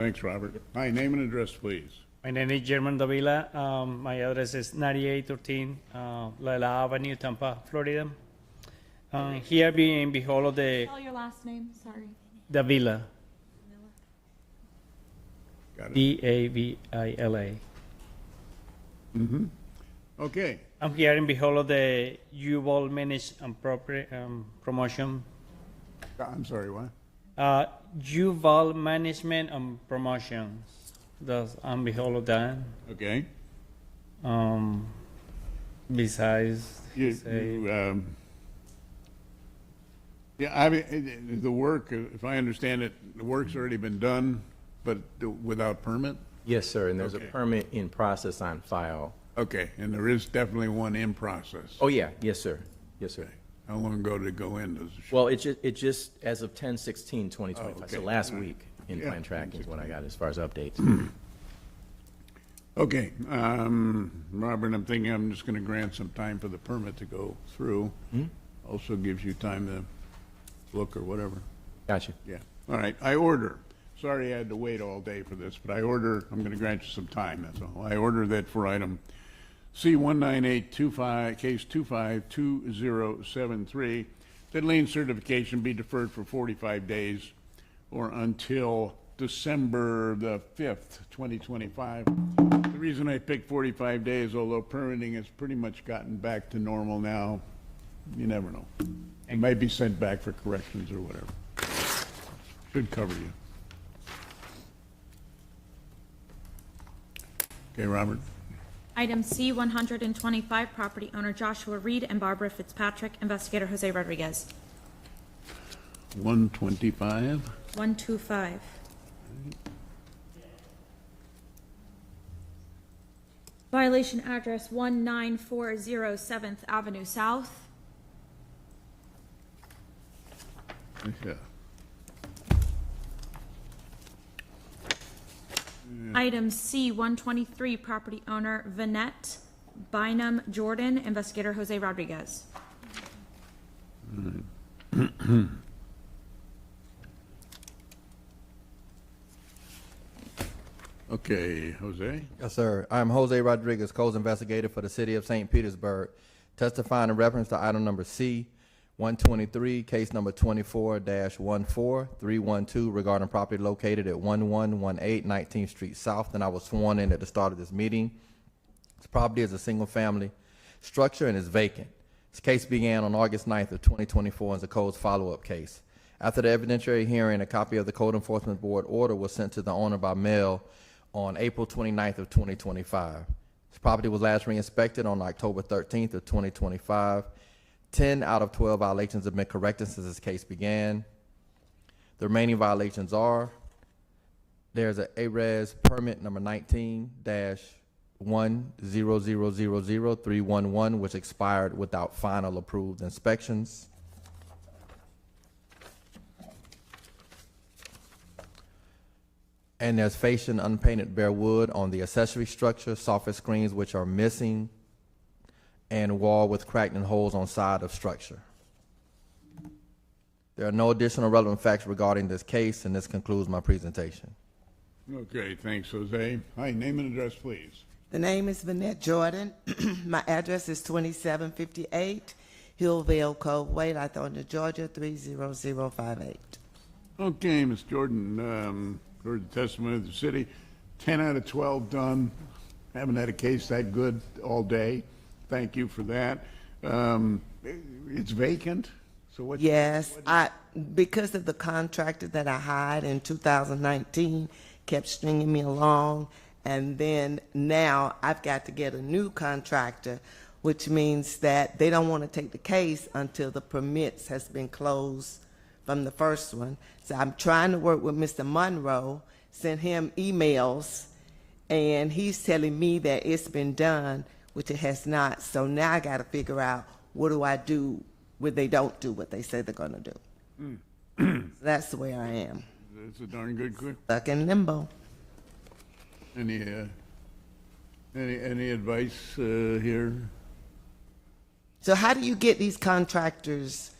Thanks, Robert. Hi, name and address, please. My name is German Davila. My address is 9813 Layla Avenue, Tampa, Florida. Here being behold of the Spell your last name, sorry. Davila, Got it. Davila. Okay. I'm here in behold of the U-Ball Managed and Promotion. I'm sorry, what? U-Ball Management and Promotions. That's on behold of that. Okay. Besides, Yeah, I mean, the work, if I understand it, the work's already been done, but without permit? Yes, sir, and there's Okay. a permit in process on file. Okay, and there is definitely one in process. Oh, yeah, yes, sir. Yes, sir. Okay. How long ago did it go in? Does it show? Well, it just, as of 10/16/2025, Oh, okay. so last All right. week in Yeah, plan tracking is what I got as far as updates. Okay, Robert, I'm thinking I'm just gonna grant some time for the permit to go through. Also gives you time to look or whatever. Gotcha. Yeah, all right, I order, sorry I had to wait all day for this, but I order, I'm gonna grant you some time, that's all. I order that for item C-19825, case 252073, that lien certification be deferred for 45 days or until December the 5th, 2025. The reason I picked 45 days, although permitting has pretty much gotten back to normal now, you never know. It might be sent back for corrections or whatever. Should cover you. Okay, Robert. Item C-125, property owner Joshua Reed and Barbara Fitzpatrick, investigator Jose Rodriguez. 125. 125. Violation address 1940 7th Avenue South. Yeah. Item C-123, property owner Vanette Bynum Jordan, investigator Jose Rodriguez. Okay, Jose. Yes, sir. I'm Jose Rodriguez, codes investigator for the city of St. Petersburg, testifying in reference to item number C-123, case number 24-14312 regarding property located at 1118 19th Street South, and I was sworn in at the start of this meeting. This property is a single-family structure and is vacant. This case began on August 9th of 2024 as a codes follow-up case. After the evidentiary hearing, a copy of the Code Enforcement Board order was sent to the owner by mail on April 29th of 2025. This property was last re-inspected on October 13th of 2025. 10 out of 12 violations have been corrected since this case began. The remaining violations are, there's a ARES permit number 19-1000311, which expired without final approved inspections. And there's fascia unpainted bare wood on the accessory structure, soffit screens which are missing, and wall with cracked and holes on side of structure. There are no additional relevant facts regarding this case, and this concludes my presentation. Okay, thanks, Jose. Hi, name and address, please. The name is Vanette Jordan. My address is 2758 Hillvale Coveway, Lithonia, Georgia, 30058. Okay, Ms. Jordan, heard the testimony of the city. 10 out of 12 done. Haven't had a case that good all day. Thank you for that. It's vacant, so what? Yes, because of the contractor that I hired in 2019 kept stringing me along, and then now I've got to get a new contractor, which means that they don't want to take the case until the permits has been closed from the first one. So I'm trying to work with Mr. Monroe, send him emails, and he's telling me that it's been done, which it has not. So now I got to figure out, what do I do when they don't do what they say they're going to do? So that's the way I am. It's a darn good quick. Stuck in limbo. Any advice here? So how do you get these contractors,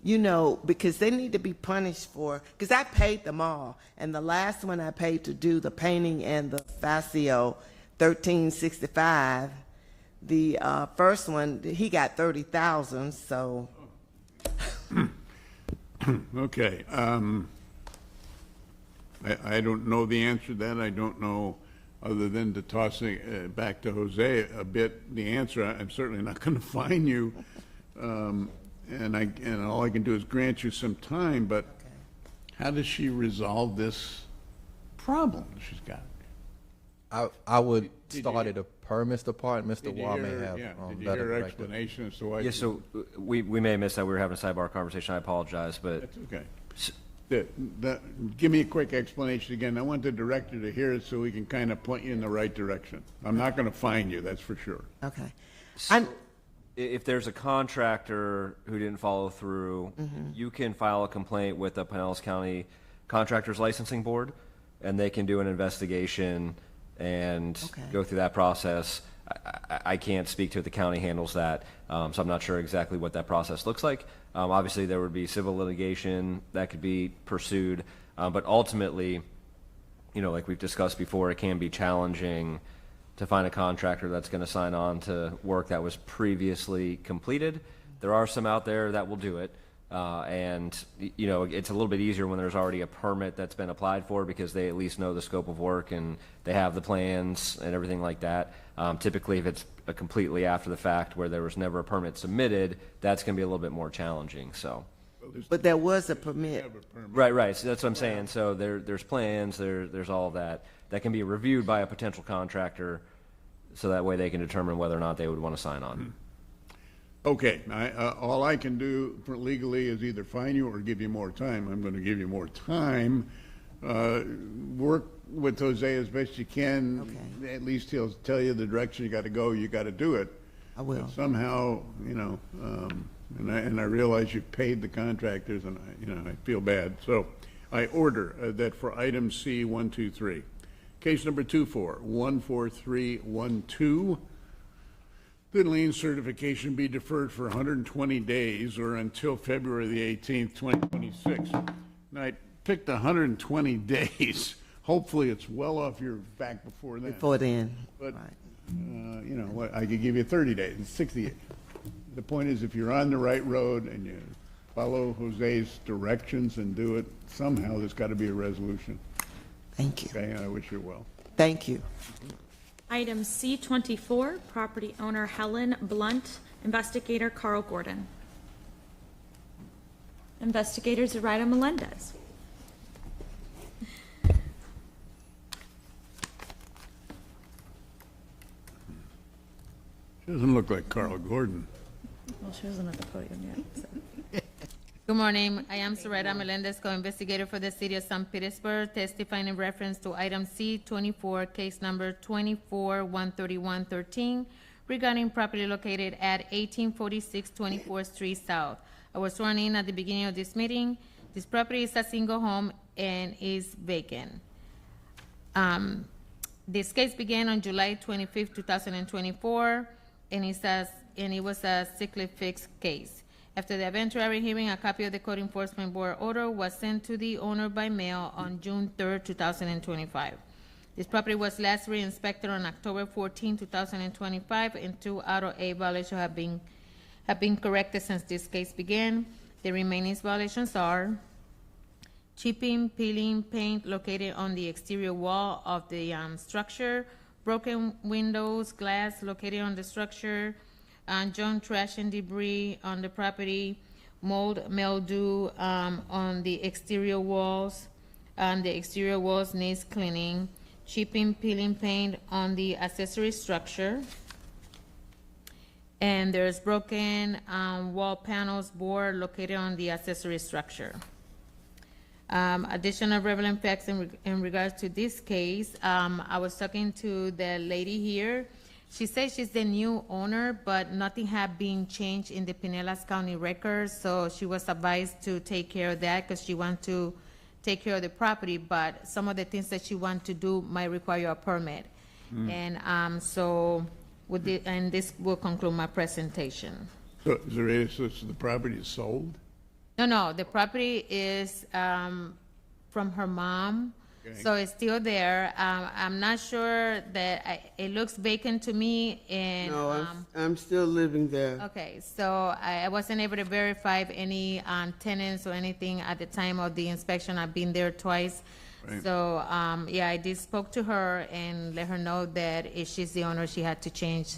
you know, because they need to be punished for, because I paid them all. And the last one I paid to do the painting and the fascio, $1,365. The first one, he got 30,000, so. Okay, I don't know the answer to that. I don't know, other than to toss it back to Jose a bit, the answer. I'm certainly not going to fine you. And all I can do is grant you some time, but how does she resolve this problem she's got? I would Did start you- at a permits department. Mr. Did you Wall may hear- have yeah, did you better hear her directive. explanation as to why? Yes, she- so we may have missed that. We were having a sidebar conversation. I apologize, but That's okay. Give me a quick explanation again. I want the director to hear it so we can kind of point you in the right direction. I'm not going to fine you, that's for sure. Okay. if there's a contractor who didn't follow through, you can file a complaint with the Pinellas County Contractors Licensing Board, and they can do an investigation and Okay. go through that process. I can't speak to it. The county handles that, so I'm not sure exactly what that process looks like. Obviously, there would be civil litigation that could be pursued, but ultimately, you know, like we've discussed before, it can be challenging to find a contractor that's going to sign on to work that was previously completed. There are some out there that will do it, and you know, it's a little bit easier when there's already a permit that's been applied for, because they at least know the scope of work and they have the plans and everything like that. Typically, if it's a completely after the fact where there was never a permit submitted, that's going to be a little bit more challenging. So. But there was a permit. Right. So that's what I'm saying. So there's plans, there's all of that that can be reviewed by a potential contractor, so that way they can determine whether or not they would want to sign on. Okay, all I can do for legally is either fine you or give you more time. I'm going to give you more time. Work with Jose as best you can. Okay. At least he'll tell you the direction you got to go. You got to do it. I will. But somehow, you know, and I realize you paid the contractors, and I feel bad. So I order that for item C 123, case number 24-14312, the lien certification be deferred for 120 days or until February the 18th, 2026. Now, I picked 120 days. Hopefully, it's well off your back before then. Before then. But, Right. you know, what, I could give you 30 days, 60 days. The point is, if you're on the right road and you follow Jose's directions and do it, somehow there's got to be a resolution. Thank you. Okay, and I wish you well. Thank you. Item C24, property owner Helen Blunt, investigator Carl Gordon. Investigators Zoraida Melendez. She doesn't look like Carl Gordon. Well, she wasn't at the podium yet, so. Good morning. I am Soraya Melendez, co-investigator for the city of St. Petersburg, testifying in reference to item C24, case number 24-13113, regarding property located at 1846 24th Street South. I was sworn in at the beginning of this meeting. This property is a single home and is vacant. This case began on July 25th, 2024, and it was a sickly fix case. After the eventuary hearing, a copy of the Code Enforcement Board order was sent to the owner by mail on June 3rd, 2025. This property was last re-inspected on October 14, 2025, and 2 out of 8 violations have been corrected since this case began. The remaining violations are chipping, peeling paint located on the exterior wall of the structure, broken windows, glass located on the structure, junk, trash, and debris on the property, mold, mildew on the exterior walls. The exterior walls needs cleaning, chipping, peeling paint on the accessory structure. And there's broken wall panels board located on the accessory structure. Additional relevant facts in regards to this case, I was talking to the lady here. She says she's the new owner, but nothing had been changed in the Pinellas County records, so she was advised to take care of that because she wants to take care of the property, but some of the things that she wants to do might require a permit. And so, and this will conclude my presentation. So, Zoraida, so the property is sold? No, the property is from her mom, Okay. so it's still there. I'm not sure that, it looks vacant to me, and, No, I'm still living there. okay, so I wasn't able to verify if any tenants or anything at the time of the inspection. I've been there twice. Right. So, yeah, I did spoke to her and let her know that if she's the owner, she had to change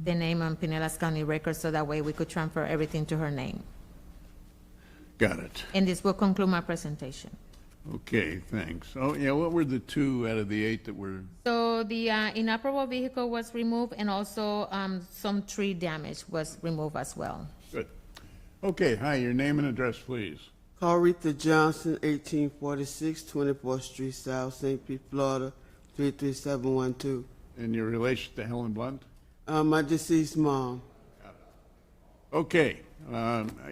the name on Pinellas County records, so that way we could transfer everything to her name. Got it. And this will conclude my presentation. Okay, thanks. Oh, yeah, what were the 2 out of the 8 that were, So the inoperable vehicle was removed, and also some tree damage was removed as well. good. Okay, hi, your name and address, please. Carretha Johnson, 1846, 24th Street South, St. Pete, Florida, 33712. And your relation to Helen Blunt? My deceased mom. Okay,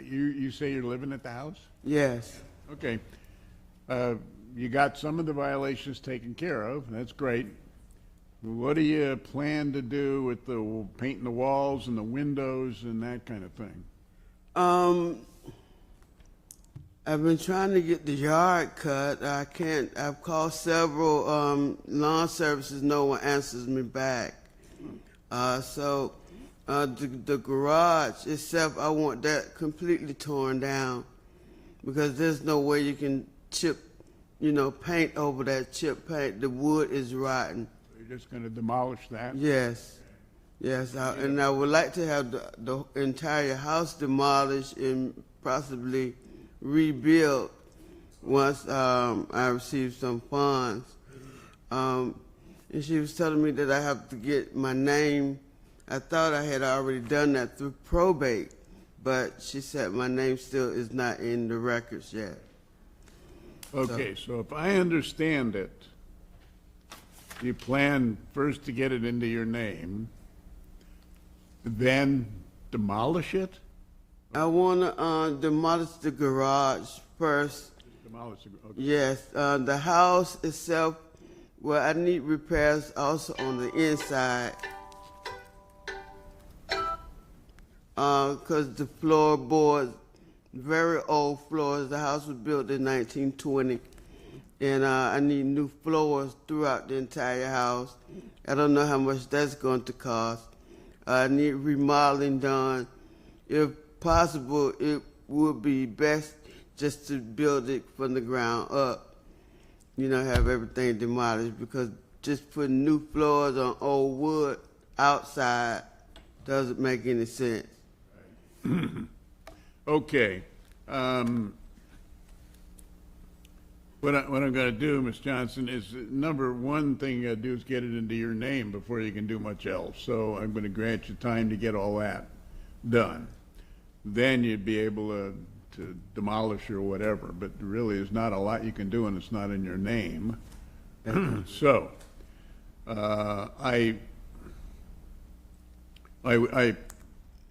you say you're living at the house? Yes. Okay. You got some of the violations taken care of, that's great. What do you plan to do with the painting the walls and the windows and that kind of thing? I've been trying to get the yard cut. I can't. I've called several lawn services. No one answers me back. So the garage itself, I want that completely torn down, because there's no way you can chip, paint over that chip paint. The wood is rotten. You're just gonna demolish that? Yes, yes, and I would like to have the entire house demolished and possibly rebuilt once I receive some funds. And she was telling me that I have to get my name. I thought I had already done that through probate, but she said my name still is not in the records yet. Okay, so if I understand it, you plan first to get it into your name, then demolish it? I want to demolish the garage first. Demolish it, okay. Yes, the house itself, well, I need repairs also on the inside. Because the floorboards, very old floors. The house was built in 1920. And I need new floors throughout the entire house. I don't know how much that's going to cost. I need remodeling done. If possible, it would be best just to build it from the ground up. Have everything demolished, because just putting new floors on old wood outside doesn't make any sense. Okay. What I'm gonna do, Ms. Johnson, is number one thing you gotta do is get it into your name before you can do much else. So I'm gonna grant you time to get all that done. Then you'd be able to demolish or whatever, but really there's not a lot you can do and it's not in your name. So, I,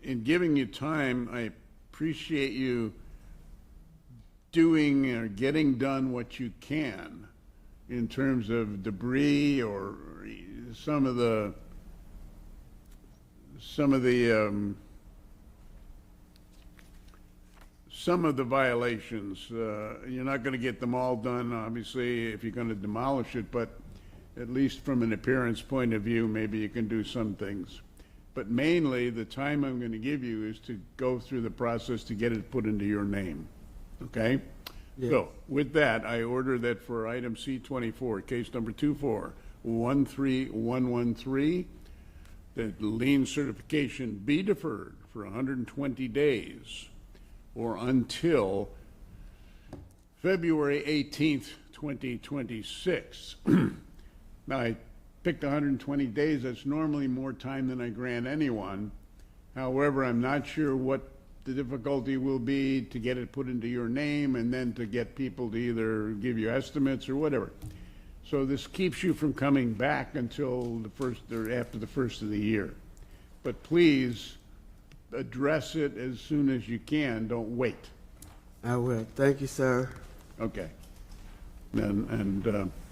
in giving you time, I appreciate you doing or getting done what you can in terms of debris or some of the violations. You're not going to get them all done, obviously, if you're going to demolish it, but at least from an appearance point of view, maybe you can do some things. But mainly, the time I'm going to give you is to go through the process to get it put into your name. Okay? Yeah. So, with that, I order that for item C24, case number 2413113, that lien certification be deferred for 120 days or until February 18th, 2026. Now, I picked 120 days. That's normally more time than I grant anyone. However, I'm not sure what the difficulty will be to get it put into your name and then to get people to either give you estimates or whatever. So this keeps you from coming back until the first or after the first of the year. But please address it as soon as you can. Don't wait. I will. Thank you, sir. Okay. And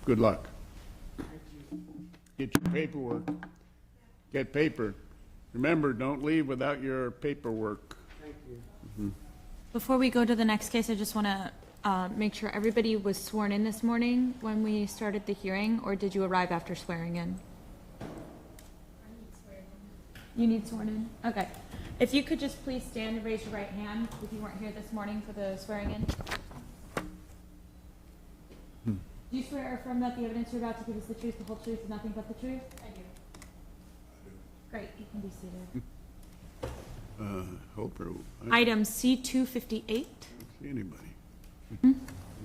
good luck. Get your paperwork. Get paper. Remember, don't leave without your paperwork. Thank you. Before we go to the next case, I just want to make sure everybody was sworn in this morning when we started the hearing, or did you arrive after swearing in? You need sworn in? Okay. If you could just please stand and raise your right hand if you weren't here this morning for the swearing in. Do you swear or affirm that the evidence you're about to give is the truth, the whole truth, and nothing but the truth? I do. Great, you can be seated. Hope or, Item C-258. see anybody.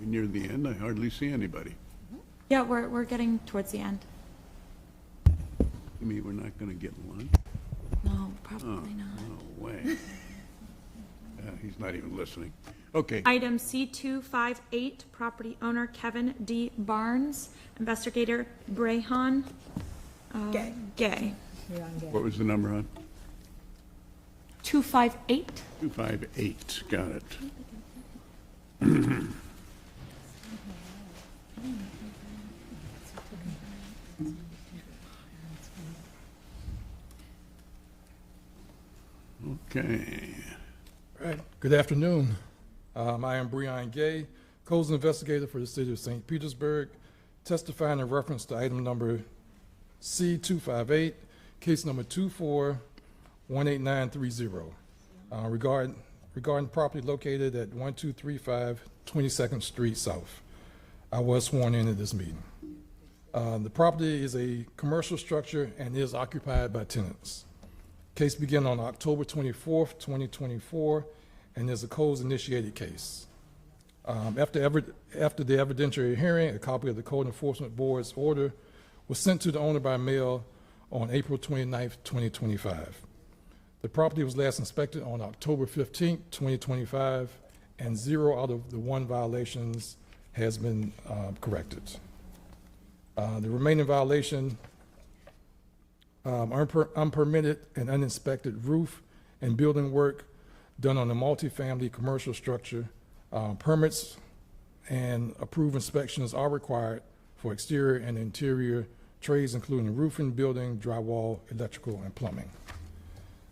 Near the end, I hardly see anybody. Yeah, we're getting towards the end. You mean we're not gonna get lunch? No, probably not. No way. He's not even listening. Okay, Item C-258, property owner Kevin D. Barnes, investigator Brehan Gay. what was the number on? 258. 258, got it. Okay. All right. Good afternoon. I am Breon Gay, codes investigator for the city of St. Petersburg, testifying in reference to item number C-258, case number 24-18930, regarding property located at 1235 22nd Street South. I was sworn in at this meeting. The property is a commercial structure and is occupied by tenants. Case began on October 24th, 2024, and is a codes-initiated case. After the evidentiary hearing, a copy of the Code Enforcement Board's order was sent to the owner by mail on April 29th, 2025. The property was last inspected on October 15th, 2025, and 0 out of the 1 violations has been corrected. The remaining violation, unpermitted and uninspected roof and building work done on a multifamily commercial structure. Permits and approved inspections are required for exterior and interior trades, including roofing, building, drywall, electrical, and plumbing.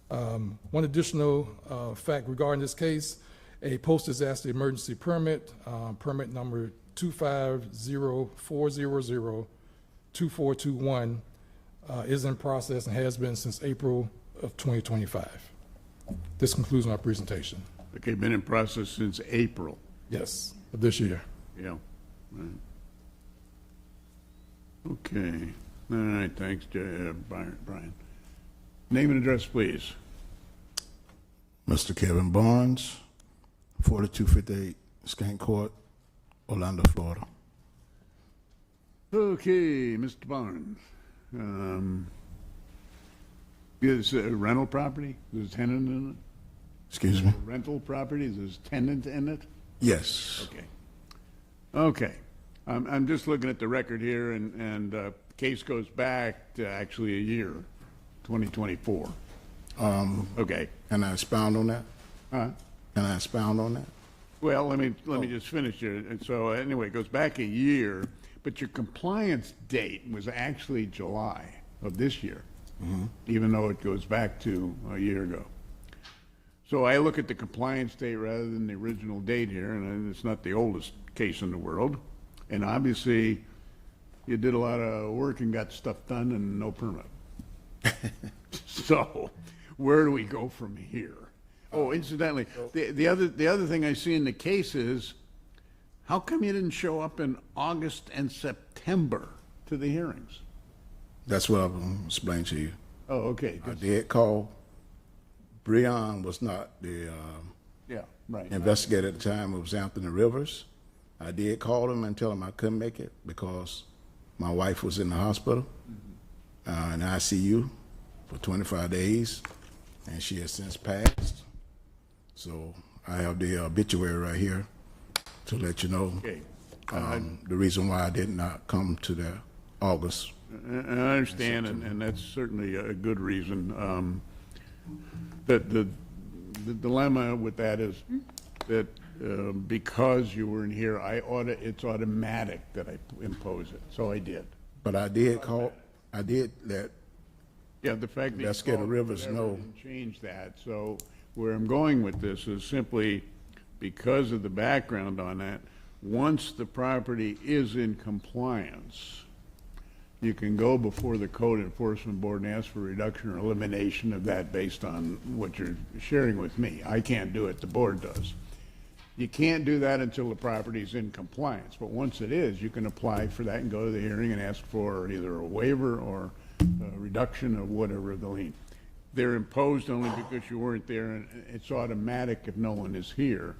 One additional fact regarding this case, a post-disaster emergency permit, permit number 25040002421, is in process and has been since April of 2025. This concludes my presentation. Okay, been in process since April. Yes, of this year. Yeah. Right. Okay. All right, thanks, Brian. Name and address, please. Mr. Kevin Barnes, 4258 Skank Court, Orlando, Florida. Okay, Mr. Barnes. Is it a rental property? Is a tenant in it? Excuse me? Rental property? Is there a tenant in it? Yes. Okay. Okay. I'm just looking at the record here, and case goes back to actually a year, 2024. Okay. Can I expound on that? Huh? Can I expound on that? Well, let me just finish here. And so anyway, it goes back a year, but your compliance date was actually July of this year, even though it goes back to a year ago. So I look at the compliance date rather than the original date here, and it's not the oldest case in the world. And obviously, you did a lot of work and got stuff done and no permit. So where do we go from here? Oh, incidentally, the other thing I see in the case is, how come you didn't show up in August and September to the hearings? That's what I'm going to explain to you. Oh, okay. I did call. Breon was not the Yeah, right. investigator at the time. It was Anthony Rivers. I did call him and tell him I couldn't make it because my wife was in the hospital in ICU for 25 days, and she has since passed. So I have the obituary right here to let you know Okay. the reason why I did not come to the August. And I understand, and that's certainly a good reason. The dilemma with that is that because you weren't here, it's automatic that I impose it, so I did. But I did call. I did let. Yeah, the fact that you Investigator called Rivers whatever know. didn't change that. So where I'm going with this is simply because of the background on that, once the property is in compliance, you can go before the Code Enforcement Board and ask for reduction or elimination of that based on what you're sharing with me. I can't do it, the board does. You can't do that until the property's in compliance, but once it is, you can apply for that and go to the hearing and ask for either a waiver or a reduction of whatever the lien. They're imposed only because you weren't there, and it's automatic if no one is here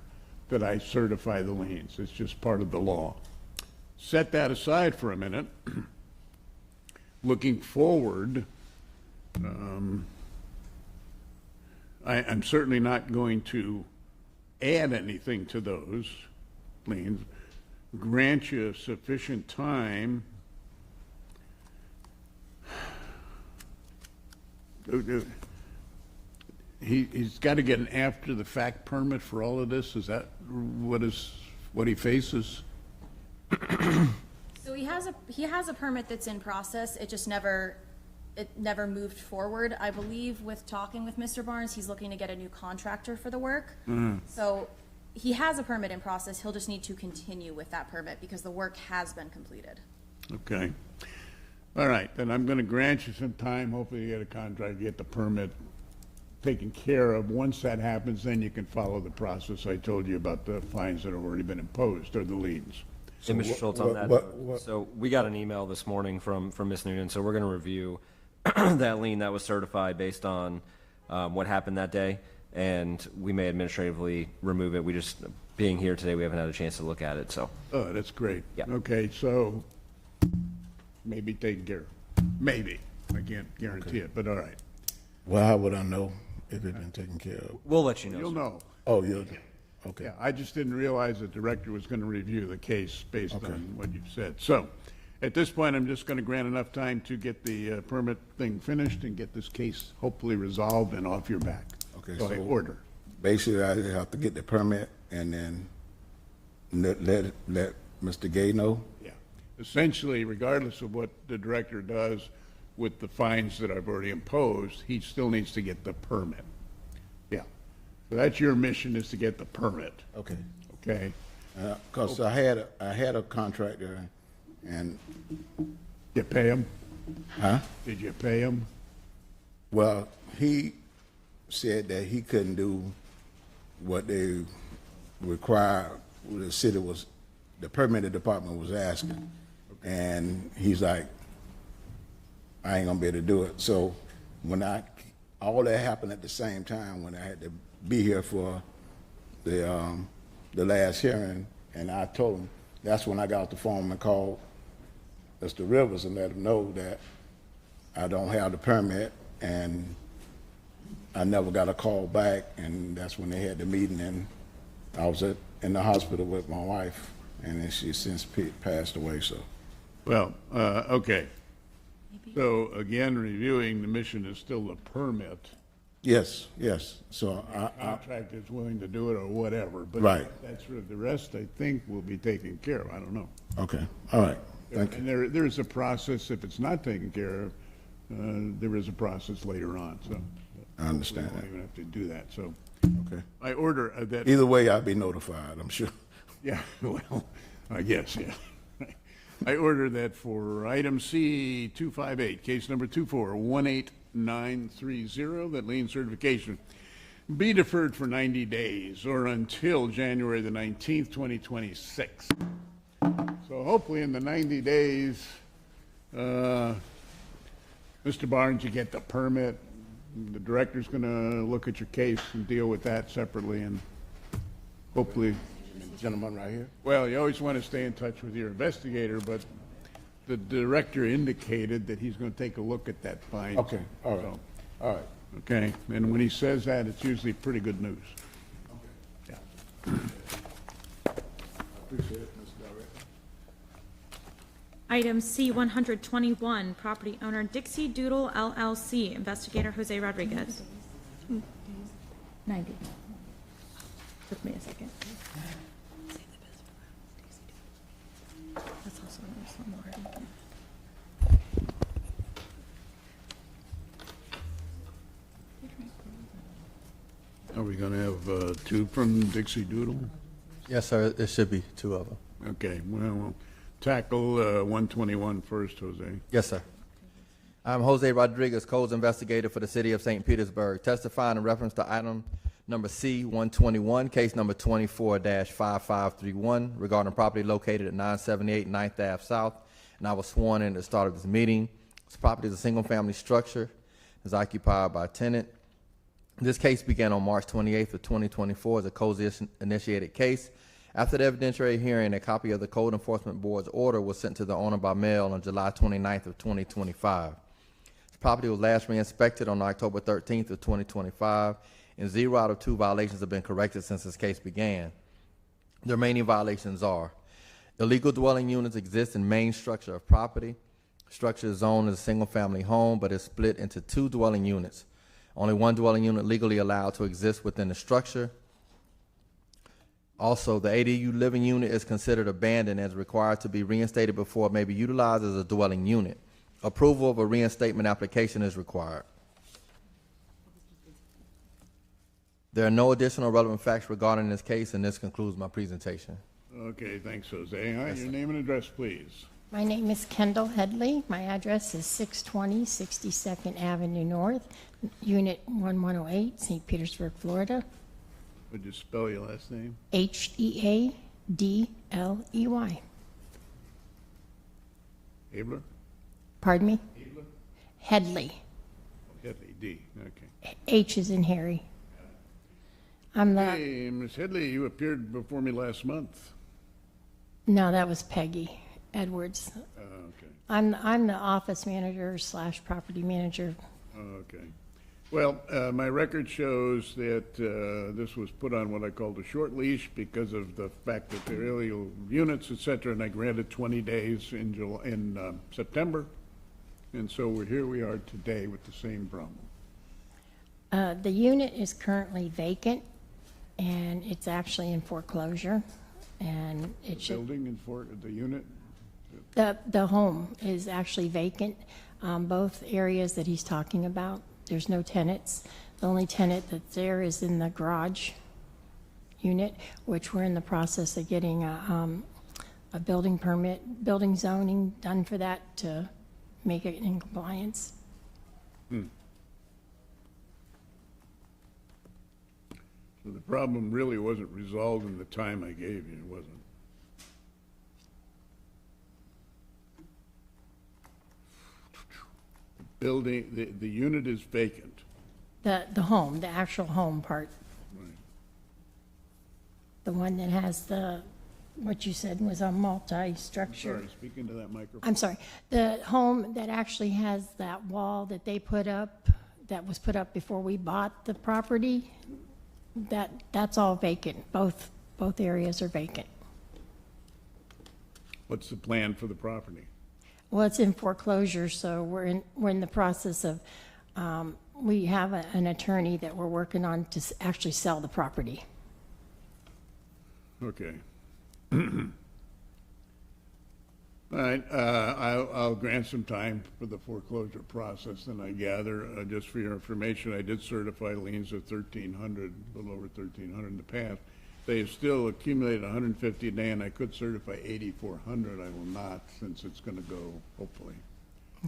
that I certify the liens. It's just part of the law. Set that aside for a minute. Looking forward, I'm certainly not going to add anything to those liens, grant you sufficient time he's got to get an after-the-fact permit for all of this? Is that what he faces? So he has a permit that's in process. It just never moved forward. I believe with talking with Mr. Barnes, he's looking to get a new contractor for the work. So he has a permit in process. He'll just need to continue with that permit because the work has been completed. Okay. All right, then I'm going to grant you some time. Hopefully you get a contract, get the permit taken care of. Once that happens, then you can follow the process I told you about, the fines that have already been imposed or the liens. So Mr. Schultz, on that, so we got an email this morning from Ms. Noonan, so we're going to review that lien that was certified based on what happened that day, and we may administratively remove it. We just, being here today, we haven't had a chance to look at it, so. Oh, that's great. Yeah. Okay, so maybe taken care of. Maybe. I can't guarantee it, but all right. Well, how would I know if it's been taken care of? We'll let you know. You'll sir. know. Oh, you'll, okay. Yeah, I just didn't realize the director was going to review the case based on what you've said. So, at this point, I'm just going to grant enough time to get the permit thing finished and get this case hopefully resolved and off your back. Okay, So I so order. basically I have to get the permit and then let Mr. Gay know? Yeah. Essentially, regardless of what the director does with the fines that I've already imposed, he still needs to get the permit. Yeah. So that's your mission, is to get the permit. Okay. Okay? Because I had a contractor and, You pay him? huh? Did you pay him? Well, he said that he couldn't do what they required, the permitting department was asking. And he's like, I ain't gonna be able to do it. So when all that happened at the same time, when I had to be here for the last hearing, and I told him, that's when I got off the phone and called Mr. Rivers and let him know that I don't have the permit, and I never got a call back, and that's when they had the meeting, and I was in the hospital with my wife, and then she's since passed away, so. Well, okay. So again, reviewing, the mission is still the permit. Yes, yes, so Contractor's willing to do it or whatever, but Right. that's sort of the rest, I think, will be taken care of. I don't know. okay, all right, thank you. And there is a process, if it's not taken care of, there is a process later on, so. I understand We that. don't even have to do that, so. Okay. I order that. Either way, I'll be notified, I'm sure. Yeah, well, I guess, yeah. I order that for item C 258, case number 2418930, that lien certification be deferred for 90 days or until January the 19th, 2026. So hopefully in the 90 days, Mr. Barnes, you get the permit. The director's going to look at your case and deal with that separately, and hopefully. Gentleman right here? Well, you always want to stay in touch with your investigator, but the director indicated that he's going to take a look at that fine. Okay, all right, So, all right. okay, and when he says that, it's usually pretty good news. Yeah. Appreciate it, Mr. Director. Item C 121, property owner Dixie Doodle LLC, investigator Jose Rodriguez. 90. Took me a second. That's also somewhere. Are we gonna have two from Dixie Doodle? Yes, sir, it should be two of them. Okay, well, we'll tackle 121 first, Jose. Yes, sir. I'm Jose Rodriguez, Codes Investigator for the City of St. Petersburg, testifying in reference to item number C-121, case number 24-5531, regarding property located at 978 9th Ave South, and I was sworn in at the start of this meeting. This property is a single-family structure. It's occupied by a tenant. This case began on March 28th of 2024 as a Codes-initiated case. After the evidentiary hearing, a copy of the Code Enforcement Board's order was sent to the owner by mail on July 29th of 2025. This property was last re-inspected on October 13th of 2025, and 0 out of 2 violations have been corrected since this case began. The remaining violations are: illegal dwelling units exist in main structure of property. Structure is zoned as a single-family home, but is split into 2 dwelling units. Only 1 dwelling unit legally allowed to exist within the structure. Also, the ADU living unit is considered abandoned and is required to be reinstated before it may be utilized as a dwelling unit. Approval of a reinstatement application is required. There are no additional relevant facts regarding this case, and this concludes my presentation. Okay, thanks, Jose. All right, your name and address, please. My name is Kendall Headley. My address is 620 62nd Avenue North, Unit 1108, St. Petersburg, Florida. Would you spell your last name? Headley. Abler? Pardon me? Abler? Headley. Headley, D, okay. H is in Harry. I'm the, Hey, Ms. Headley, you appeared before me last month. no, that was Peggy Edwards. Okay, I'm the office manager / property manager. okay. Well, my record shows that this was put on what I called a short leash because of the fact that they're illegal units, et cetera, and I granted 20 days in September. And so here we are today with the same problem. The unit is currently vacant, and it's actually in foreclosure, and it should. Building and for the unit? The home is actually vacant, both areas that he's talking about. There's no tenants. The only tenant that's there is in the garage unit, which we're in the process of getting a building permit, building zoning done for that to make it in compliance. So the problem really wasn't resolved in the time I gave you, was it? Building, the unit is vacant. The home, the actual home part, Right. the one that has what you said was a multi-structure. Sorry, speak into that microphone. I'm sorry, the home that actually has that wall that they put up, that was put up before we bought the property, that's all vacant. Both areas are vacant. What's the plan for the property? Well, it's in foreclosure, so we're in the process of, we have an attorney that we're working on to actually sell the property. Okay. All right, I'll grant some time for the foreclosure process, and I gather, just for your information, I did certify liens of 1,300, a little over 1,300 in the past. They have still accumulated 150 a day, and I could certify 8,400. I will not, since it's going to go, hopefully.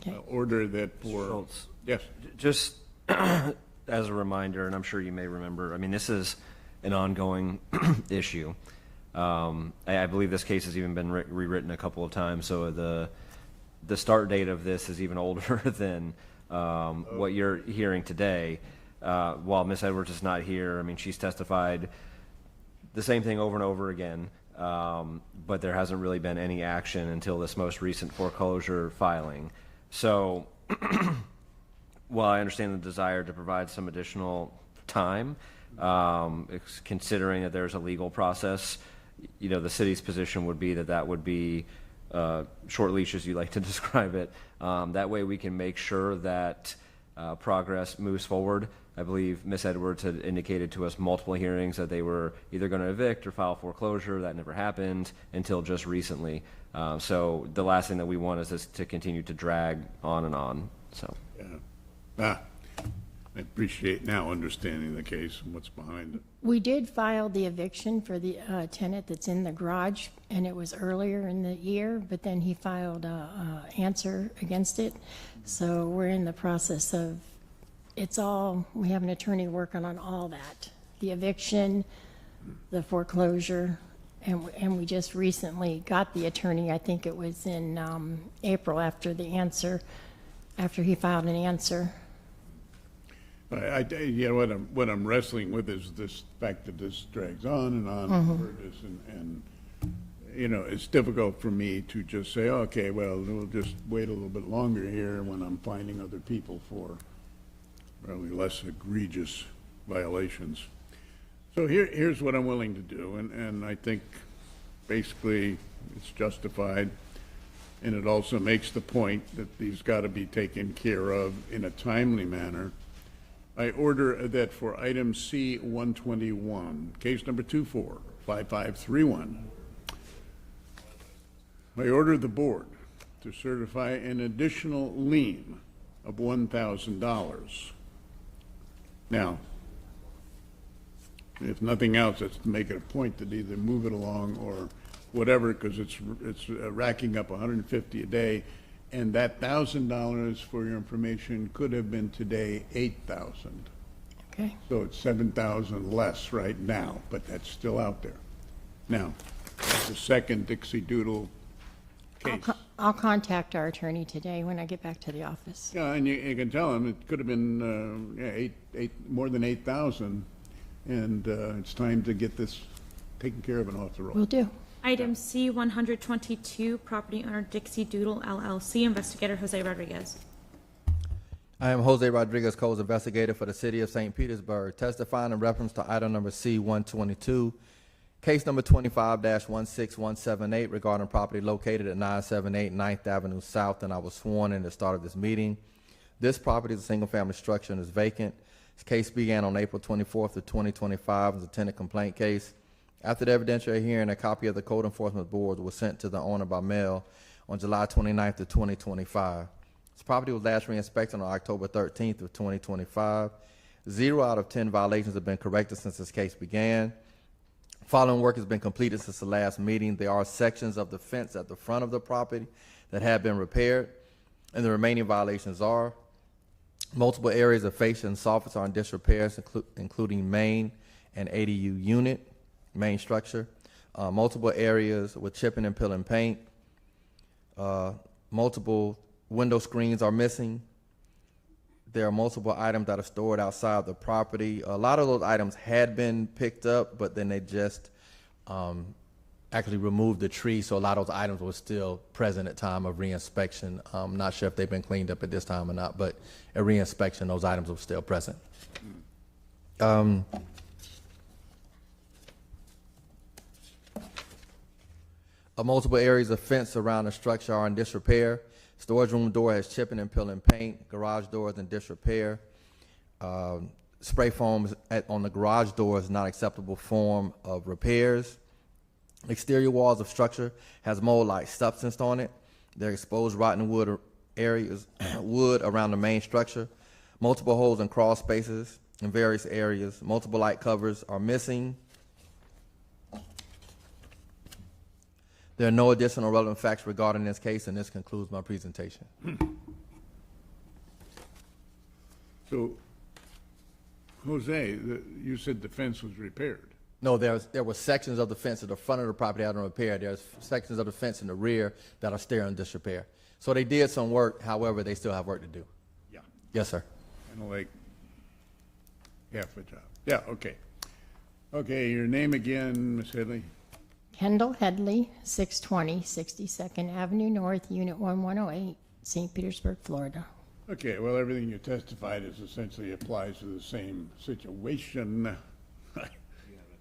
Okay. Order that for, Schultz. yes, Just as a reminder, and I'm sure you may remember, I mean, this is an ongoing issue. I believe this case has even been rewritten a couple of times, so the start date of this is even older than what you're hearing today. While Ms. Edwards is not here, I mean, she's testified the same thing over and over again, but there hasn't really been any action until this most recent foreclosure filing. So while I understand the desire to provide some additional time, considering that there's a legal process, you know, the city's position would be that would be short leash, as you like to describe it. That way we can make sure that progress moves forward. I believe Ms. Edwards had indicated to us multiple hearings that they were either going to evict or file foreclosure. That never happened until just recently. So the last thing that we want is this to continue to drag on and on. So. yeah. I appreciate now understanding the case and what's behind it. We did file the eviction for the tenant that's in the garage, and it was earlier in the year, but then he filed a answer against it. So we're in the process of, we have an attorney working on all that. The eviction, the foreclosure, and we just recently got the attorney, I think it was in April after he filed an answer. What I'm wrestling with is this fact that this drags on and on, Burgess, and it's difficult for me to just say, okay, well, we'll just wait a little bit longer here when I'm finding other people for probably less egregious violations. So here's what I'm willing to do, and I think basically it's justified, and it also makes the point that these got to be taken care of in a timely manner. I order that for item C-121, case number 245531, I order the board to certify an additional lien of $1,000. Now, if nothing else, it's to make it a point to either move it along or whatever, because it's racking up $150 a day. And that $1,000, for your information, could have been today $8,000. Okay. So it's $7,000 less right now, but that's still out there. Now, the second Dixie Doodle case. I'll contact our attorney today when I get back to the office. Yeah, and you can tell him it could have been more than 8,000, and it's time to get this taken care of and off the road. Will do. Item C-122, property owner Dixie Doodle LLC, investigator Jose Rodriguez. I am Jose Rodriguez, Codes Investigator for the City of St. Petersburg, testifying in reference to item number C-122, case number 25-16178 regarding property located at 978 9th Avenue South, and I was sworn in at the start of this meeting. This property is a single-family structure and is vacant. This case began on April 24th of 2025 as a tenant complaint case. After the evidentiary hearing, a copy of the Code Enforcement Board was sent to the owner by mail on July 29th of 2025. This property was last re-inspected on October 13th of 2025. 0 out of 10 violations have been corrected since this case began. Following work has been completed since the last meeting. There are sections of the fence at the front of the property that have been repaired, and the remaining violations are multiple areas of fascia and soffits are in disrepair, including main and ADU unit. Main structure, multiple areas with chipping and peeling paint, multiple window screens are missing. There are multiple items that are stored outside the property. A lot of those items had been picked up, but then they just actually removed the tree, so a lot of those items were still present at time of reinspection. I'm not sure if they've been cleaned up at this time or not, but at reinspection, those items were still present. Multiple areas of fence around the structure are in disrepair. Storage room door has chipping and peeling paint. Garage door is in disrepair. Spray foam on the garage door is not acceptable form of repairs. Exterior walls of structure has mold-like substance on it. There are exposed rotten wood areas, wood around the main structure. Multiple holes and crawl spaces in various areas. Multiple light covers are missing. There are no additional relevant facts regarding this case, and this concludes my presentation. So, Jose, you said the fence was repaired. No, there were sections of the fence at the front of the property that are repaired. There's sections of the fence in the rear that are still in disrepair. So they did some work, however, they still have work to do. Yeah. Yes, sir. Kind of like half a job. Yeah, okay. Okay, your name again, Ms. Headley? Kendall Headley, 620 62nd Avenue North, Unit 1108, St. Petersburg, Florida. Okay, well, everything you testified is essentially applies to the same situation.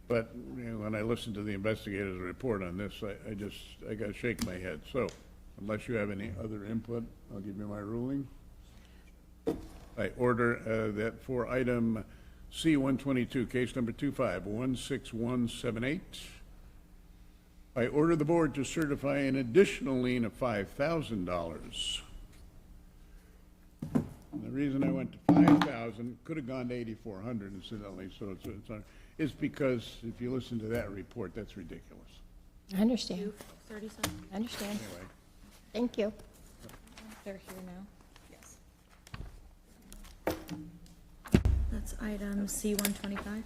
But when I listened to the investigator's report on this, I got to shake my head. So unless you have any other input, I'll give you my ruling. I order that for item C-122, case number 25-16178, I order the board to certify an additional lien of $5,000. The reason I went to 5,000 80,000, could have gone to 8,400 incidentally, so it's because if you listen to that report, that's ridiculous. I understand. 37. I understand. Anyway, Thank you. They're here now. Yes. That's item C-125.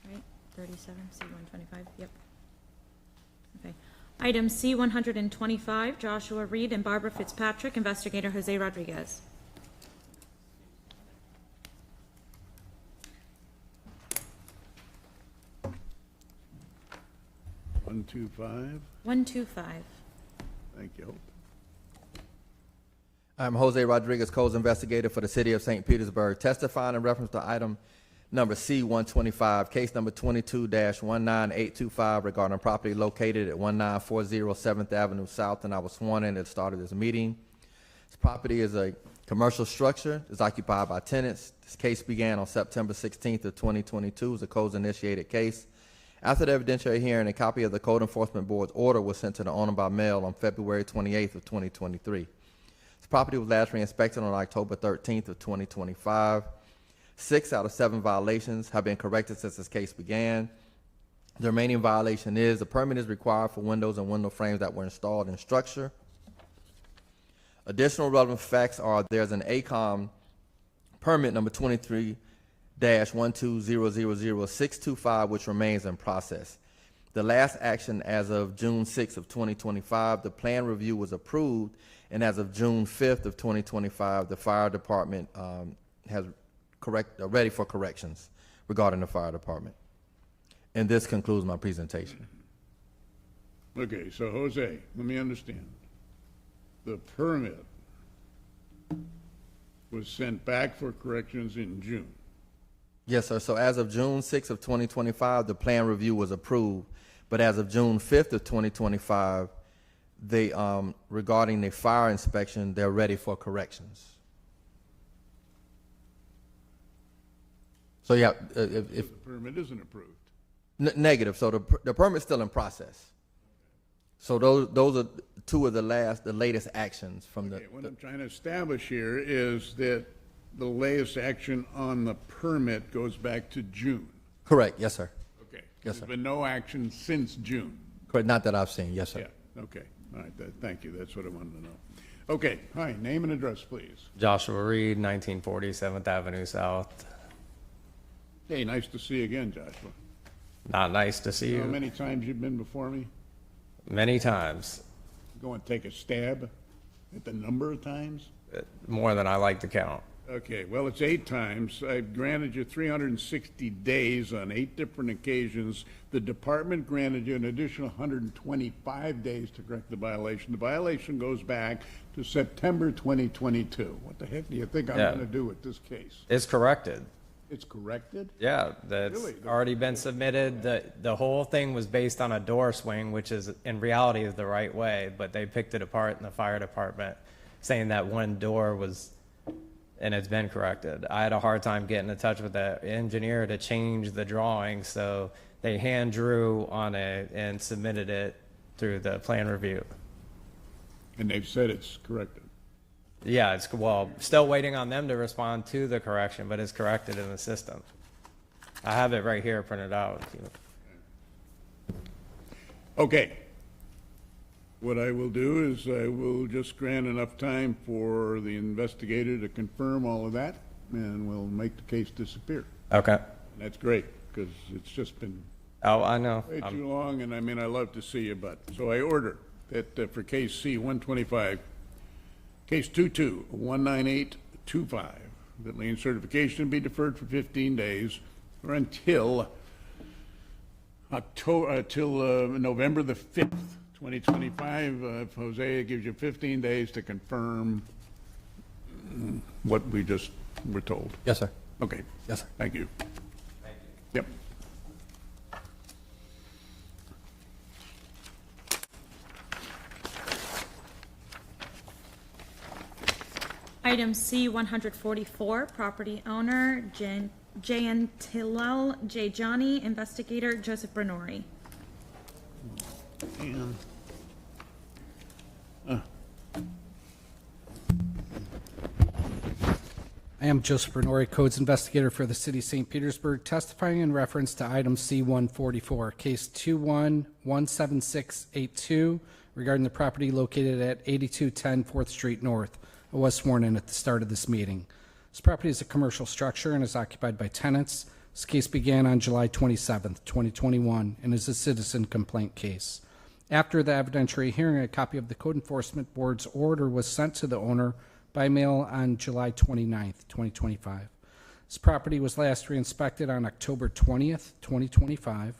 Right, 37, C-125, yep. Okay. Item C-125, Joshua Reed and Barbara Fitzpatrick, investigator Jose Rodriguez. one, 2, 5. 125. Thank you. I'm Jose Rodriguez, Codes Investigator for the City of St. Petersburg, testifying in reference to item number C-125, case number 22-19825 regarding property located at 1940 7th Avenue South, and I was sworn in at the start of this meeting. This property is a commercial structure. It's occupied by tenants. This case began on September 16th of 2022 as a codes-initiated case. After the evidentiary hearing, a copy of the Code Enforcement Board's order was sent to the owner by mail on February 28th of 2023. This property was last re-inspected on October 13th of 2025. 6 out of 7 violations have been corrected since this case began. The remaining violation is the permit is required for windows and window frames that were installed in structure. Additional relevant facts are there's an ACOM permit number 23-120000625 which remains in process. The last action as of June 6th of 2025, the plan review was approved, and as of June 5th of 2025, the fire department has ready for corrections regarding the fire department. And this concludes my presentation. Okay, so Jose, let me understand. The permit was sent back for corrections in June. Yes, sir. So as of June 6th of 2025, the plan review was approved. But as of June 5th of 2025, they, regarding the fire inspection, they're ready for corrections. So yeah, if The permit isn't approved. negative, so the permit's still in process. So those are two of the latest actions from Okay, what I'm trying to establish here is that the latest action on the permit goes back to June. Correct, yes, sir. Okay. Yes, sir. There's been no action since June. Correct, not that I've seen, yes, sir. Yeah, okay. All right, thank you. That's what I wanted to know. Okay, hi, name and address, please. Joshua Reed, 1940 7th Avenue South. Hey, nice to see you again, Joshua. Not nice to see You know how you. many times you've been before me? Many times. Go and take a stab at the number of times? More than I like to count. Okay, well, it's 8 times. I've granted you 360 days on 8 different occasions. The department granted you an additional 125 days to correct the violation. The violation goes back to September 2022. What the heck do you think I'm Yeah. going to do with this case? It's corrected. It's corrected? Yeah, that's Really? already been submitted. The whole thing was based on a door swing, which is in reality is the right way, but they picked it apart in the fire department, saying that one door was, and it's been corrected. I had a hard time getting in touch with the engineer to change the drawing, so they hand drew on it and submitted it through the plan review. And they've said it's corrected. Yeah, it's, well, still waiting on them to respond to the correction, but it's corrected in the system. I have it right here printed out. Okay. What I will do is I will just grant enough time for the investigator to confirm all of that, and we'll make the case disappear. Okay. And that's great, because it's just been Oh, I know. way too long, and I mean, I love to see you, but, so I order that for case C-125, case 22-19825, that lien certification be deferred for 15 days or until November the 5th, 2025. If Jose gives you 15 days to confirm what we just were told. Yes, sir. Okay. Yes, sir. Thank you. Yep. Item C-144, property owner Jayantilal Jayjani, investigator Joseph Brenori. And, I am Joseph Bernori, Codes Investigator for the City of St. Petersburg, testifying in reference to item C-144, case 21-17682, regarding the property located at 8210 4th Street North. I was sworn in at the start of this meeting. This property is a commercial structure and is occupied by tenants. This case began on July 27th, 2021, and is a citizen complaint case. After the evidentiary hearing, a copy of the Code Enforcement Board's order was sent to the owner by mail on July 29th, 2025. This property was last re-inspected on October 20th, 2025.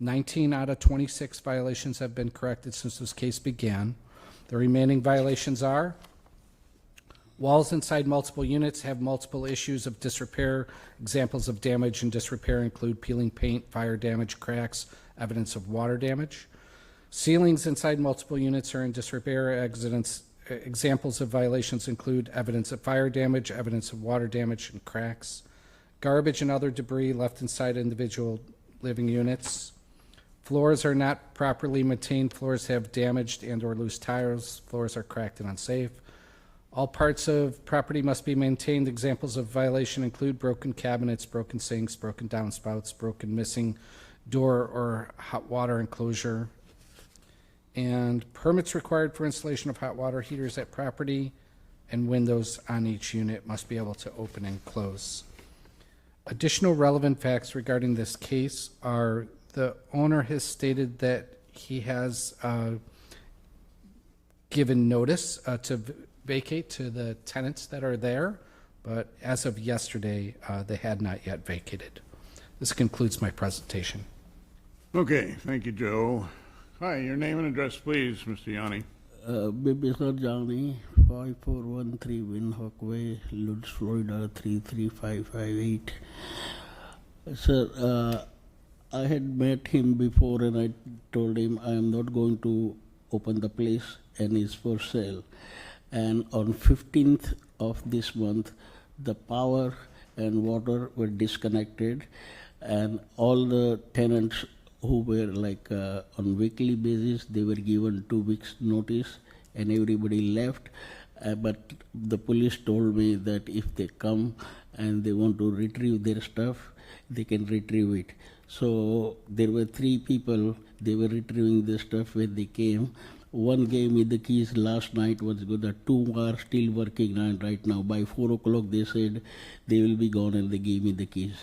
19 out of 26 violations have been corrected since this case began. The remaining violations are: walls inside multiple units have multiple issues of disrepair. Examples of damage and disrepair include peeling paint, fire damage, cracks, evidence of water damage. Ceilings inside multiple units are in disrepair. Examples of violations include evidence of fire damage, evidence of water damage, and cracks. Garbage and other debris left inside individual living units. Floors are not properly maintained. Floors have damaged and or loose tiles. Floors are cracked and unsafe. All parts of property must be maintained. Examples of violation include broken cabinets, broken sinks, broken downspouts, broken missing door or hot water enclosure. And permits required for installation of hot water heaters at property, and windows on each unit must be able to open and close. Additional relevant facts regarding this case are: the owner has stated that he has given notice to vacate to the tenants that are there, but as of yesterday, they had not yet vacated. This concludes my presentation. Okay, thank you, Joe. Hi, your name and address, please, Mr. Yanni. Mr. Johnny, 5413 Windhoek Way, Lutz, Florida 33558. Sir, I had met him before and I told him I am not going to open the place and it's for sale. And on 15th of this month, the power and water were disconnected, and all the tenants who were on weekly basis, they were given 2 weeks notice and everybody left. But the police told me that if they come and they want to retrieve their stuff, they can retrieve it. So there were 3 people, they were retrieving their stuff when they came. One gave me the keys last night, was good. The 2 are still working right now. By 4 o'clock they said they will be gone and they gave me the keys.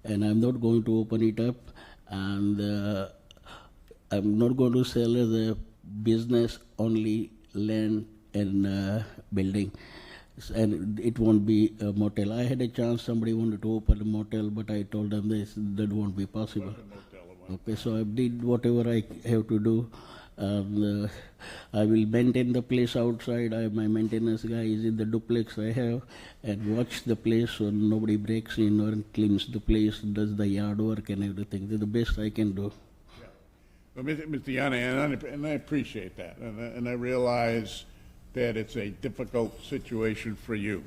And I'm not going to open it up. And I'm not going to sell as a business, only land and building. And it won't be a motel. I had a chance, somebody wanted to open a motel, but I told them that won't be possible. Okay, so I did whatever I have to do. I will maintain the place outside. My maintenance guy is in the duplex I have, and watch the place so nobody breaks in or cleans the place, does the yard work and everything. That's the best I can do. Yeah. Well, Mr. Yanni, and I appreciate that, and I realize that it's a difficult situation for you.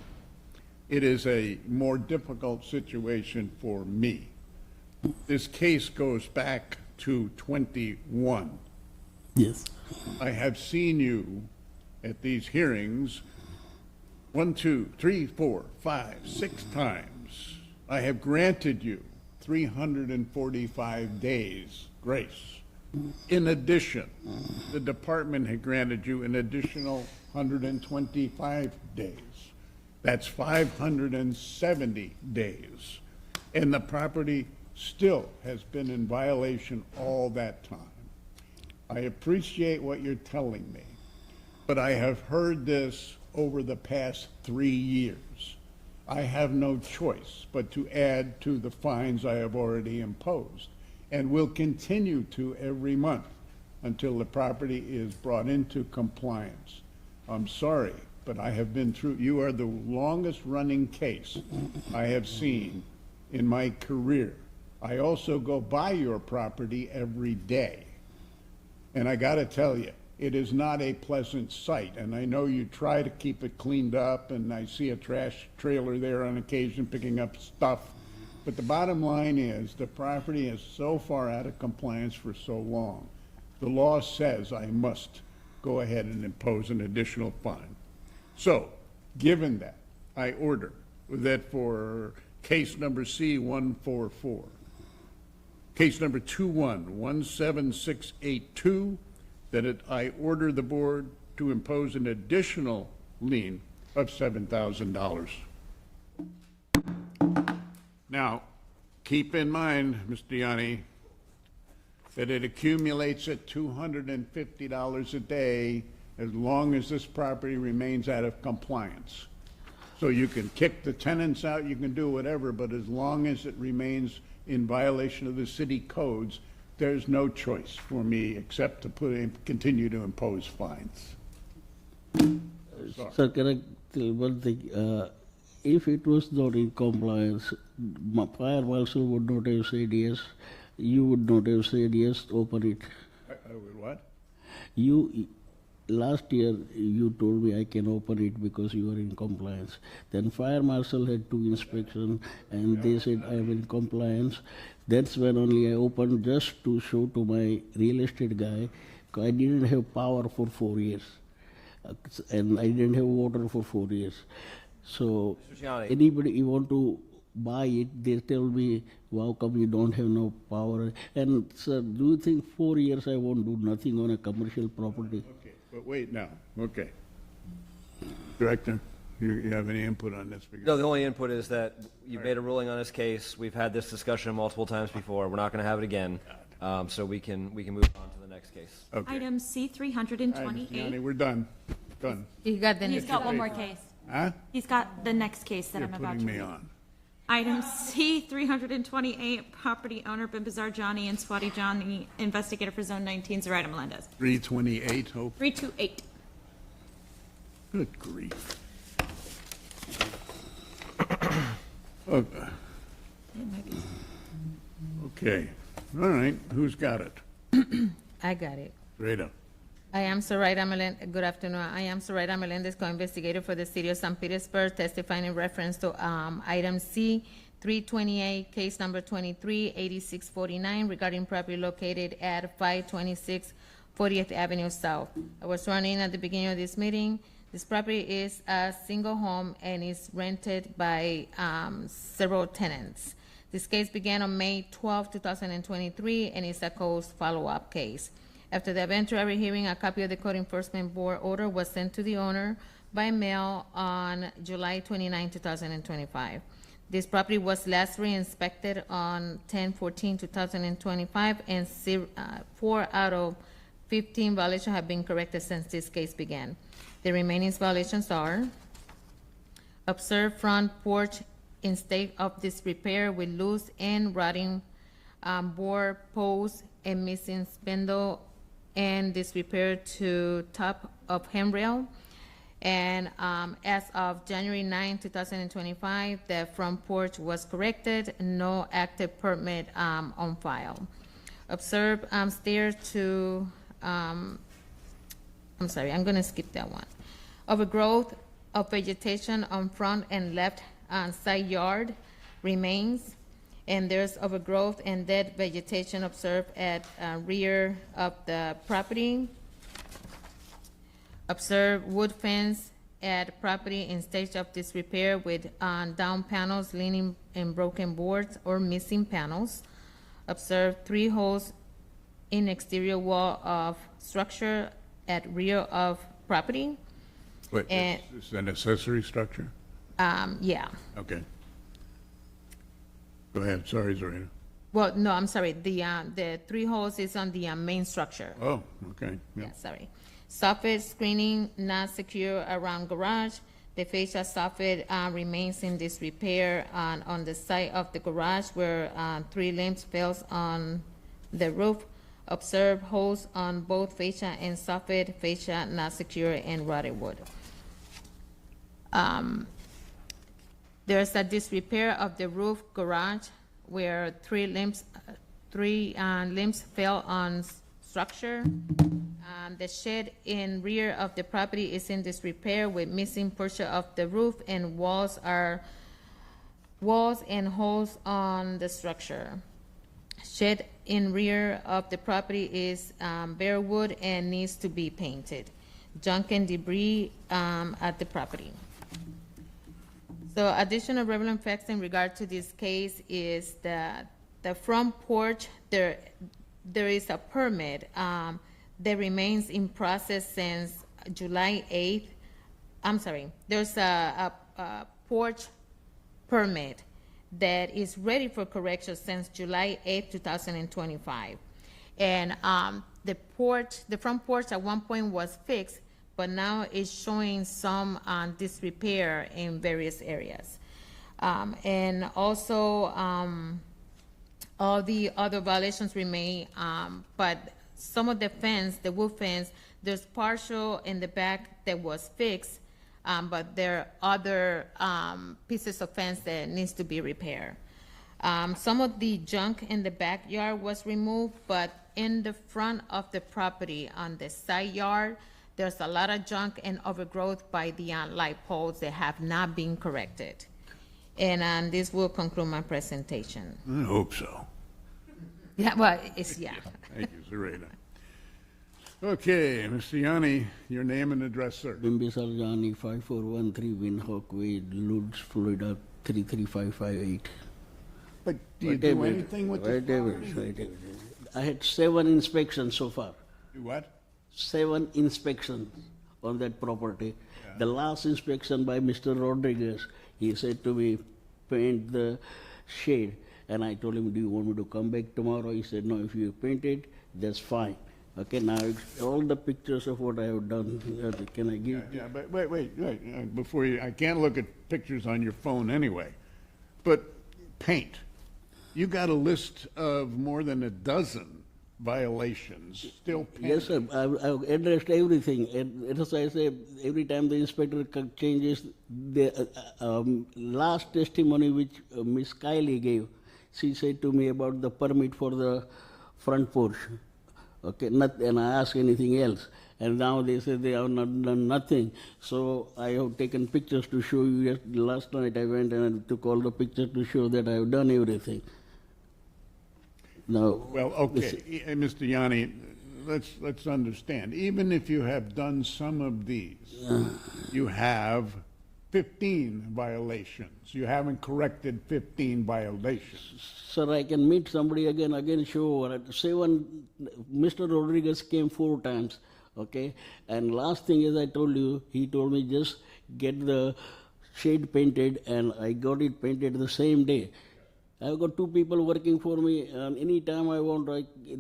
It is a more difficult situation for me. This case goes back to 21. Yes. I have seen you at these hearings 1, 2, 3, 4, 5, 6 times. I have granted you 345 days grace. In addition, the department had granted you an additional 125 days. That's 570 days. And the property still has been in violation all that time. I appreciate what you're telling me, but I have heard this over the past 3 years. I have no choice but to add to the fines I have already imposed, and will continue to every month until the property is brought into compliance. I'm sorry, but I have been through, you are the longest running case I have seen in my career. I also go by your property every day. And I got to tell you, it is not a pleasant sight. And I know you try to keep it cleaned up, and I see a trash trailer there on occasion picking up stuff. But the bottom line is the property is so far out of compliance for so long. The law says I must go ahead and impose an additional fine. So, given that, I order that for case number C-144, case number 21-17682, that I order the board to impose an additional lien of $7,000. Now, keep in mind, Mr. Yanni, that it accumulates at $250 a day as long as this property remains out of compliance. So you can kick the tenants out, you can do whatever, but as long as it remains in violation of the city codes, there's no choice for me except to continue to impose fines. Sir, can I tell one thing? If it was not in compliance, fire marshal would not have said yes. You would not have said yes, open it. What? Last year, you told me I can open it because you are in compliance. Then fire marshal had 2 inspections and they said I am in compliance. That's when only I opened, just to show to my real estate guy. I didn't have power for 4 years. And I didn't have water for 4 years. So anybody you want to buy it, they tell me, how come you don't have no power? And sir, do you think 4 years I won't do nothing on a commercial property? Okay, but wait now, okay. Director, you have any input on this? No, the only input is that you've made a ruling on this case. We've had this discussion multiple times before. We're not going to have it again. So we can move on to the next case. Okay. Item C 328. Yanni, we're done. Done. You got the He's next got one case. more case. Huh? He's got the next case that You're I'm about to putting me read. on. Item C 328, property owner Bimbazar Johnny and Swati Johnny, investigator for Zone 19, Zoraida Melendez. 328, Hope. 328. Good grief. Okay. Okay. All right. Who's got it? I got it. Rita. I am Zoraida Melendez. Good afternoon. I am Zoraida Melendez, co-investigator for the city of St. Petersburg, testifying in reference to item C 328, case number 238649, regarding property located at 526 40th Avenue South. I was sworn in at the beginning of this meeting. This property is a single home and is rented by several tenants. This case began on May 12, 2023, and is a codes follow-up case. After the eventual hearing, a copy of the Code Enforcement Board order was sent to the owner by mail on July 29, 2025. This property was last re-inspected on 10/14/2025, and 4 out of 15 violations have been corrected since this case began. The remaining violations are: observed front porch in state of disrepair with loose and rotting board posts and missing spindle and disrepair to top of handrail. And as of January 9, 2025, the front porch was corrected, no active permit on file. Observe stairs to, I'm sorry, I'm gonna skip that one. Overgrowth of vegetation on front and left side yard remains, and there's overgrowth and dead vegetation observed at rear of the property. Observe wood fence at property in stage of disrepair with down panels, leaning and broken boards or missing panels. Observe 3 holes in exterior wall of structure at rear of property. Wait, And- is an accessory structure? Yeah. Okay. Go ahead. Sorry, Zorita. Well, no, I'm sorry. The 3 holes is on the main structure. Oh, okay. Yeah, sorry. Soffit screening not secure around garage. The fascia soffit remains in disrepair on the side of the garage where 3 limbs fell on the roof. Observe holes on both fascia and soffit, fascia not secure, and rotted wood. There's a disrepair of the roof garage where 3 limbs fell on structure. The shed in rear of the property is in disrepair with missing portion of the roof, and walls and holes on the structure. Shed in rear of the property is bare wood and needs to be painted. Junk and debris at the property. So additional relevant facts in regard to this case is that the front porch, there is a permit that remains in process since July 8th. I'm sorry, there's a porch permit that is ready for correction since July 8th, 2025. And the front porch at one point was fixed, but now it's showing some disrepair in various areas. And also, all the other violations remain, but some of the fence, the wood fence, there's partial in the back that was fixed, but there are other pieces of fence that needs to be repaired. Some of the junk in the backyard was removed, but in the front of the property on the side yard, there's a lot of junk and overgrowth by the light poles that have not been corrected. And this will conclude my presentation. I hope so. Yeah, well, it's, yeah. Thank you, Zareta. Okay, Mr. Yanni, your name and address, sir. Bimbisar Jani, 5413 Windhoek Way, Lodz, Florida 33558. But do you do anything with this property? I had 7 inspections so far. Do what? 7 inspections on that property. The last inspection by Mr. Rodriguez, he said to me, paint the shade. And I told him, do you want me to come back tomorrow? He said, no, if you paint it, that's fine. Okay, now all the pictures of what I have done, can I give? Yeah, but wait, before you, I can't look at pictures on your phone anyway. But paint, you got a list of more than a dozen violations still pending. Yes, sir, I've addressed everything. And as I say, every time the inspector changes, the last testimony which Miss Kylie gave, she said to me about the permit for the front porch. Okay, and I asked anything else. And now they say they have not done nothing. So I have taken pictures to show you. Last night I went and I took all the pictures to show that I have done everything. Now, Well, okay, Mr. Yanni, let's understand. Even if you have done some of these, you have 15 violations. You haven't corrected 15 violations. sir, I can meet somebody again show. 7, Mr. Rodriguez came 4 times, okay? And last thing is I told you, he told me just get the shade painted, and I got it painted the same day. I've got 2 people working for me, and any time I want,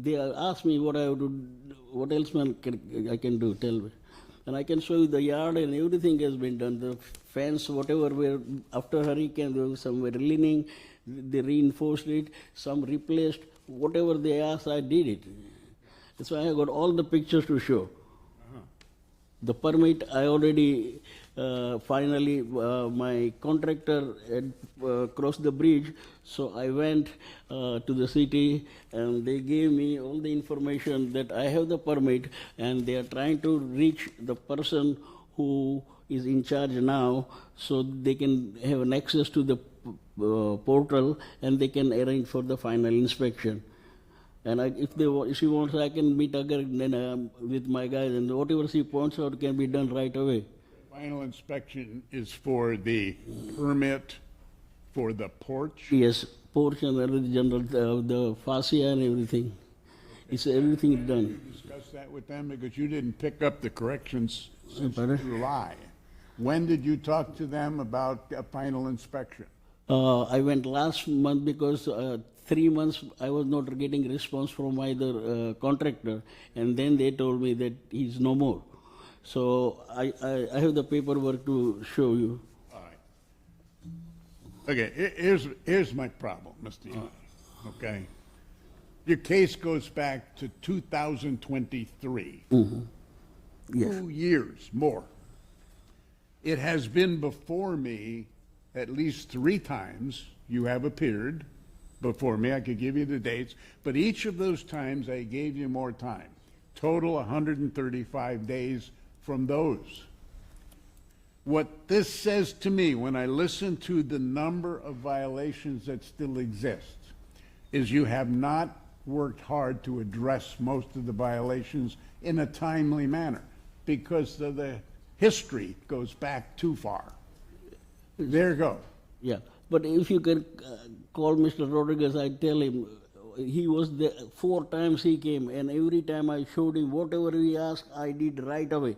they ask me what I have to, what else I can do, tell me. And I can show you the yard and everything has been done. The fence, whatever, were after hurricane, there was some were leaning, they reinforced it, some replaced, whatever they asked, I did it. That's why I got all the pictures to show. The permit, I already, finally, my contractor had crossed the bridge, so I went to the city and they gave me all the information that I have the permit, and they are trying to reach the person who is in charge now so they can have an access to the portal and they can arrange for the final inspection. And if she wants, I can meet again with my guys, and whatever she points out can be done right away. Final inspection is for the permit for the porch? Yes, porch and everything, general, the fascia and everything. It's everything done. Discuss that with them because you didn't pick up the corrections since July. When did you talk to them about a final inspection? I went last month because 3 months I was not getting response from either contractor, and then they told me that he's no more. So I have the paperwork to show you. All right. Okay, here's my problem, Mr. Young. Okay? Your case goes back to 2023. Mm-hmm. Yes. 2 years more. It has been before me at least 3 times. You have appeared before me. I could give you the dates, but each of those times I gave you more time. Total 135 days from those. What this says to me when I listen to the number of violations that still exist is you have not worked hard to address most of the violations in a timely manner because the history goes back too far. There you go. Yeah, but if you can call Mr. Rodriguez, I tell him he was there 4 times he came, and every time I showed him whatever he asked, I did right away.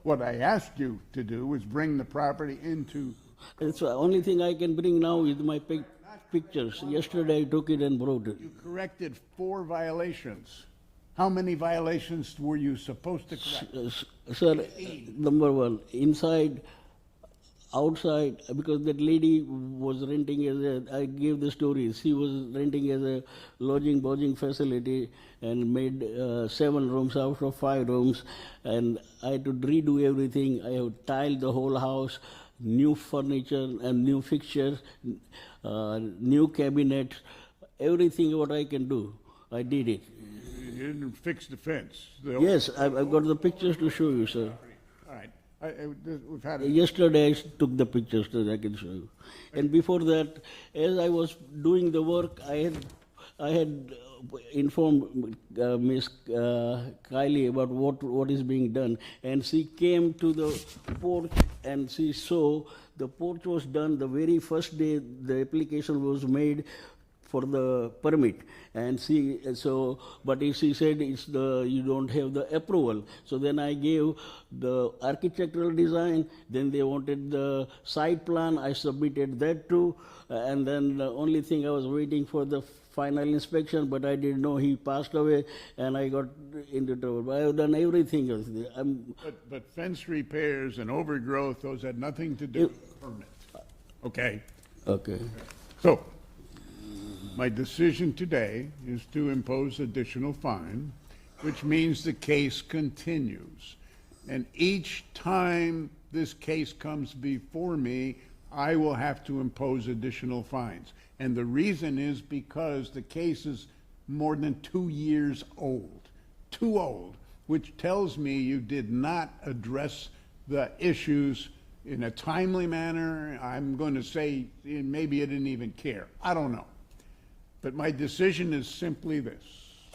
What I asked you to do was bring the property into. That's the only thing I can bring now is my pictures. Yesterday I took it and brought it. You corrected 4 violations. How many violations were you supposed to correct? Sir, number 1, inside, outside, because that lady was renting I gave the stories. She was renting as a lodging facility and made 7 rooms out of 5 rooms. And I had to redo everything. I have tiled the whole house, new furniture and new fixtures, new cabinets, everything what I can do. I did it. You didn't fix the fence. Yes, I've got the pictures to show you, sir. All right. We've had Yesterday I took the pictures that I can show you. And before that, as I was doing the work, I had informed Miss Kylie about what is being done. And she came to the porch and she saw the porch was done the very first day the application was made for the permit, and she said you don't have the approval. So then I gave the architectural design. Then they wanted the site plan. I submitted that too, and then the only thing I was waiting for the final inspection, but I didn't know he passed away, and I got into trouble. I have done everything else. But fence repairs and overgrowth, those had nothing to do with the permit. Okay. Okay. So, my decision today is to impose additional fine, which means the case continues. And each time this case comes before me, I will have to impose additional fines. And the reason is because the case is more than 2 years old. Too old, which tells me you did not address the issues in a timely manner. I'm going to say maybe you didn't even care. I don't know. But my decision is simply this,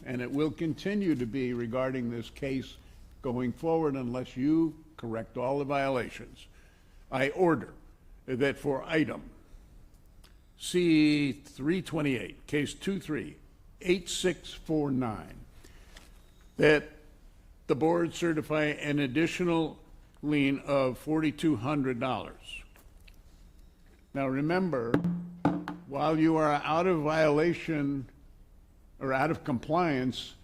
and it will continue to be regarding this case going forward unless you correct all the violations. I order that for item C-328, case 238649, that the board certify an additional lien of $4,200. Now remember, while you are out of violation or out of compliance,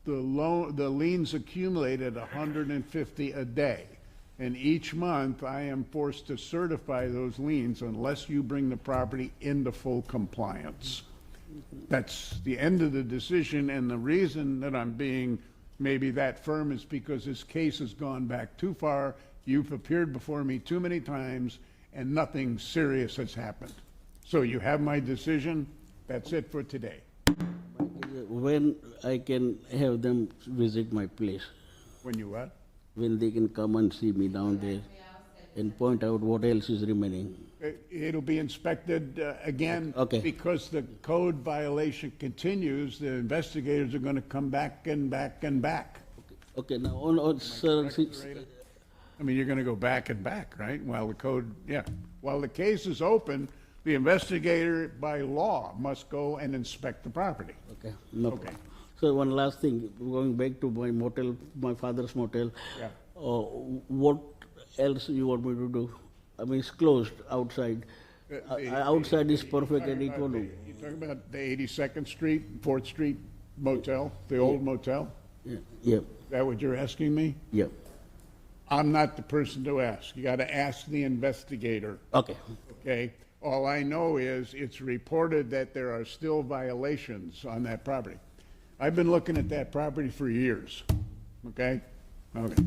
the liens accumulate at $150 a day. And each month I am forced to certify those liens unless you bring the property into full compliance. That's the end of the decision, and the reason that I'm being maybe that firm is because this case has gone back too far. You've appeared before me too many times and nothing serious has happened. So you have my decision. That's it for today. When I can have them visit my place? When you what? When they can come and see me down there and point out what else is remaining. It'll be inspected again. Okay. Because the code violation continues, the investigators are going to come back and back and back. Okay, now, sir, I mean, you're going to go back and back, right? While the code, while the case is open, the investigator by law must go and inspect the property. Okay, no problem. So one last thing, going back to my motel, my father's motel. Yeah. What else you want me to do? I mean, it's closed outside. Outside is perfect and it will do. You talking about the 82nd Street, 4th Street motel, the old motel? Yeah. Is that what you're asking me? Yeah. I'm not the person to ask. You got to ask the investigator. Okay. Okay? All I know is it's reported that there are still violations on that property. I've been looking at that property for years. Okay? Okay.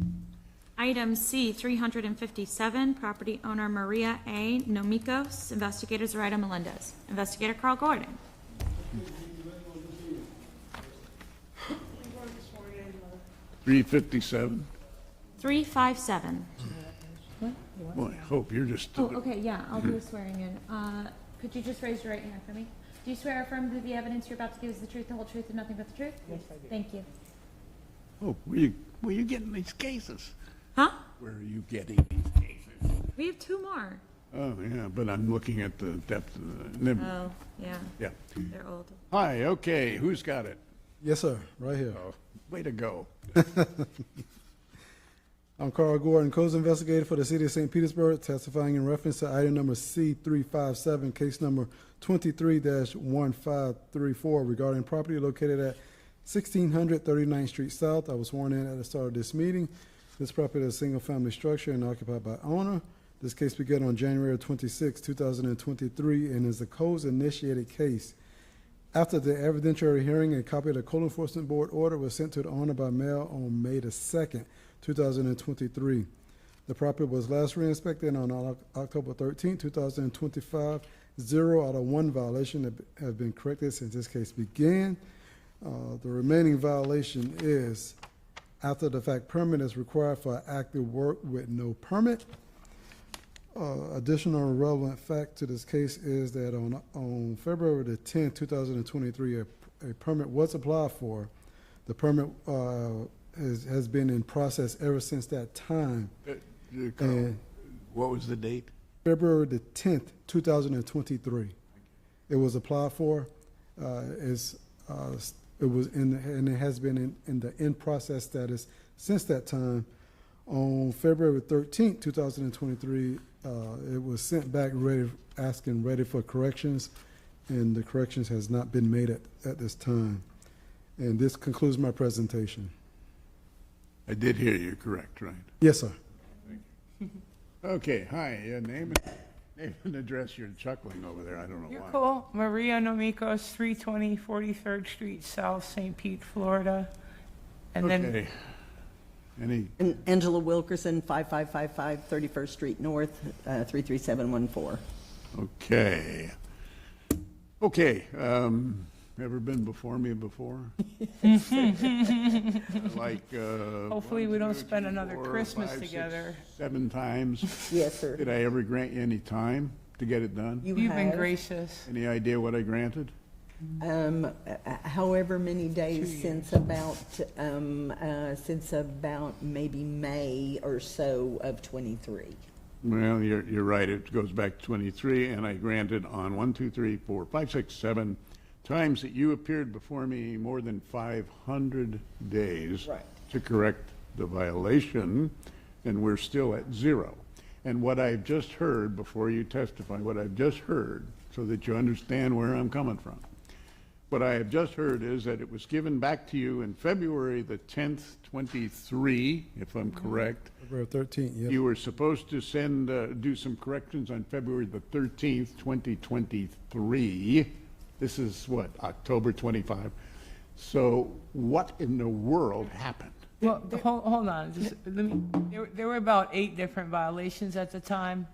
Item C, 357, property owner Maria A. Nomikos, investigators Rita Melendez. Investigator Carl Gordon. 357. 357. Boy, I hope you're just. Oh, okay, yeah, I'll do a swearing in. Could you just raise your right hand for me? Do you swear or affirm that the evidence you're about to give is the truth, the whole truth, and nothing but the truth? Yes, I do. Thank you. Oh, where are you getting these cases? Huh? Where are you getting these cases? We have two more. Oh, yeah, but I'm looking at the depth of the, Oh, yeah. yeah. They're old. Hi, okay, who's got it? Yes, sir, right here. Oh, way to go. I'm Carl Gordon, codes investigator for the city of St. Petersburg, testifying in reference to item number C357, case number 23-1534 regarding property located at 1600 39th Street South. I was sworn in at the start of this meeting. This property is a single-family structure and occupied by owner. This case began on January 26, 2023, and is a codes-initiated case. After the evidentiary hearing, a copy of the Code Enforcement Board order was sent to the owner by mail on May the 2nd, 2023. The property was last re-inspected on October 13, 2025. 0 out of 1 violation have been corrected since this case began. The remaining violation is after the fact permit is required for active work with no permit. Additional relevant fact to this case is that on February the 10th, 2023, a permit was applied for. The permit has been in process ever since that time. And what was the date? February the 10th, 2023. It was applied for. It was and it has been in the in-process status since that time. On February 13th, 2023, it was sent back ready for corrections, and the corrections has not been made at this time. And this concludes my presentation. I did hear you correct, right? Yes, sir. Okay, hi, name and address. You're chuckling over there, I don't know You're why. cool. Maria Nomikos, 320 43rd Street South, St. Pete, Florida. And Okay. Any, Angela Wilkerson, 5555 31st Street North, 33714. okay. Okay, ever been before me before? Like, hopefully we don't spend another 4, Christmas 5, 6, together. 7 times. Yes, sir. Did I ever grant you any time to get it done? You've been gracious. Any idea what I granted? However many days since about maybe May or so of 23. Well, you're right. It goes back to 23, and I granted on 1, 2, 3, 4, 5, 6, 7 times that you appeared before me more than 500 days to correct the violation, and we're still at 0. And what I've just heard, before you testify, what I've just heard, so that you understand where I'm coming from, what I have just heard is that it was given back to you in February the 10th, 23, if I'm correct. February 13th, yes. You were supposed to do some corrections on February the 13th, 2023. This is what, October 25? So what in the world happened? Well, hold on. Just let me. There were about 8 different violations at the time.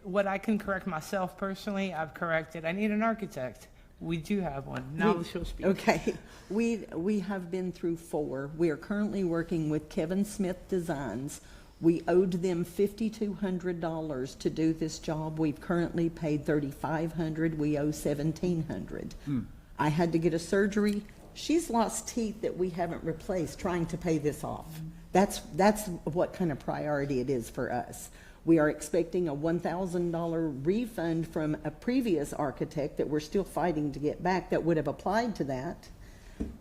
What I can correct myself personally, I've corrected. I need an architect. We do have one. Now she'll speak. Okay. We have been through 4. We are currently working with Kevin Smith Designs. We owed them $5,200 to do this job. We've currently paid $3,500. We owe $1,700. I had to get a surgery. She's lost teeth that we haven't replaced trying to pay this off. That's what kind of priority it is for us. We are expecting a $1,000 refund from a previous architect that we're still fighting to get back that would have applied to that.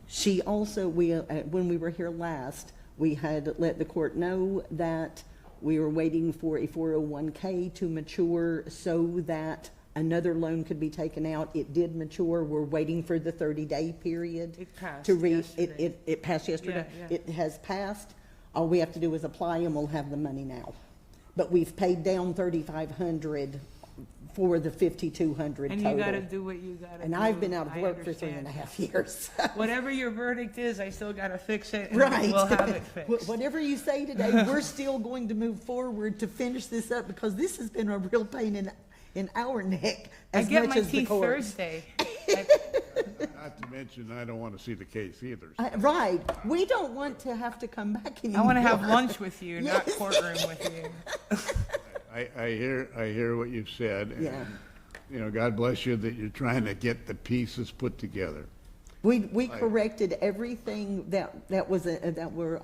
She also, when we were here last, we had let the court know that we were waiting for a 401k to mature so that another loan could be taken out. It did mature. We're waiting for the 30-day period. It passed yesterday. It passed yesterday. Yeah. It has passed. All we have to do is apply and we'll have the money now. But we've paid down $3,500 for the $5,200 total. And you got to do what you got to do. And I've been out of work for 3.5 years. Whatever your verdict is, I still got to fix it. And Right. We'll have it fixed. Whatever you say today, we're still going to move forward to finish this up because this has been a real pain in our neck I as get much my as the teeth court. Thursday. Not to mention, I don't want to see the case either. Right. We don't want to have to come back anymore. I want to have lunch with you, not Yes. courtroom with you. I hear what you've said. And, Yeah. you know, God bless you that you're trying to get the pieces put together. We corrected everything that was, that were,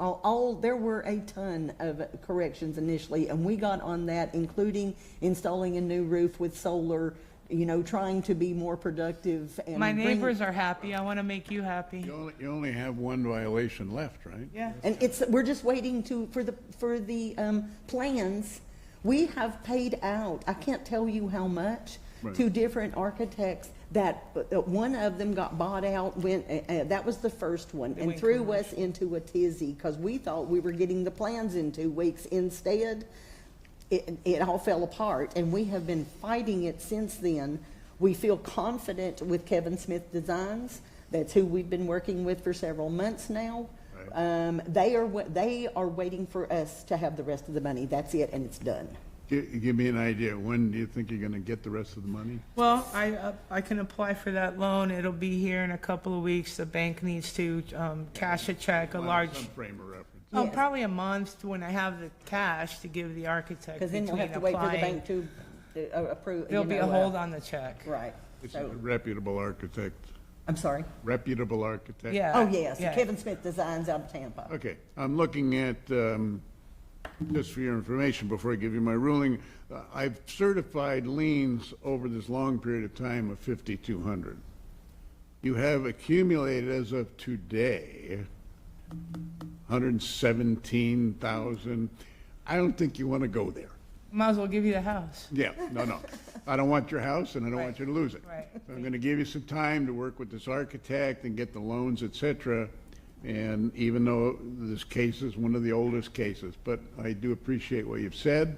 there were a ton of corrections initially, and we got on that, including installing a new roof with solar, you know, trying to be more productive and My bring- neighbors are happy. I want to make you happy. You only have one violation left, right? Yeah. And we're just waiting for the plans. We have paid out, I can't tell you how much, Right. to different architects that one of them got bought out when, that was the first one, and went threw us into a tizzy because we thought we were getting the plans in 2 weeks. Instead, it all fell apart, and we have been fighting it since then. We feel confident with Kevin Smith Designs. That's who we've been working with for several months now. They are waiting for us to have the rest of the money. That's it, and it's done. Give me an idea, when do you think you're gonna get the rest of the money? Well, I can apply for that loan. It'll be here in a couple of weeks. The bank needs to cash a check, a large. Some frame of reference. Oh, probably a month when I have the cash to give the architect. Because then we'll have to between wait for the applying. bank to approve. There'll you be know, a hold on the check. Right. It's a reputable architect. I'm sorry? Reputable architect. Yeah. Oh, yes, Yeah. Kevin Smith Designs out of Tampa. Okay, I'm looking at, just for your information, before I give you my ruling, I've certified liens over this long period of time of 5,200. You have accumulated as of today, 117,000. I don't think you want to go there. Might as well give you the house. Yeah, no. I don't want your house, and I don't want you to lose it. Right. So I'm going to give you some time to work with this architect and get the loans, et cetera. And even though this case is one of the oldest cases, but I do appreciate what you've said.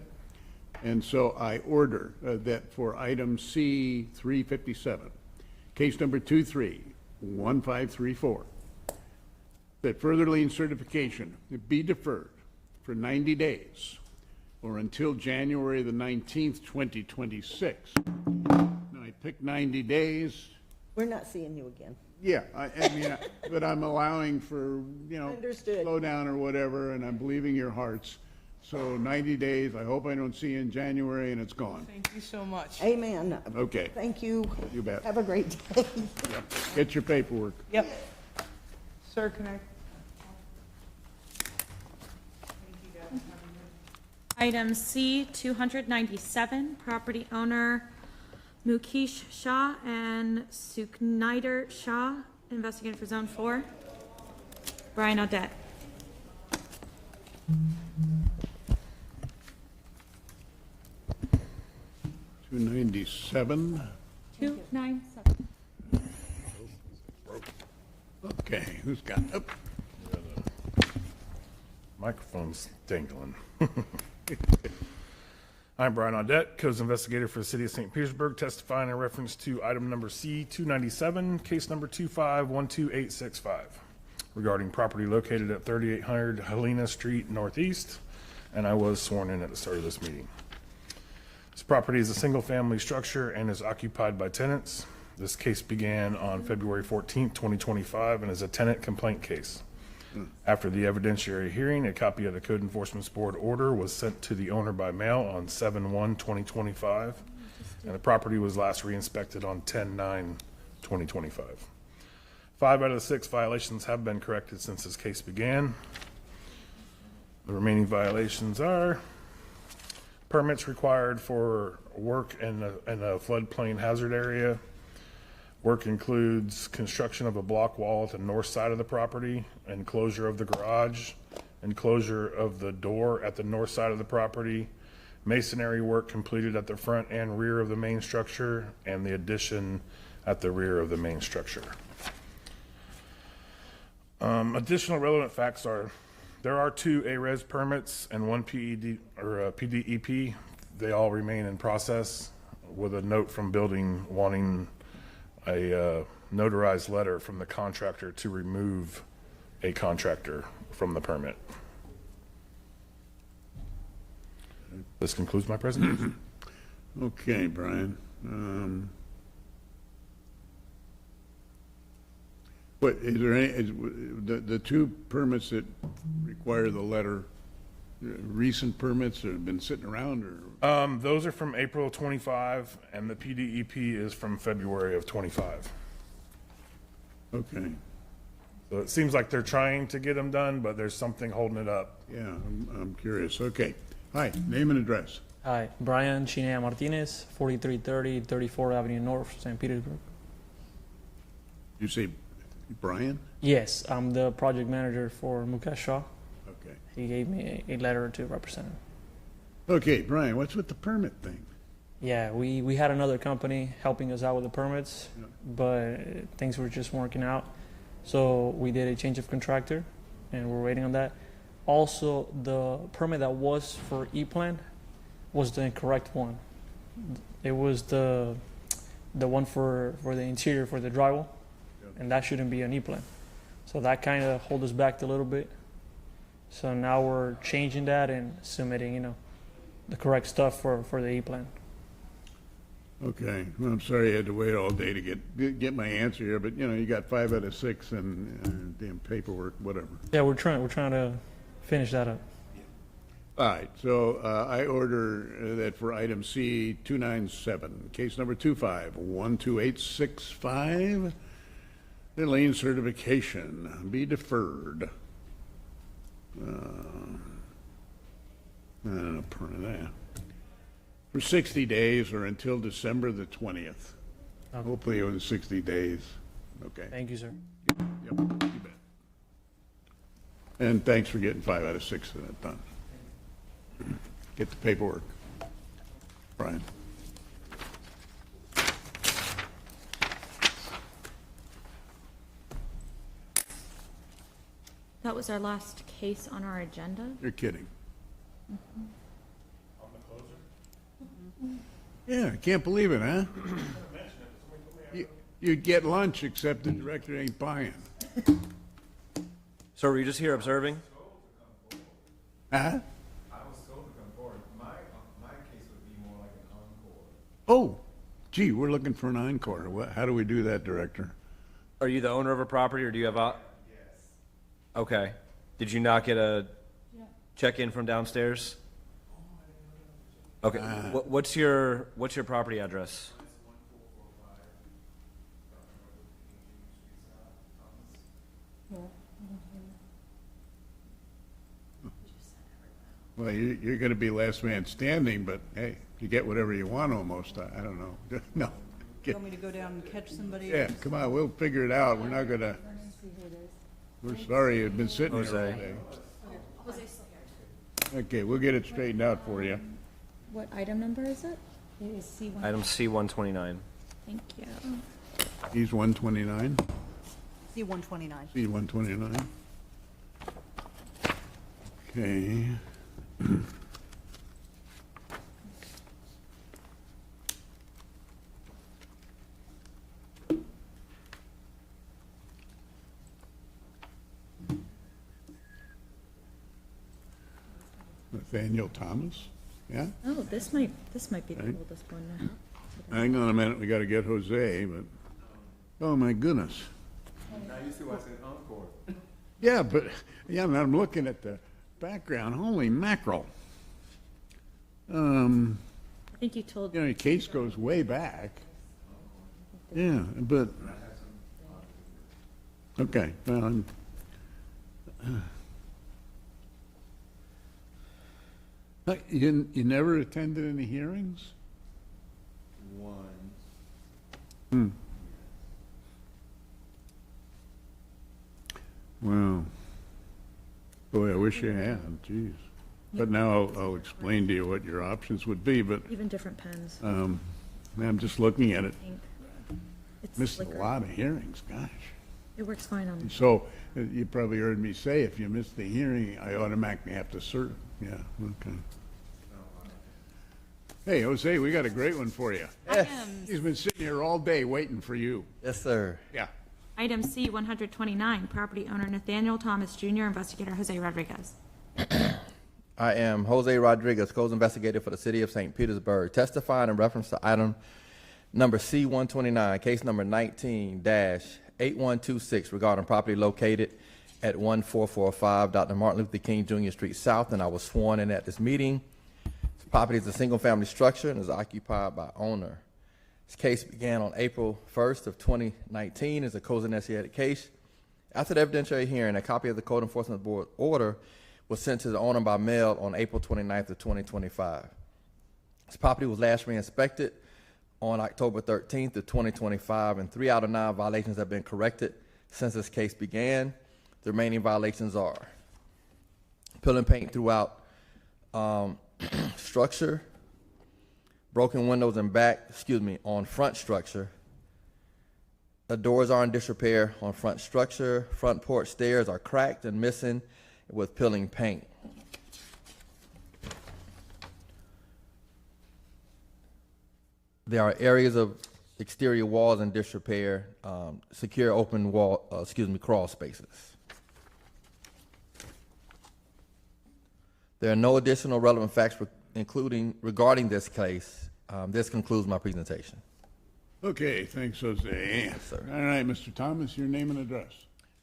And so I order that for item C 357, case number 231534, that further lien certification be deferred for 90 days or until January the 19th, 2026. Now, I picked 90 days. We're not seeing you again. Yeah, I mean, but I'm allowing for, Understood. slow down or whatever, and I'm believing your hearts. So 90 days, I hope I don't see you in January and it's gone. Thank you so much. Amen. Okay. Thank you. You bet. Have a great day. Yep. Get your paperwork. Yep. Sir, can I? Item C 297, property owner Mukesh Shah and Suknider Shah, investigated for Zone 4. Brian Audette. 297. 297. Okay, who's got, Microphone's dangling. I'm Brian Audette, Codes Investigator for the City of St. Petersburg, testifying in reference to item number C-297, case number 2512865, regarding property located at 3800 Helena Street Northeast, and I was sworn in at the start of this meeting. This property is a single-family structure and is occupied by tenants. This case began on February 14th, 2025, and is a tenant complaint case. After the evidentiary hearing, a copy of the Code Enforcement Board order was sent to the owner by mail on 7/1/2025, and the property was last re-inspected on 10/9/2025. 5 out of the 6 violations have been corrected since this case began. The remaining violations are permits required for work in a floodplain hazard area. Work includes construction of a block wall at the north side of the property, enclosure of the garage, enclosure of the door at the north side of the property, masonry work completed at the front and rear of the main structure, and the addition at the rear of the main structure. Additional relevant facts are, there are 2 ARES permits and 1 PDEP. They all remain in process, with a note from building wanting a notarized letter from the contractor to remove a contractor from the permit. This concludes my presentation. okay, Brian. What, is there any, the 2 permits that require the letter, recent permits that have been sitting around, or? Those are from April 25, and the PDEP is from February of 25. Okay, So it seems like they're trying to get them done, but there's something holding it up. yeah, I'm curious. Okay. Hi, name and address. Hi, Brian Chinea Martinez, 4330 34th Avenue North, St. Petersburg. You say Brian? Yes, I'm the project manager for Mukesh Shaw. Okay. He gave me a letter to represent him. Okay, Brian, what's with the permit thing? Yeah, we had another company helping us out with the permits, but things were just working out. So we did a change of contractor, and we're waiting on that. Also, the permit that was for E-Plan was the incorrect one. It was the one for the interior, for the drywall, and that shouldn't be an E-Plan. So that kind of hold us back a little bit. So now we're changing that and submitting, the correct stuff for the E-Plan. Okay, well, I'm sorry you had to wait all day to get my answer here, but you got 5 out of 6 and damn paperwork, whatever. Yeah, we're trying to finish that up. All right, so I order that for item C 297, case number 25-12865, the lien certification be deferred. I don't know, that. For 60 days or until December the 20th. Okay. Hopefully it was 60 days. Okay. Thank you, sir. Yep, you bet. And thanks for getting 5 out of 6 of that done. Get the paperwork, Brian. That was our last case on our agenda. You're kidding. Yeah, I can't believe it, huh? You'd get lunch, except the director ain't buying. So were you just here observing? Huh? I was told to come forward. My case would be more like an encore. Oh, gee, we're looking for an encore. How do we do that, director? Are you the owner of a property, or do you have a? Yes. Okay. Did you not get a check-in from downstairs? Okay. What's your property address? Well, you're going to be last man standing, but hey, you get whatever you want almost. I don't know. No. You want me to go down and catch somebody? Yeah, come on, we'll figure it out. We're not going to. We're sorry you've been sitting here all day. Okay, we'll get it straightened out for you. What item number is it? It is C1. Item C-129. Thank you. He's 129, C-129. C-129. Okay. Nathaniel Thomas, yeah? Oh, this might be the Okay. oldest one now. Hang on a minute, we got to get Jose, but, oh my goodness. Now you see why I said encore. Yeah, but, yeah, I'm looking at the background, holy mackerel. I think you told. Your case goes way back. Yeah, but, okay, well, you never attended any hearings? One. Wow. Boy, I wish you had, jeez. But now I'll explain to you what your options would be, but, Even different pens. I'm just looking at it. Ink. It's Missed a slicker. lot of hearings, gosh. It works fine on. So, you probably heard me say, if you miss the hearing, I automatically have to serve. Yeah, okay. Hey, Jose, we got a great one for you. He's been sitting here all day waiting for you. Yes, sir. Yeah. Item C 129, property owner Nathaniel Thomas Jr., investigator Jose Rodriguez. I am Jose Rodriguez, codes investigator for the city of St. Petersburg, testifying in reference to item number C-129, case number 19-8126 regarding property located at 1445 Dr. Martin Luther King Jr. Street South, and I was sworn in at this meeting. This property is a single-family structure and is occupied by owner. This case began on April 1st of 2019 as a code-initiated case. After the evidentiary hearing, a copy of the Code Enforcement Board order was sent to the owner by mail on April 29th of 2025. This property was last re-inspected on October 13th of 2025, and 3 out of 9 violations have been corrected since this case began. The remaining violations are peeling paint throughout structure, broken windows and on front structure. The doors are in disrepair on front structure. Front porch stairs are cracked and missing with peeling paint. There are areas of exterior walls in disrepair, secure open wall, crawl spaces. There are no additional relevant facts regarding this case. This concludes my presentation. Okay, thanks, Jose. Yes, sir. All right, Mr. Thomas, your name and address.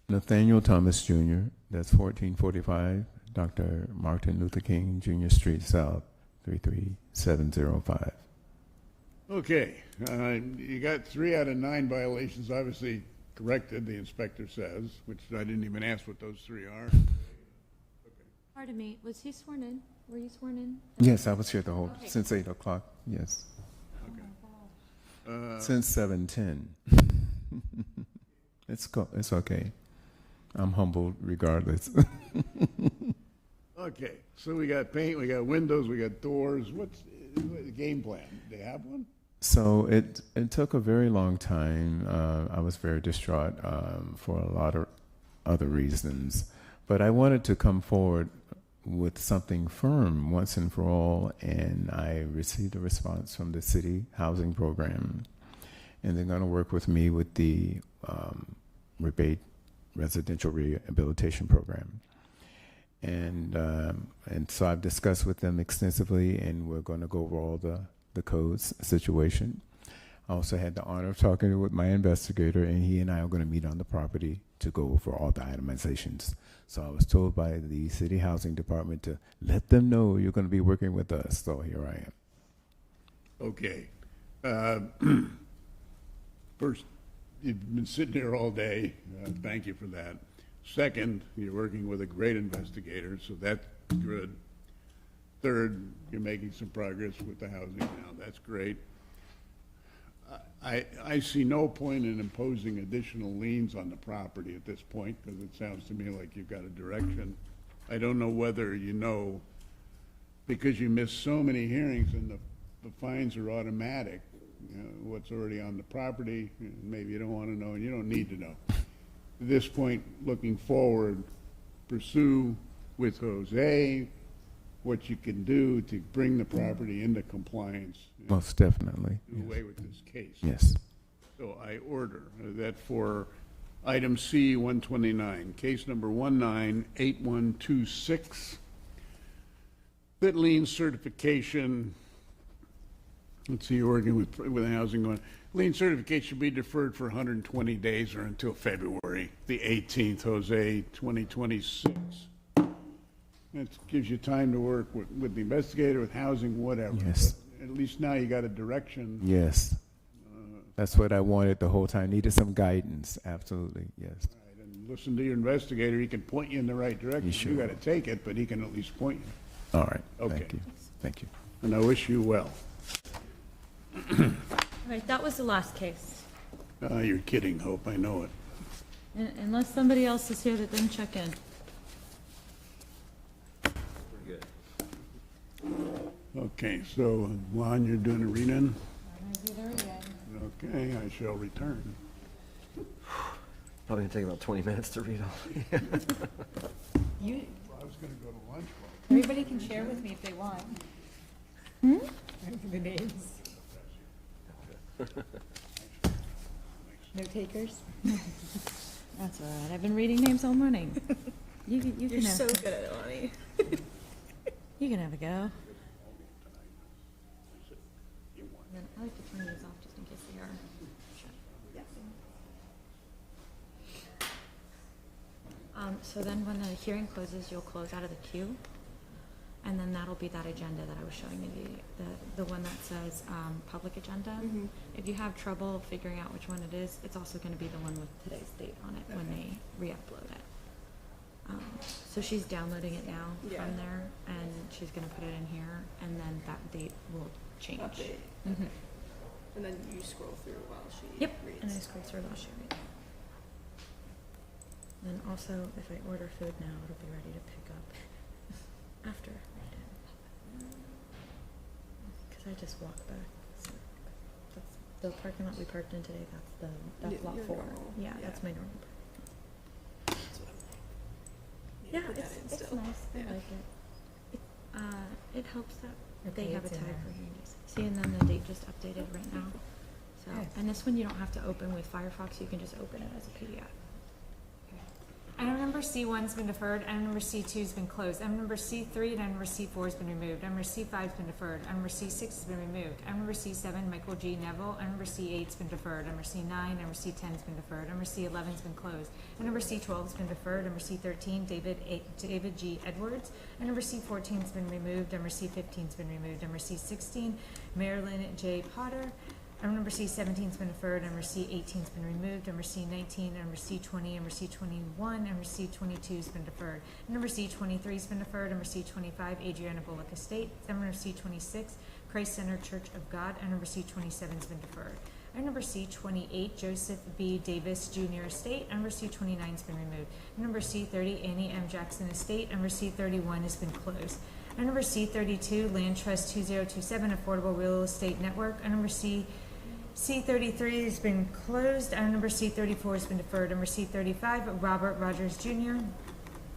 Nathaniel Thomas Jr., that's 1445 Dr. Martin Luther King Jr. Street South, 33705. Okay, you got 3 out of 9 violations obviously corrected, the inspector says, which I didn't even ask what those 3 are. Pardon me, was he sworn in? Were you sworn in? Yes, I was here the whole, Okay. since 8 o'clock, yes. Okay. Since 7:10. It's okay. I'm humbled regardless. Okay, so we got paint, we got windows, we got doors. What's the game plan? Do they have one? So it took a very long time. I was very distraught for a lot of other reasons. But I wanted to come forward with something firm once and for all, and I received a response from the city housing program, and they're going to work with me with the rebate residential rehabilitation program. And so I've discussed with them extensively, and we're going to go over all the codes situation. I also had the honor of talking with my investigator, and he and I are going to meet on the property to go over all the itemizations. So I was told by the city housing department to let them know you're going to be working with us. So here I am. Okay. First, you've been sitting here all day. Thank you for that. Second, you're working with a great investigator, so that's good. Third, you're making some progress with the housing now. That's great. I see no point in imposing additional liens on the property at this point, because it sounds to me like you've got a direction. I don't know whether you know, because you missed so many hearings and the fines are automatic, you know, what's already on the property, maybe you don't want to know and you don't need to know. At this point, looking forward, pursue with Jose what you can do to bring the property into compliance. Most definitely. Do away with this case. Yes. So I order that for item C 129, case number 198126, fit lien certification. Let's see, you're working with housing going. Lien certification be deferred for 120 days or until February the 18th, Jose, 2026. That gives you time to work with the investigator, with housing, whatever. Yes. But at least now you got a direction. Yes. That's what I wanted the whole time. Needed some guidance. Absolutely. Yes. Right, and listen to your investigator. He can point you in the right direction. Sure. You got to take it, but he can at least point you. All right. Okay. Thank you. Thank you. And I wish you well. All right, that was the last case. You're kidding, Hope. I know it. Unless somebody else is here that didn't check in. Okay, so Juan, you're doing a read-in? Okay, I shall return. Probably gonna take about 20 minutes to read all. You, I was gonna go to lunch. everybody can share with me if they want. Hmm? The names. No takers? That's all right. I've been reading names all morning. You can You're have, so good at it, Lonnie. you can have a go. And I like to turn these off just in case they are. So then when the hearing closes, you'll close out of the queue. And then that'll be that agenda that I was showing you, the one that says, public agenda. If you have trouble figuring out which one it is, it's also gonna be the one with today's date on it when they re-upload it. So she's downloading it now Yeah. from there, and she's gonna put it in here, and then that date will change. Update. Mhm. And then you scroll through while she Yep, reads. and I scroll through while she reads. And then also, if I order food now, it'll be ready to pick up after reading. Cause I just walk back, so that's the parking lot we parked in today, that's lot Your 4. normal, Yeah, yeah. that's my normal parking. That's what I'm like. Yeah, Put that in it's still. nice, I Yeah. like it. It helps that Okay, they have a it's in tag there. for hearing aids. See, and then the date just updated right now. So, Nice. and this one you don't have to open with Firefox, you can just open it as a PDF. Item number C1's been deferred. Item number C2's been closed. Item number C3 and item number C4 has been removed. Item number C5's been deferred. Item number C6 has been removed. Item number C7, Michael G. Neville. Item number C8's been deferred. Item number C9, item number C10's been deferred. Item number C11's been closed. Item number C12's been deferred. Item number C13, David G. Edwards. Item number C14's been removed. Item number C15's been removed. Item number C16, Marilyn J. Potter. Item number C17's been deferred, number C18's been removed, number C19, number C20, number C21, number C22's been deferred. Number C23's been deferred, number C25, Adriana Bullock Estate, number C26, Christ Center Church of God, and number C27's been deferred. Item number C28, Joseph B. Davis Jr. Estate, number C29's been removed. Number C30, Annie M. Jackson Estate, number C31 has been closed. Item number C32, Land Trust 2027 Affordable Real Estate Network, and number C33 has been closed. Item number C34 has been deferred. Number C35, Robert Rogers Jr.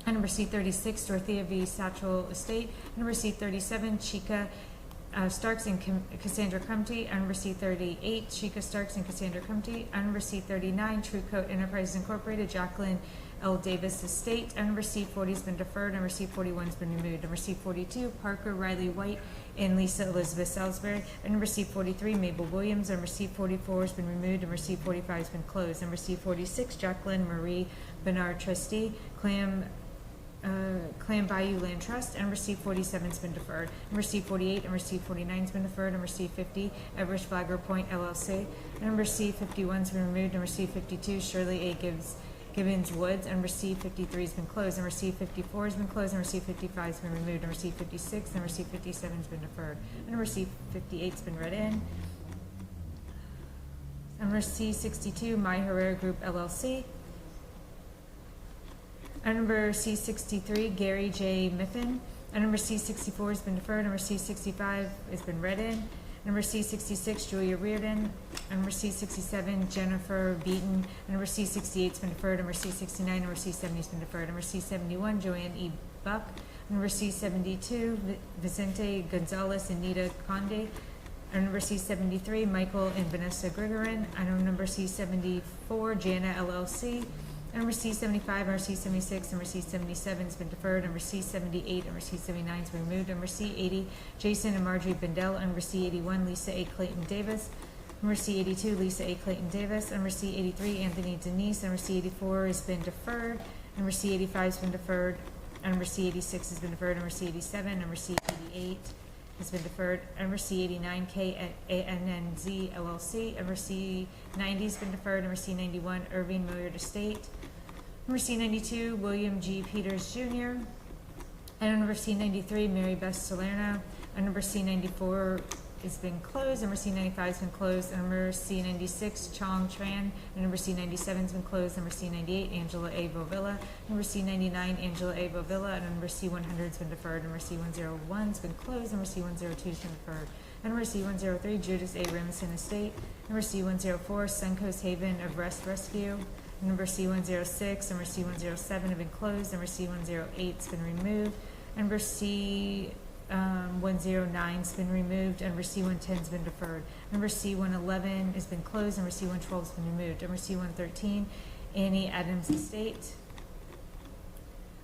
Item number C36, Dorothea V. Satchel Estate. Number C37, Chica Starks and Cassandra Crumpty. Item number C38, Chica Starks and Cassandra Crumpty. Item number C39, True Coat Enterprises Incorporated, Jacqueline L. Davis Estate. Item number C40 has been deferred. Number C41 has been removed. Number C42, Parker Riley White and Lisa Elizabeth Salisbury. And number C43, Mabel Williams. Number C44 has been removed. Number C45 has been closed. Number C46, Jacqueline Marie Bernard Trustee, Clam Bayou Land Trust. And number C47 has been deferred. Number C48, number C49 has been deferred. Number C50, Everest Flagler Point LLC. And number C51 has been removed. Number C52, Shirley A. Gibbons Woods. Number C53 has been closed. Number C54 has been closed. Number C55 has been removed. Number C56, number C57 has been deferred. And number C58 has been read in. Number C62, My Herrera Group LLC. And number C63, Gary J. Miffin. And number C64 has been deferred. Number C65 has been read in. Number C66, Julia Reardon. Number C67, Jennifer Beaton. Number C68 has been deferred. Number C69, number C70 has been deferred. Number C71, Joanne E. Buck. Number C72, Vicente Gonzalez and Nita Conde. And number C73, Michael and Vanessa Grigorin. Item number C74, Jana LLC. Number C75, number C76, number C77 has been deferred. Number C78, number C79 has been removed. Number C80, Jason and Marjorie Bendel. Number C81, Lisa A. Clayton Davis. Number C82, Lisa A. Clayton Davis. Number C83, Anthony Denise. Number C84 has been deferred. Number C85 has been deferred. Number C86 has been deferred. Number C87, number C88 has been deferred. Number C89, KANNZ LLC. Number C90 has been deferred. Number C91, Irving Millard Estate. Number C92, William G. Peters Jr. And number C93, Mary Beth Salerno. And number C94 has been closed. Number C95 has been closed. And number C96, Chong Tran. And number C97 has been closed. Number C98, Angela A. Bovilla. Number C99, Angela A. Bovilla. And number C100 has been deferred. Number C101 has been closed. Number C102 has been deferred. And number C103, Judas A. Remington Estate. Number C104, Suncoast Haven of Rest Rescue. Number C106, number C107 have been closed. Number C108 has been removed. Number C109 has been removed. Number C110 has been deferred. Number C111 has been closed. Number C112 has been removed. Number C113, Annie Adams Estate.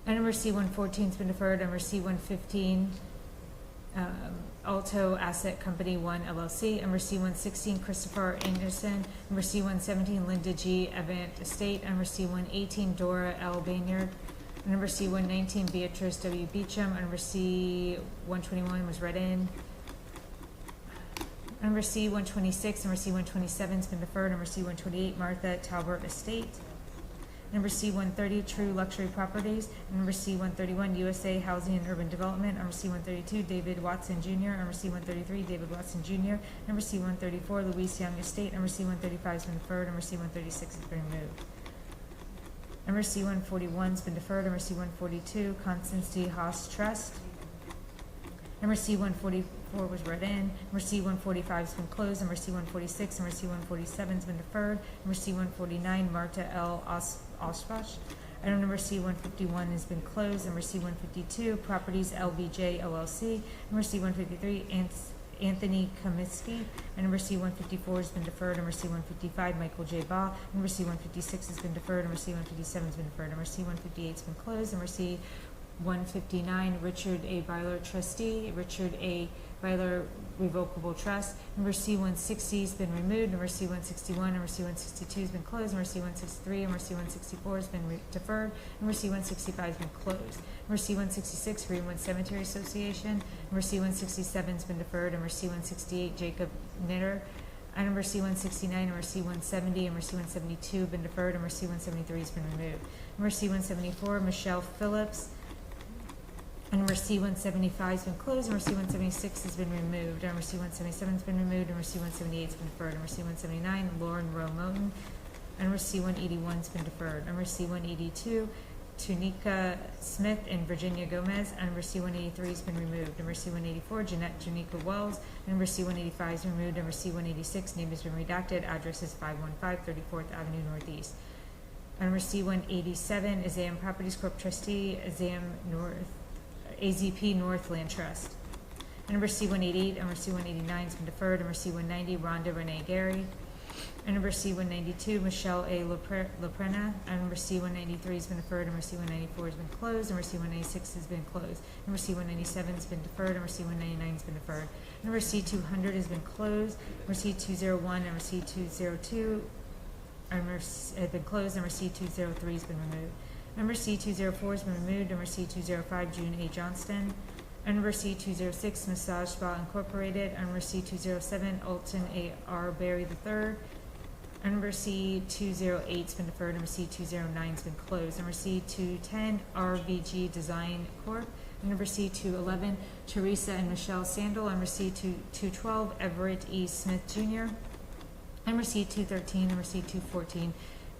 And number C114 has been deferred. Number C115, Alto Asset Company 1 LLC. Number C116, Christopher Anderson. Number C117, Linda G. Event Estate. Number C118, Dora L. Banyard. Number C 119, Beatrice W. Beecham. Number C 121 was read in. Number C 126, number C 127 has been deferred. Number C 128, Martha Talbert Estate. Number C 130, True Luxury Properties. Number C 131, USA Housing and Urban Development. Number C 132, David Watson Jr. Number C 133, David Watson Jr. Number C 134, Louise Young Estate. Number C 135 has been deferred. Number C 136 has been removed. Number C 141 has been deferred. Number C 142, Constance D. Haas Trust. Number C 144 was read in. Number C 145 has been closed. Number C 146, number C 147 has been deferred. Number C 149, Marta L. Oshkosh. Item number C 151 has been closed. Number C 152, Properties LBJ LLC. Number C 153, Anthony Kaminsky. And number C 154 has been deferred. Number C 155, Michael J. Baugh. Number C 156 has been deferred. Number C 157 has been deferred. Number C 158 has been closed. Number C 159, Richard A. Byler Trustee, Richard A. Byler Revocable Trust. Number C 160 has been removed. Number C 161, number C 162 has been closed. Number C 163, number C 164 has been deferred. Number C 165 has been closed. Number C 166, Greenwood Cemetery Association. Number C 167 has been deferred. Number C 168, Jacob Knitter. Number C 169, number C 170, number C 172 have been deferred. Number C 173 has been removed. Number C 174, Michelle Phillips. Number C 175 has been closed. Number C 176 has been removed. Number C 177 has been removed. Number C 178 has been deferred. Number C 179, Lauren Rowe Moten. Number C 181 has been deferred. Number C 182, Tunica Smith and Virginia Gomez. Number C 183 has been removed. Number C 184, Jeanette Janika Wells. Number C 185 is removed. Number C 186, name has been redacted. Address is 515 34th Avenue Northeast. Number C 187, Azam Properties Corp. Trustee, AZP Northland Trust. Number C 188, number C 189 has been deferred. Number C 190, Rhonda Renee Gary. And number C 192, Michelle A. Loprena. And number C 193 has been deferred. Number C 194 has been closed. Number C 196 has been closed. Number C 197 has been deferred. Number C 199 has been deferred. Number C 200 has been closed. Number C 201, number C 202 has been closed. Number C 203 has been removed. Number C 204 has been removed. Number C 205, June A. Johnston. Number C 206, Massage Spa Incorporated. Number C 207, Alton A. R. Berry III. Number C 208 has been deferred. Number C 209 has been closed. Number C 210, RVG Design Corp. Number C 211, Teresa and Michelle Sandel. Number C 212, Everett E. Smith Jr. Number C 213, number C 214,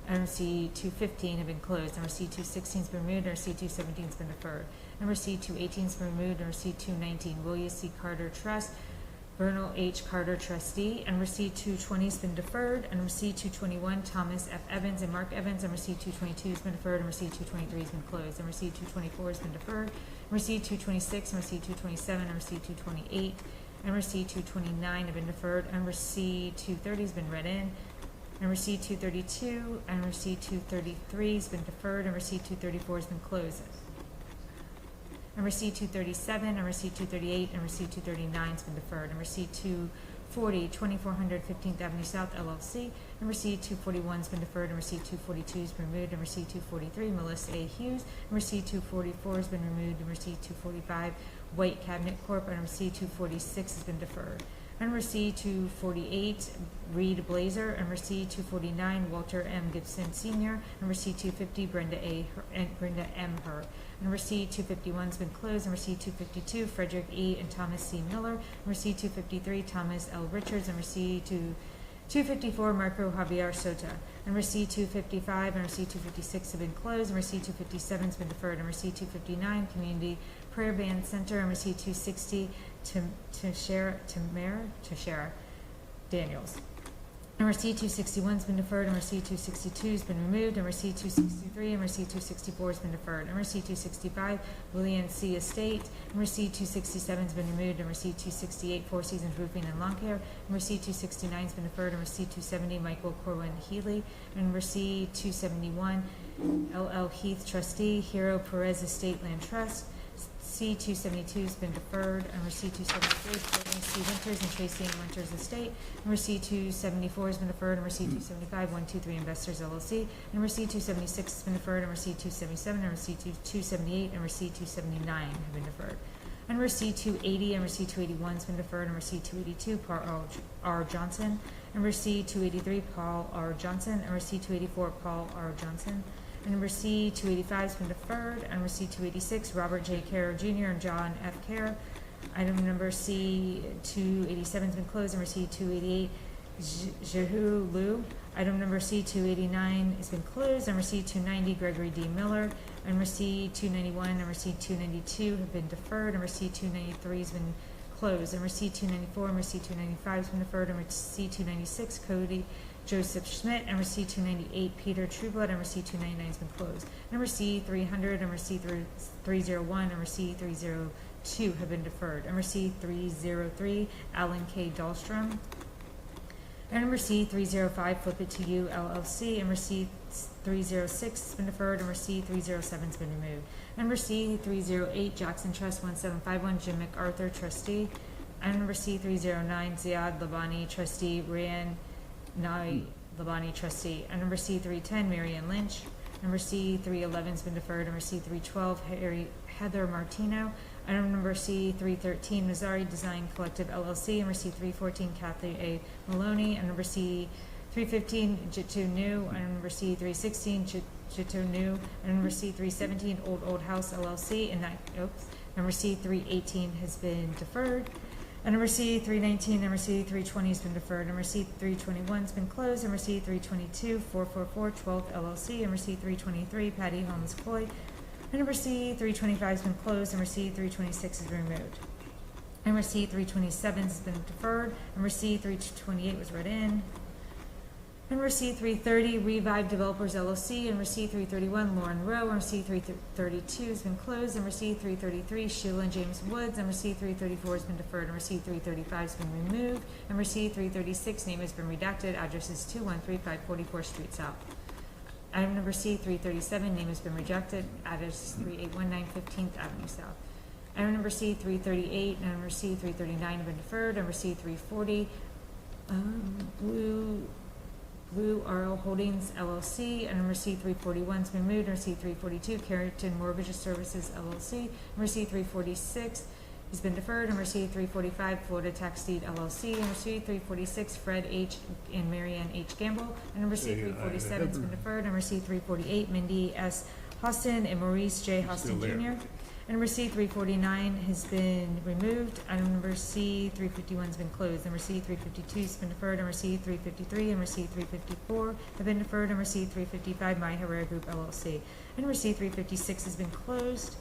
number C 215 have been closed. Number C 216 has been removed. Number C 217 has been deferred. Number C 218 has been removed. Number C 219, William C. Carter Trust, Bernal H. Carter Trustee. Number C 220 has been deferred. Number C 221, Thomas F. Evans and Mark Evans. Number C 222 has been deferred. Number C 223 has been closed. Number C 224 has been deferred. Number C 226, number C 227, number C 228, number C 229 have been deferred. Number C 230 has been read in. Number C 232, number C 233 has been deferred. Number C 234 has been closed. Number C 237, number C 238, number C 239 has been deferred. Number C 240, 2400 15th Avenue South, LLC. Number C 241 has been deferred. Number C 242 has been removed. Number C 243, Melissa A. Hughes. Number C 244 has been removed. Number C 245, White Cabinet Corp. Number C 246 has been deferred. Number C 248, Reed Blazer. Number C 249, Walter M. Gibson Sr. Number C 250, Brenda M. Her. Number C 251 has been closed. Number C 252, Frederick E. and Thomas C. Miller. Number C 253, Thomas L. Richards. Number C 254, Marco Javier Sota. Number C 255, number C 256 have been closed. Number C 257 has been deferred. Number C 259, Community Prayer Band Center. Number C 260, Tashara Daniels. Number C 261 has been deferred. Number C 262 has been removed. Number C 263, number C 264 has been deferred. Number C 265, William C. Estate. Number C 267 has been removed. Number C 268, Four Seasons Roofing and Lawn Care. Number C 269 has been deferred. Number C 270, Michael Corwin Healy. Number C 271, LL Heath Trustee, Hero Perez Estate Land Trust. C-272 has been deferred. Number C-273 is building C. Winters and Tracy and Winters Estate. Number C-274 has been deferred. Number C-275, 123 Investors LLC. Number C-276 has been deferred. Number C-277, number C-278, number C-279 have been deferred. Number C-280, number C-281 has been deferred. Number C-282, Paul R. Johnson. Number C-283, Paul R. Johnson. Number C-284, Paul R. Johnson. And number C-285 has been deferred. And number C-286, Robert J. Kerr Jr. and John F. Kerr. Item number C-287 has been closed. Number C-288, Jehu Liu. Item number C-289 has been closed. Number C-290, Gregory D. Miller. Number C-291, number C-292 have been deferred. Number C-293 has been closed. Number C-294, number C-295 has been deferred. Number C-296, Cody Joseph Schmidt. Number C-298, Peter Trueblood. Number C-299 has been closed. Number C-300, number C-301, number C-302 have been deferred. Number C-303, Alan K. Dahlstrom. And number C-305, Flip It to You LLC. Number C-306 has been deferred. Number C-307 has been removed. Number C-308, Jackson Trust 1751, Jim MacArthur, trustee. And number C-309, Ziad Labani, trustee. Rayan Nai Labani, trustee. And number C-310, Marianne Lynch. Number C-311 has been deferred. Number C-312, Heather Martino. Item number C-313, Missouri Design Collective LLC. Number C-314, Kathy A. Maloney. And number C-315, Jitu New. And number C-316, Jitu New. And number C-317, Old House LLC. And number C-318 has been deferred. And number C-319, number C-320 has been deferred. Number C-321 has been closed. Number C-322, 444 12th LLC. Number C-323, Patty Holmes Coy. And number C-325 has been closed. Number C-326 has been removed. Number C-327 has been deferred. Number C-328 was read in. Number C-330, Revive Developers LLC. Number C-331, Lauren Rowe. Number C-332 has been closed. Number C-333, Sheila and James Woods. Number C-334 has been deferred. Number C-335 has been removed. Number C-336, name has been redacted. Address is 213 544 Street South. Item number C-337, name has been rejected. Address 3819 15th Avenue South. Item number C-338 and number C-339 have been deferred. Number C-340, Blue RL Holdings LLC. And number C-341 has been moved. Number C-342, Carrington Mortgage Services LLC. Number C-346 has been deferred. Number C-345, Florida Tax Deed LLC. Number C-346, Fred H. and Marianne H. Gamble. And number C-347 has been deferred. Number C-348, Mindy S. Austin and Maurice J. Austin Jr. And number C-349 has been removed. Item number C-351 has been closed. Number C-352 has been deferred. Number C-353, number C-354 have been deferred. Number C-355, My Herrera Group LLC. And number C-356 has been closed.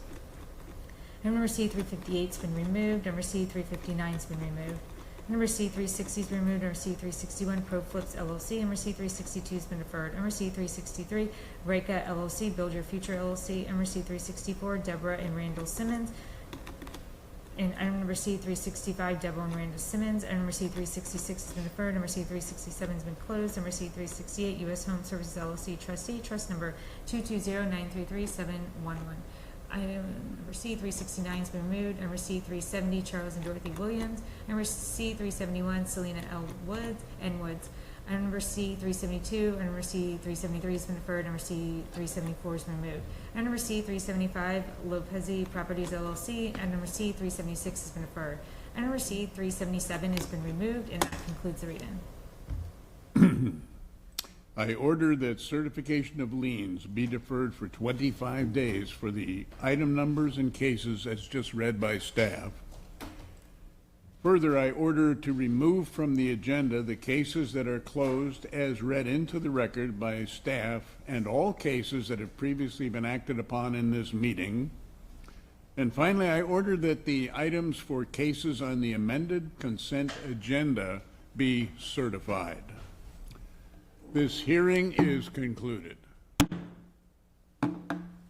Number C-358 has been removed. Number C-359 has been removed. Number C-360 has been removed. Number C-361, Pro Flips LLC. Number C-362 has been deferred. Number C-363, Reka LLC, Build Your Future LLC. Number C-364, Deborah and Randall Simmons. And item number C-365, Deborah and Randall Simmons. And number C-366 has been deferred. Number C-367 has been closed. Number C-368, U.S. Home Services LLC, trustee. Trust number 220933711. Item number C-369 has been removed. Number C-370, Charles and Dorothy Williams. Number C-371, Selena L. Woods. Item number C-372 and number C-373 has been deferred. Number C-374 has been removed. And number C-375, Lopez Properties LLC. And number C-376 has been deferred. And number C-377 has been removed. And that concludes the read-in. I order that certification of liens be deferred for 25 days for the item numbers and cases as just read by staff. Further, I order to remove from the agenda the cases that are closed as read into the record by staff and all cases that have previously been acted upon in this meeting. And finally, I order that the items for cases on the amended consent agenda be certified. This hearing is concluded.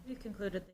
We've concluded the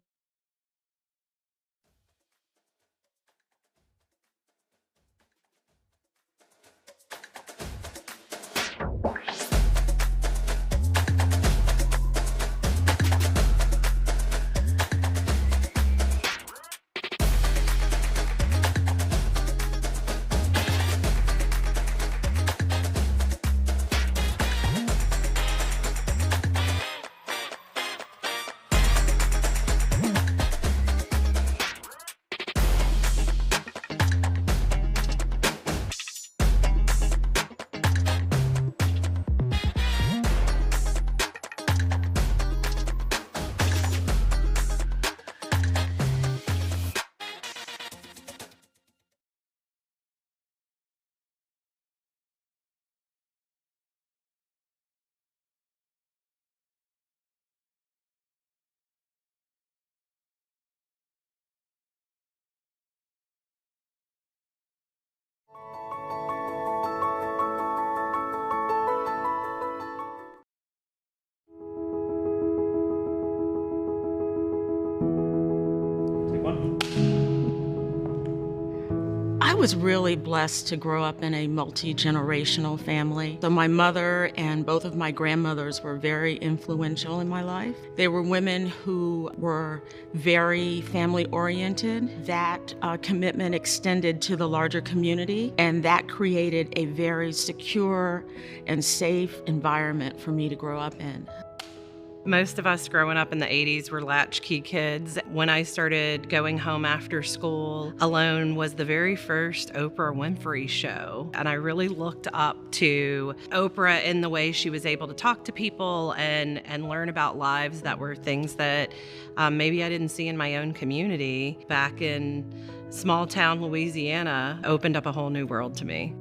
was really blessed to grow up in a multi-generational family. So my mother and both of my grandmothers were very influential in my life. They were women who were very family-oriented. That commitment extended to the larger community, and that created a very secure and safe environment for me to grow up in. Most of us growing up in the 80s were latchkey kids. When I started going home after school, Alone was the very first Oprah Winfrey show. And I really looked up to Oprah in the way she was able to talk to people and learn about lives that were things that maybe I didn't see in my own community. Back in small town Louisiana, opened up a whole new world to me.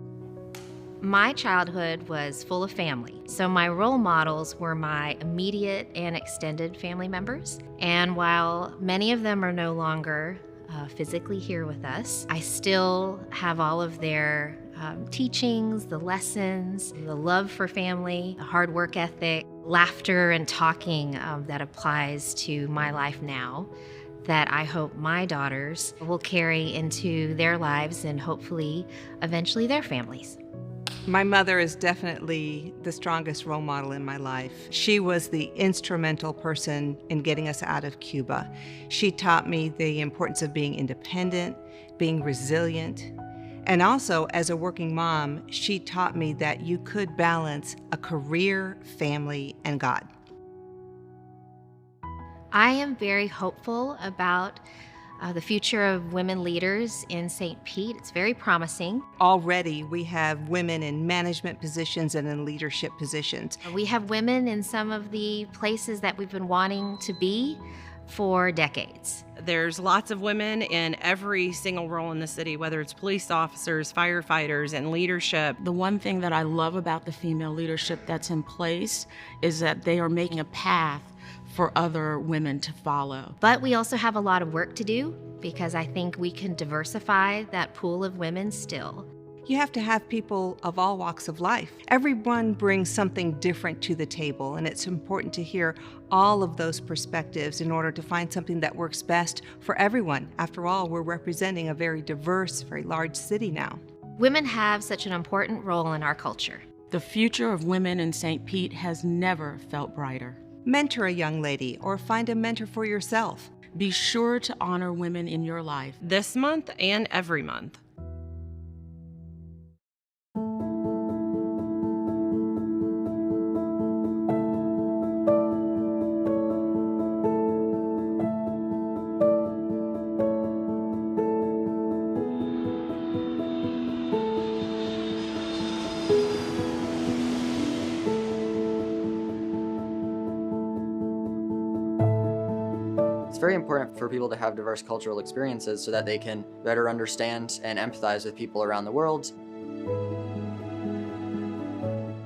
My childhood was full of family, so my role models were my immediate and extended family members. And while many of them are no longer physically here with us, I still have all of their teachings, the lessons, the love for family, the hard work ethic, laughter and talking that applies to my life now, that I hope my daughters will carry into their lives and hopefully eventually their families. My mother is definitely the strongest role model in my life. She was the instrumental person in getting us out of Cuba. She taught me the importance of being independent, being resilient, and also as a working mom, she taught me that you could balance a career, family, and God. I am very hopeful about the future of women leaders in St. Pete. It's very promising. Already we have women in management positions and in leadership positions. We have women in some of the places that we've been wanting to be for decades. There's lots of women in every single role in the city, whether it's police officers, firefighters, and leadership. The one thing that I love about the female leadership that's in place is that they are making a path for other women to follow. But we also have a lot of work to do because I think we can diversify that pool of women still. You have to have people of all walks of life. Everyone brings something different to the table, and it's important to hear all of those perspectives in order to find something that works best for everyone. After all, we're representing a very diverse, very large city now. Women have such an important role in our culture. The future of women in St. Pete has never felt brighter. Mentor a young lady or find a mentor for yourself. Be sure to honor women in your life. This month and every month. It's very important for people to have diverse cultural experiences so that they can better understand and empathize with people around the world.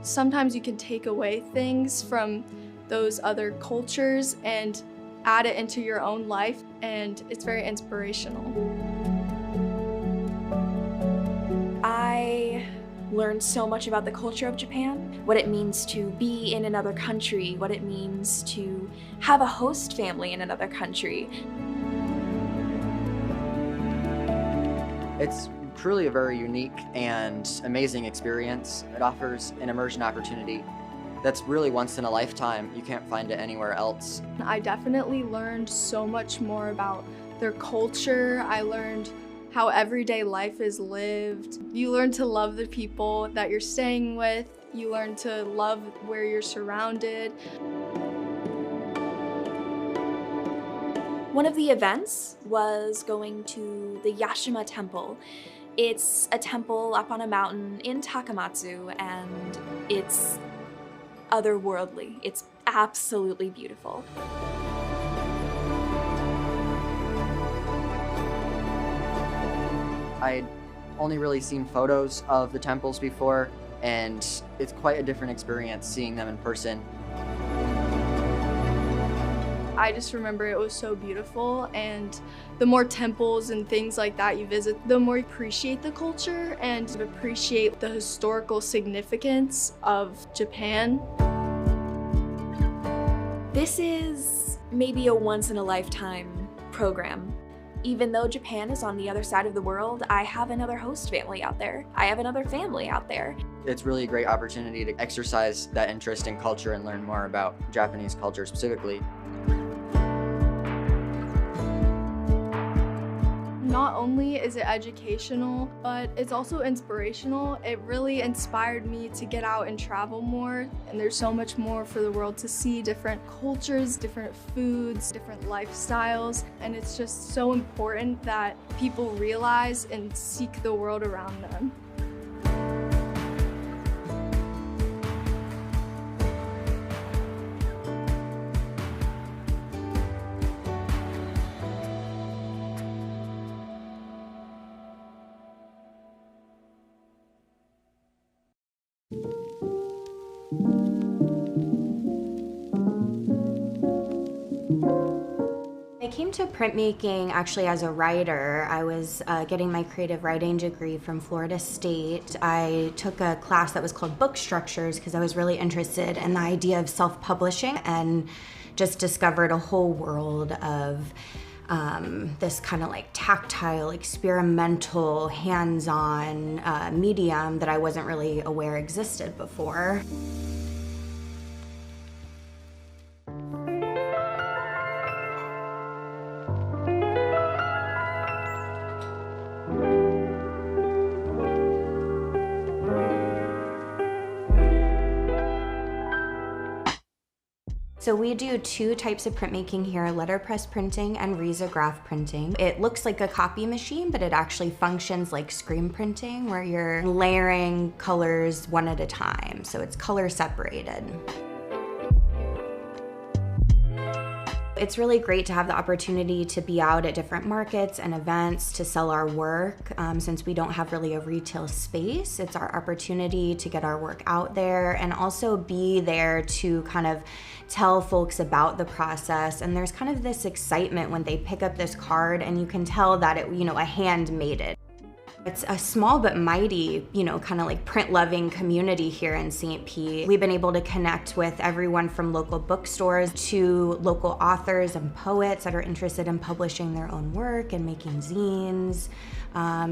Sometimes you can take away things from those other cultures and add it into your own life, and it's very inspirational. I learned so much about the culture of Japan, what it means to be in another country, what it means to have a host family in another country. It's truly a very unique and amazing experience. It offers an immersion opportunity that's really once in a lifetime. You can't find it anywhere else. I definitely learned so much more about their culture. I learned how everyday life is lived. You learn to love the people that you're staying with. You learn to love where you're surrounded. One of the events was going to the Yashima Temple. It's a temple up on a mountain in Takamatsu, and it's otherworldly. It's absolutely beautiful. I'd only really seen photos of the temples before, and it's quite a different experience seeing them in person. I just remember it was so beautiful, and the more temples and things like that you visit, the more you appreciate the culture and appreciate the historical significance of Japan. This is maybe a once-in-a-lifetime program. Even though Japan is on the other side of the world, I have another host family out there. I have another family out there. It's really a great opportunity to exercise that interest in culture and learn more about Japanese culture specifically. Not only is it educational, but it's also inspirational. It really inspired me to get out and travel more. And there's so much more for the world to see, different cultures, different foods, different lifestyles. And it's just so important that people realize and seek the world around them. I came to printmaking actually as a writer. I was getting my creative writing degree from Florida State. I took a class that was called Book Structures because I was really interested in the idea of self-publishing and just discovered a whole world of this kind of like tactile, experimental, hands-on medium that I wasn't really aware existed before. So we do two types of printmaking here, letterpress printing and risograph printing. It looks like a copy machine, but it actually functions like screen printing where you're layering colors one at a time. So it's color separated. It's really great to have the opportunity to be out at different markets and events to sell our work. Since we don't have really a retail space, it's our opportunity to get our work out there and also be there to kind of tell folks about the process. And there's kind of this excitement when they pick up this card and you can tell that a hand made it. It's a small but mighty, kind of like print-loving community here in St. Pete. We've been able to connect with everyone from local bookstores to local authors and poets that are interested in publishing their own work and making zines,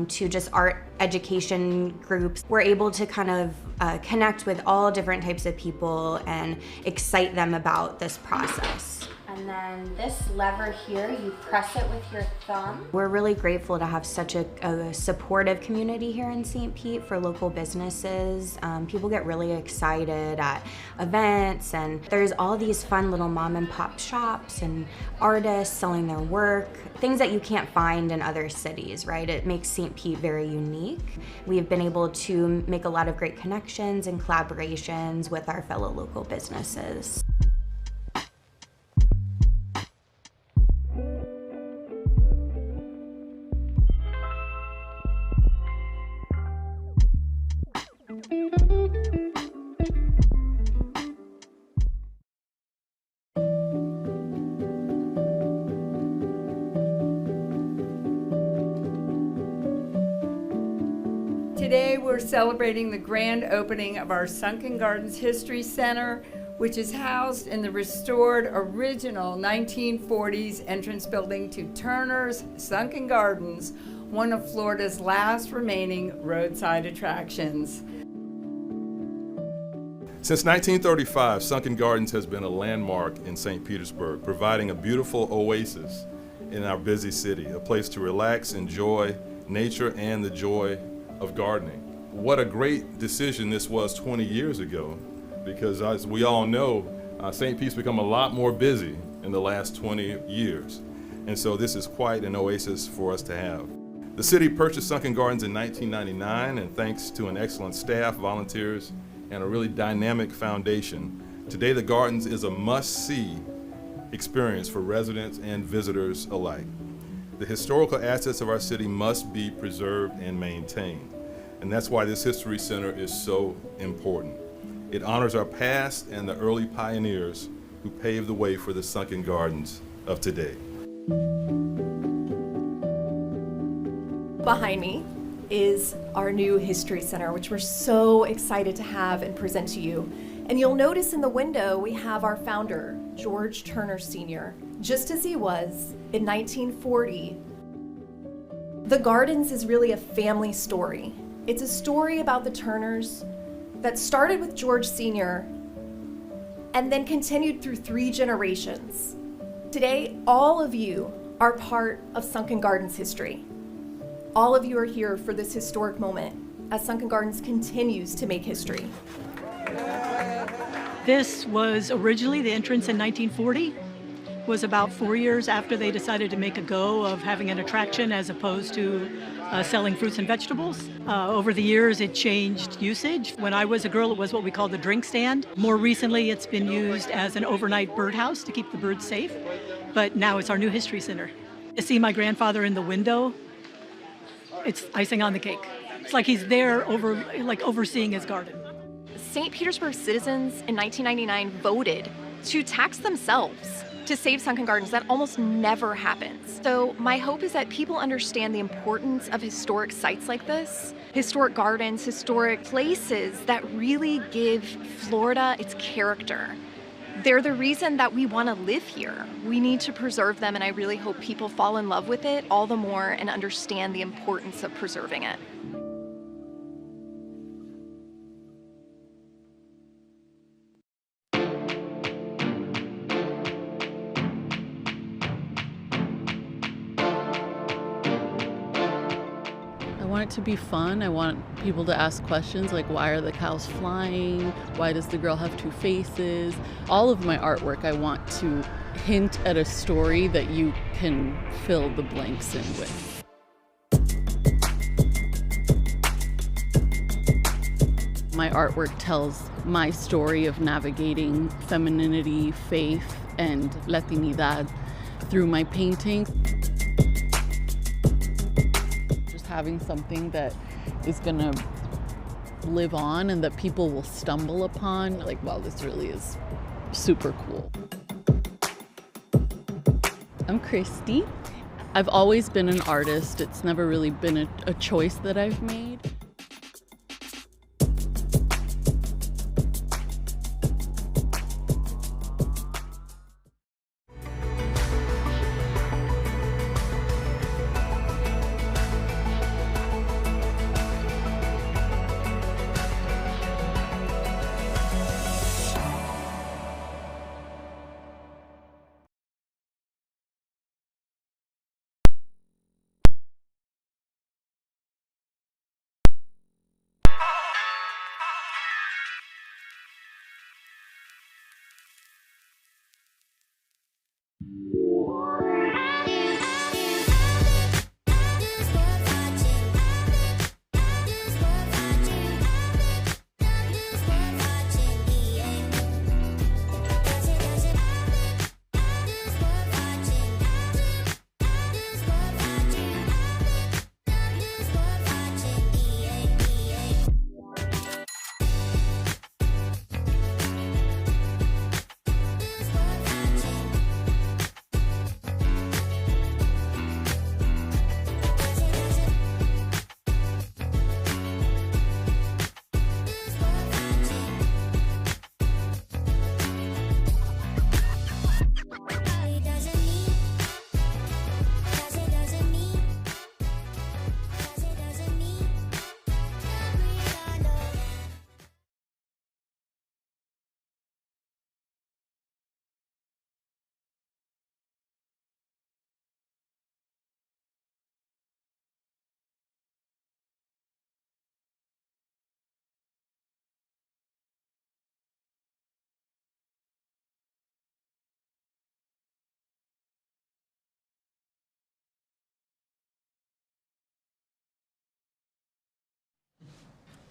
to just art education groups. We're able to kind of connect with all different types of people and excite them about this process. And then this lever here, you press it with your thumb. We're really grateful to have such a supportive community here in St. Pete for local businesses. People get really excited at events, and there's all these fun little mom and pop shops and artists selling their work, things that you can't find in other cities, right? It makes St. Pete very unique. We've been able to make a lot of great connections and collaborations with our fellow local businesses. Today we're celebrating the grand opening of our Sunken Gardens History Center, which is housed in the restored original 1940s entrance building to Turner's Sunken Gardens, one of Florida's last remaining roadside attractions. Since 1935, Sunken Gardens has been a landmark in St. Petersburg, providing a beautiful oasis in our busy city, a place to relax, enjoy nature, and the joy of gardening. What a great decision this was 20 years ago, because as we all know, St. Pete's become a lot more busy in the last 20 years. And so this is quite an oasis for us to have. The city purchased Sunken Gardens in 1999, and thanks to an excellent staff, volunteers, and a really dynamic foundation, today the Gardens is a must-see experience for residents and visitors alike. The historical assets of our city must be preserved and maintained, and that's why this History Center is so important. It honors our past and the early pioneers who paved the way for the Sunken Gardens of today. Behind me is our new History Center, which we're so excited to have and present to you. And you'll notice in the window we have our founder, George Turner Sr., just as he was in 1940 The Gardens is really a family story. It's a story about the Turners that started with George Sr. and then continued through 3 generations. Today, all of you are part of Sunken Gardens history. All of you are here for this historic moment as Sunken Gardens continues to make history. This was originally the entrance in 1940. Was about 4 years after they decided to make a go of having an attraction as opposed to selling fruits and vegetables. Over the years, it changed usage. When I was a girl, it was what we called the drink stand. More recently, it's been used as an overnight birdhouse to keep the birds safe. But now it's our new history center. To see my grandfather in the window, it's icing on the cake. It's like he's there overseeing his garden. St. Petersburg citizens in 1999 voted to tax themselves to save Sunken Gardens. That almost never happens. So my hope is that people understand the importance of historic sites like this, historic gardens, historic places that really give Florida its character. They're the reason that we want to live here. We need to preserve them, and I really hope people fall in love with it all the more and understand the importance of preserving it. I want it to be fun. I want people to ask questions like, why are the cows flying? Why does the girl have 2 faces? All of my artwork, I want to hint at a story that you can fill the blanks in with. My artwork tells my story of navigating femininity, faith, and Latinidad through my paintings. Having something that is gonna live on and that people will stumble upon, like, wow, this really is super cool. I'm Christy. I've always been an artist. It's never really been a choice that I've made.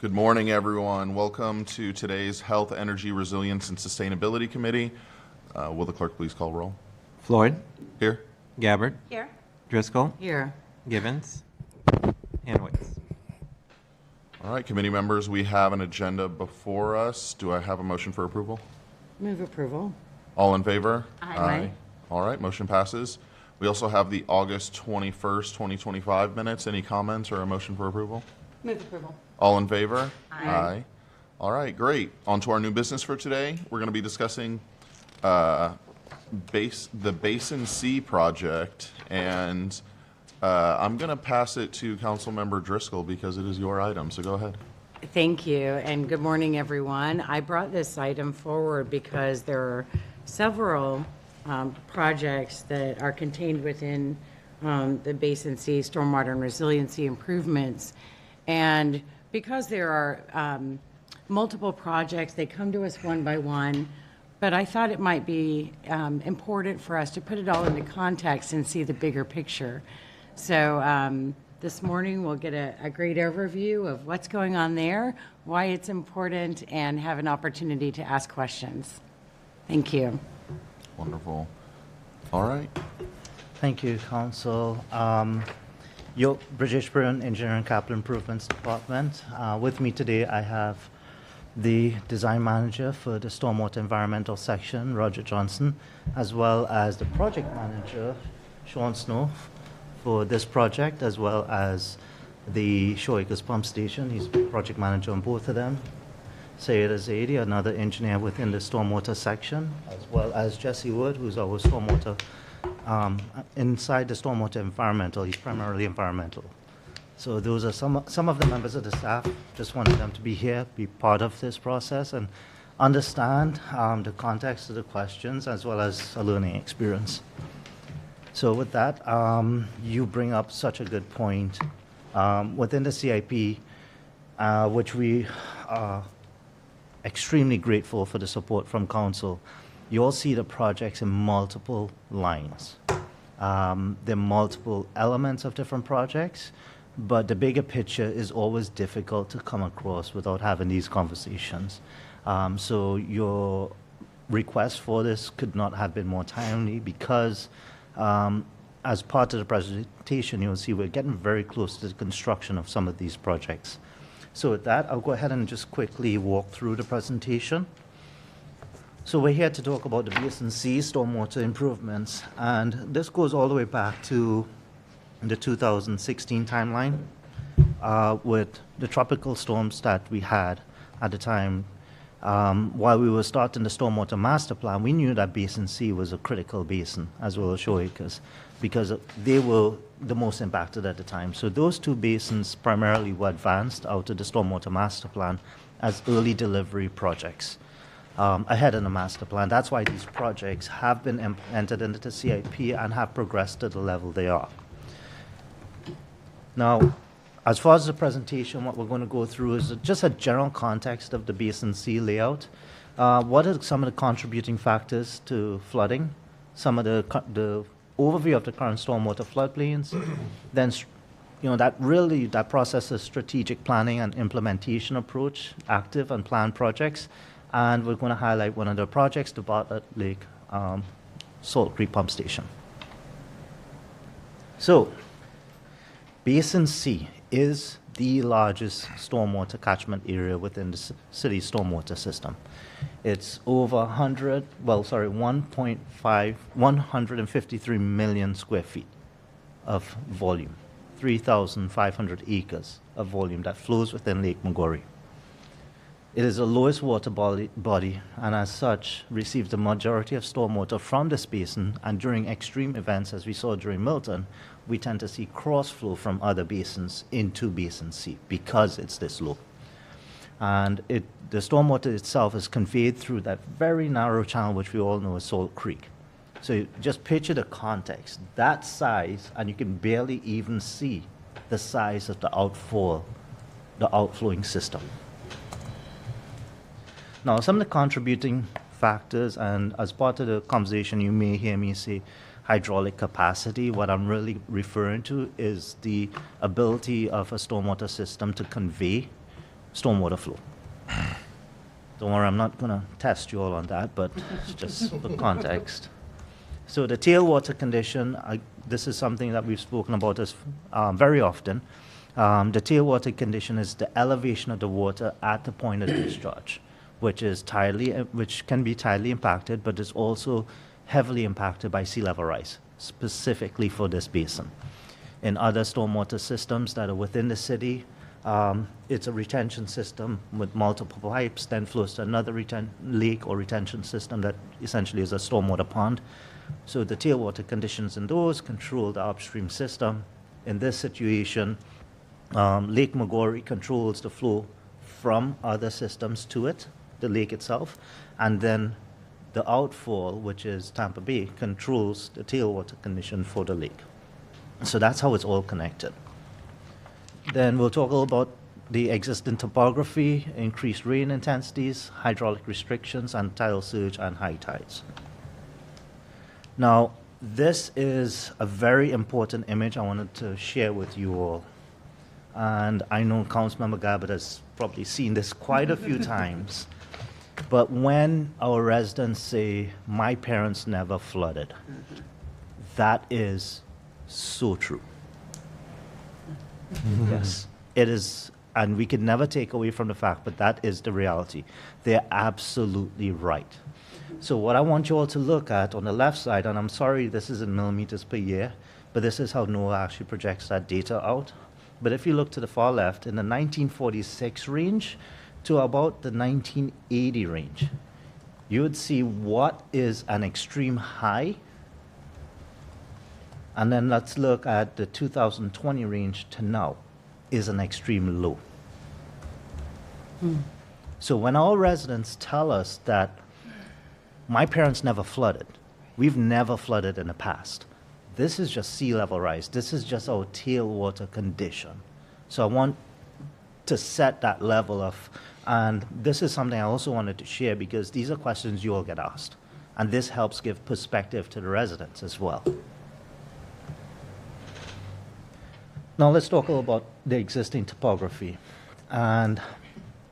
Good morning, everyone. Welcome to today's Health, Energy, Resilience, and Sustainability Committee. Will the clerk please call roll? Floyd. Here. Gabbard. Here. Driscoll. Here. Givens. Hanowitz. All right, committee members, we have an agenda before us. Do I have a motion for approval? Move approval. All in favor? Aye. All right, motion passes. We also have the August 21st, 2025 minutes. Any comments or a motion for approval? Move approval. All in favor? Aye. All right, great. On to our new business for today. We're going to be discussing the Basin C project, and I'm going to pass it to Councilmember Driscoll because it is your item, so go ahead. Thank you, and good morning, everyone. I brought this item forward because there are several projects that are contained within the Basin Sea Stormwater and Resiliency Improvements. And because there are multiple projects, they come to us one by one, but I thought it might be important for us to put it all into context and see the bigger picture. So this morning we'll get a great overview of what's going on there, why it's important, and have an opportunity to ask questions. Thank you. Wonderful. All right. Thank you, Council. Your British Burn Engineering Capital Improvements Department. With me today, I have the design manager for the Stormwater Environmental Section, Roger Johnson, as well as the project manager, Sean Snow, for this project, as well as the Shoreacres Pump Station. He's project manager on both of them. Sayed Azadi, another engineer within the Stormwater Section, as well as Jesse Wood, who's our Stormwater inside the Stormwater Environmental. He's primarily environmental. So those are some of the members of the staff. Just wanted them to be here, be part of this process, and understand the context of the questions as well as a learning experience. So with that, you bring up such a good point. Within the CIP, which we are extremely grateful for the support from Council, you all see the projects in multiple lines. There are multiple elements of different projects, but the bigger picture is always difficult to come across without having these conversations. So your request for this could not have been more timely because as part of the presentation, you'll see we're getting very close to the construction of some of these projects. So with that, I'll go ahead and just quickly walk through the presentation. So we're here to talk about the Basin Sea stormwater improvements, and this goes all the way back to the 2016 timeline with the tropical storms that we had at the time. While we were starting the Stormwater Master Plan, we knew that Basin Sea was a critical basin, as well as Shoreacres, because they were the most impacted at the time. So those two basins primarily were advanced out of the Stormwater Master Plan as early delivery projects ahead of the master plan. That's why these projects have been entered into the CIP and have progressed to the level they are. Now, as far as the presentation, what we're going to go through is just a general context of the Basin Sea layout. What are some of the contributing factors to flooding? Some of the overview of the current stormwater floodplains. Then, that process of strategic planning and implementation approach, active and planned projects. And we're going to highlight one of the projects, the Bartlett Lake Salt Creek Pump Station. So, Basin Sea is the largest stormwater catchment area within the city's stormwater system. It's over 153 million square feet of volume, 3,500 acres of volume that flows within Lake Magori. It is the lowest water body and as such receives the majority of stormwater from this basin, and during extreme events as we saw during Milton, we tend to see cross flow from other basins into Basin Sea because it's this low. And the stormwater itself is conveyed through that very narrow channel which we all know is Salt Creek. So just picture the context, that size, and you can barely even see the size of the outflowing system. Now, some of the contributing factors, and as part of the conversation, you may hear me say hydraulic capacity. What I'm really referring to is the ability of a stormwater system to convey stormwater flow. Don't worry, I'm not going to test you all on that, but it's just for context. So the tailwater condition, this is something that we've spoken about very often. The tailwater condition is the elevation of the water at the point of discharge, which can be tidally impacted, but is also heavily impacted by sea level rise, specifically for this basin. In other stormwater systems that are within the city, it's a retention system with multiple pipes, then flows to another lake or retention system that essentially is a stormwater pond. So the tailwater conditions in those control the upstream system, in this situation, Lake Magori controls the flow from other systems to it, the lake itself, and then the outfall, which is Tampa Bay, controls the tailwater condition for the lake. So that's how it's all connected. Then we'll talk a little about the existing topography, increased rain intensities, hydraulic restrictions, and tidal surge and high tides. Now, this is a very important image I wanted to share with you all. And I know Councilmember Gabbard has probably seen this quite a few times. But when our residents say, my parents never flooded, that is so true. Yes, it is, and we can never take away from the fact, but that is the reality. They're absolutely right. So what I want you all to look at on the left side, and I'm sorry this is in millimeters per year, but this is how NOAA actually projects that data out. But if you look to the far left, in the 1946 range to about the 1980 range, you would see what is an extreme high. And then let's look at the 2020 range to now is an extreme low. So when our residents tell us that my parents never flooded, we've never flooded in the past, this is just sea level rise. This is just our tailwater condition. So I want to set that level of, and this is something I also wanted to share because these are questions you all get asked. And this helps give perspective to the residents as well. Now let's talk a little about the existing topography. And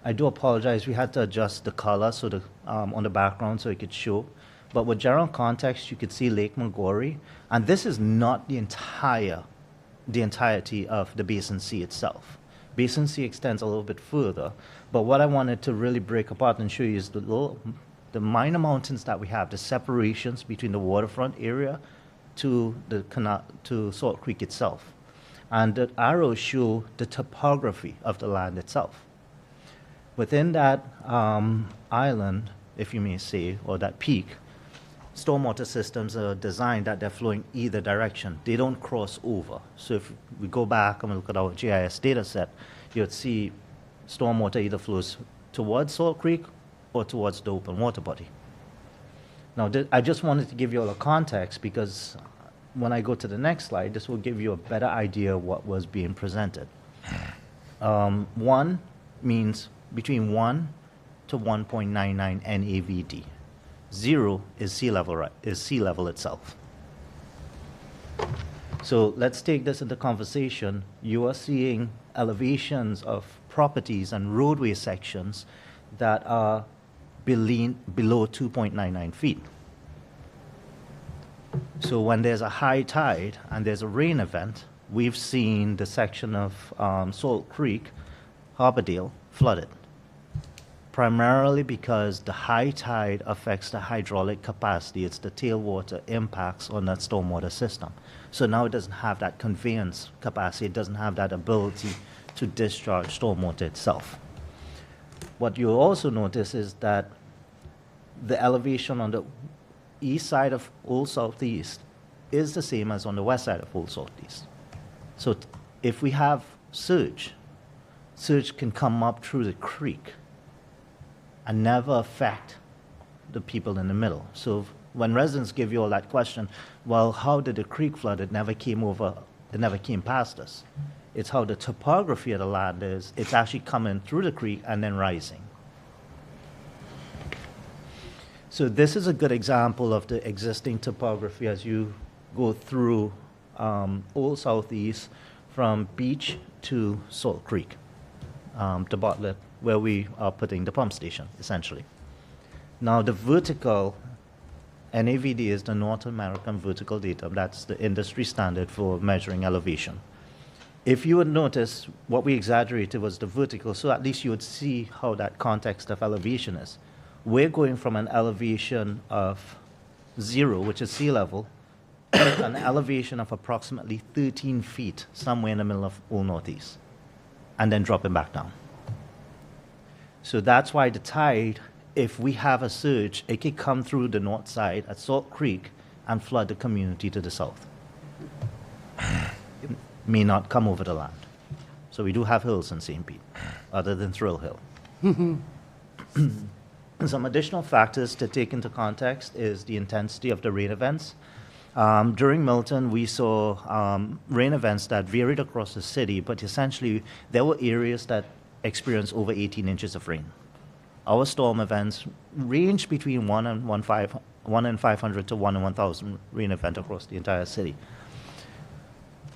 I do apologize, we had to adjust the color so the, on the background so it could show. But with general context, you could see Lake Magori, and this is not the entirety of the Basin Sea itself. Basin Sea extends a little bit further, but what I wanted to really break apart and show you is the minor mountains that we have, the separations between the waterfront area to the canal, to Salt Creek itself. And the arrows show the topography of the land itself. Within that island, if you may say, or that peak, stormwater systems are designed that they're flowing either direction. They don't cross over. So if we go back and look at our GIS data set, you'd see stormwater either flows towards Salt Creek or towards the open water body. Now, I just wanted to give you all a context because when I go to the next slide, this will give you a better idea of what was being presented. 1 means between 1 to 1.99 NAVD. 0 is sea level itself. So let's take this into conversation. You are seeing elevations of properties and roadway sections that are below 2.99 feet. So when there's a high tide and there's a rain event, we've seen the section of Salt Creek, Harbordale, flooded. Primarily because the high tide affects the hydraulic capacity. It's the tailwater impacts on that stormwater system. So now it doesn't have that conveyance capacity. It doesn't have that ability to discharge stormwater itself. What you'll also notice is that the elevation on the east side of Old Southeast is the same as on the west side of Old Southeast. So if we have surge can come up through the creek and never affect the people in the middle. So when residents give you all that question, well, how did the creek flood? It never came past us. It's how the topography of the land is. It's actually coming through the creek and then rising. So this is a good example of the existing topography as you go through Old Southeast from Beach to Salt Creek, to Bartlett, where we are putting the pump station, essentially. Now, the vertical NAVD is the North American Vertical Datum. That's the industry standard for measuring elevation. If you would notice, what we exaggerated was the vertical, so at least you would see how that context of elevation is. We're going from an elevation of 0, which is sea level, to an elevation of approximately 13 feet, somewhere in the middle of Old Northeast, and then dropping back down. So that's why the tide, if we have a surge, it can come through the north side at Salt Creek and flood the community to the south. may not come over the land. So we do have hills in St. Pete, other than Thrill Hill. Some additional factors to take into context is the intensity of the rain events. During Milton, we saw rain events that varied across the city, but essentially there were areas that experienced over 18 inches of rain. Our storm events range between 1 in 500 to 1 in 1,000 rain event across the entire city.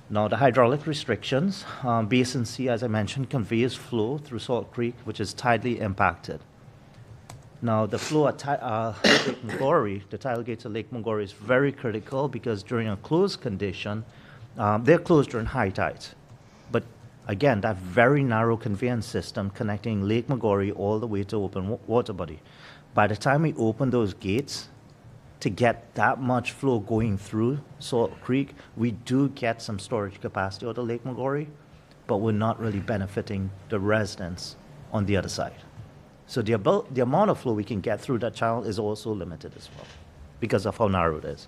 Now, the hydraulic restrictions, Basin C, as I mentioned, conveys flow through Salt Creek, which is tidally impacted. Now, the flow at Lake Magori, the tidal gates of Lake Magori, is very critical because during a closed condition, they're closed during high tides. But again, that very narrow conveyance system connecting Lake Magori all the way to open water body. By the time we open those gates, to get that much flow going through Salt Creek, we do get some storage capacity out of Lake Magori, but we're not really benefiting the residents on the other side. So the amount of flow we can get through that channel is also limited as well because of how narrow it is.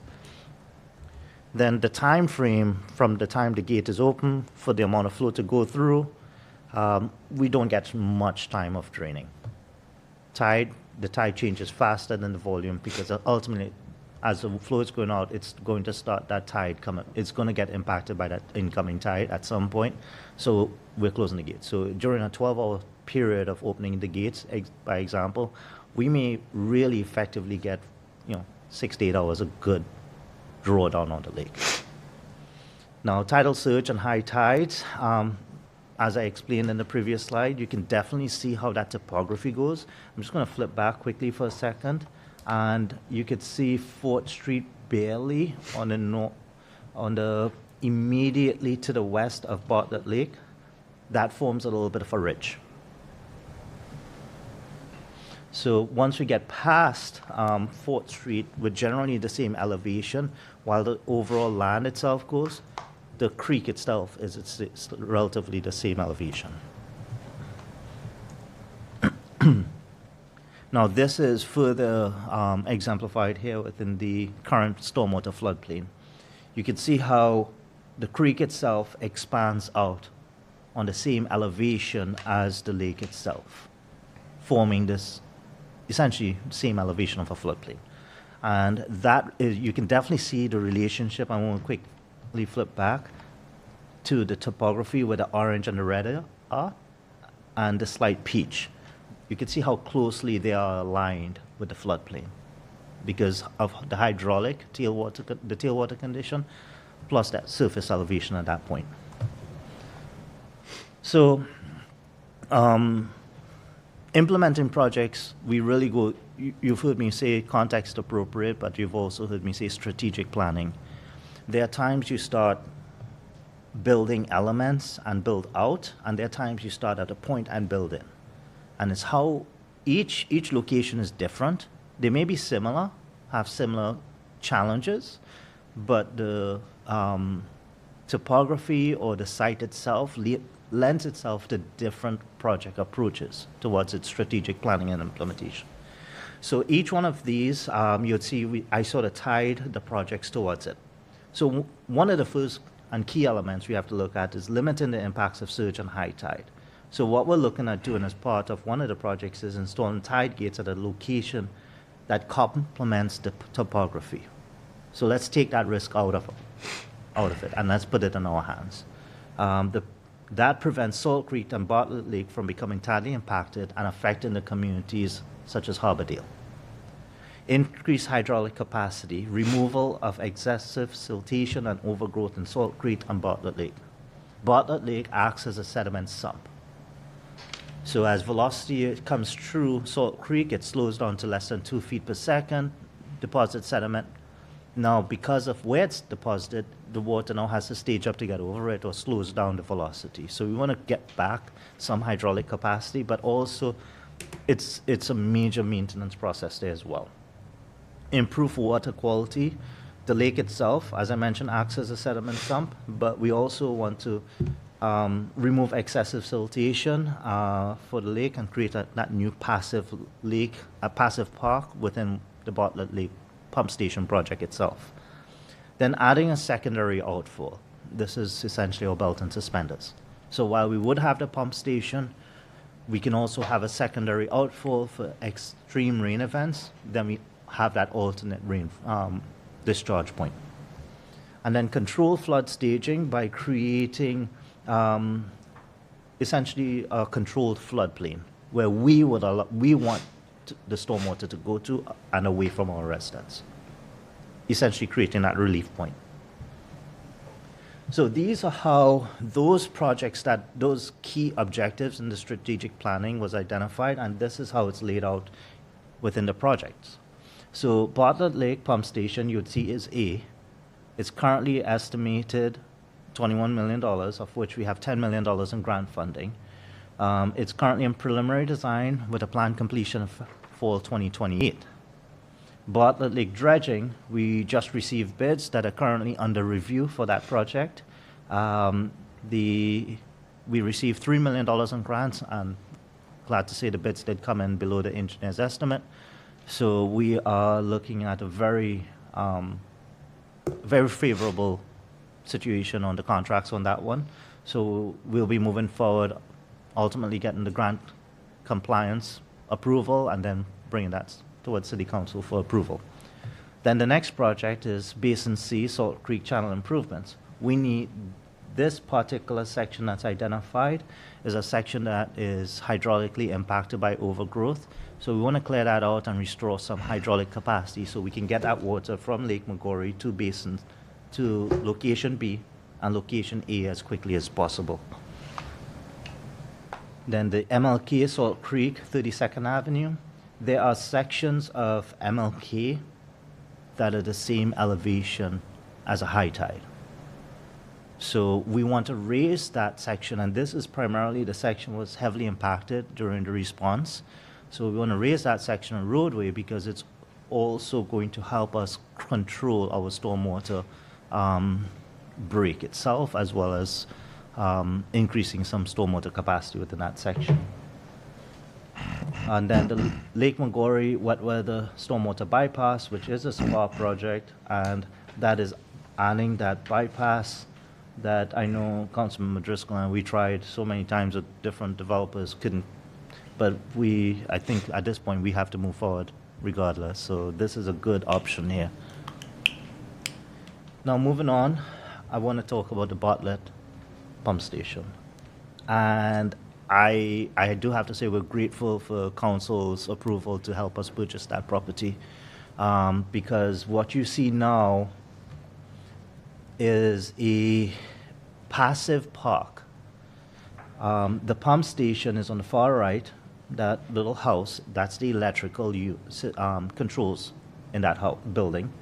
Then the time frame from the time the gate is open for the amount of flow to go through, we don't get much time of draining. The tide changes faster than the volume because ultimately, as the flow is going out, it's going to start that tide coming. It's going to get impacted by that incoming tide at some point. So we're closing the gate. So during a 12-hour period of opening the gates, by example, we may really effectively get, 6 to 8 hours of good drawdown on the lake. Now, tidal surge and high tides, as I explained in the previous slide, you can definitely see how that topography goes. I'm just going to flip back quickly for a second, and you could see 4th Street barely on the immediately to the west of Bartlett Lake. That forms a little bit of a ridge. So once we get past 4th Street, we're generally the same elevation, while the overall land itself goes, the creek itself is it's relatively the same elevation. Now this is further exemplified here within the current stormwater floodplain. You can see how the creek itself expands out on the same elevation as the lake itself, forming this essentially same elevation of a floodplain. And that is, you can definitely see the relationship. I want to quickly flip back to the topography where the orange and the red are, and the slight peach. You can see how closely they are aligned with the floodplain because of the hydraulic tailwater condition, plus that surface elevation at that point. So, implementing projects, we really go, you've heard me say context appropriate, but you've also heard me say strategic planning. There are times you start building elements and build out, and there are times you start at a point and build in. And it's how each location is different. They may be similar, have similar challenges, but the topography or the site itself lends itself to different project approaches towards its strategic planning and implementation. So each one of these, you'd see, I sort of tied the projects towards it. So one of the first and key elements we have to look at is limiting the impacts of surge and high tide. So what we're looking at doing as part of one of the projects is installing tide gates at a location that complements the topography. So let's take that risk out of it, and let's put it in our hands. That prevents Salt Creek and Bartlett Lake from becoming tidally impacted and affecting the communities such as Harbordale. Increased hydraulic capacity, removal of excessive siltation and overgrowth in Salt Creek and Bartlett Lake. Bartlett Lake acts as a sediment sump. So as velocity comes through Salt Creek, it slows down to less than 2 feet per second, deposits sediment. Now, because of where it's deposited, the water now has to stage up to get over it or slows down the velocity. So we want to get back some hydraulic capacity, but also it's a major maintenance process there as well. Improve water quality. The lake itself, as I mentioned, acts as a sediment sump, but we also want to remove excessive siltation for the lake and create that new passive lake, a passive park within the Bartlett Lake pump station project itself. Then adding a secondary outfall. this is essentially our belt and suspenders. So while we would have the pump station, we can also have a secondary outfall for extreme rain events. Then we have that alternate rain discharge point. And then control flood staging by creating essentially a controlled floodplain where we want the stormwater to go to and away from our residents, essentially creating that relief point. So these are how those projects, those key objectives in the strategic planning was identified, and this is how it's laid out within the projects. So Bartlett Lake Pump Station, you'd see, is A. It's currently estimated $21 million, of which we have $10 million in grant funding. It's currently in preliminary design with a planned completion of fall 2028. Bartlett Lake dredging, we just received bids that are currently under review for that project. We received $3 million in grants, and glad to say the bids did come in below the engineer's estimate. So we are looking at a very favorable situation on the contracts on that one. So we'll be moving forward, ultimately getting the grant compliance approval and then bringing that towards City Council for approval. Then the next project is Basin C, Salt Creek Channel Improvements. We need this particular section that's identified is a section that is hydraulically impacted by overgrowth. So we want to clear that out and restore some hydraulic capacity so we can get that water from Lake Magori to Basin to location B and location A as quickly as possible. Then the MLK Salt Creek, 32nd Avenue. There are sections of MLK that are the same elevation as a high tide. So we want to raise that section, and this is primarily the section was heavily impacted during the response. So we want to raise that section of roadway because it's also going to help us control our stormwater break itself, as well as increasing some stormwater capacity within that section. And then the Lake Magori wet weather stormwater bypass, which is a SPA project, and that is adding that bypass that I know Councilman Driscoll and we tried so many times with different developers, couldn't, but I think at this point we have to move forward regardless. So this is a good option here. Now moving on, I want to talk about the Bartlett pump station. And I do have to say we're grateful for council's approval to help us purchase that property, because what you see now is a passive park. The pump station is on the far right, that little house, that's the electrical controls in that building.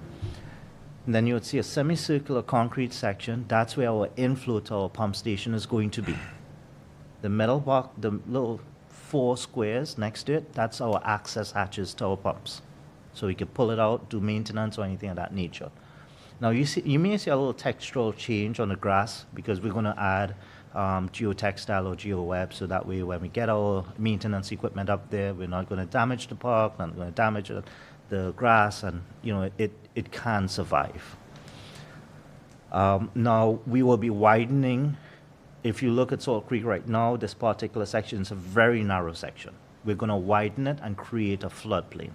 And then you would see a semicircular concrete section, that's where our inflow to our pump station is going to be. The middle box, the little 4 squares next to it, that's our access hatches to our pumps. So we can pull it out, do maintenance or anything of that nature. Now you may see a little textural change on the grass because we're going to add geotextile or geoweb, so that way when we get our maintenance equipment up there, we're not going to damage the park, not going to damage the grass, and it can survive. Now we will be widening. If you look at Salt Creek right now, this particular section is a very narrow section. We're going to widen it and create a floodplain.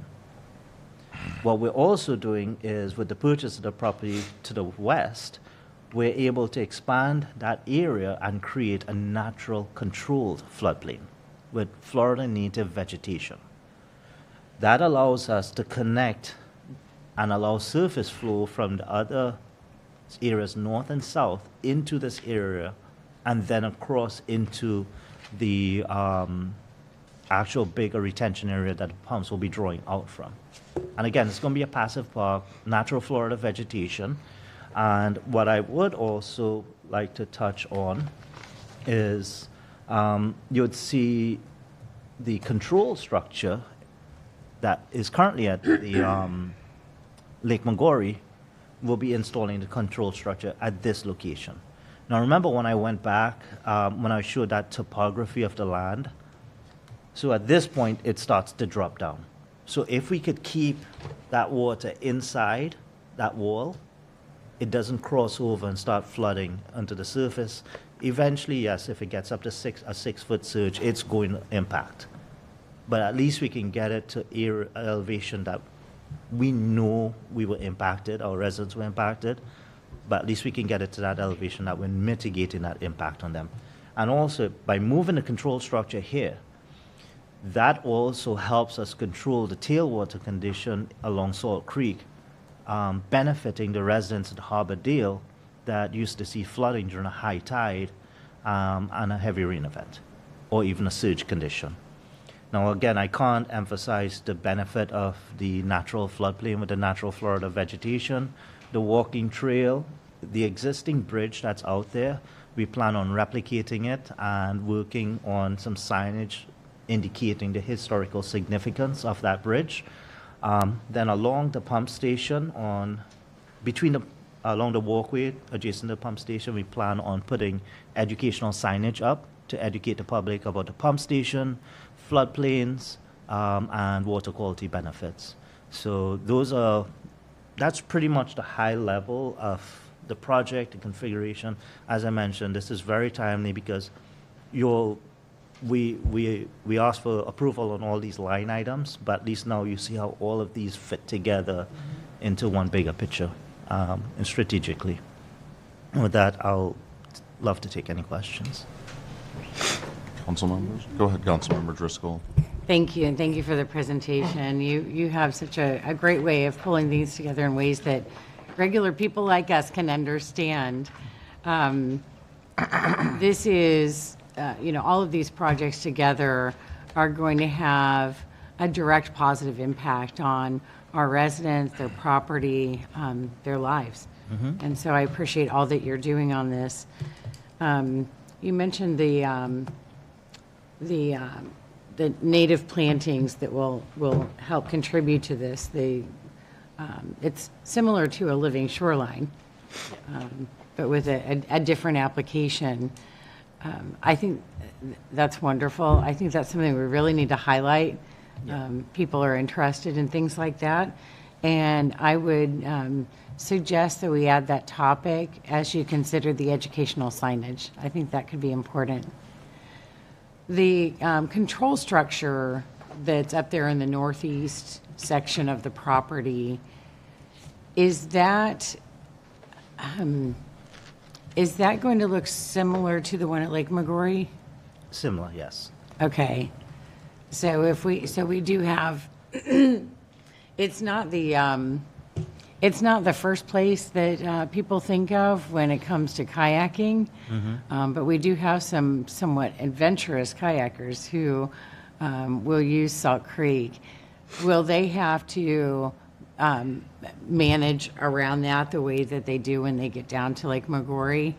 What we're also doing is, with the purchase of the property to the west, we're able to expand that area and create a natural controlled floodplain with Florida native vegetation. That allows us to connect and allow surface flow from the other areas north and south into this area and then across into the actual bigger retention area that the pumps will be drawing out from. And again, it's going to be a passive park, natural Florida vegetation. And what I would also like to touch on is you would see the control structure that is currently at the Lake Magori will be installing the control structure at this location. Now remember when I went back, when I showed that topography of the land, so at this point it starts to drop down. So if we could keep that water inside that wall, it doesn't cross over and start flooding onto the surface. Eventually, yes, if it gets up to a 6-foot surge, it's going to impact. But at least we can get it to air elevation that we know we were impacted, our residents were impacted, but at least we can get it to that elevation that we're mitigating that impact on them. And also, by moving the control structure here, that also helps us control the tailwater condition along Salt Creek, benefiting the residents at Harbor Dale that used to see flooding during a high tide and a heavy rain event, or even a surge condition. Now, again, I can't emphasize the benefit of the natural floodplain with the natural Florida vegetation, the walking trail, the existing bridge that's out there. We plan on replicating it and working on some signage indicating the historical significance of that bridge. Then along the pump station, along the walkway adjacent to the pump station, we plan on putting educational signage up to educate the public about the pump station, floodplains, and water quality benefits. So that's pretty much the high level of the project, the configuration. As I mentioned, this is very timely because we asked for approval on all these line items, but at least now you see how all of these fit together into one bigger picture, and strategically. And with that, I'll love to take any questions. Council members? Go ahead, Councilmember Driscoll. Thank you, and thank you for the presentation. You have such a great way of pulling these together in ways that regular people like us can understand. This is, all of these projects together are going to have a direct positive impact on our residents, their property, their lives. Mm-hmm. And so I appreciate all that you're doing on this. You mentioned the native plantings that will help contribute to this. It's similar to a living shoreline, but with a different application. I think that's wonderful. I think that's something we really need to highlight. People are interested in things like that. And I would suggest that we add that topic as you consider the educational signage. I think that could be important. The control structure that's up there in the northeast section of the property, is that going to look similar to the one at Lake Maggiore? Similar, yes. Okay. So we do have, it's not the first place that people think of when it comes to kayaking, but we do have some somewhat adventurous kayakers who will use Salt Creek. Will they have to manage around that the way that they do when they get down to Lake Maggiore?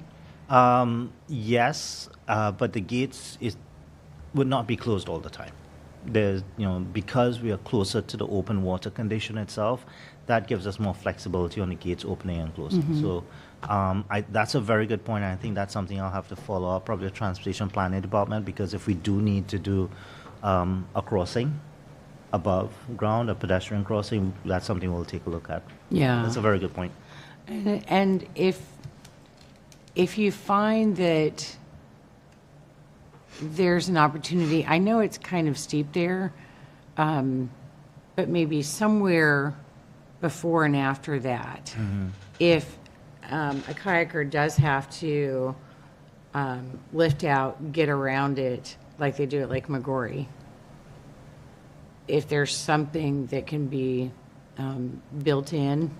Yes, but the gates would not be closed all the time. There's, because we are closer to the open water condition itself, that gives us more flexibility on the gates opening and closing. Mhm. So that's a very good point. I think that's something I'll have to follow up, probably the Transportation Planning Department, because if we do need to do a crossing above ground, a pedestrian crossing, that's something we'll take a look at. Yeah. That's a very good point. And if you find that there's an opportunity, I know it's kind of steep there, but maybe somewhere before and after that, if a kayaker does have to lift out, get around it like they do at Lake Maggiore, if there's something that can be built in,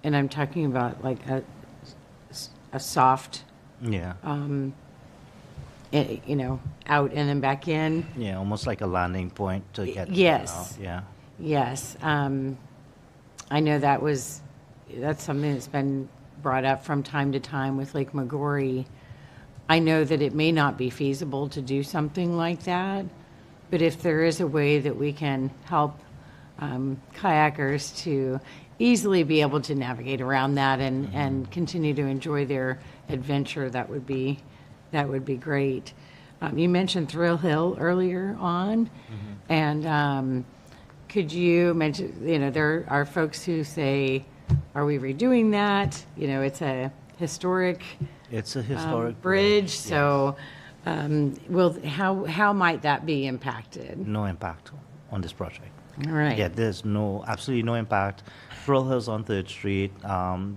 and I'm talking about like a soft, Yeah. Out and then back in. Yeah, almost like a landing point to get Yes. out. Yeah. Yes. I know that's something that's been brought up from time to time with Lake Maggiore. I know that it may not be feasible to do something like that, but if there is a way that we can help kayakers to easily be able to navigate around that and continue to enjoy their adventure, that would be great. You mentioned Thrill Hill earlier on, and could you mention, there are folks who say, are we redoing that? You know, it's a historic It's a historic bridge, so how might that be impacted? No impact on this project. All right. Yeah, there's absolutely no impact. Thrill Hills on 3rd Street,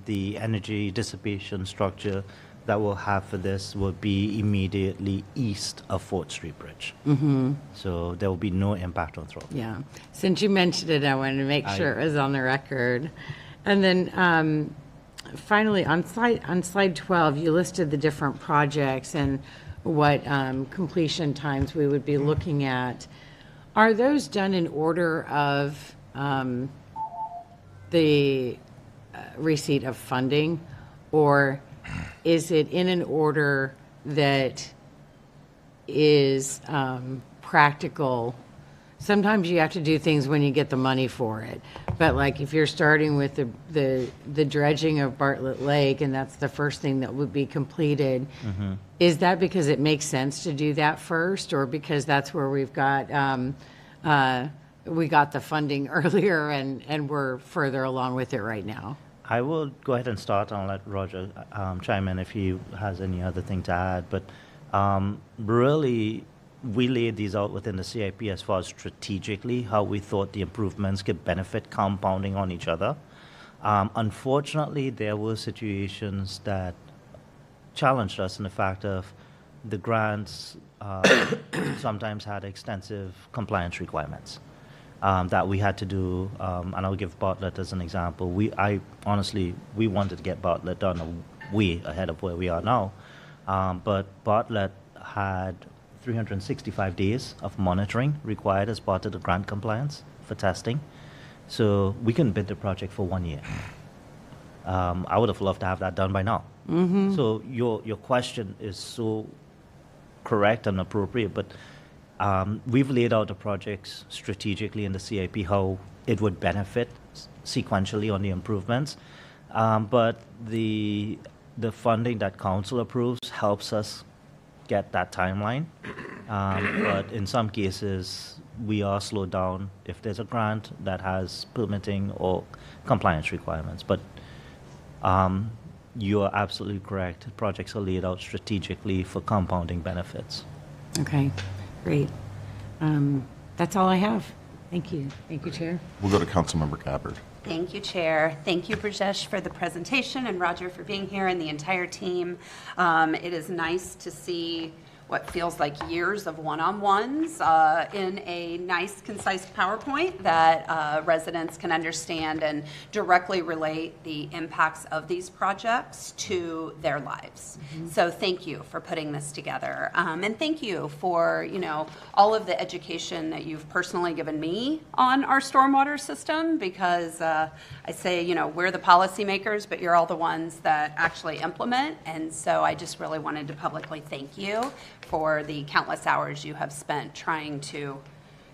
the energy dissipation structure that we'll have for this will be immediately east of 4th Street Bridge. Mm-hmm. So there will be no impact on Thrill. Yeah. Since you mentioned it, I wanted to make sure it was on the record. And then finally, on slide 12, you listed the different projects and what completion times we would be looking at. Are those done in order of the receipt of funding, or is it in an order that is practical? Sometimes you have to do things when you get the money for it. But like if you're starting with the dredging of Bartlett Lake and that's the first thing that would be completed, is that because it makes sense to do that first, or because that's where we've got we got the funding earlier and we're further along with it right now? I will go ahead and start and let Roger chime in if he has any other thing to add. But really, we laid these out within the CIP as far as strategically how we thought the improvements could benefit compounding on each other. Unfortunately, there were situations that challenged us in the fact of the grants sometimes had extensive compliance requirements that we had to do, and I'll give Bartlett as an example. We wanted to get Bartlett done way ahead of where we are now, but Bartlett had 365 days of monitoring required as part of the grant compliance for testing. So we couldn't bid the project for 1 year. I would have loved to have that done by now. Mm-hmm. So your question is so correct and appropriate, but we've laid out the projects strategically in the CIP, how it would benefit sequentially on the improvements. But the funding that council approves helps us get that timeline. But in some cases, we are slowed down if there's a grant that has permitting or compliance requirements. But you are absolutely correct. Projects are laid out strategically for compounding benefits. Okay, great. That's all I have. Thank you. Thank you, Chair. We'll go to Councilmember Gabbard. Thank you, Chair. Thank you, Brajesh, for the presentation, and Roger for being here, and the entire team. It is nice to see what feels like years of one-on-ones in a nice, concise PowerPoint that residents can understand and directly relate the impacts of these projects to their lives. So thank you for putting this together. And thank you for, all of the education that you've personally given me on our stormwater system, because I say, we're the policymakers, but you're all the ones that actually implement. And so I just really wanted to publicly thank you for the countless hours you have spent trying to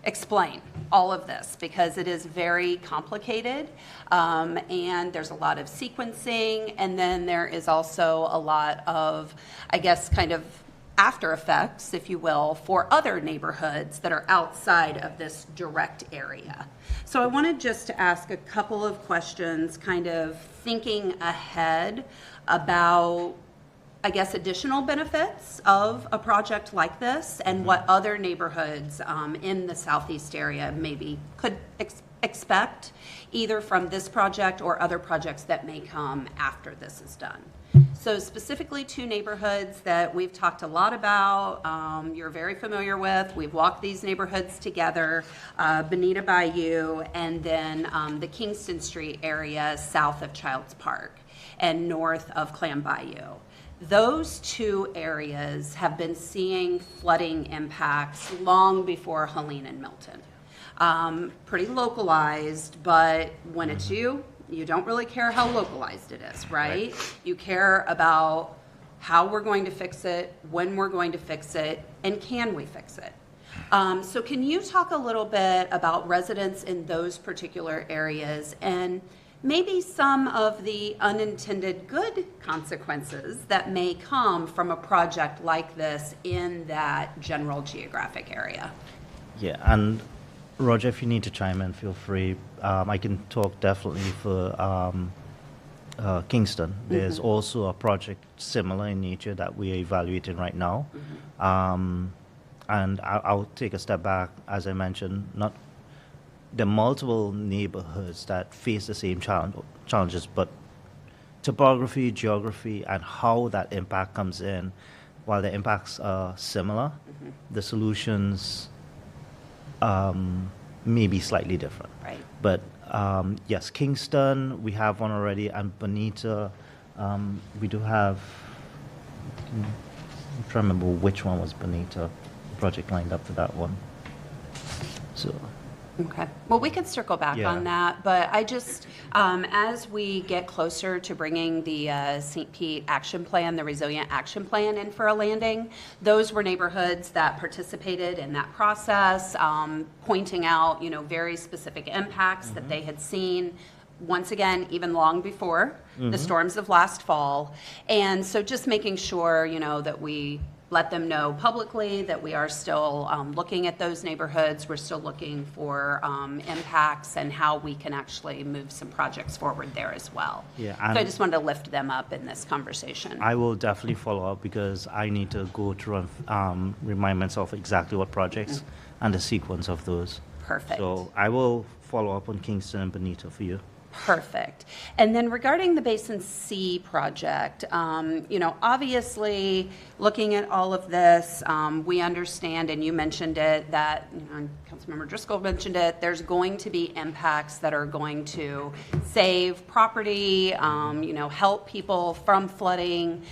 explain all of this, because it is very complicated, and there's a lot of sequencing, and then there is also a lot of, I guess, kind of after effects, if you will, for other neighborhoods that are outside of this direct area. So I wanted just to ask a couple of questions, kind of thinking ahead about, I guess, additional benefits of a project like this, and what other neighborhoods in the southeast area maybe could expect, either from this project or other projects that may come after this is done. So specifically 2 neighborhoods that we've talked a lot about, you're very familiar with. We've walked these neighborhoods together, Bonita Bayou, and then the Kingston Street area south of Childs Park and north of Clam Bayou. Those 2 areas have been seeing flooding impacts long before Helene and Milton. Pretty localized, but when it's you don't really care how localized it is, right? You care about how we're going to fix it, when we're going to fix it, and can we fix it? So can you talk a little bit about residents in those particular areas, and maybe some of the unintended good consequences that may come from a project like this in that general geographic area? Yeah, and Roger, if you need to chime in, feel free. I can talk definitely for Kingston. There's also a project similar in nature that we are evaluating right now. And I'll take a step back. As I mentioned, not there are multiple neighborhoods that face the same challenges, but topography, geography, and how that impact comes in, while the impacts are similar, the solutions may be slightly different. Right. But yes, Kingston, we have one already, and Bonita, we do have, I'm trying to remember which one was Bonita project lined up for that one. So. Okay. Well, we could circle back Yeah. on that, but I just, as we get closer to bringing the St. Pete Action Plan, the Resilient Action Plan in for a landing, those were neighborhoods that participated in that process, pointing out, very specific impacts that they had seen. Once again, even long before the storms of last fall. And so just making sure, that we let them know publicly that we are still looking at those neighborhoods. We're still looking for impacts and how we can actually move some projects forward there as well. Yeah, So I just wanted to lift them up in this conversation. I will definitely follow up because I need to go through and remind myself exactly what projects and the sequence of those. Perfect. So I will follow up on Kingston and Bonita for you. Perfect. And then regarding the Basin C project, obviously, looking at all of this, we understand, and you mentioned it, that, Councilmember Driscoll mentioned it, there's going to be impacts that are going to save property, help people from flooding.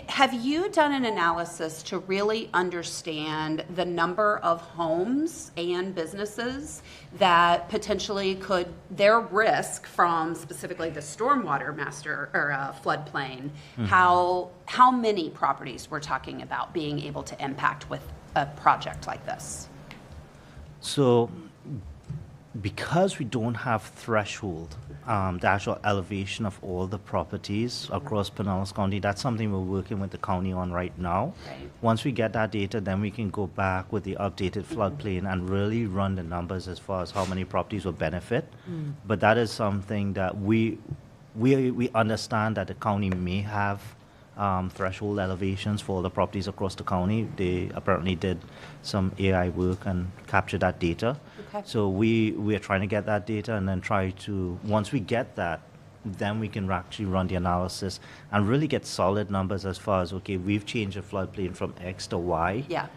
Have you done an analysis to really understand the number of homes and businesses that potentially could, their risk from specifically the stormwater master or floodplain, how many properties we're talking about being able to impact with a project like this? So because we don't have threshold, the actual elevation of all the properties across Pinellas County, that's something we're working with the county on right now. Right. Once we get that data, then we can go back with the updated floodplain and really run the numbers as far as how many properties will benefit. But that is something that we understand that the county may have threshold elevations for all the properties across the county. They apparently did some AI work and captured that data. Okay. So we are trying to get that data and then try to, once we get that, then we can actually run the analysis and really get solid numbers as far as, okay, we've changed the floodplain from X to Y. Yeah.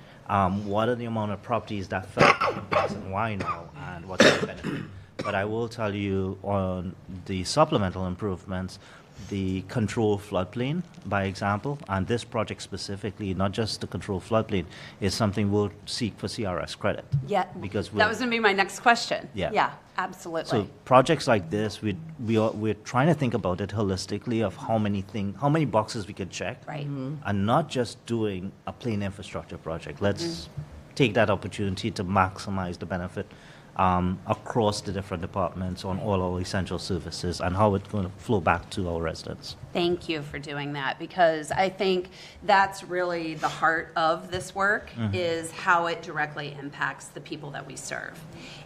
What are the amount of properties that fell in X and Y now, and what's the benefit? But I will tell you on the supplemental improvements, the control floodplain, by example, and this project specifically, not just the control floodplain, is something we'll seek for CRS credit. Yeah, because that was going to be my next question. Yeah. Yeah, absolutely. So projects like this, we're trying to think about it holistically of how many boxes we could check, Right. and not just doing a plain infrastructure project. Let's take that opportunity to maximize the benefit across the different departments on all our essential services and how it's going to flow back to our residents. Thank you for doing that, because I think that's really the heart of this work, is how it directly impacts the people that we serve.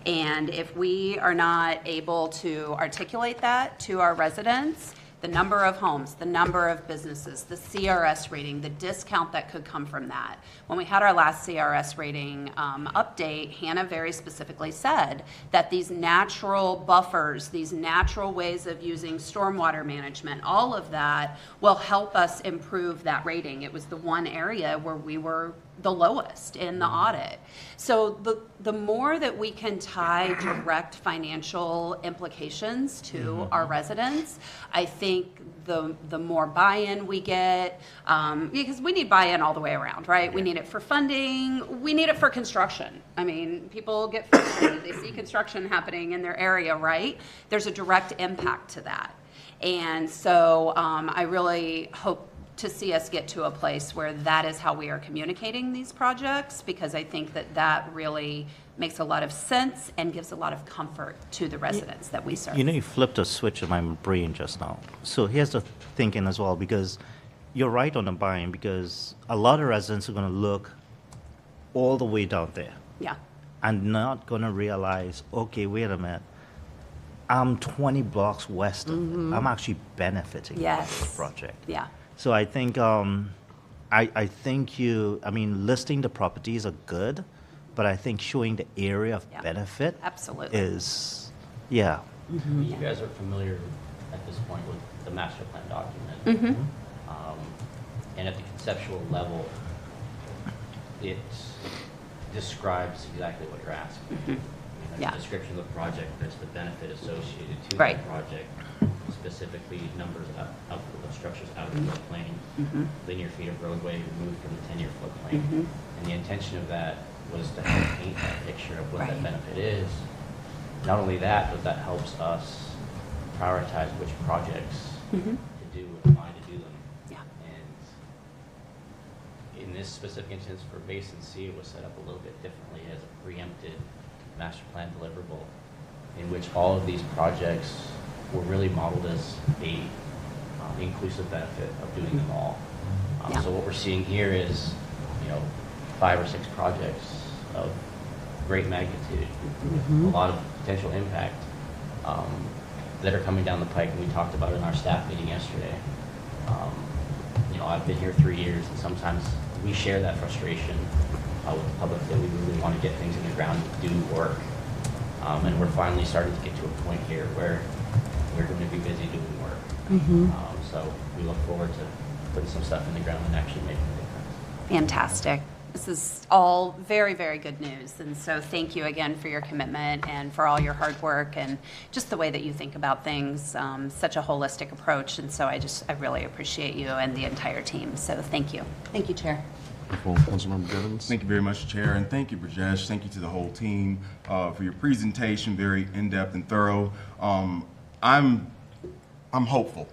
And if we are not able to articulate that to our residents, the number of homes, the number of businesses, the CRS rating, the discount that could come from that. When we had our last CRS rating update, Hannah very specifically said that these natural buffers, these natural ways of using stormwater management, all of that will help us improve that rating. It was the one area where we were the lowest in the audit. So the more that we can tie direct financial implications to our residents, I think the more buy-in we get, because we need buy-in all the way around, right? We need it for funding, we need it for construction. I mean, people get frustrated, they see construction happening in their area, right? There's a direct impact to that. And so I really hope to see us get to a place where that is how we are communicating these projects, because I think that really makes a lot of sense and gives a lot of comfort to the residents that we serve. You flipped a switch in my brain just now. So here's the thinking as well, because you're right on the buying, because a lot of residents are going to look all the way down there. Yeah. And not going to realize, okay, wait a minute, I'm 20 blocks west of it. I'm actually benefiting from the project. Yeah. So I think I think I mean, listing the properties are good, but I think showing the area of benefit absolutely is, yeah. You guys are familiar at this point with the master plan document. And at the conceptual level, it describes exactly what you're asking. I mean, there's a description of the project, there's the benefit associated to the project, specifically numbers of structures out of the floodplain, linear feet of roadway removed from the 10-year floodplain. And the intention of that was to help paint that picture of what that benefit is. Not only that, but that helps us prioritize which projects to do and why to do them. And in this specific instance for Basin C, it was set up a little bit differently as a preempted master plan deliverable, in which all of these projects were really modeled as a inclusive benefit of doing them all. So what we're seeing here is, 5 or 6 projects of great magnitude, a lot of potential impact that are coming down the pike, and we talked about it in our staff meeting yesterday. I've been here 3 years, and sometimes we share that frustration with the public that we really want to get things in the ground and do work. And we're finally starting to get to a point here where we're going to be busy doing work. So we look forward to putting some stuff in the ground and actually making a difference. Fantastic. This is all very, very good news. And so thank you again for your commitment and for all your hard work and just the way that you think about things, such a holistic approach. And so I really appreciate you and the entire team. So thank you. Thank you, Chair. Councilmember Givens. Thank you very much, Chair, and thank you, Brajesh. Thank you to the whole team for your presentation, very in-depth and thorough. I'm hopeful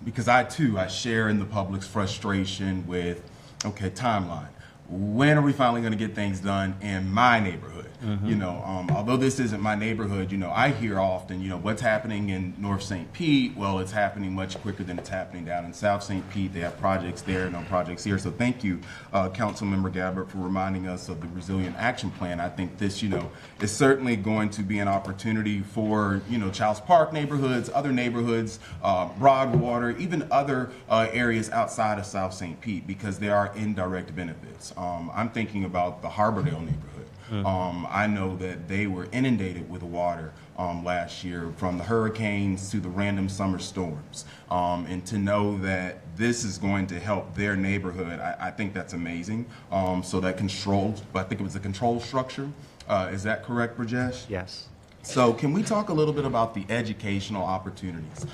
because I share in the public's frustration with, timeline. When are we finally going to get things done in my neighborhood? Although this isn't my neighborhood, I hear often, what's happening in North St. Pete? Well, it's happening much quicker than it's happening down in South St. Pete. They have projects there, no projects here. So thank you, Councilmember Gabbard, for reminding us of the Resilient Action Plan. I think this, is certainly going to be an opportunity for, Childs Park neighborhoods, other neighborhoods, Broadwater, even other areas outside of South St. Pete, because there are indirect benefits. I'm thinking about the Harbordale neighborhood. I know that they were inundated with water last year from the hurricanes to the random summer storms. And to know that this is going to help their neighborhood, I think that's amazing. So that I think it was a control structure. Is that correct, Brajesh? Yes. So can we talk a little bit about the educational opportunities?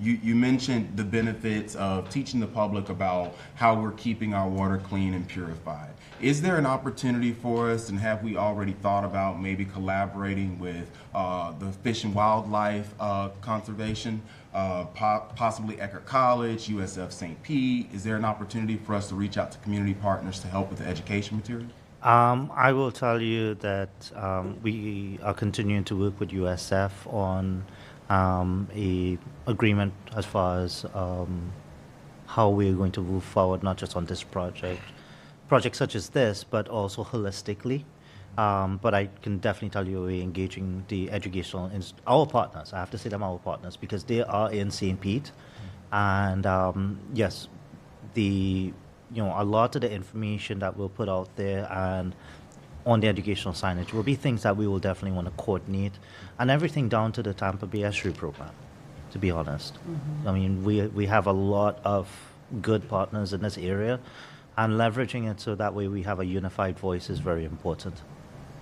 You mentioned the benefits of teaching the public about how we're keeping our water clean and purified. Is there an opportunity for us, and have we already thought about maybe collaborating with the Fish and Wildlife Conservation, possibly Eckerd College, USF St. Pete? Is there an opportunity for us to reach out to community partners to help with the education material? I will tell you that we are continuing to work with USF on a agreement as far as how we're going to move forward, not just on this projects such as this, but also holistically. But I can definitely tell you we're engaging the our partners. I have to say them our partners because they are in St. Pete, and yes, a lot of the information that we'll put out there and on the educational signage will be things that we will definitely want to coordinate, and everything down to the Tampa Bay Estuary program, to be honest. I mean, we have a lot of good partners in this area, and leveraging it so that way we have a unified voice is very important.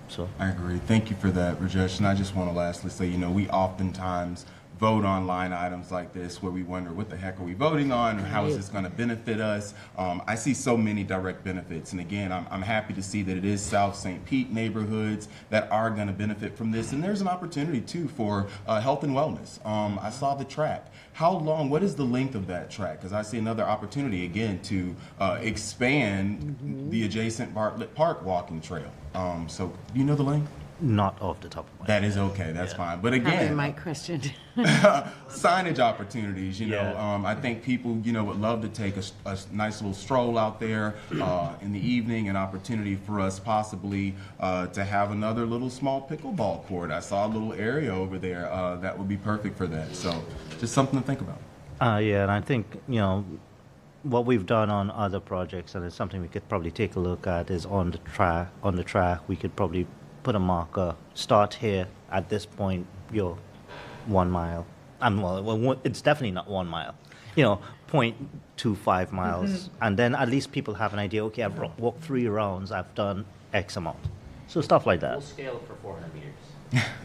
So I agree. Thank you for that, Rajesh. And I just want to lastly say, we oftentimes vote on line items like this where we wonder what the heck are we voting on, or how is this going to benefit us. I see so many direct benefits, and again, I'm happy to see that it is South St. Pete neighborhoods that are going to benefit from this, and there's an opportunity too for health and wellness. I saw the track. What is the length of that track? Because I see another opportunity again to expand the adjacent Bartlett Park walking trail. So do you know the length? Not off the top of my That is okay, that's fine. But again, Probably my question. signage opportunities, you know, I think people, you know, would love to take a nice little stroll out there in the evening, an opportunity for us possibly to have another little small pickleball court. I saw a little area over there that would be perfect for that. So just something to think about. Yeah, and I think, you know, what we've done on other projects, and it's something we could probably take a look at, is on the track, we could probably put a marker, start here, at this point, you're 1 mile. It's definitely not 1 mile, you know, 0.25 miles. And then at least people have an idea, okay, I've walked 3 rounds, I've done X amount. So stuff like that. We'll scale it for 400 meters.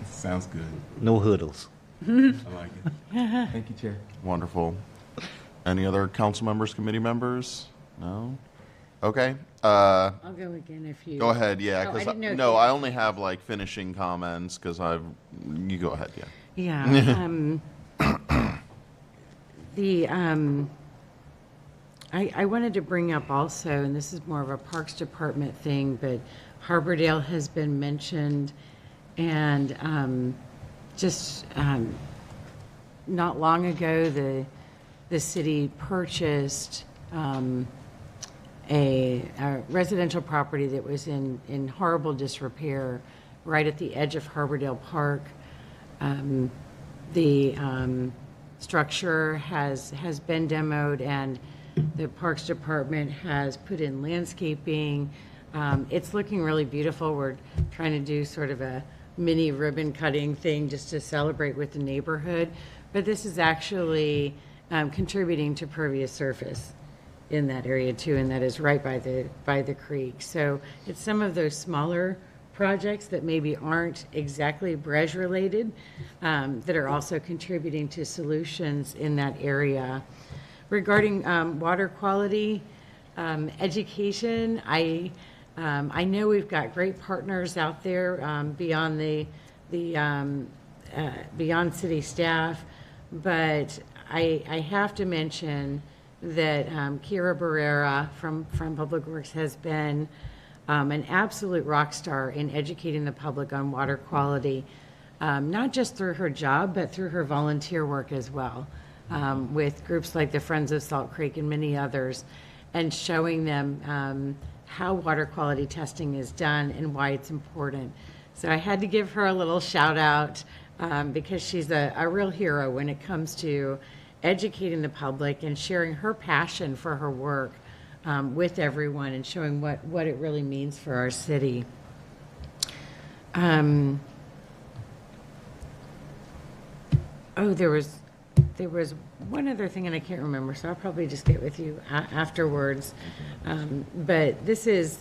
Sounds good. No hurdles. I like it. Thank you, Chair. Wonderful. Any other council members, committee members? No? Okay. I'll go again if you. Go ahead, yeah. Oh, I 'Cause didn't know if no, you- I only have like finishing comments because you go ahead, yeah. Yeah. I wanted to bring up also, and this is more of a Parks Department thing, but Harbordale has been mentioned, and not long ago, the city purchased a residential property that was in horrible disrepair right at the edge of Harbordale Park. The structure has been demoed, and the Parks Department has put in landscaping. It's looking really beautiful. We're trying to do sort of a mini ribbon cutting thing just to celebrate with the neighborhood. But this is actually contributing to pervious surface in that area too, and that is right by the creek. So it's some of those smaller projects that maybe aren't exactly Breege related that are also contributing to solutions in that area. Regarding water quality, education, I know we've got great partners out there beyond beyond city staff, but I have to mention that Kira Barrera from Public Works has been an absolute rock star in educating the public on water quality, not just through her job, but through her volunteer work as well, with groups like the Friends of Salt Creek and many others, and showing them how water quality testing is done and why it's important. So I had to give her a little shout out because she's a real hero when it comes to educating the public and sharing her passion for her work with everyone and showing what it really means for our city. There was one other thing, and I can't remember, so I'll probably just get with you afterwards. But this is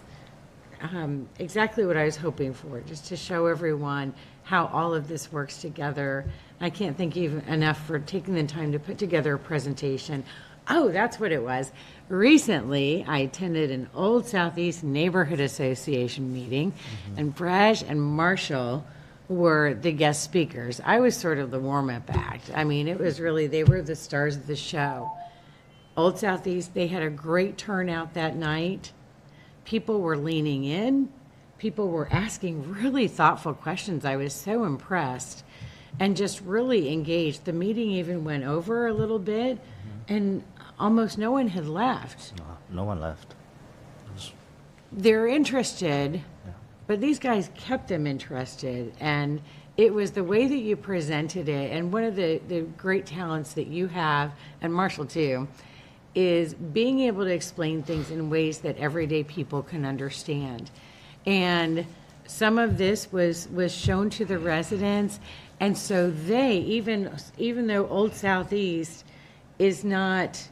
exactly what I was hoping for, just to show everyone how all of this works together. I can't thank you enough for taking the time to put together a presentation. Oh, that's what it was. Recently, I attended an Old Southeast Neighborhood Association meeting, and Breege and Marshall were the guest speakers. I was sort of the warm-up act. I mean, it was really, they were the stars of the show. Old Southeast, they had a great turnout that night. People were leaning in. People were asking really thoughtful questions. I was so impressed and just really engaged. The meeting even went over a little bit, and almost no one had left. No one left. They're interested, but these guys kept them interested, and it was the way that you presented it. And one of the great talents that you have, and Marshall too, is being able to explain things in ways that everyday people can understand. And some of this was shown to the residents, and so they, even though Old Southeast is not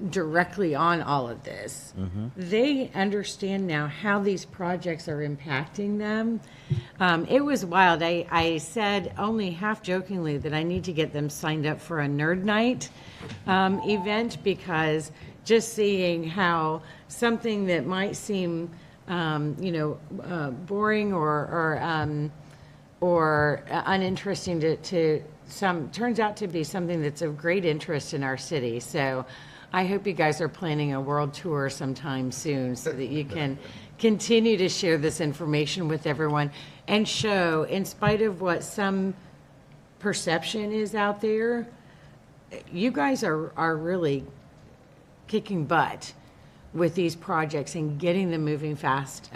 directly on all of this, they understand now how these projects are impacting them. It was wild. I said only half jokingly that I need to get them signed up for a nerd night event, because just seeing how something that might seem boring or uninteresting to some turns out to be something that's of great interest in our city. So I hope you guys are planning a world tour sometime soon so that you can continue to share this information with everyone and show, in spite of what some perception is out there, you guys are really kicking butt with these projects and getting them moving fast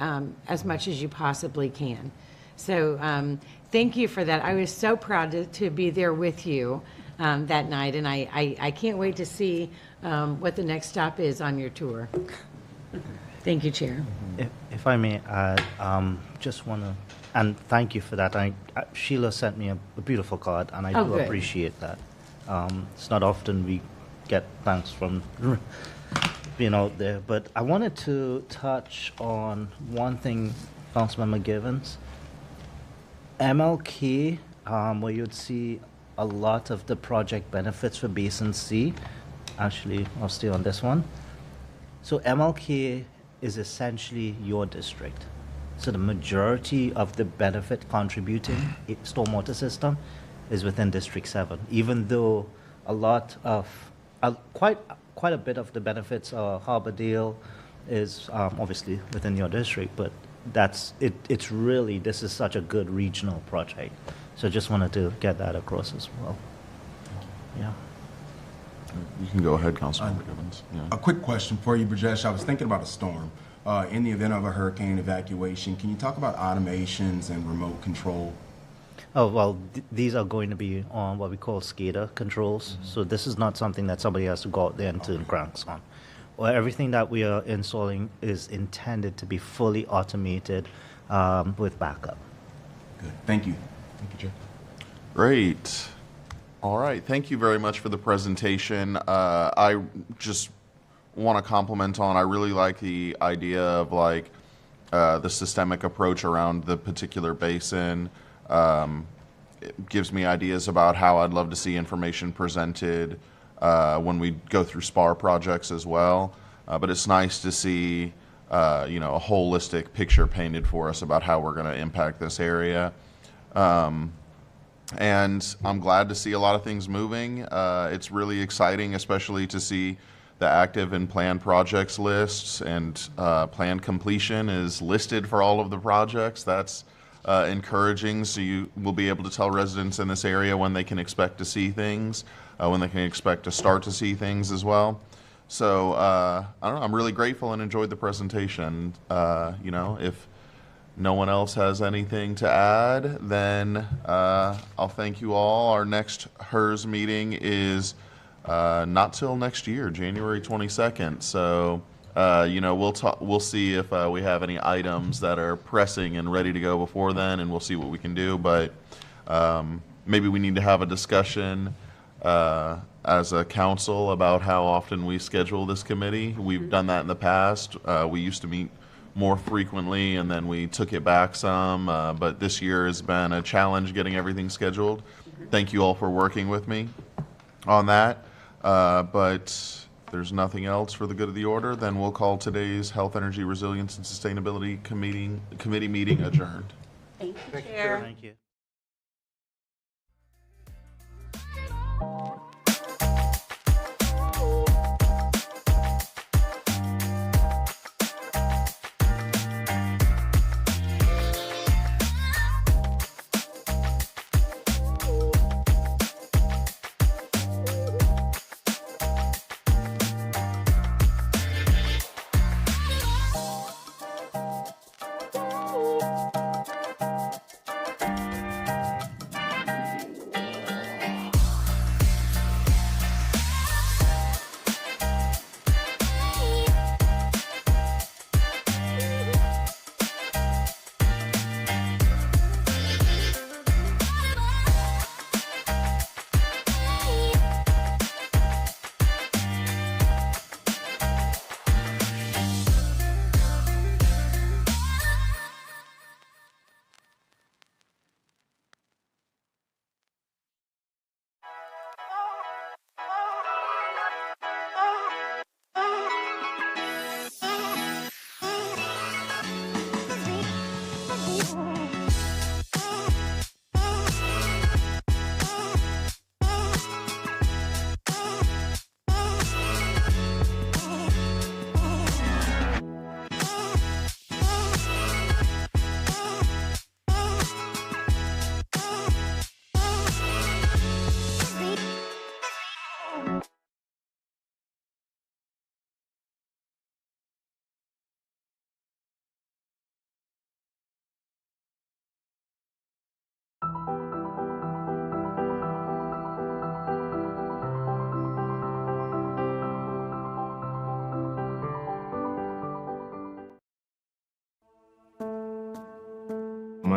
as much as you possibly can. So thank you for that. I was so proud to be there with you that night, and I can't wait to see what the next stop is on your tour. Thank you, Chair. If I may add, just want to, and thank you for that. Sheila sent me a beautiful card, and I do good. appreciate that. It's not often we get thanks from being out there, but I wanted to touch on one thing, Councilmember Givens. MLK, where you'd see a lot of the project benefits for Basin C. Actually, I'll stay on this one. So MLK is essentially your district. So the majority of the benefit contributing stormwater system is within District 7, even though a lot of, quite a bit of the benefits, Harbordale is obviously within your district, but that's, it's really, this is such a good regional project. So just wanted to get that across as well. Yeah. You can go ahead, Councilmember Givens. Yeah. A quick question for you, Brajesh. I was thinking about a storm. In the event of a hurricane evacuation, can you talk about automations and remote control? Oh, well, these are going to be on what we call SCADA controls. So this is not something that somebody has to go out there and turn cranks on. Well, everything that we are installing is intended to be fully automated with backup. Good. Thank you. Thank you, Chair. Great. All right. Thank you very much for the presentation. I just want to compliment on, I really like the idea of like the systemic approach around the particular basin. It gives me ideas about how I'd love to see information presented when we go through SPAR projects as well. But it's nice to see, a holistic picture painted for us about how we're going to impact this area. And I'm glad to see a lot of things moving. It's really exciting, especially to see the active and planned projects lists, and planned completion is listed for all of the projects. That's encouraging, so you will be able to tell residents in this area when they can expect to see things, when they can expect to start to see things as well. So I don't know, I'm really grateful and enjoyed the presentation. If no one else has anything to add, then I'll thank you all. Our next HERS meeting is not till next year, January 22nd. So, we'll see if we have any items that are pressing and ready to go before then, and we'll see what we can do. But maybe we need to have a discussion as a council about how often we schedule this committee. We've done that in the past. We used to meet more frequently, and then we took it back some. But this year has been a challenge getting everything scheduled. Thank you all for working with me on that. But if there's nothing else for the good of the order, then we'll call today's Health, Energy, Resilience, and Sustainability Committee meeting adjourned. Thank you, Chair. Thank you.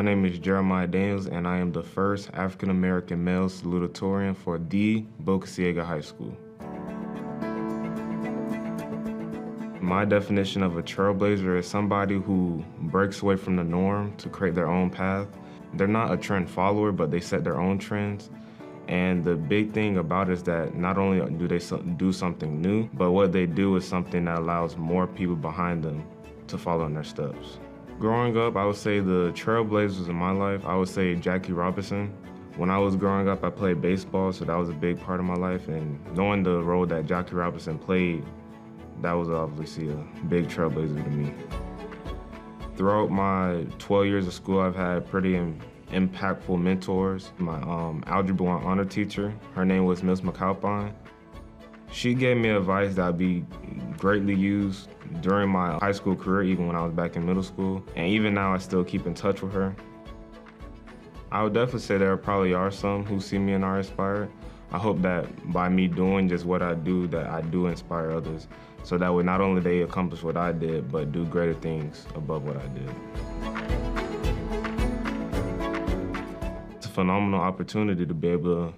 My name is Jeremiah Daniels, and I am the first African-American male salutatorian for the Boca Ciega High School. My definition of a trailblazer is somebody who breaks away from the norm to create their own path. They're not a trend follower, but they set their own trends. And the big thing about it is that not only do they do something new, but what they do is something that allows more people behind them to follow in their steps. Growing up, I would say the trailblazers in my life, I would say Jackie Robinson. When I was growing up, I played baseball, so that was a big part of my life. And knowing the role that Jackie Robinson played, that was obviously a big trailblazer to me. Throughout my 12 years of school, I've had pretty impactful mentors. My Algebra 1 honor teacher, her name was Ms. McAlpine. She gave me advice that would be greatly used during my high school career, even when I was back in middle school. And even now, I still keep in touch with her. I would definitely say there probably are some who see me and are inspired. I hope that by me doing just what I do, that I do inspire others. So that way not only they accomplish what I did, but do greater things above what I did. It's a phenomenal opportunity to be able to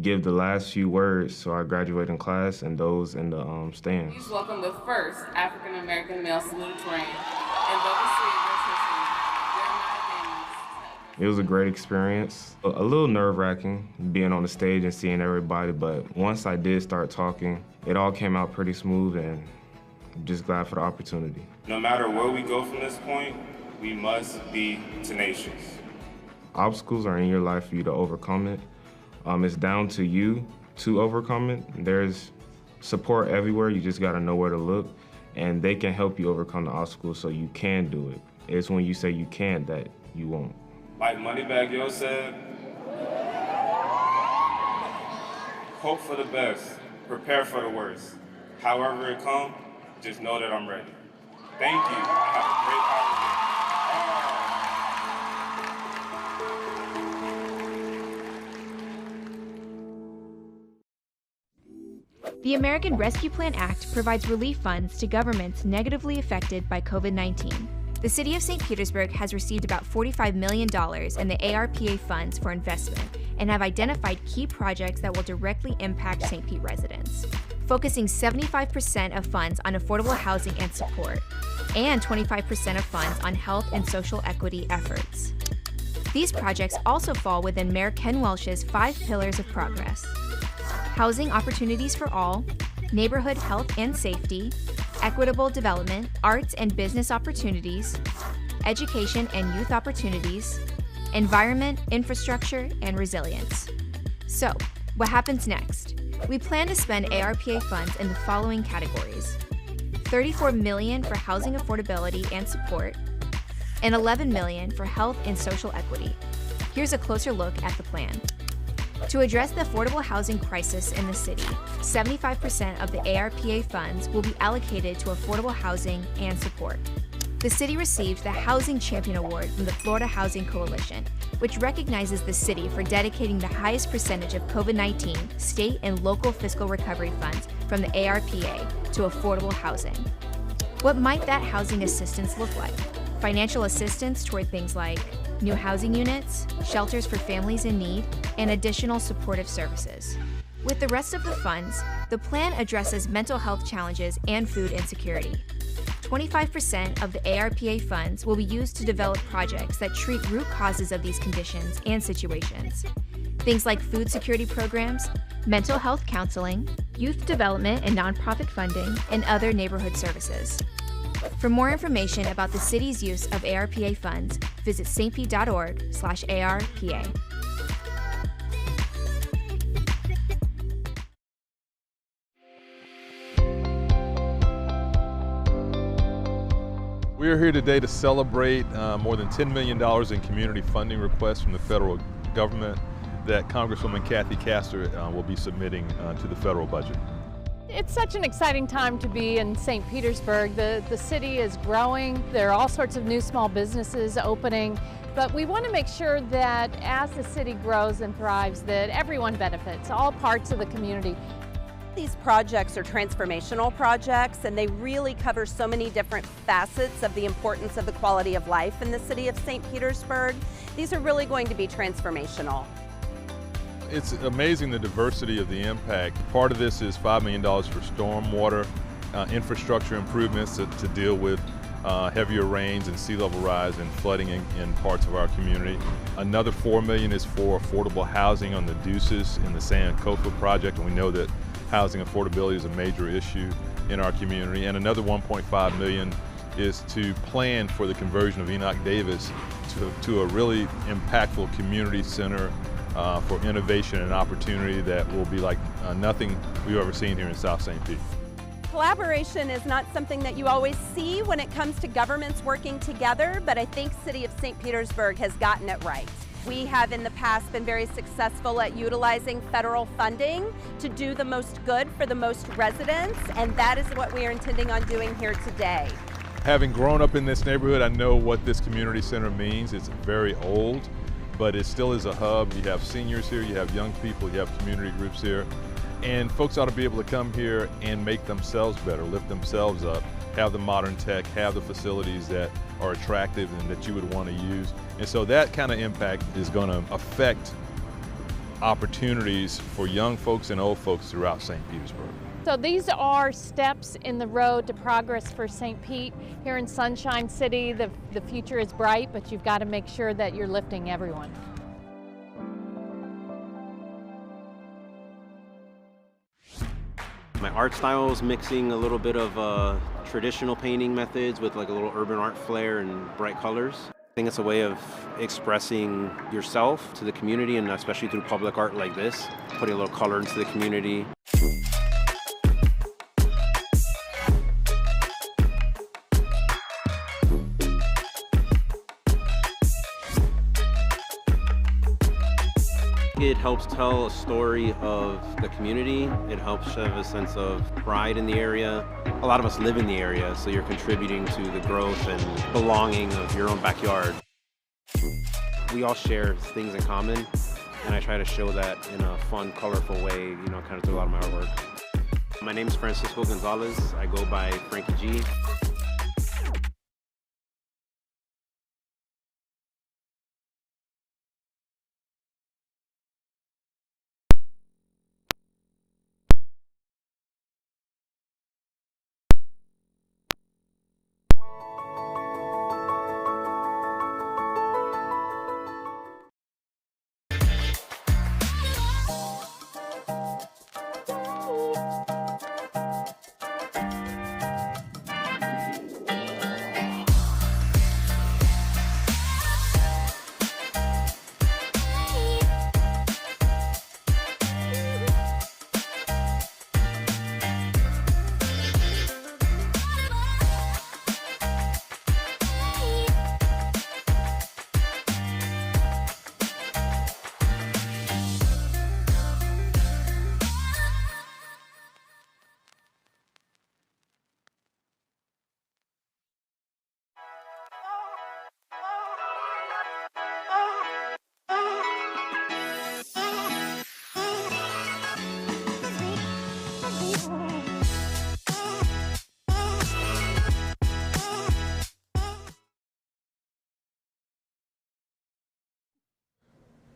give the last few words to our graduating class and those in the stands. Please welcome the first African-American male salutatorian in Boca Ciega history, Jeremiah Daniels. It was a great experience. A little nerve-wracking being on the stage and seeing everybody, but once I did start talking, it all came out pretty smooth, and I'm just glad for the opportunity. No matter where we go from this point, we must be tenacious. Obstacles are in your life for you to overcome it. It's down to you to overcome it. There's support everywhere. You just gotta know where to look, and they can help you overcome the obstacles so you can do it. It's when you say you can't that you won't. Like Moneybagg Yo said, hope for the best, prepare for the worst. However it comes, just know that I'm ready. Thank you. Have a great holiday. The American Rescue Plan Act provides relief funds to governments negatively affected by COVID-19. The City of St. Petersburg has received about $45 million in the ARPA funds for investment and have identified key projects that will directly impact St. Pete residents, focusing 75% of funds on affordable housing and support, and 25% of funds on health and social equity efforts. These projects also fall within Mayor Ken Welch's 5 pillars of progress: housing opportunities for all, neighborhood health and safety, equitable development, arts and business opportunities, education and youth opportunities, environment, infrastructure, and resilience. So, what happens next? We plan to spend ARPA funds in the following categories: $34 million for housing affordability and support, and $11 million for health and social equity. Here's a closer look at the plan. To address the affordable housing crisis in the city, 75% of the ARPA funds will be allocated to affordable housing and support. The city received the Housing Champion Award from the Florida Housing Coalition, which recognizes the city for dedicating the highest percentage of COVID-19 state and local fiscal recovery funds from the ARPA to affordable housing. What might that housing assistance look like? Financial assistance toward things like new housing units, shelters for families in need, and additional supportive services. With the rest of the funds, the plan addresses mental health challenges and food insecurity. 25% of the ARPA funds will be used to develop projects that treat root causes of these conditions and situations. Things like food security programs, mental health counseling, youth development and nonprofit funding, and other neighborhood services. For more information about the city's use of ARPA funds, visit stpete.org/ARPA. We are here today to celebrate more than $10 million in community funding requests from the federal government that Congresswoman Kathy Castor will be submitting to the federal budget. It's such an exciting time to be in St. Petersburg. The city is growing. There are all sorts of new small businesses opening, but we want to make sure that as the city grows and thrives, that everyone benefits, all parts of the community. these projects are transformational projects, and they really cover so many different facets of the importance of the quality of life in the city of St. Petersburg. These are really going to be transformational. It's amazing the diversity of the impact. Part of this is $5 million for stormwater infrastructure improvements to deal with heavier rains and sea level rise and flooding in parts of our community. Another $4 million is for affordable housing on the Deuces in the Sankofa project, and we know that housing affordability is a major issue in our community. And another $1.5 million is to plan for the conversion of Enoch Davis to a really impactful community center for innovation and opportunity that will be like nothing we've ever seen here in South St. Pete. Collaboration is not something that you always see when it comes to governments working together, but I think City of St. Petersburg has gotten it right. We have in the past been very successful at utilizing federal funding to do the most good for the most residents, and that is what we are intending on doing here today. Having grown up in this neighborhood, I know what this community center means. It's very old, but it still is a hub. You have seniors here, you have young people, you have community groups here. And folks ought to be able to come here and make themselves better, lift themselves up, have the modern tech, have the facilities that are attractive and that you would want to use. And so that kind of impact is going to affect opportunities for young folks and old folks throughout St. Petersburg. So these are steps in the road to progress for St. Pete. Here in Sunshine City, the future is bright, but you've got to make sure that you're lifting everyone. My art style is mixing a little bit of traditional painting methods with like a little urban art flair and bright colors. I think it's a way of expressing yourself to the community, and especially through public art like this, putting a little color into the community. It helps tell a story of the community. It helps have a sense of pride in the area. A lot of us live in the area, so you're contributing to the growth and belonging of your own backyard. We all share things in common, and I try to show that in a fun, colorful way, you know, kind of through a lot of my artwork. My name is Francisco Gonzalez. I go by Frankie G.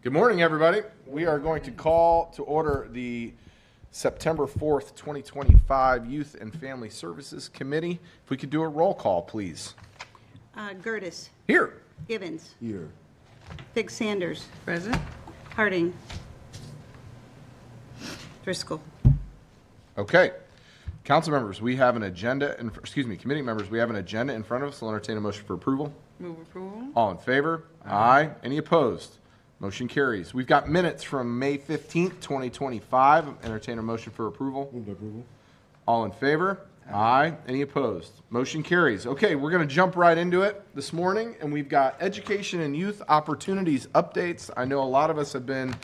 Good morning, everybody. We are going to call to order the September 4th, 2025 Youth and Family Services Committee. If we could do a roll call, please. Gertis. Here. Givens. Here. Big Sanders. Present. Harding. Driscoll. Okay. Council members, we have an agenda, committee members, we have an agenda in front of us. I'll entertain a motion for approval. Move approval. All in favor? Aye. Any opposed? Motion carries. We've got minutes from May 15th, 2025. Entertain a motion for approval. Move approval. All in favor? Aye. Any opposed? Motion carries. Okay, we're going to jump right into it this morning, and we've got education and youth opportunities updates. I know a lot of us have been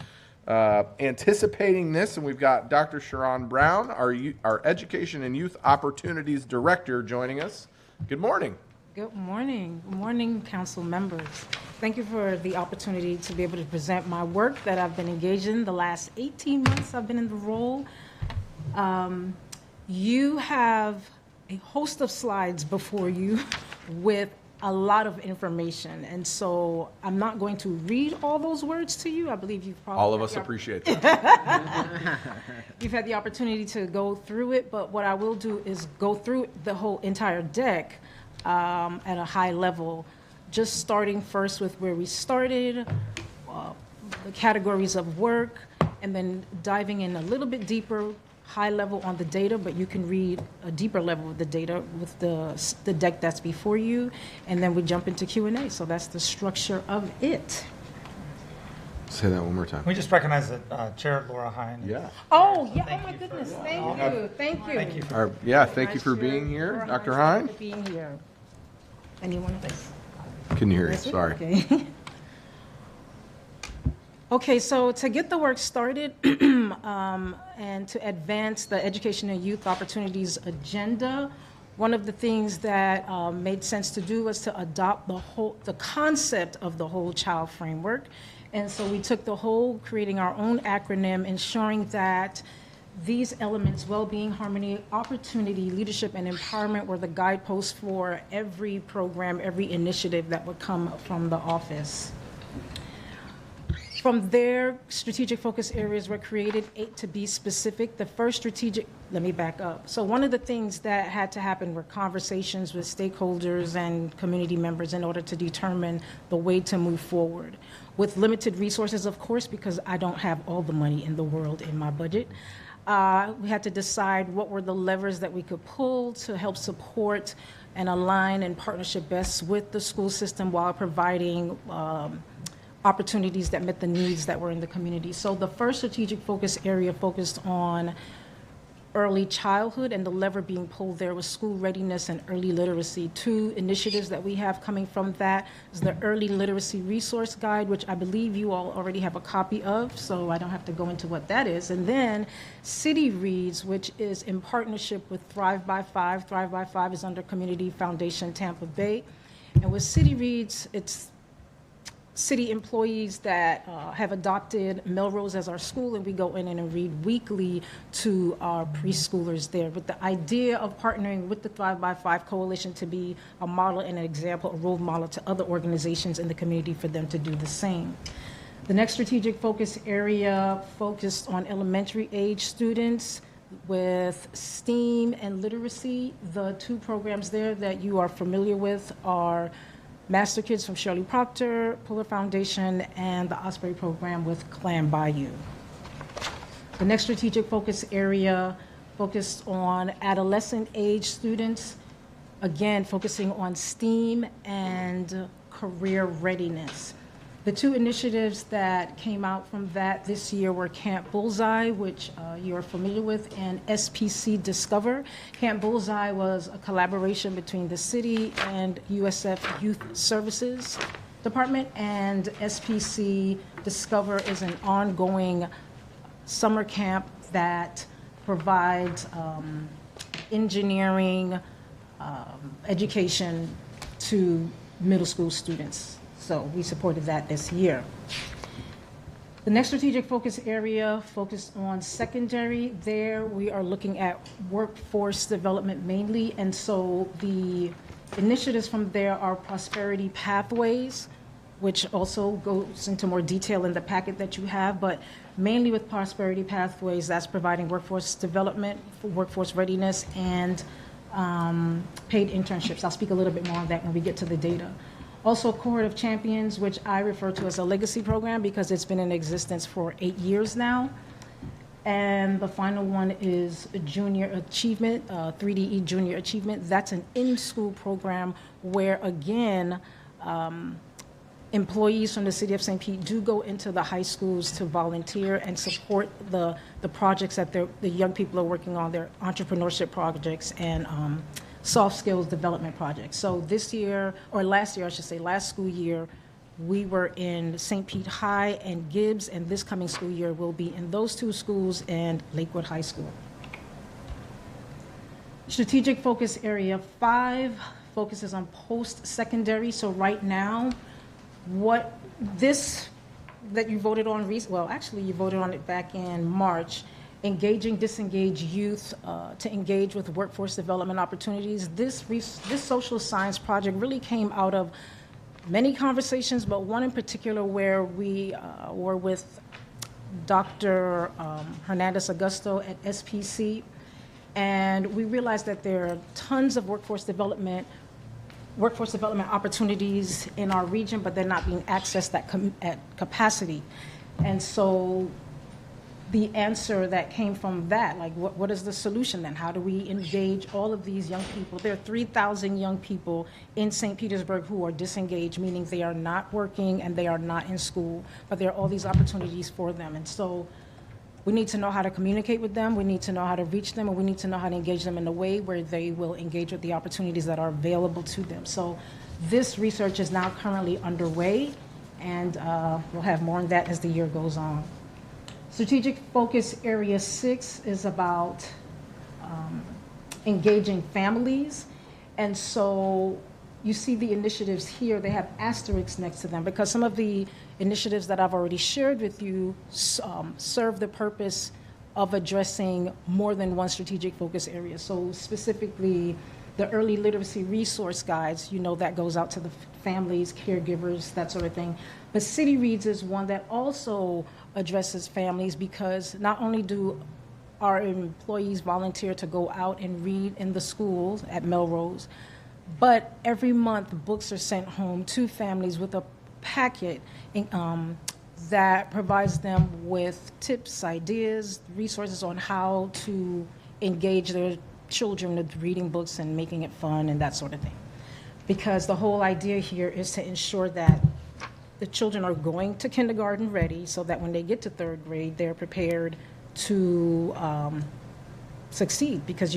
anticipating this, and we've got Dr. Sharon Brown, our Education and Youth Opportunities Director, joining us. Good morning. Good morning. Good morning, council members. Thank you for the opportunity to be able to present my work that I've been engaged in the last 18 months I've been in the role. You have a host of slides before you with a lot of information. And so I'm not going to read all those words to you. I believe you've probably... All of us appreciate that. You've had the opportunity to go through it, but what I will do is go through the whole entire deck at a high level, just starting first with where we started, the categories of work, and then diving in a little bit deeper, high level on the data, but you can read a deeper level of the data with the deck that's before you, and then we jump into Q&A. So that's the structure of it. Say that one more time. We just recognize that Chair Laura Hine. Yeah. Oh, yeah. Oh, my goodness. Thank you. Thank you. Thank you. Thank you for being here, Dr. Hine. For being here. Anyone of us? Couldn't hear you. That's it? Sorry. Okay. Okay, so to get the work started and to advance the education and youth opportunities agenda, one of the things that made sense to do was to adopt the concept of the whole child framework. And so we took the whole, creating our own acronym, ensuring that these elements, well-being, harmony, opportunity, leadership, and empowerment were the guideposts for every program, every initiative that would come from the office. From there, strategic focus areas were created, 8 to be specific. The first strategic, let me back up. So one of the things that had to happen were conversations with stakeholders and community members in order to determine the way to move forward. With limited resources, of course, because I don't have all the money in the world in my budget, we had to decide what were the levers that we could pull to help support and align in partnership best with the school system while providing opportunities that met the needs that were in the community. So the first strategic focus area focused on early childhood, and the lever being pulled there was school readiness and early literacy. 2 initiatives that we have coming from that is the Early Literacy Resource Guide, which I believe you all already have a copy of, so I don't have to go into what that is. And then City Reads, which is in partnership with Thrive by 5. Thrive by 5 is under Community Foundation Tampa Bay. And with City Reads, it's city employees that have adopted Melrose as our school, and we go in and read weekly to our preschoolers there, with the idea of partnering with the Thrive by 5 Coalition to be a model and an example, a role model to other organizations in the community for them to do the same. The next strategic focus area focused on elementary age students with STEAM and literacy. The 2 programs there that you are familiar with are Master Kids from Shirley Proctor, Puller Foundation, and the Osprey program with Clam Bayou. The next strategic focus area focused on adolescent age students, again, focusing on STEAM and career readiness. The 2 initiatives that came out from that this year were Camp Bullseye, which you're familiar with, and SPC Discover. Camp Bullseye was a collaboration between the city and USF Youth Services Department, and SPC Discover is an ongoing summer camp that provides engineering education to middle school students. So we supported that this year. The next strategic focus area focused on secondary. There we are looking at workforce development mainly, and so the initiatives from there are prosperity pathways, which also goes into more detail in the packet that you have, but mainly with prosperity pathways, that's providing workforce development, workforce readiness, and paid internships. I'll speak a little bit more on that when we get to the data. Also, Cohort of Champions, which I refer to as a legacy program because it's been in existence for 8 years now. And the final one is Junior Achievement, 3DE Junior Achievement. That's an in-school program where, again, employees from the City of St. Pete do go into the high schools to volunteer and support the projects that the young people are working on, their entrepreneurship projects and soft skills development projects. So this year, or last year, I should say, last school year, we were in St. Pete High and Gibbs, and this coming school year we'll be in those 2 schools and Lakewood High School. Strategic focus area 5 focuses on post-secondary. So right now, that you voted on, well, actually you voted on it back in March, engaging disengaged youth to engage with workforce development opportunities. This social science project really came out of many conversations, but one in particular where we were with Dr. Hernandez Augusto at SPC, and we realized that there are tons of workforce development opportunities in our region, but they're not being accessed at capacity. And so the answer that came from that, like what is the solution then? How do we engage all of these young people? There are 3,000 young people in St. Petersburg who are disengaged, meaning they are not working and they are not in school, but there are all these opportunities for them. And so we need to know how to communicate with them, we need to know how to reach them, and we need to know how to engage them in a way where they will engage with the opportunities that are available to them. So this research is now currently underway, and we'll have more on that as the year goes on. Strategic Focus Area 6 is about engaging families. And so you see the initiatives here, they have asterisks next to them because some of the initiatives that I've already shared with you serve the purpose of addressing more than one strategic focus area. So specifically, the early literacy resource guides, that goes out to the families, caregivers, that sort of thing. But City Reads is one that also addresses families because not only do our employees volunteer to go out and read in the schools at Melrose, but every month books are sent home to families with a packet that provides them with tips, ideas, resources on how to engage their children with reading books and making it fun and that sort of thing. Because the whole idea here is to ensure that the children are going to kindergarten ready so that when they get to third grade, they're prepared to succeed. Because,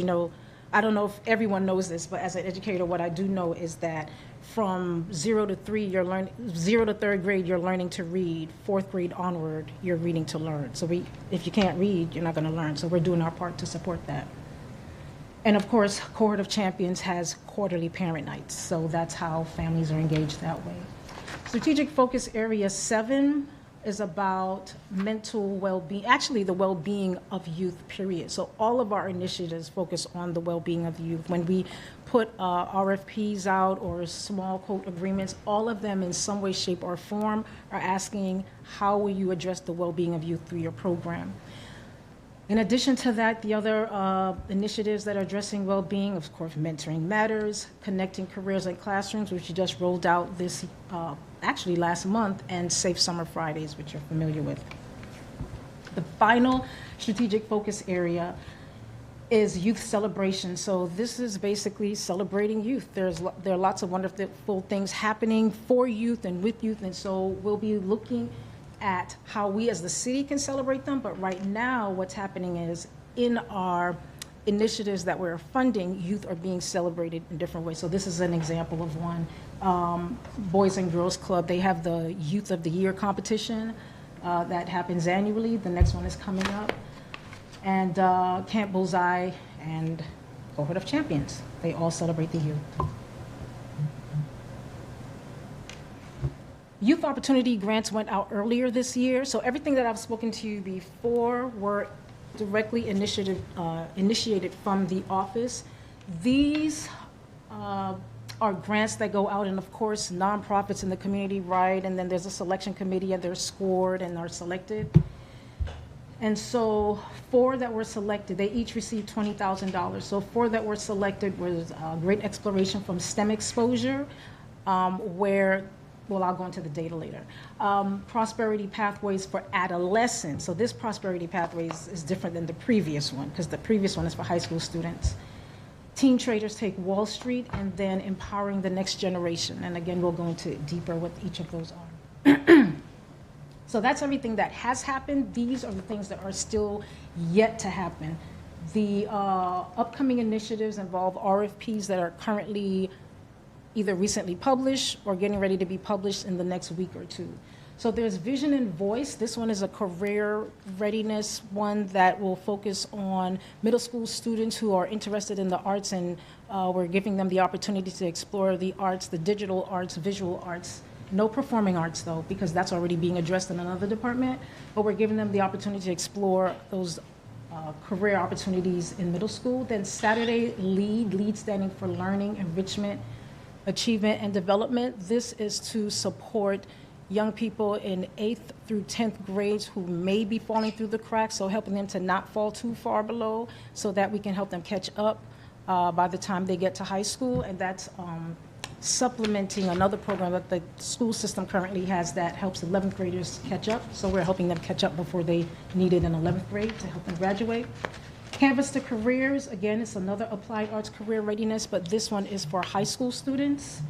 I don't know if everyone knows this, but as an educator, what I do know is that from 0 to 3rd grade, you're learning to read. 4th grade onward, you're reading to learn. So if you can't read, you're not going to learn. So we're doing our part to support that. And of course, Cohort of Champions has quarterly parent nights. So that's how families are engaged that way. Strategic Focus Area 7 is about mental well-being, actually the well-being of youth, period. So all of our initiatives focus on the well-being of youth. When we put RFPs out or small quote agreements, all of them in some way, shape, or form are asking, how will you address the well-being of youth through your program? In addition to that, the other initiatives that are addressing well-being, of course, Mentoring Matters, Connecting Careers and Classrooms, which we just rolled out actually last month, and Safe Summer Fridays, which you're familiar with. The final strategic focus area is youth celebration. So this is basically celebrating youth. There are lots of wonderful things happening for youth and with youth, and so we'll be looking at how we as the city can celebrate them. But right now, what's happening is in our initiatives that we're funding, youth are being celebrated in different ways. So this is an example of one. Boys and Girls Club, they have the Youth of the Year competition that happens annually. The next one is coming up. And Camp Bullseye and Cohort of Champions, they all celebrate the youth. Youth Opportunity Grants went out earlier this year. So everything that I've spoken to you before were directly initiated from the office. These are grants that go out, and of course, nonprofits in the community write, and then there's a selection committee, and they're scored and are selected. And so 4 that were selected, they each received $20,000. So 4 that were selected was Great Exploration from STEM Exposure, where, well, I'll go into the data later. Prosperity Pathways for Adolescents. So this Prosperity Pathways is different than the previous one, because the previous one is for high school students. Teen Traders Take Wall Street, and then Empowering the Next Generation. And again, we'll go into deeper what each of those are. So that's everything that has happened. These are the things that are still yet to happen. The upcoming initiatives involve RFPs that are currently either recently published or getting ready to be published in the next week or 2. So there's Vision and Voice. This one is a career readiness one that will focus on middle school students who are interested in the arts, and we're giving them the opportunity to explore the arts, the digital arts, visual arts. No performing arts, though, because that's already being addressed in another department, but we're giving them the opportunity to explore those career opportunities in middle school. Then Saturday, LEAD standing for Learning, Enrichment, Achievement, and Development. This is to support young people in 8th through 10th grades who may be falling through the cracks, so helping them to not fall too far below so that we can help them catch up by the time they get to high school. And that's supplementing another program that the school system currently has that helps 11th graders catch up. So we're helping them catch up before they need it in 11th grade to help them graduate. Canvas to Careers, again, it's another applied arts career readiness, but this one is for high school students.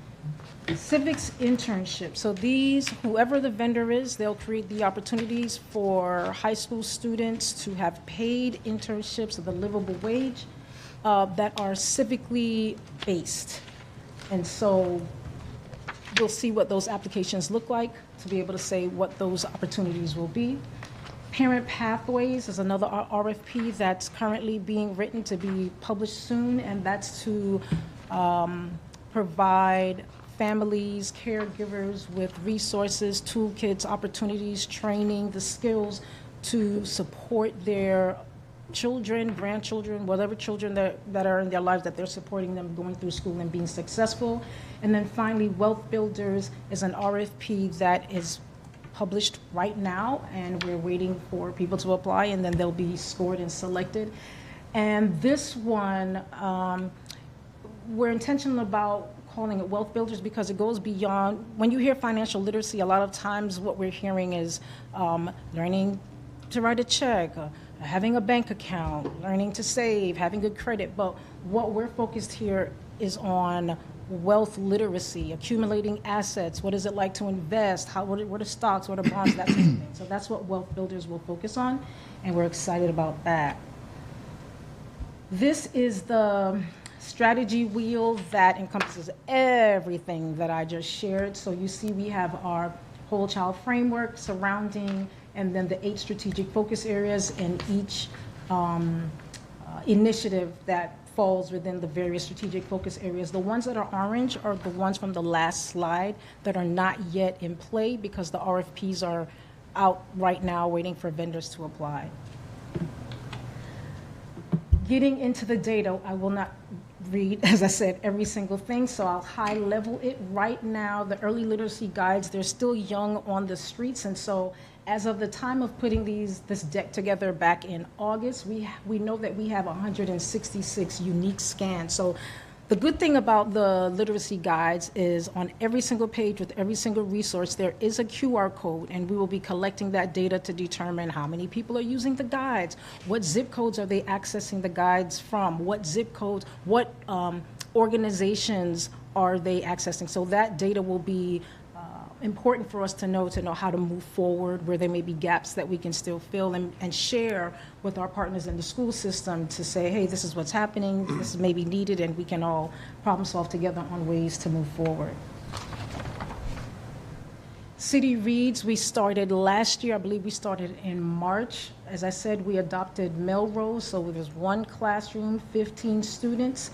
Civics internship. So these, whoever the vendor is, they'll create the opportunities for high school students to have paid internships of the livable wage that are civically based. And so we'll see what those applications look like to be able to say what those opportunities will be. Parent Pathways is another RFP that's currently being written to be published soon, and that's to provide families, caregivers with resources, toolkits, opportunities, training, the skills to support their children, grandchildren, whatever children that are in their lives, that they're supporting them going through school and being successful. And then finally, Wealth Builders is an RFP that is published right now, and we're waiting for people to apply, and then they'll be scored and selected. And this one, we're intentional about calling it Wealth Builders because it goes beyond, when you hear financial literacy, a lot of times what we're hearing is learning to write a check, having a bank account, learning to save, having good credit. But what we're focused here is on wealth literacy, accumulating assets. What is it like to invest? What are stocks? What are bonds? That sort of thing. So that's what Wealth Builders will focus on, and we're excited about that. This is the strategy wheel that encompasses everything that I just shared. So you see we have our whole child framework surrounding, and then the 8 strategic focus areas in each initiative that falls within the various strategic focus areas. The ones that are orange are the ones from the last slide that are not yet in play because the RFPs are out right now waiting for vendors to apply. Getting into the data, I will not read, as I said, every single thing, so I'll high level it. Right now, the early literacy guides, they're still young on the streets, and so as of the time of putting this deck together back in August, we know that we have 166 unique scans. So the good thing about the literacy guides is on every single page with every single resource, there is a QR code, and we will be collecting that data to determine how many people are using the guides, what zip codes are they accessing the guides from, what zip codes, what organizations are they accessing. So that data will be important for us to know how to move forward, where there may be gaps that we can still fill and share with our partners in the school system to say, hey, this is what's happening, this may be needed, and we can all problem solve together on ways to move forward. City Reads, we started last year. I believe we started in March. As I said, we adopted Melrose, so there's 1 classroom, 15 students.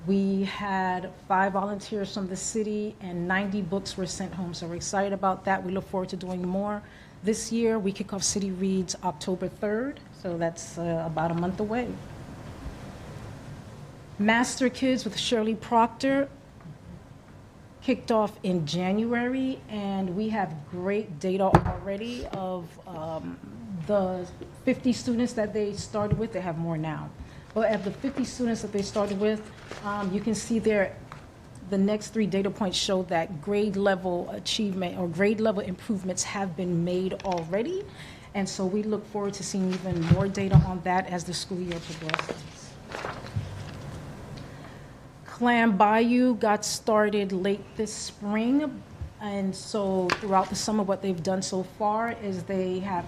We had 5 volunteers from the city, and 90 books were sent home. So we're excited about that. We look forward to doing more. This year, we kick off City Reads October 3rd, so that's about a month away. Master Kids with Shirley Proctor kicked off in January, and we have great data already of the 50 students that they started with. They have more now. But of the 50 students that they started with, you can see there, the next 3 data points show that grade level achievement or grade level improvements have been made already. And so we look forward to seeing even more data on that as the school year progresses. Clam Bayou got started late this spring. And so throughout the summer, what they've done so far is they have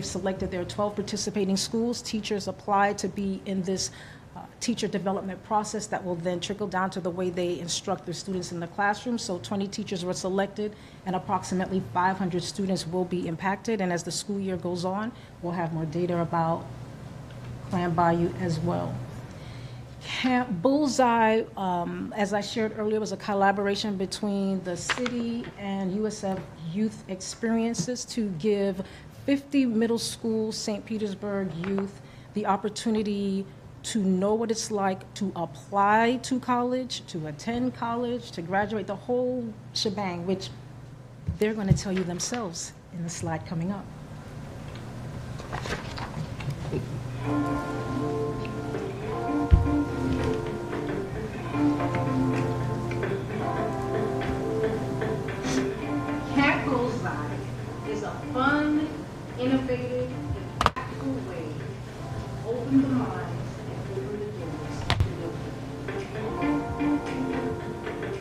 selected their 12 participating schools. Teachers apply to be in this teacher development process that will then trickle down to the way they instruct their students in the classroom. So 20 teachers were selected, and approximately 500 students will be impacted. And as the school year goes on, we'll have more data about Clam Bayou as well. Camp Bullseye, as I shared earlier, was a collaboration between the city and USF Youth Experiences to give 50 middle school St. Petersburg youth the opportunity to know what it's like to apply to college, to attend college, to graduate, the whole shebang, which they're going to tell you themselves in the slide coming up. Camp Bullseye is a fun, innovative, and practical way to open the minds and open the doors to new people.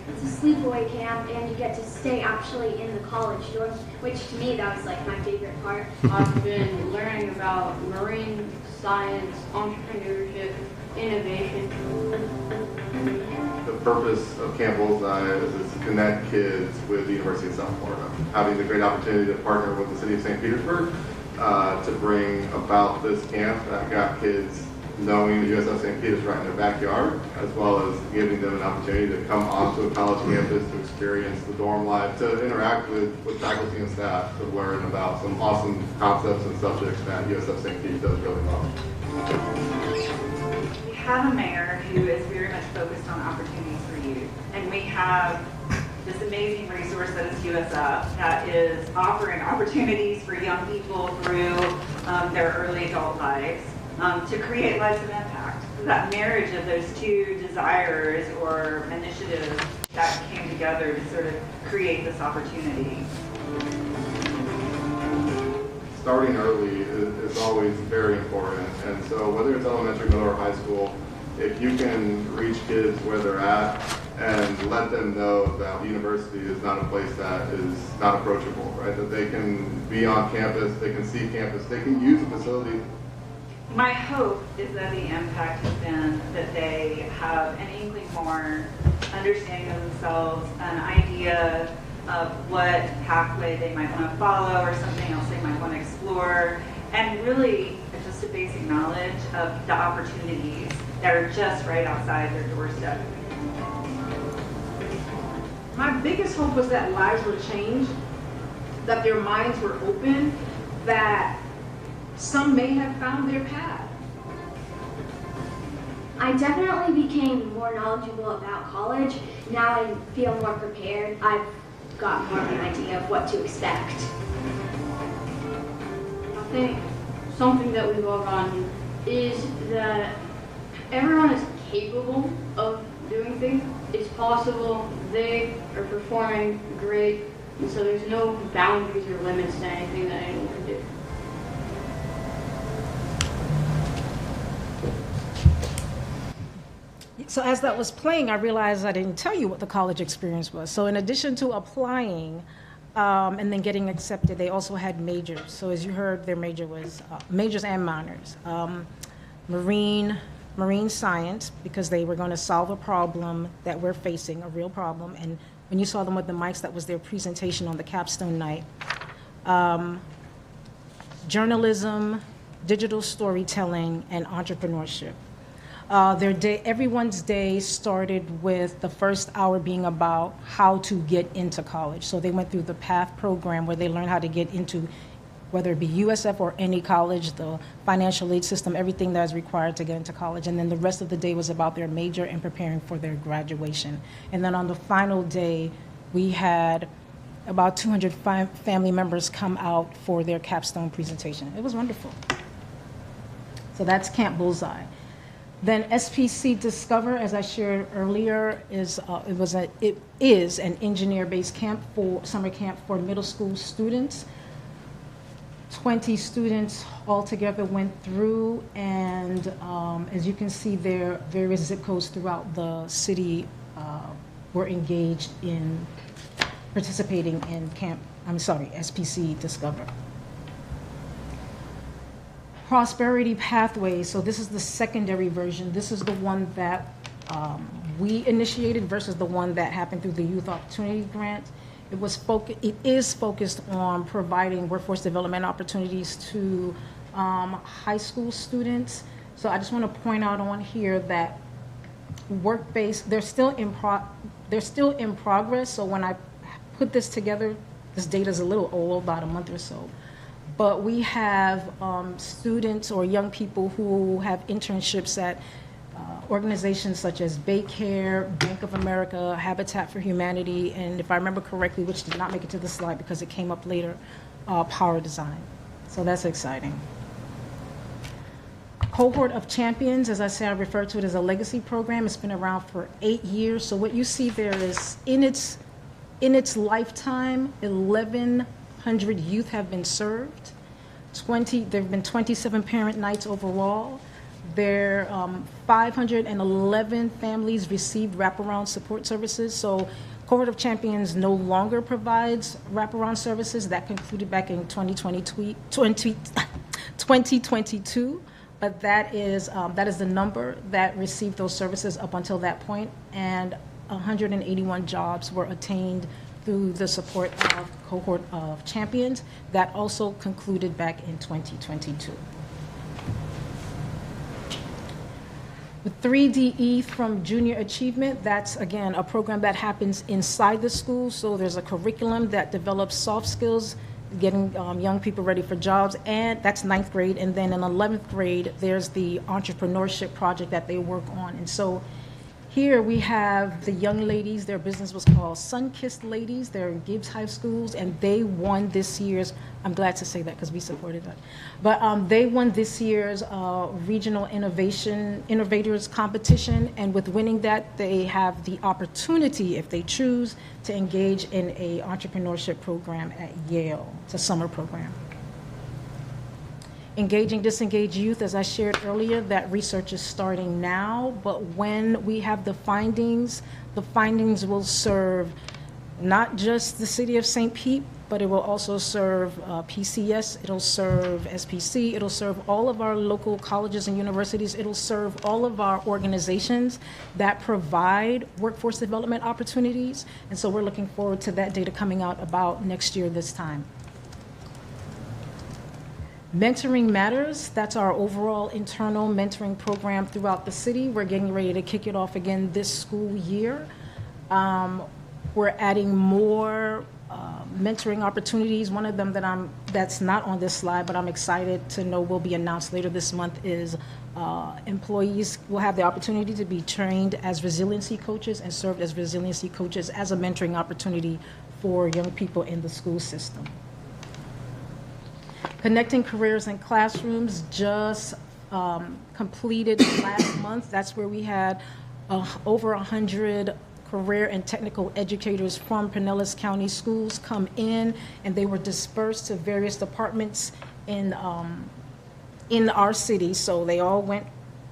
It's a sleepaway camp, and you get to stay actually in the college dorms, which to me that was like my favorite part. I've been learning about marine science, entrepreneurship, innovation. The purpose of Camp Bullseye is to connect kids with the University of South Florida. Having the great opportunity to partner with the city of St. Petersburg to bring about this camp that got kids knowing the USF St. Peter's right in their backyard, as well as giving them an opportunity to come onto a college campus to experience the dorm life, to interact with faculty and staff, to learn about some awesome concepts and subjects that USF St. Pete does really well. We have a mayor who is very much focused on opportunities for youth, and we have this amazing resource that is USF that is offering opportunities for young people through their early adult lives to create lives of impact. That marriage of those two desires or initiatives that came together to sort of create this opportunity. Starting early is always very important, and so whether it's elementary, middle, or high school, if you can reach kids where they're at and let them know that the university is not a place that is not approachable, right? That they can be on campus, they can see campus, they can use the facility. My hope is that the impact has been that they have an inkling more understanding of themselves, an idea of what pathway they might want to follow or something else they might want to explore, and really just a basic knowledge of the opportunities that are just right outside their doorstep. My biggest hope was that lives were changed, that their minds were open, that some may have found their path. I definitely became more knowledgeable about college. Now I feel more prepared. I've got more of an idea of what to expect. I think something that we've all gotten is that everyone is capable of doing things. It's possible. They are performing great, and so there's no boundaries or limits to anything that anyone can do. So as that was playing, I realized I didn't tell you what the college experience was. So in addition to applying and then getting accepted, they also had majors. So as you heard, their major was majors and minors. Marine science, because they were going to solve a problem that we're facing, a real problem. And when you saw them with the mics, that was their presentation on the capstone night. Journalism, digital storytelling, and entrepreneurship. Everyone's day started with the first hour being about how to get into college. So they went through the PATH program where they learned how to get into, whether it be USF or any college, the financial aid system, everything that is required to get into college. And then the rest of the day was about their major and preparing for their graduation. And then on the final day, we had about 200 family members come out for their capstone presentation. It was wonderful. So that's Camp Bullseye. Then SPC Discover, as I shared earlier, is an engineer-based camp summer camp for middle school students. 20 students altogether went through, and as you can see, there various zip codes throughout the city were engaged in participating in SPC Discover. Prosperity Pathways, so this is the secondary version. This is the one that we initiated versus the one that happened through the Youth Opportunity Grant. It is focused on providing workforce development opportunities to high school students. So I just want to point out on here that work-based, they're still in progress. So when I put this together, this data is a little old, about a month or so. but we have students or young people who have internships at organizations such as Baycare, Bank of America, Habitat for Humanity, and if I remember correctly, which did not make it to the slide because it came up later, Power Design. So that's exciting. Cohort of Champions, as I say, I refer to it as a legacy program. It's been around for 8 years. So what you see there is in its lifetime, 1,100 youth have been served. There have been 27 parent nights overall. There 511 families received wraparound support services. So Cohort of Champions no longer provides wraparound services. That concluded back in 2022. But that is the number that received those services up until that point, and 181 jobs were attained through the support of Cohort of Champions. That also concluded back in 2022. The 3DE from Junior Achievement, that's again a program that happens inside the school. So there's a curriculum that develops soft skills, getting young people ready for jobs, and that's 9th grade. And then in 11th grade, there's the entrepreneurship project that they work on. And so here we have the young ladies. Their business was called Sunkissed Ladies. They're in Gibbs High Schools, and they won this year's, I'm glad to say that because we supported that, but they won this year's Regional Innovators Competition, and with winning that, they have the opportunity, if they choose, to engage in a entrepreneurship program at Yale. It's a summer program. Engaging disengaged youth, as I shared earlier, that research is starting now, but when we have the findings will serve not just the city of St. Pete, but it will also serve PCS, it'll serve SPC, it'll serve all of our local colleges and universities, it'll serve all of our organizations that provide workforce development opportunities. And so we're looking forward to that data coming out about next year this time. Mentoring Matters, that's our overall internal mentoring program throughout the city. We're getting ready to kick it off again this school year. We're adding more mentoring opportunities. One of them that's not on this slide, but I'm excited to know will be announced later this month is employees will have the opportunity to be trained as resiliency coaches and served as resiliency coaches as a mentoring opportunity for young people in the school system. Connecting Careers in Classrooms just completed last month. That's where we had over 100 career and technical educators from Pinellas County schools come in, and they were dispersed to various departments in our city. So they all went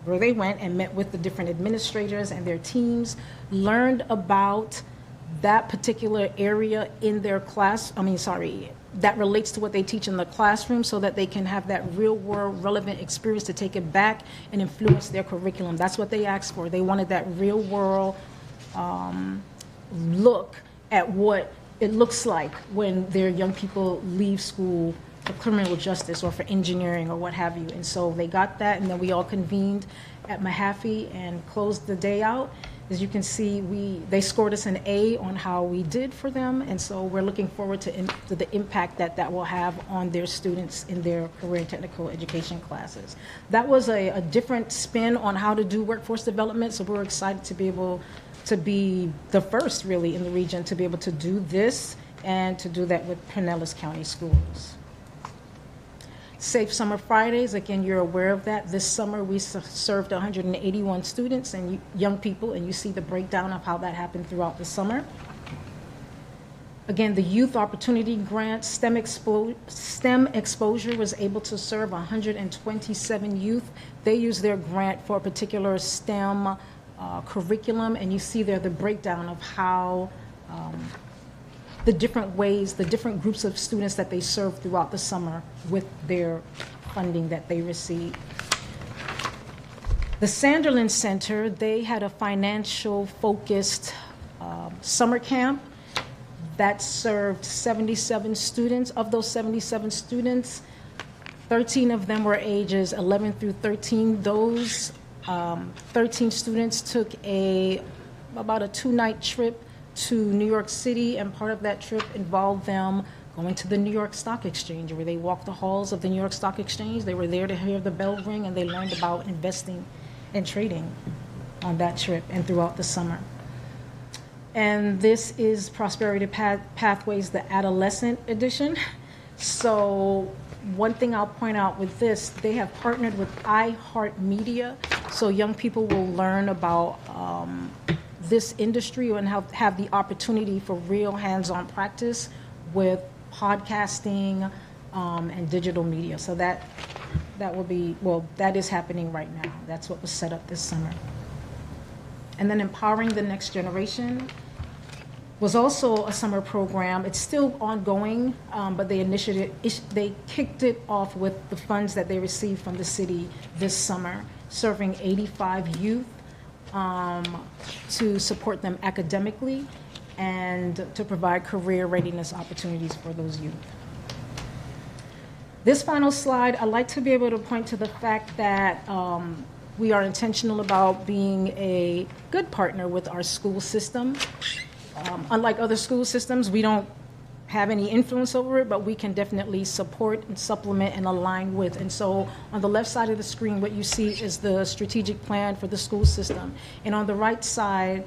where they went and met with the different administrators and their teams, learned about that particular area in their class, that relates to what they teach in the classroom, so that they can have that real world relevant experience to take it back and influence their curriculum. That's what they asked for. They wanted that real world look at what it looks like when their young people leave school for criminal justice or for engineering or what have you. And so they got that, and then we all convened at Mahaffey and closed the day out. As you can see, they scored us an A on how we did for them, and so we're looking forward to the impact that will have on their students in their career and technical education classes. That was a different spin on how to do workforce development, so we're excited to be able to be the first really in the region to be able to do this and to do that with Pinellas County schools. Safe Summer Fridays, again, you're aware of that. This summer we served 181 students and young people, and you see the breakdown of how that happened throughout the summer. Again, the Youth Opportunity Grant, STEM Exposure was able to serve 127 youth. They used their grant for a particular STEM curriculum, and you see there the breakdown of how the different ways, the different groups of students that they serve throughout the summer with their funding that they receive. The Sanderlin Center, they had a financial focused summer camp that served 77 students. Of those 77 students, 13 of them were ages 11 through 13. Those 13 students took about a 2-night trip to New York City, and part of that trip involved them going to the New York Stock Exchange, where they walked the halls of the New York Stock Exchange. They were there to hear the bell ring, and they learned about investing and trading on that trip and throughout the summer. And this is Prosperity Pathways, the adolescent edition. So one thing I'll point out with this, they have partnered with iHeartMedia, so young people will learn about this industry and have the opportunity for real hands-on practice with podcasting and digital media. So that will be, well, that is happening right now. That's what was set up this summer. And then Empowering the Next Generation was also a summer program. It's still ongoing, but they kicked it off with the funds that they received from the city this summer, serving 85 youth to support them academically and to provide career readiness opportunities for those youth. This final slide, I'd like to be able to point to the fact that we are intentional about being a good partner with our school system. Unlike other school systems, we don't have any influence over it, but we can definitely support and supplement and align with. And so on the left side of the screen, what you see is the strategic plan for the school system. And on the right side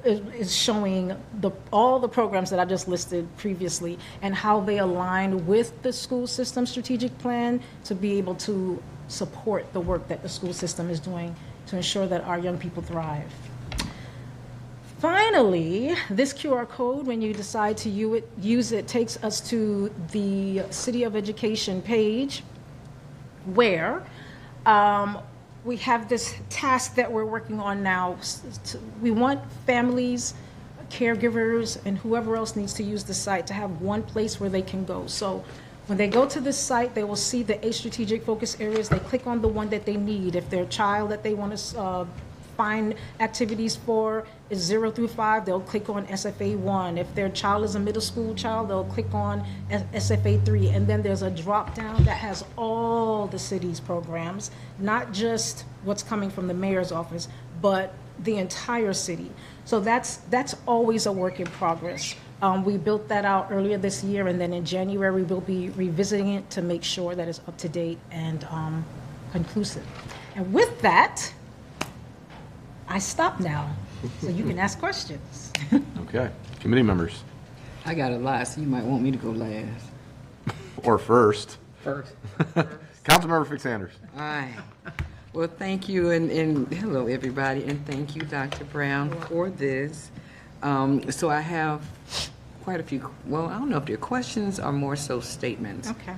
is showing all the programs that I just listed previously and how they align with the school system strategic plan to be able to support the work that the school system is doing to ensure that our young people thrive. Finally, this QR code, when you decide to use it, takes us to the City of Education page where we have this task that we're working on now. We want families, caregivers, and whoever else needs to use the site to have one place where they can go. So when they go to this site, they will see the 8 strategic focus areas. They click on the one that they need. If their child that they want to find activities for is 0 through 5, they'll click on SFA 1. If their child is a middle school child, they'll click on SFA 3. And then there's a drop down that has all the city's programs, not just what's coming from the mayor's office, but the entire city. So that's always a work in progress. We built that out earlier this year, and then in January we'll be revisiting it to make sure that it's up to date and conclusive. And with that, I stop now, so you can ask questions. Okay. Committee members. I got a lot, so you might want me to go last. Or first. First. Councilmember Fix-Sanders. All right. Well, thank you, and hello, everybody, and thank you, Dr. Brown, for this. So I have quite a few, well, I don't know if they're questions or more so statements. Okay.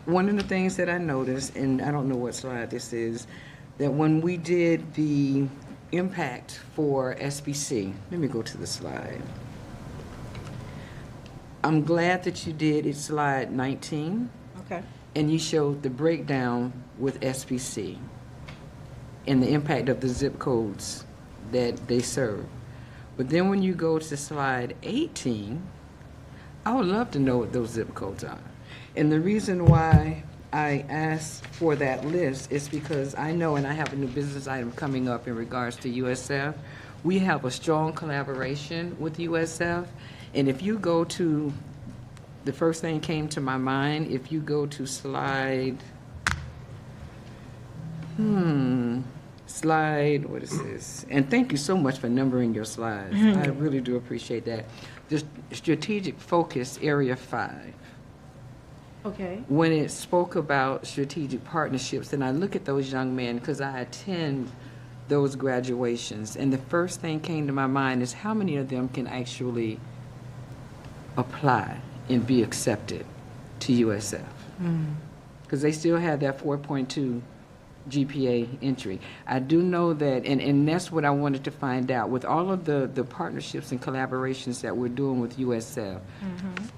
One of the things that I noticed, and I don't know what slide this is, that when we did the impact for SBC, let me go to the slide. I'm glad that you did it slide 19. Okay. And you showed the breakdown with SBC and the impact of the zip codes that they serve. But then when you go to slide 18, I would love to know what those zip codes are. And the reason why I asked for that list is because I know, and I have a new business item coming up in regards to USF, we have a strong collaboration with USF. And if you go to, the first thing came to my mind, if you go to slide, what is this? And thank you so much for numbering your slides. I really do appreciate that. The strategic focus, area 5. Okay. When it spoke about strategic partnerships, and I look at those young men because I attend those graduations, and the first thing came to my mind is how many of them can actually apply and be accepted to USF? Because they still have that 4.2 GPA entry. I do know that, and that's what I wanted to find out, with all of the partnerships and collaborations that we're doing with USF,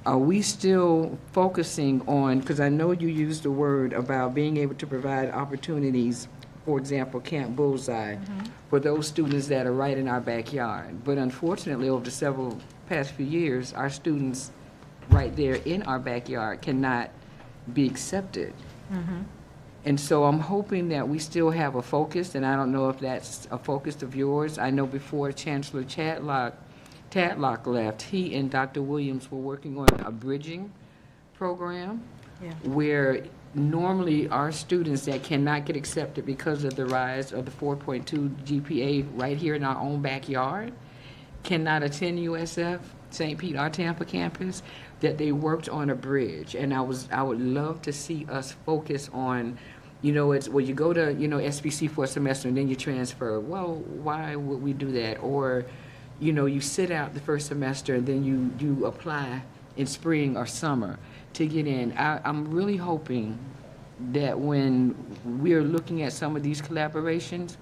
are we still focusing on, because I know you used the word about being able to provide opportunities, for example, Camp Bullseye, for those students that are right in our backyard. But unfortunately, over the past few years, our students right there in our backyard cannot be accepted. And so I'm hoping that we still have a focus, and I don't know if that's a focus of yours. I know before Chancellor Tadlock left, he and Dr. Williams were working on a bridging program Yeah. where normally our students that cannot get accepted because of the rise of the 4.2 GPA right here in our own backyard cannot attend USF, St. Pete, our Tampa campus, that they worked on a bridge. And I would love to see us focus on, it's, well, you go to, SBC for a semester and then you transfer. Well, why would we do that? Or, you sit out the first semester and then you apply in spring or summer to get in. I'm really hoping that when we're looking at some of these collaborations,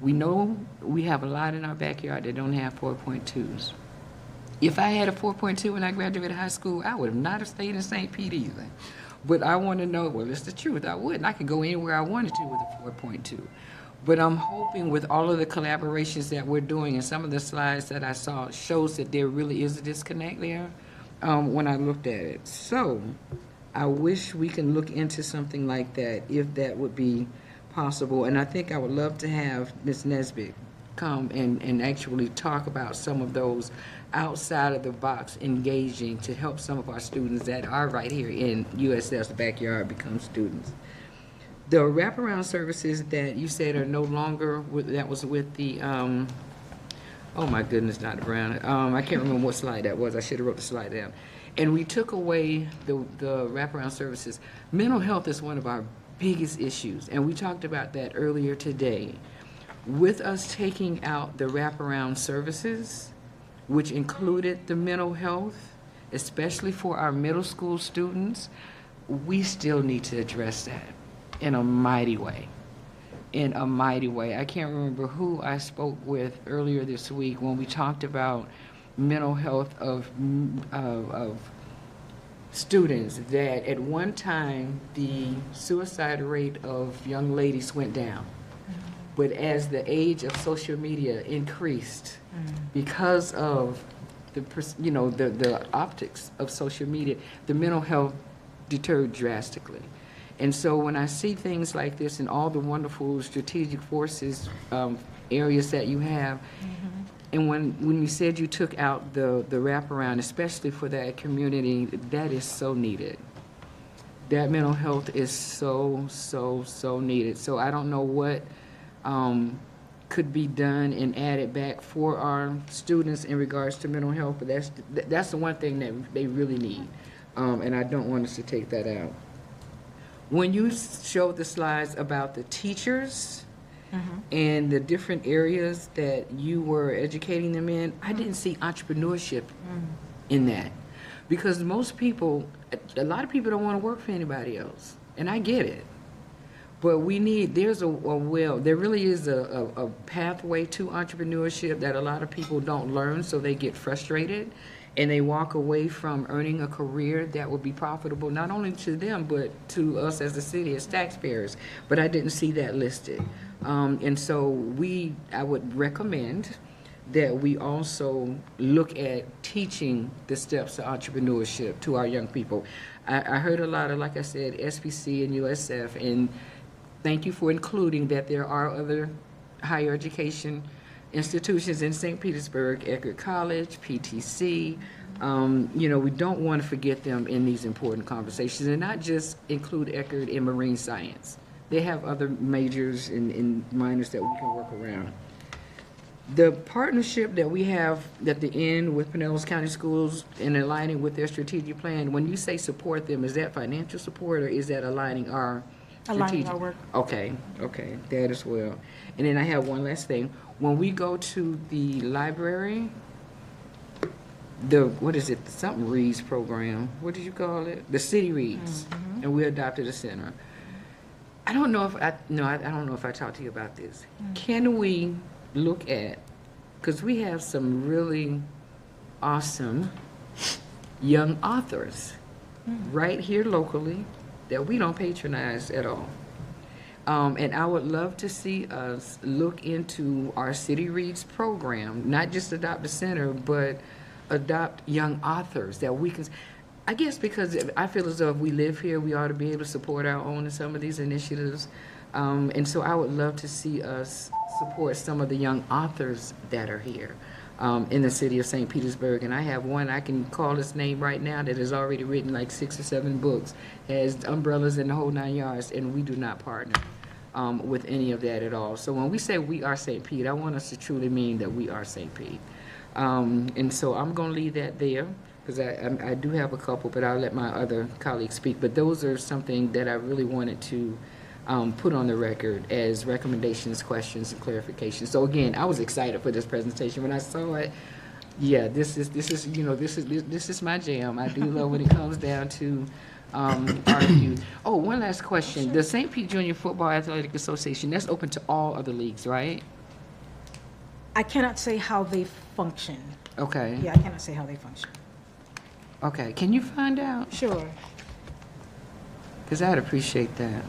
we know we have a lot in our backyard that don't have 4.2s. If I had a 4.2 when I graduated high school, I would not have stayed in St. Pete either. But I want to know, well, it's the truth. I wouldn't. I could go anywhere I wanted to with a 4.2. But I'm hoping with all of the collaborations that we're doing, and some of the slides that I saw shows that there really is a disconnect there when I looked at it. So I wish we can look into something like that, if that would be possible. And I think I would love to have Ms. Nesbitt come and actually talk about some of those outside of the box engaging to help some of our students that are right here in USF's backyard become students. The wraparound services that you said are no longer that was with the, oh my goodness, Dr. Brown. I can't remember what slide that was. I should have wrote the slide down. And we took away the wraparound services. Mental health is one of our biggest issues, and we talked about that earlier today. With us taking out the wraparound services, which included the mental health, especially for our middle school students, we still need to address that in a mighty way. In a mighty way. I can't remember who I spoke with earlier this week when we talked about mental health of students, that at one time the suicide rate of young ladies went down. But as the age of social media increased, because of the optics of social media, the mental health deterred drastically. And so when I see things like this and all the wonderful strategic forces areas that you have, and when you said you took out the wraparound, especially for that community, that is so needed. That mental health is so, so, so needed. So I don't know what could be done and added back for our students in regards to mental health, but that's the one thing that they really need, and I don't want us to take that out. When you showed the slides about the teachers and the different areas that you were educating them in, I didn't see entrepreneurship in that, because most people, a lot of people don't want to work for anybody else, and I get it. But we need, there really is a pathway to entrepreneurship that a lot of people don't learn, so they get frustrated and they walk away from earning a career that would be profitable not only to them but to us as a city, as taxpayers. But I didn't see that listed. And so I would recommend that we also look at teaching the steps of entrepreneurship to our young people. I heard a lot of, like I said, SPC and USF, and thank you for including that there are other higher education institutions in St. Petersburg, Eckerd College, PTC. We don't want to forget them in these important conversations, and not just include Eckerd in marine science. They have other majors and minors that we can work around. The partnership that we have at the end with Pinellas County Schools and aligning with their strategic plan, when you say support them, is that financial support or is that aligning our Aligning our work. Okay, that as well. And then I have one last thing. When we go to the library, what is it, something Reads program, what did you call it? The City Reads, and we adopted a center. I don't know if I talked to you about this. Can we look at, because we have some really awesome young authors right here locally that we don't patronize at all. And I would love to see us look into our City Reads program, not just adopt a center, but adopt young authors that we can. I guess because I feel as though if we live here, we ought to be able to support our own in some of these initiatives. And so I would love to see us support some of the young authors that are here in the city of St. Petersburg. And I have one, I can call his name right now, that has already written like 6 or 7 books, has umbrellas in the whole 9 yards, and we do not partner with any of that at all. So when we say we are St. Pete, I want us to truly mean that we are St. Pete. And so I'm going to leave that there, because I do have a couple, but I'll let my other colleagues speak. But those are something that I really wanted to put on the record as recommendations, questions, and clarifications. So again, I was excited for this presentation when I saw it. Yeah, this is my jam. I do love when it comes down to our youth. Oh, one last question. The St. Pete Junior Football Athletic Association, that's open to all other leagues, right? I cannot say how they function. Okay. Yeah, I cannot say how they function. Okay, can you find out? Sure. Because I'd appreciate that.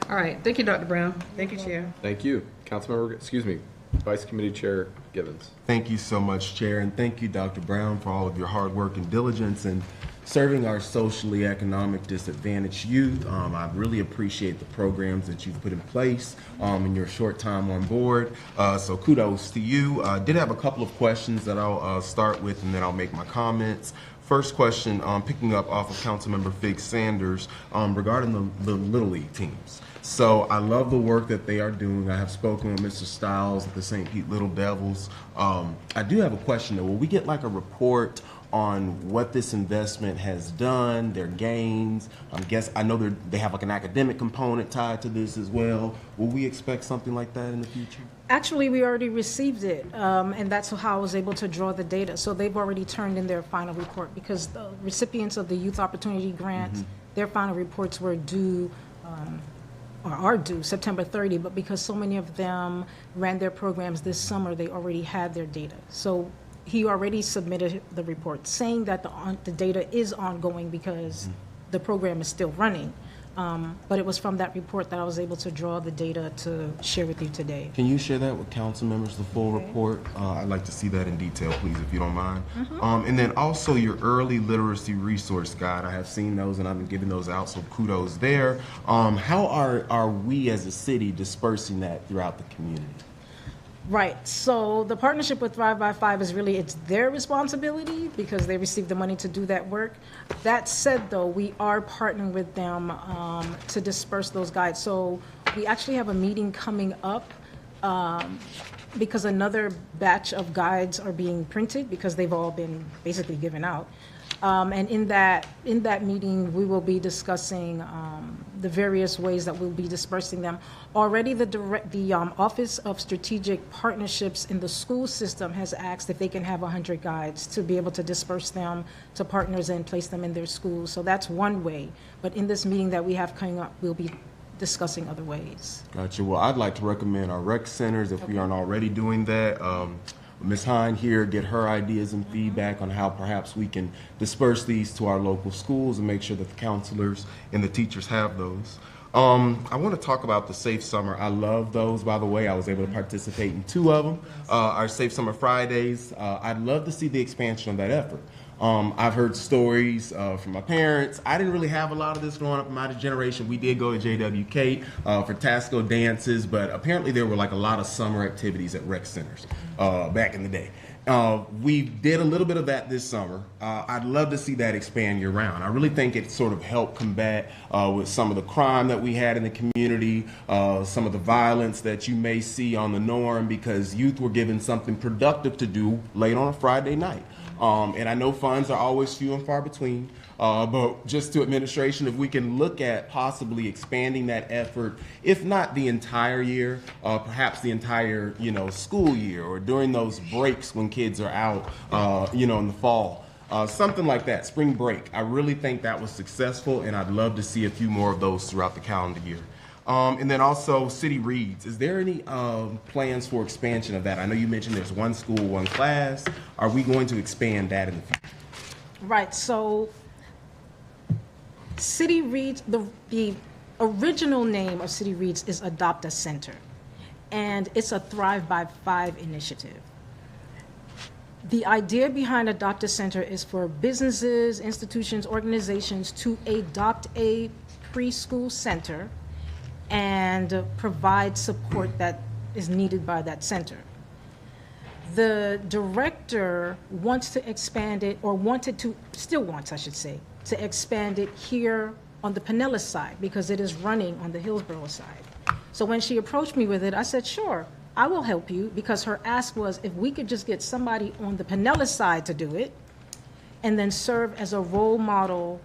All right, thank you, Dr. Brown. Thank you, Chair. Thank you. Vice Committee Chair Givens. Thank you so much, Chair, and thank you, Dr. Brown, for all of your hard work and diligence in serving our socially economic disadvantaged youth. I really appreciate the programs that you've put in place in your short time on board. So kudos to you. I did have a couple of questions that I'll start with, and then I'll make my comments. First question, picking up off of Councilmember Fig Sanders regarding the Little League teams. So I love the work that they are doing. I have spoken with Mr. Stiles at the St. Pete Little Devils. I do have a question though. Will we get like a report on what this investment has done, their gains? I know they have like an academic component tied to this as well. Will we expect something like that in the future? Actually, we already received it, and that's how I was able to draw the data. So they've already turned in their final report, because the recipients of the Youth Opportunity Grants, their final reports were due, or are due September 30, but because so many of them ran their programs this summer, they already had their data. So he already submitted the report saying that the data is ongoing because the program is still running. But it was from that report that I was able to draw the data to share with you today. Can you share that with council members, the full report? I'd like to see that in detail, please, if you don't mind. And then also your early literacy resource guide. I have seen those and I've been giving those out, so kudos there. How are we as a city dispersing that throughout the community? Right, so the partnership with Thrive by 5 is really, it's their responsibility because they received the money to do that work. That said though, we are partnering with them to disperse those guides. So we actually have a meeting coming up because another batch of guides are being printed because they've all been basically given out. And in that meeting, we will be discussing the various ways that we'll be dispersing them. Already, the Office of Strategic Partnerships in the school system has asked if they can have 100 guides to be able to disperse them to partners and place them in their schools. So that's one way. But in this meeting that we have coming up, we'll be discussing other ways. Gotcha. Well, I'd like to recommend our rec centers if we aren't already doing that. Ms. Hine here, get her ideas and feedback on how perhaps we can disperse these to our local schools and make sure that the counselors and the teachers have those. I want to talk about the Safe Summer. I love those, by the way. I was able to participate in 2 of them, our Safe Summer Fridays. I'd love to see the expansion of that effort. I've heard stories from my parents. I didn't really have a lot of this growing up in my generation. We did go to JWK for Tasco dances, but apparently there were like a lot of summer activities at rec centers back in the day. We did a little bit of that this summer. I'd love to see that expand year round. I really think it sort of helped combat with some of the crime that we had in the community, some of the violence that you may see on the norm because youth were given something productive to do late on a Friday night. And I know funds are always few and far between, but just to administration, if we can look at possibly expanding that effort, if not the entire year, perhaps the entire, school year or during those breaks when kids are out, in the fall. Something like that, spring break. I really think that was successful, and I'd love to see a few more of those throughout the calendar year. And then also City Reads. Is there any plans for expansion of that? I know you mentioned there's 1 school, 1 class. Are we going to expand that in the future? Right, so City Reads, the original name of City Reads is Adopt a Center, and it's a Thrive by 5 initiative. The idea behind Adopt a Center is for businesses, institutions, organizations to adopt a preschool center and provide support that is needed by that center. The director wants to expand it, or still wants, I should say, to expand it here on the Pinellas side because it is running on the Hillsborough side. So when she approached me with it, I said, sure, I will help you, because her ask was if we could just get somebody on the Pinellas side to do it and then serve as a role model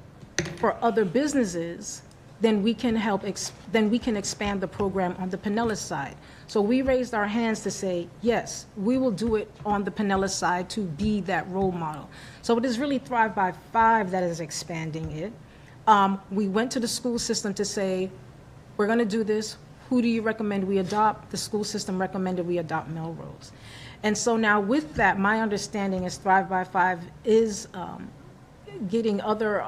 for other businesses, then we can expand the program on the Pinellas side. So we raised our hands to say, yes, we will do it on the Pinellas side to be that role model. So it is really Thrive by 5 that is expanding it. We went to the school system to say, we're going to do this. Who do you recommend we adopt? The school system recommended we adopt Melrose. And so now with that, my understanding is Thrive by 5 is getting other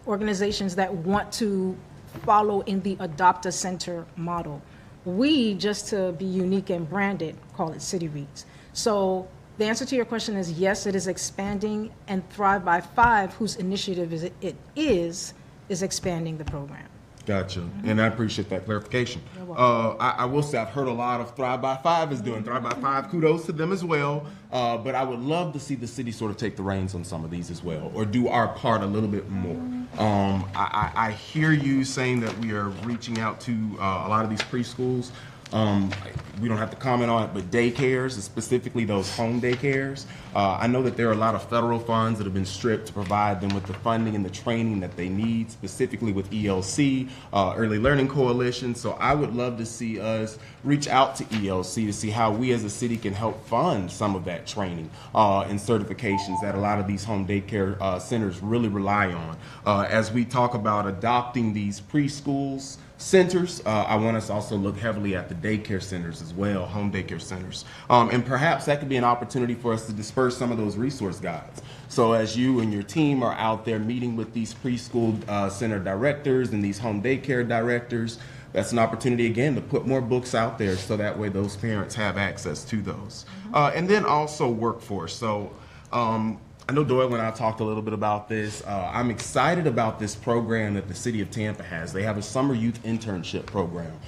organizations that want to follow in the Adopt a Center model. We, just to be unique and branded, call it City Reads. So the answer to your question is yes, it is expanding, and Thrive by 5, whose initiative it is expanding the program. Gotcha. And I appreciate that clarification. I will say I've heard a lot of Thrive by 5 is doing. Thrive by 5, kudos to them as well. But I would love to see the city sort of take the reins on some of these as well, or do our part a little bit more. I hear you saying that we are reaching out to a lot of these preschools. We don't have to comment on it, but daycares, specifically those home daycares, I know that there are a lot of federal funds that have been stripped to provide them with the funding and the training that they need, specifically with ELC, Early Learning Coalition. So I would love to see us reach out to ELC to see how we as a city can help fund some of that training and certifications that a lot of these home daycare centers really rely on. As we talk about adopting these preschools, centers, I want us to also look heavily at the daycare centers as well, home daycare centers. And perhaps that could be an opportunity for us to disperse some of those resource guides. So as you and your team are out there meeting with these preschool center directors and these home daycare directors, that's an opportunity again to put more books out there so that way those parents have access to those. And then also workforce. So I know Doyle and I talked a little bit about this. I'm excited about this program that the city of Tampa has. They have a summer youth internship program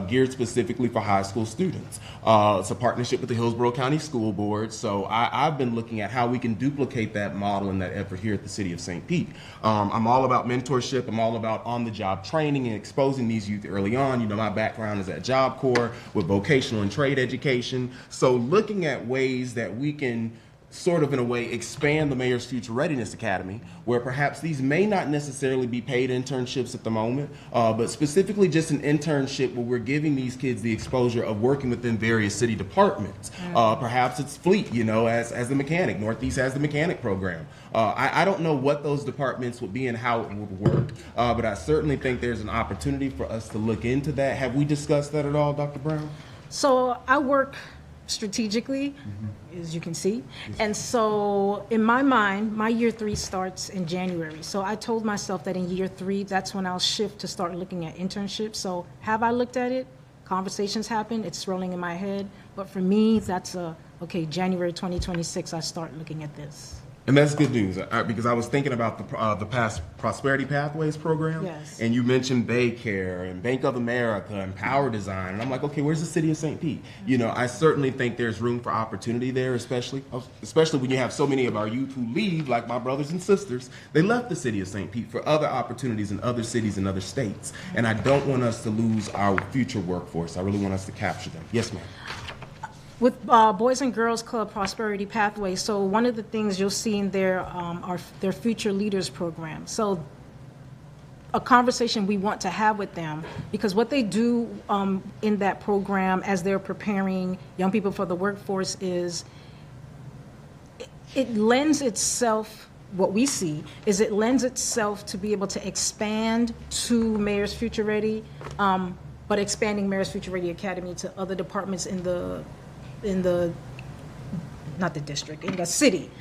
geared specifically for high school students. It's a partnership with the Hillsborough County School Board. So I've been looking at how we can duplicate that model and that effort here at the city of St. Pete. I'm all about mentorship. I'm all about on-the-job training and exposing these youth early on. You know, my background is at Job Corps with vocational and trade education. So looking at ways that we can sort of in a way expand the Mayor's Future Readiness Academy, where perhaps these may not necessarily be paid internships at the moment, but specifically just an internship where we're giving these kids the exposure of working within various city departments. Perhaps it's fleet, you know, as the mechanic. Northeast has the mechanic program. I don't know what those departments would be and how it would work, but I certainly think there's an opportunity for us to look into that. Have we discussed that at all, Dr. Brown? So I work strategically, as you can see. And so in my mind, my year 3 starts in January. So I told myself that in year 3, that's when I'll shift to start looking at internships. So have I looked at it? Conversations happen, it's swirling in my head. But for me, that's okay, January 2026, I start looking at this. And that's good news, because I was thinking about the past Prosperity Pathways program, yes. And you mentioned Baycare and Bank of America and Power Design, and I'm like, okay, where's the city of St. Pete? You know, I certainly think there's room for opportunity there, especially when you have so many of our youth who leave, like my brothers and sisters. They left the city of St. Pete for other opportunities in other cities and other states, and I don't want us to lose our future workforce. I really want us to capture them. Yes, ma'am. With Boys and Girls Club Prosperity Pathway, so one of the things you'll see in there are their Future Leaders program. So a conversation we want to have with them, because what they do in that program as they're preparing young people for the workforce is it lends itself, what we see is it lends itself to be able to expand to Mayor's Future Ready, but expanding Mayor's Future Ready Academy to other departments in the not the district, in the city,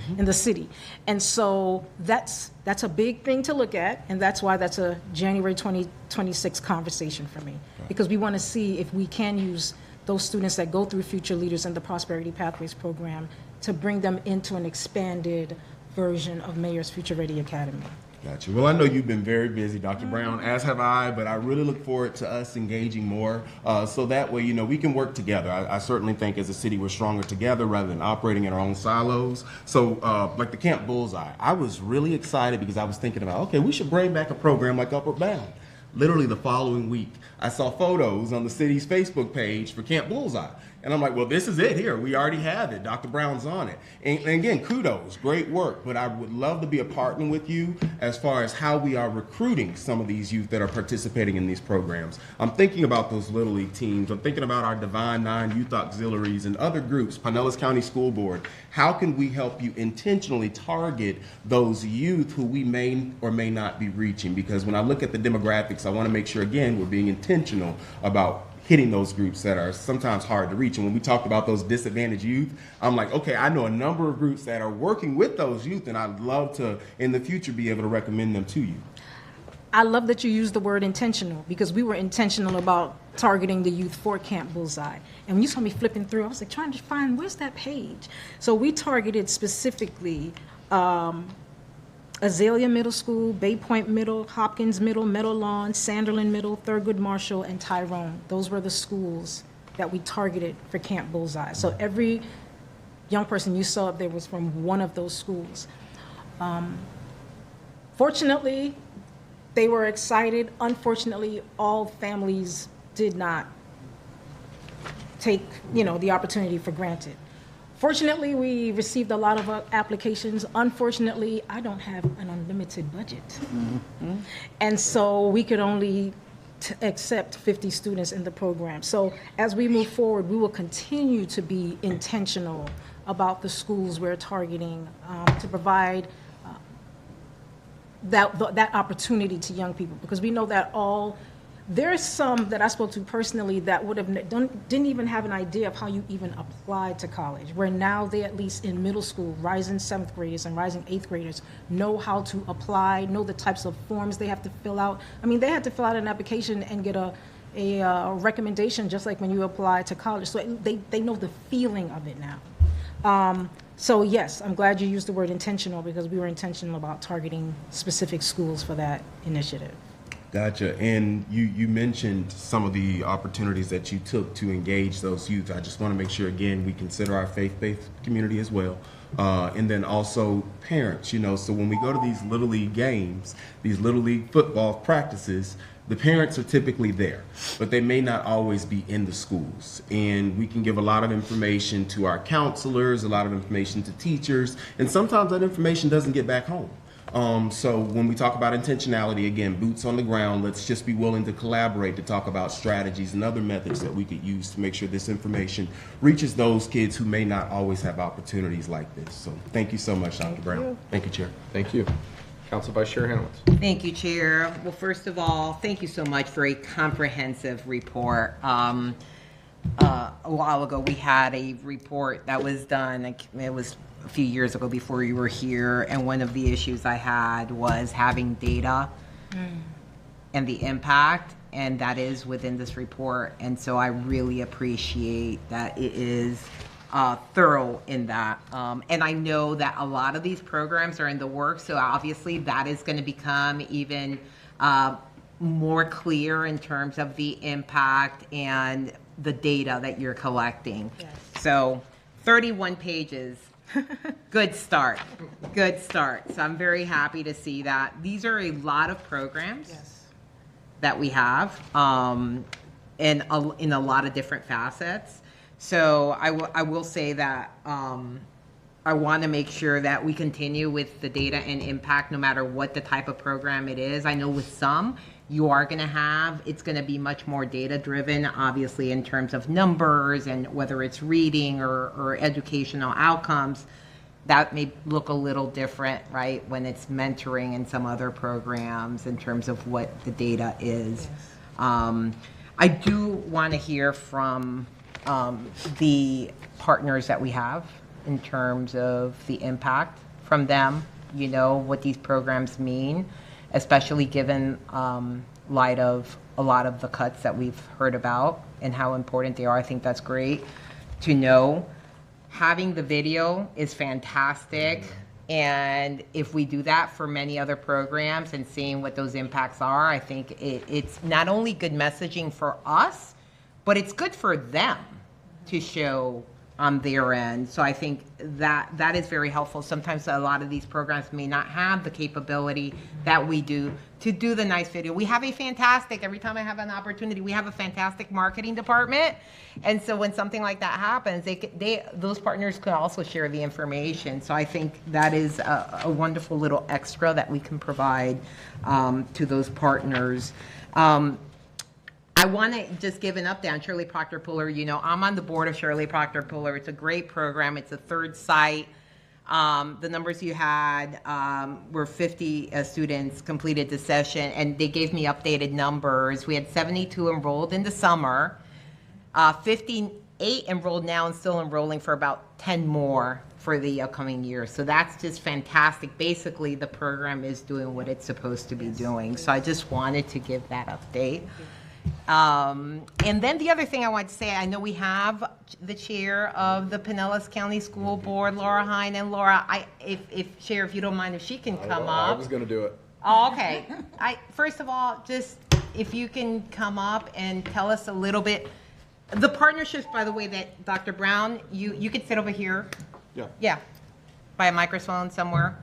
And so that's a big thing to look at, and that's why that's a January 2026 conversation for me, because we want to see if we can use those students that go through Future Leaders and the Prosperity Pathways program to bring them into an expanded version of Mayor's Future Ready Academy. Gotcha. Well, I know you've been very busy, Dr. Brown, as have I, but I really look forward to us engaging more so that way, we can work together. I certainly think as a city we're stronger together rather than operating in our own silos. So like the Camp Bullseye, I was really excited because I was thinking about, okay, we should bring back a program like Upward Bound. Literally the following week, I saw photos on the city's Facebook page for Camp Bullseye. And I'm like, well, this is it here. We already have it. Dr. Brown's on it. And again, kudos, great work. But I would love to be a partner with you as far as how we are recruiting some of these youth that are participating in these programs. I'm thinking about those Little League teams. I'm thinking about our Divine Nine Youth Auxiliaries and other groups, Pinellas County School Board. How can we help you intentionally target those youth who we may or may not be reaching? Because when I look at the demographics, I want to make sure, again, we're being intentional about hitting those groups that are sometimes hard to reach. And when we talked about those disadvantaged youth, I'm like, okay, I know a number of groups that are working with those youth, and I'd love to, in the future, be able to recommend them to you. I love that you used the word intentional, because we were intentional about targeting the youth for Camp Bullseye. And when you saw me flipping through, I was like trying to find, where's that page? So we targeted specifically Azalea Middle School, Bay Point Middle, Hopkins Middle, Meadow Lawn, Sanderlin Middle, Thurgood Marshall, and Tyrone. Those were the schools that we targeted for Camp Bullseye. So every young person you saw up there was from one of those schools. Fortunately, they were excited. Unfortunately, all families did not take, the opportunity for granted. Fortunately, we received a lot of applications. Unfortunately, I don't have an unlimited budget. Mm-hmm. And so we could only accept 50 students in the program. So as we move forward, we will continue to be intentional about the schools we're targeting to provide that opportunity to young people, because we know that there's some that I spoke to personally that didn't even have an idea of how you even applied to college, where now they, at least in middle school, rising 7th graders and rising 8th graders, know how to apply, know the types of forms they have to fill out. I mean, they had to fill out an application and get a recommendation just like when you apply to college. So they know the feeling of it now. So yes, I'm glad you used the word intentional, because we were intentional about targeting specific schools for that initiative. Gotcha. And you mentioned some of the opportunities that you took to engage those youth. I just want to make sure, again, we consider our faith-based community as well. And then also parents, so when we go to these Little League games, these Little League football practices, the parents are typically there, but they may not always be in the schools. And we can give a lot of information to our counselors, a lot of information to teachers, and sometimes that information doesn't get back home. So when we talk about intentionality, again, boots on the ground, let's just be willing to collaborate to talk about strategies and other methods that we could use to make sure this information reaches those kids who may not always have opportunities like this. So thank you so much, Dr. Brown. Thank you, Chair. Thank you. Council Vice Chair Hamilton. Thank you, Chair. Well, first of all, thank you so much for a comprehensive report. A while ago, we had a report that was done. It was a few years ago before you were here, and one of the issues I had was having data and the impact, and that is within this report. And so I really appreciate that it is thorough in that. And I know that a lot of these programs are in the works, so obviously that is going to become even more clear in terms of the impact and the data that you're collecting. Yes. So 31 pages. Good start. Good start. So I'm very happy to see that. These are a lot of programs that we have in a lot of different facets. So I will say that I want to make sure that we continue with the data and impact no matter what the type of program it is. I know with some, you are going to have, it's going to be much more data driven, obviously, in terms of numbers and whether it's reading or educational outcomes. That may look a little different, right, when it's mentoring and some other programs in terms of what the data is. Yes. I do want to hear from the partners that we have in terms of the impact from them, what these programs mean, especially given light of a lot of the cuts that we've heard about and how important they are. I think that's great to know. having the video is fantastic. And if we do that for many other programs and seeing what those impacts are, I think it's not only good messaging for us, but it's good for them to show on their end. So I think that is very helpful. Sometimes a lot of these programs may not have the capability that we do to do the nice video. We have a fantastic, every time I have an opportunity, we have a fantastic marketing department. And so when something like that happens, those partners could also share the information. So I think that is a wonderful little extra that we can provide to those partners. I want to just give an update on Shirley Proctor Puller. You know, I'm on the board of Shirley Proctor Puller. It's a great program. It's a third site. The numbers you had were 50 students completed the session, and they gave me updated numbers. We had 72 enrolled in the summer, 58 enrolled now, and still enrolling for about 10 more for the upcoming year. So that's just fantastic. Basically, the program is doing what it's supposed to be doing. So I just wanted to give that update. And then the other thing I want to say, I know we have the chair of the Pinellas County School Board, Laura Hine, and Laura, if Chair, if you don't mind, if she can come up. I was going to do it. Oh, okay. First of all, just if you can come up and tell us a little bit, the partnerships, by the way, that Dr. Brown, you could sit over here. Yeah. Yeah, by a microphone somewhere.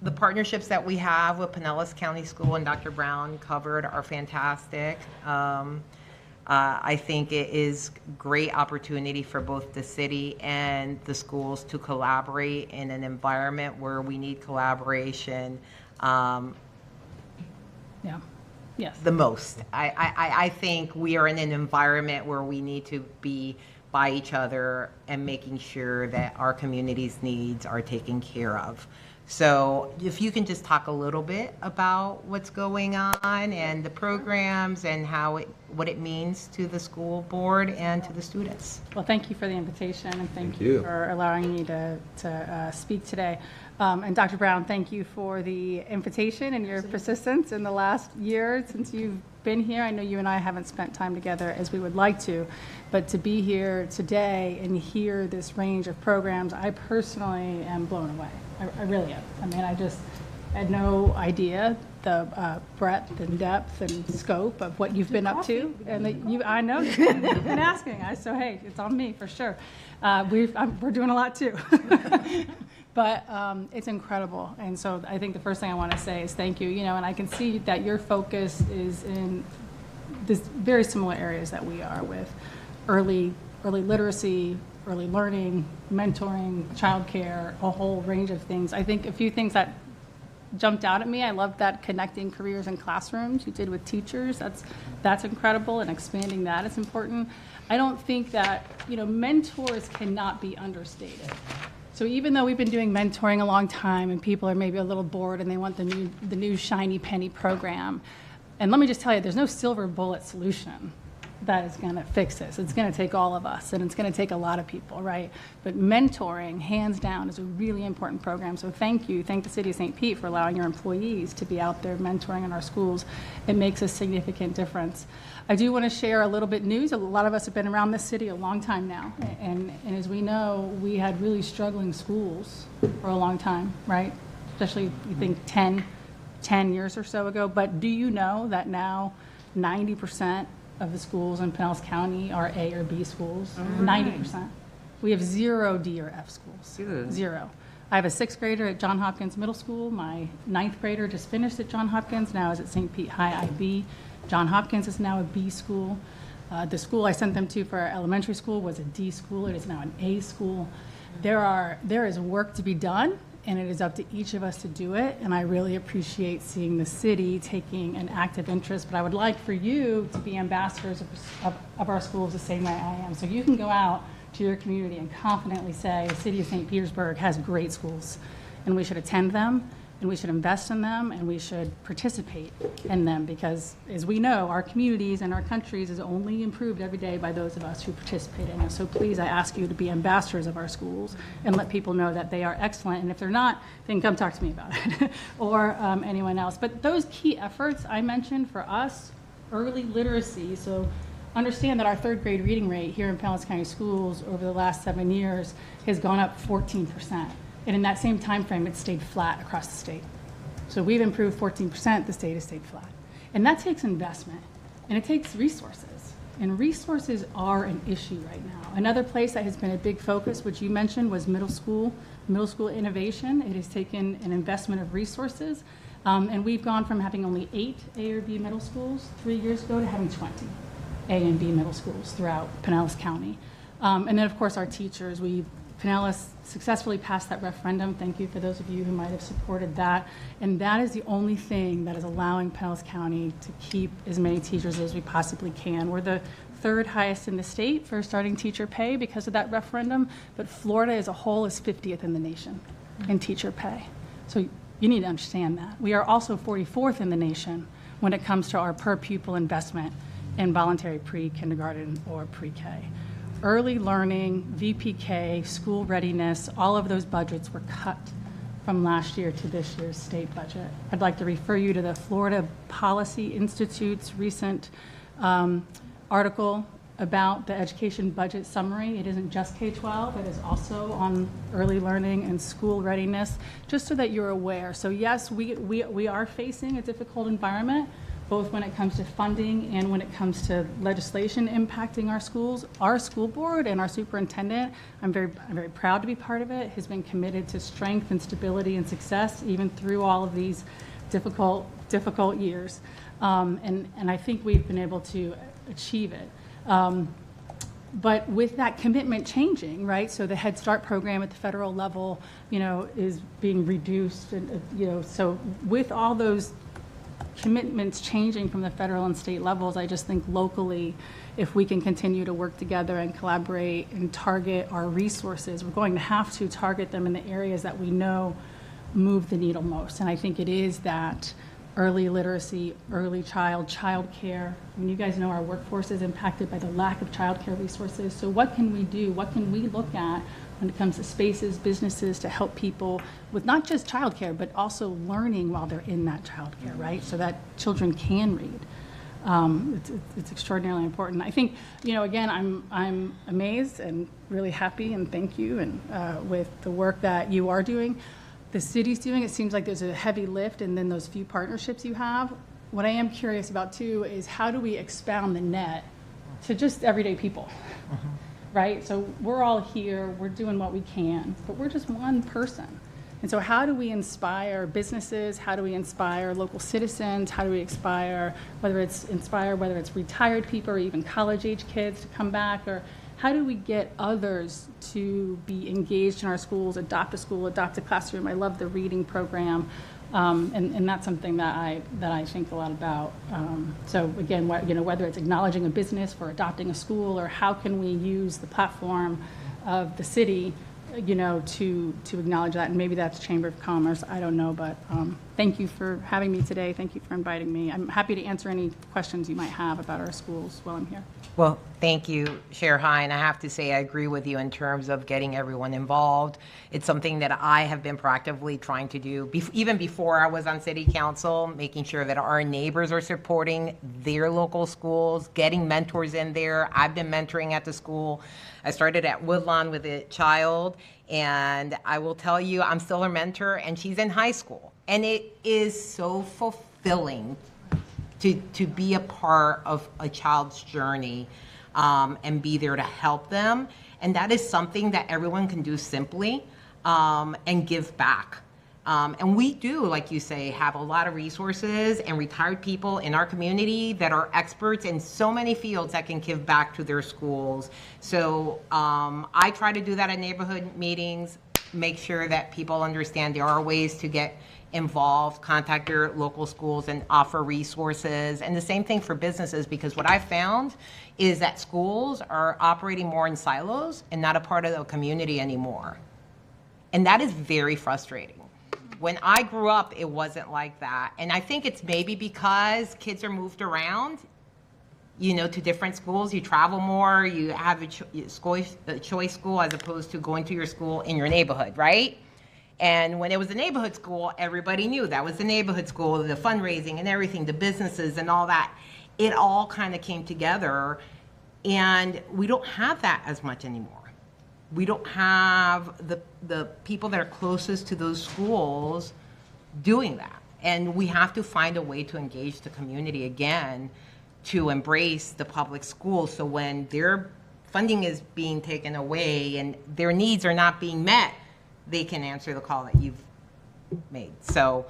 The partnerships that we have with Pinellas County School and Dr. Brown covered are fantastic. I think it is great opportunity for both the city and the schools to collaborate in an environment where we need collaboration. Yes. The most. I think we are in an environment where we need to be by each other and making sure that our community's needs are taken care of. So if you can just talk a little bit about what's going on and the programs and what it means to the school board and to the students. Well, thank you for the invitation, and thank you for allowing me to speak today. And Dr. Brown, thank you for the invitation and your persistence in the last year since you've been here. I know you and I haven't spent time together as we would like to, but to be here today and hear this range of programs, I personally am blown away. I really am. I mean, I just had no idea the breadth and depth and scope of what you've been up to. And I know you've been asking. So, hey, it's on me for sure. We're doing a lot too. But it's incredible. And so I think the first thing I want to say is thank you. You know, and I can see that your focus is in this very similar areas that we are with early literacy, early learning, mentoring, childcare, a whole range of things. I think a few things that jumped out at me. I love that connecting careers and classrooms you did with teachers. That's incredible, and expanding that is important. I don't think that, you know, mentors cannot be understated. So even though we've been doing mentoring a long time and people are maybe a little bored and they want the new shiny penny program, and let me just tell you, there's no silver bullet solution that is going to fix this. It's going to take all of us, and it's going to take a lot of people, right? But mentoring, hands down, is a really important program. So thank you. Thank the City of St. Pete for allowing your employees to be out there mentoring in our schools. It makes a significant difference. I do want to share a little bit news. A lot of us have been around this city a long time now. And as we know, we had really struggling schools for a long time, right? Especially, you think 10 years or so ago. But do you know that now 90% of the schools in Pinellas County are A or B schools? 90%. We have 0 D or F schools. Good. 0. I have a 6th grader at John Hopkins Middle School. My 9th grader just finished at John Hopkins, now is at St. Pete High IB. John Hopkins is now a B school. The school I sent them to for elementary school was a D school. It is now an A school. There is work to be done, and it is up to each of us to do it. And I really appreciate seeing the city taking an active interest. But I would like for you to be ambassadors of our schools the same way I am. So you can go out to your community and confidently say, the City of St. Petersburg has great schools, and we should attend them, and we should invest in them, and we should participate in them, because as we know, our communities and our countries is only improved every day by those of us who participate in it. So please, I ask you to be ambassadors of our schools and let people know that they are excellent, and if they're not, then come talk to me about it, or anyone else. But those key efforts I mentioned for us, early literacy, so understand that our third grade reading rate here in Pinellas County Schools over the last 7 years has gone up 14%. And in that same time frame, it stayed flat across the state. So we've improved 14%, the state has stayed flat. And that takes investment, and it takes resources. And resources are an issue right now. Another place that has been a big focus, which you mentioned, was middle school innovation. It has taken an investment of resources. And we've gone from having only 8 A or B middle schools 3 years ago to having 20 A and B middle schools throughout Pinellas County. And then, of course, our teachers. Pinellas successfully passed that referendum. Thank you for those of you who might have supported that. And that is the only thing that is allowing Pinellas County to keep as many teachers as we possibly can. We're the 3rd highest in the state for starting teacher pay because of that referendum, but Florida as a whole is 50th in the nation in teacher pay. So you need to understand that. We are also 44th in the nation when it comes to our per pupil investment in voluntary pre-kindergarten or pre-K. Early learning, VPK, school readiness, all of those budgets were cut from last year to this year's state budget. I'd like to refer you to the Florida Policy Institute's recent article about the education budget summary. It isn't just K-12, it is also on early learning and school readiness, just so that you're aware. So yes, we are facing a difficult environment, both when it comes to funding and when it comes to legislation impacting our schools. Our school board and our superintendent, I'm very proud to be part of it, has been committed to strength and stability and success, even through all of these difficult years. And I think we've been able to achieve it. But with that commitment changing, right? So the Head Start program at the federal level, is being reduced, and so with all those commitments changing from the federal and state levels, I just think locally, if we can continue to work together and collaborate and target our resources, we're going to have to target them in the areas that we know move the needle most. And I think it is that early literacy, early child care. I mean, you guys know our workforce is impacted by the lack of child care resources. So what can we do? What can we look at when it comes to spaces, businesses, to help people with not just child care, but also learning while they're in that child care, right? So that children can read. It's extraordinarily important. I think, again, I'm amazed and really happy, and thank you, and with the work that you are doing. The city's doing, it seems like there's a heavy lift, and then those few partnerships you have. What I am curious about too is how do we expound the net to just everyday people, right? So we're all here, we're doing what we can, but we're just one person. And so how do we inspire businesses? How do we inspire local citizens? How do we inspire whether it's retired people or even college-age kids to come back? Or how do we get others to be engaged in our schools, adopt a school, adopt a classroom? I love the reading program, and that's something that I think a lot about. So again, whether it's acknowledging a business for adopting a school, or how can we use the platform of the city, to acknowledge that, and maybe that's Chamber of Commerce, I don't know, but thank you for having me today. Thank you for inviting me. I'm happy to answer any questions you might have about our schools while I'm here. Well, thank you, Chair Hine. I have to say I agree with you in terms of getting everyone involved. It's something that I have been proactively trying to do, even before I was on City Council, making sure that our neighbors are supporting their local schools, getting mentors in there. I've been mentoring at the school. I started at Woodlawn with a child, and I will tell you, I'm still her mentor, and she's in high school. And it is so fulfilling to be a part of a child's journey and be there to help them. And that is something that everyone can do simply and give back. And we do, like you say, have a lot of resources and retired people in our community that are experts in so many fields that can give back to their schools. So I try to do that at neighborhood meetings, make sure that people understand there are ways to get involved, contact your local schools and offer resources. And the same thing for businesses, because what I found is that schools are operating more in silos and not a part of the community anymore. And that is very frustrating. When I grew up, it wasn't like that. And I think it's maybe because kids are moved around, to different schools. You travel more, you have a choice school as opposed to going to your school in your neighborhood, right? And when it was a neighborhood school, everybody knew that was the neighborhood school, the fundraising and everything, the businesses and all that. It all kind of came together And we don't have that as much anymore. We don't have the people that are closest to those schools doing that. And we have to find a way to engage the community again to embrace the public schools. So when their funding is being taken away and their needs are not being met, they can answer the call that you've made. So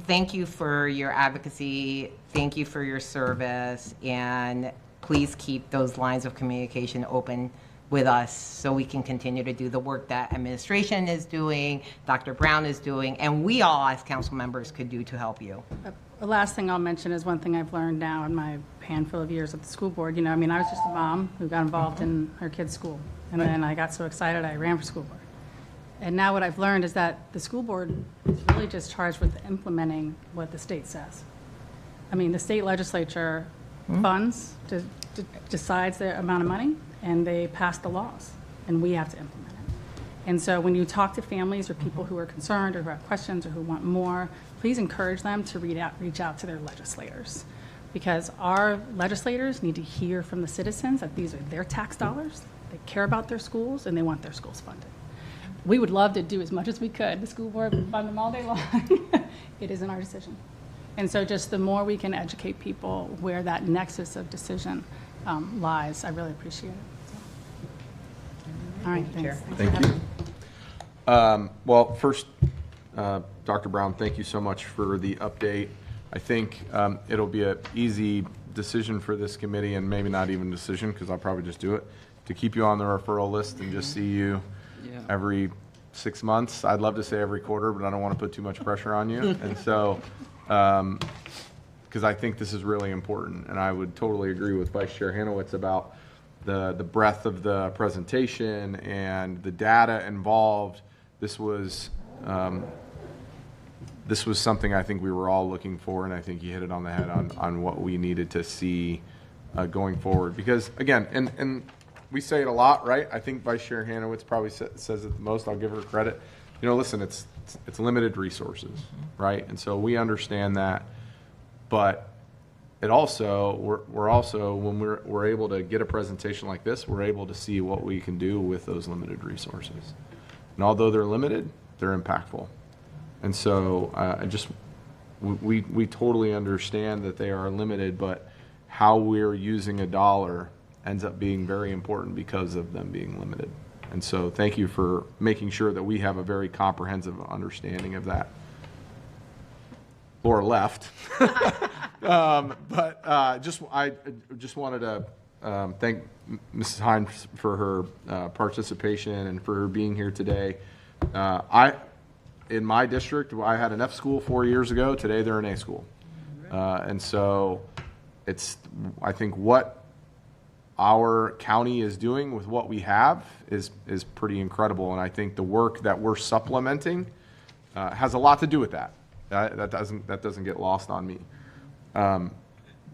thank you for your advocacy. Thank you for your service. And please keep those lines of communication open with us so we can continue to do the work that administration is doing, Dr. Brown is doing, and we all as council members could do to help you. The last thing I'll mention is one thing I've learned now in my handful of years at the school board. You know, I mean, I was just a mom who got involved in her kid's school, and then I got so excited I ran for school board. And now what I've learned is that the school board is really just charged with implementing what the state says. I mean, the state legislature funds, decides the amount of money, and they pass the laws, and we have to implement it. And so when you talk to families or people who are concerned or who have questions or who want more, please encourage them to reach out to their legislators, because our legislators need to hear from the citizens that these are their tax dollars, they care about their schools, and they want their schools funded. We would love to do as much as we could. The school board would fund them all day long. It isn't our decision. And so just the more we can educate people where that nexus of decision lies, I really appreciate it. So. All right, thanks. Thank you. Well, first, Dr. Brown, thank you so much for the update. I think it'll be an easy decision for this committee, and maybe not even a decision, because I'll probably just do it, to keep you on the referral list and just see you every 6 months. I'd love to say every quarter, but I don't want to put too much pressure on you. And so, because I think this is really important, and I would totally agree with Vice Chair Hanowitz about the breadth of the presentation and the data involved. This was something I think we were all looking for, and I think you hit it on the head on what we needed to see going forward. Because again, and we say it a lot, right? I think Vice Chair Hanowitz probably says it the most. I'll give her credit. You know, listen, it's limited resources, right? And so we understand that, but it also we're also, when we're able to get a presentation like this, we're able to see what we can do with those limited resources. And although they're limited, they're impactful. And so we totally understand that they are limited, but how we're using a dollar ends up being very important because of them being limited. And so thank you for making sure that we have a very comprehensive understanding of that. Laura left. I just wanted to thank Mrs. Hines for her participation and for her being here today. In my district, I had an F school 4 years ago. Today they're an A school. And so I think what our county is doing with what we have is pretty incredible. And I think the work that we're supplementing has a lot to do with that. That doesn't get lost on me.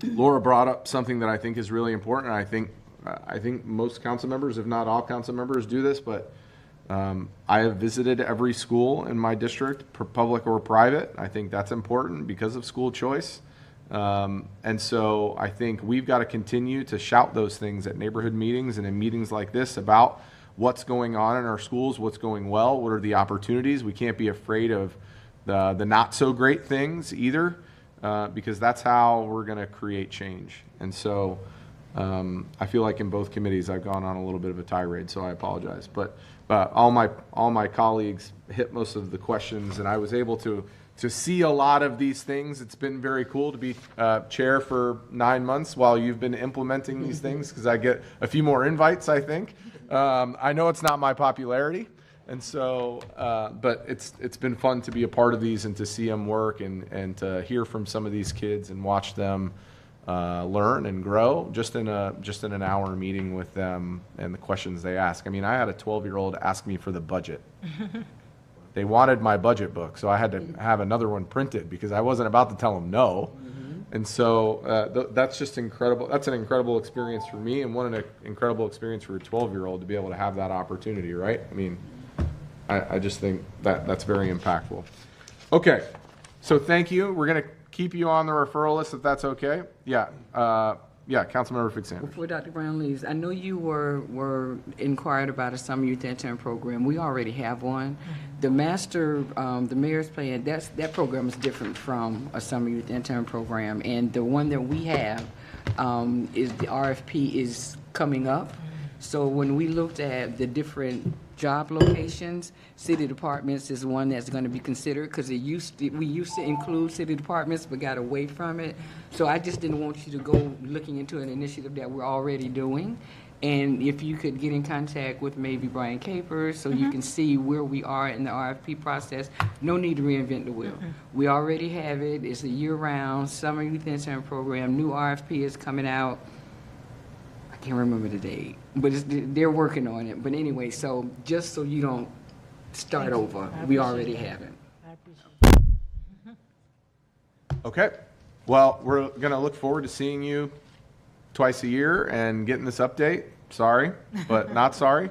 Laura brought up something that I think is really important. And I think most council members, if not all council members, do this, but I have visited every school in my district, public or private. I think that's important because of school choice. And so I think we've got to continue to shout those things at neighborhood meetings and in meetings like this about what's going on in our schools, what's going well, what are the opportunities. We can't be afraid of the not so great things either, because that's how we're going to create change. And so I feel like in both committees I've gone on a little bit of a tirade, so I apologize. But all my colleagues hit most of the questions, and I was able to see a lot of these things. It's been very cool to be chair for 9 months while you've been implementing these things, because I get a few more invites, I think. I know it's not my popularity, and so, but it's been fun to be a part of these and to see them work and to hear from some of these kids and watch them learn and grow just in an hour meeting with them and the questions they ask. I mean, I had a 12-year-old ask me for the budget. They wanted my budget book, so I had to have another one printed because I wasn't about to tell them no. And so that's just incredible. That's an incredible experience for me, and what an incredible experience for a 12-year-old to be able to have that opportunity, right? I mean, I just think that's very impactful. Okay, so thank you. We're going to keep you on the referral list if that's okay. Yeah. Yeah, Councilmember Fix Sanders. Before Dr. Brown leaves, I know you were inquired about a summer youth intern program. We already have one. The the mayor's plan, that program is different from a summer youth intern program. And the one that we have is the RFP is coming up. So when we looked at the different job locations, city departments is one that's going to be considered because we used to include city departments but got away from it. So I just didn't want you to go looking into an initiative that we're already doing. And if you could get in contact with maybe Brian Capers so you can see where we are in the RFP process. No need to reinvent the wheel. We already have it. It's a year-round summer youth intern program. New RFP is coming out. I can't remember the date, but they're working on it. But anyway, so just so you don't start over, we already have it. I appreciate it. Okay. Well, we're going to look forward to seeing you twice a year and getting this update. Sorry, but not sorry.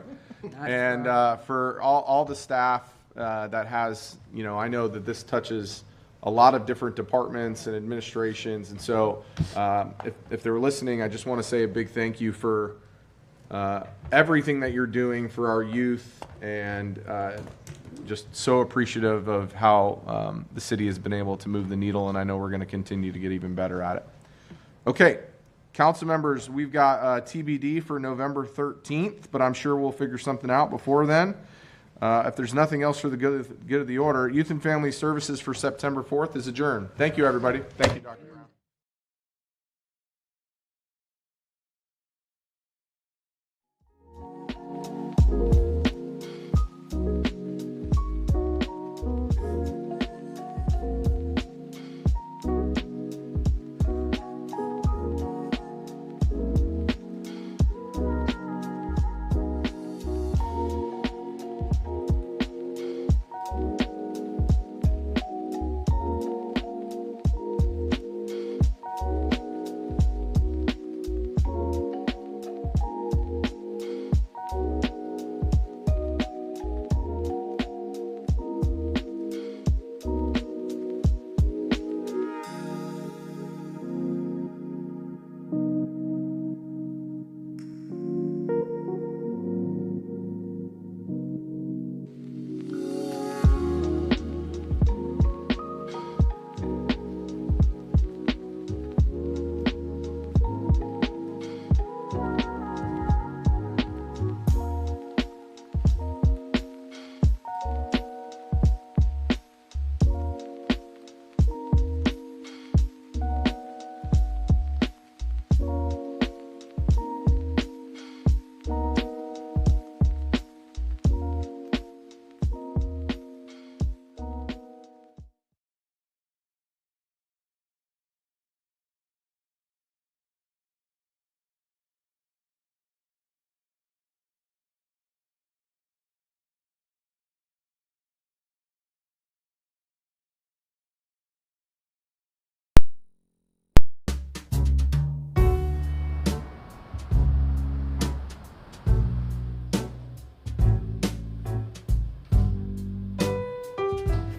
And for all the staff that has, I know that this touches a lot of different departments and administrations. And so if they're listening, I just want to say a big thank you for everything that you're doing for our youth, and just so appreciative of how the city has been able to move the needle, and I know we're going to continue to get even better at it. Okay, council members, we've got TBD for November 13th, but I'm sure we'll figure something out before then. If there's nothing else for the good of the order, Youth and Family Services for September 4th is adjourned. Thank you, everybody. Thank you, Dr. Brown.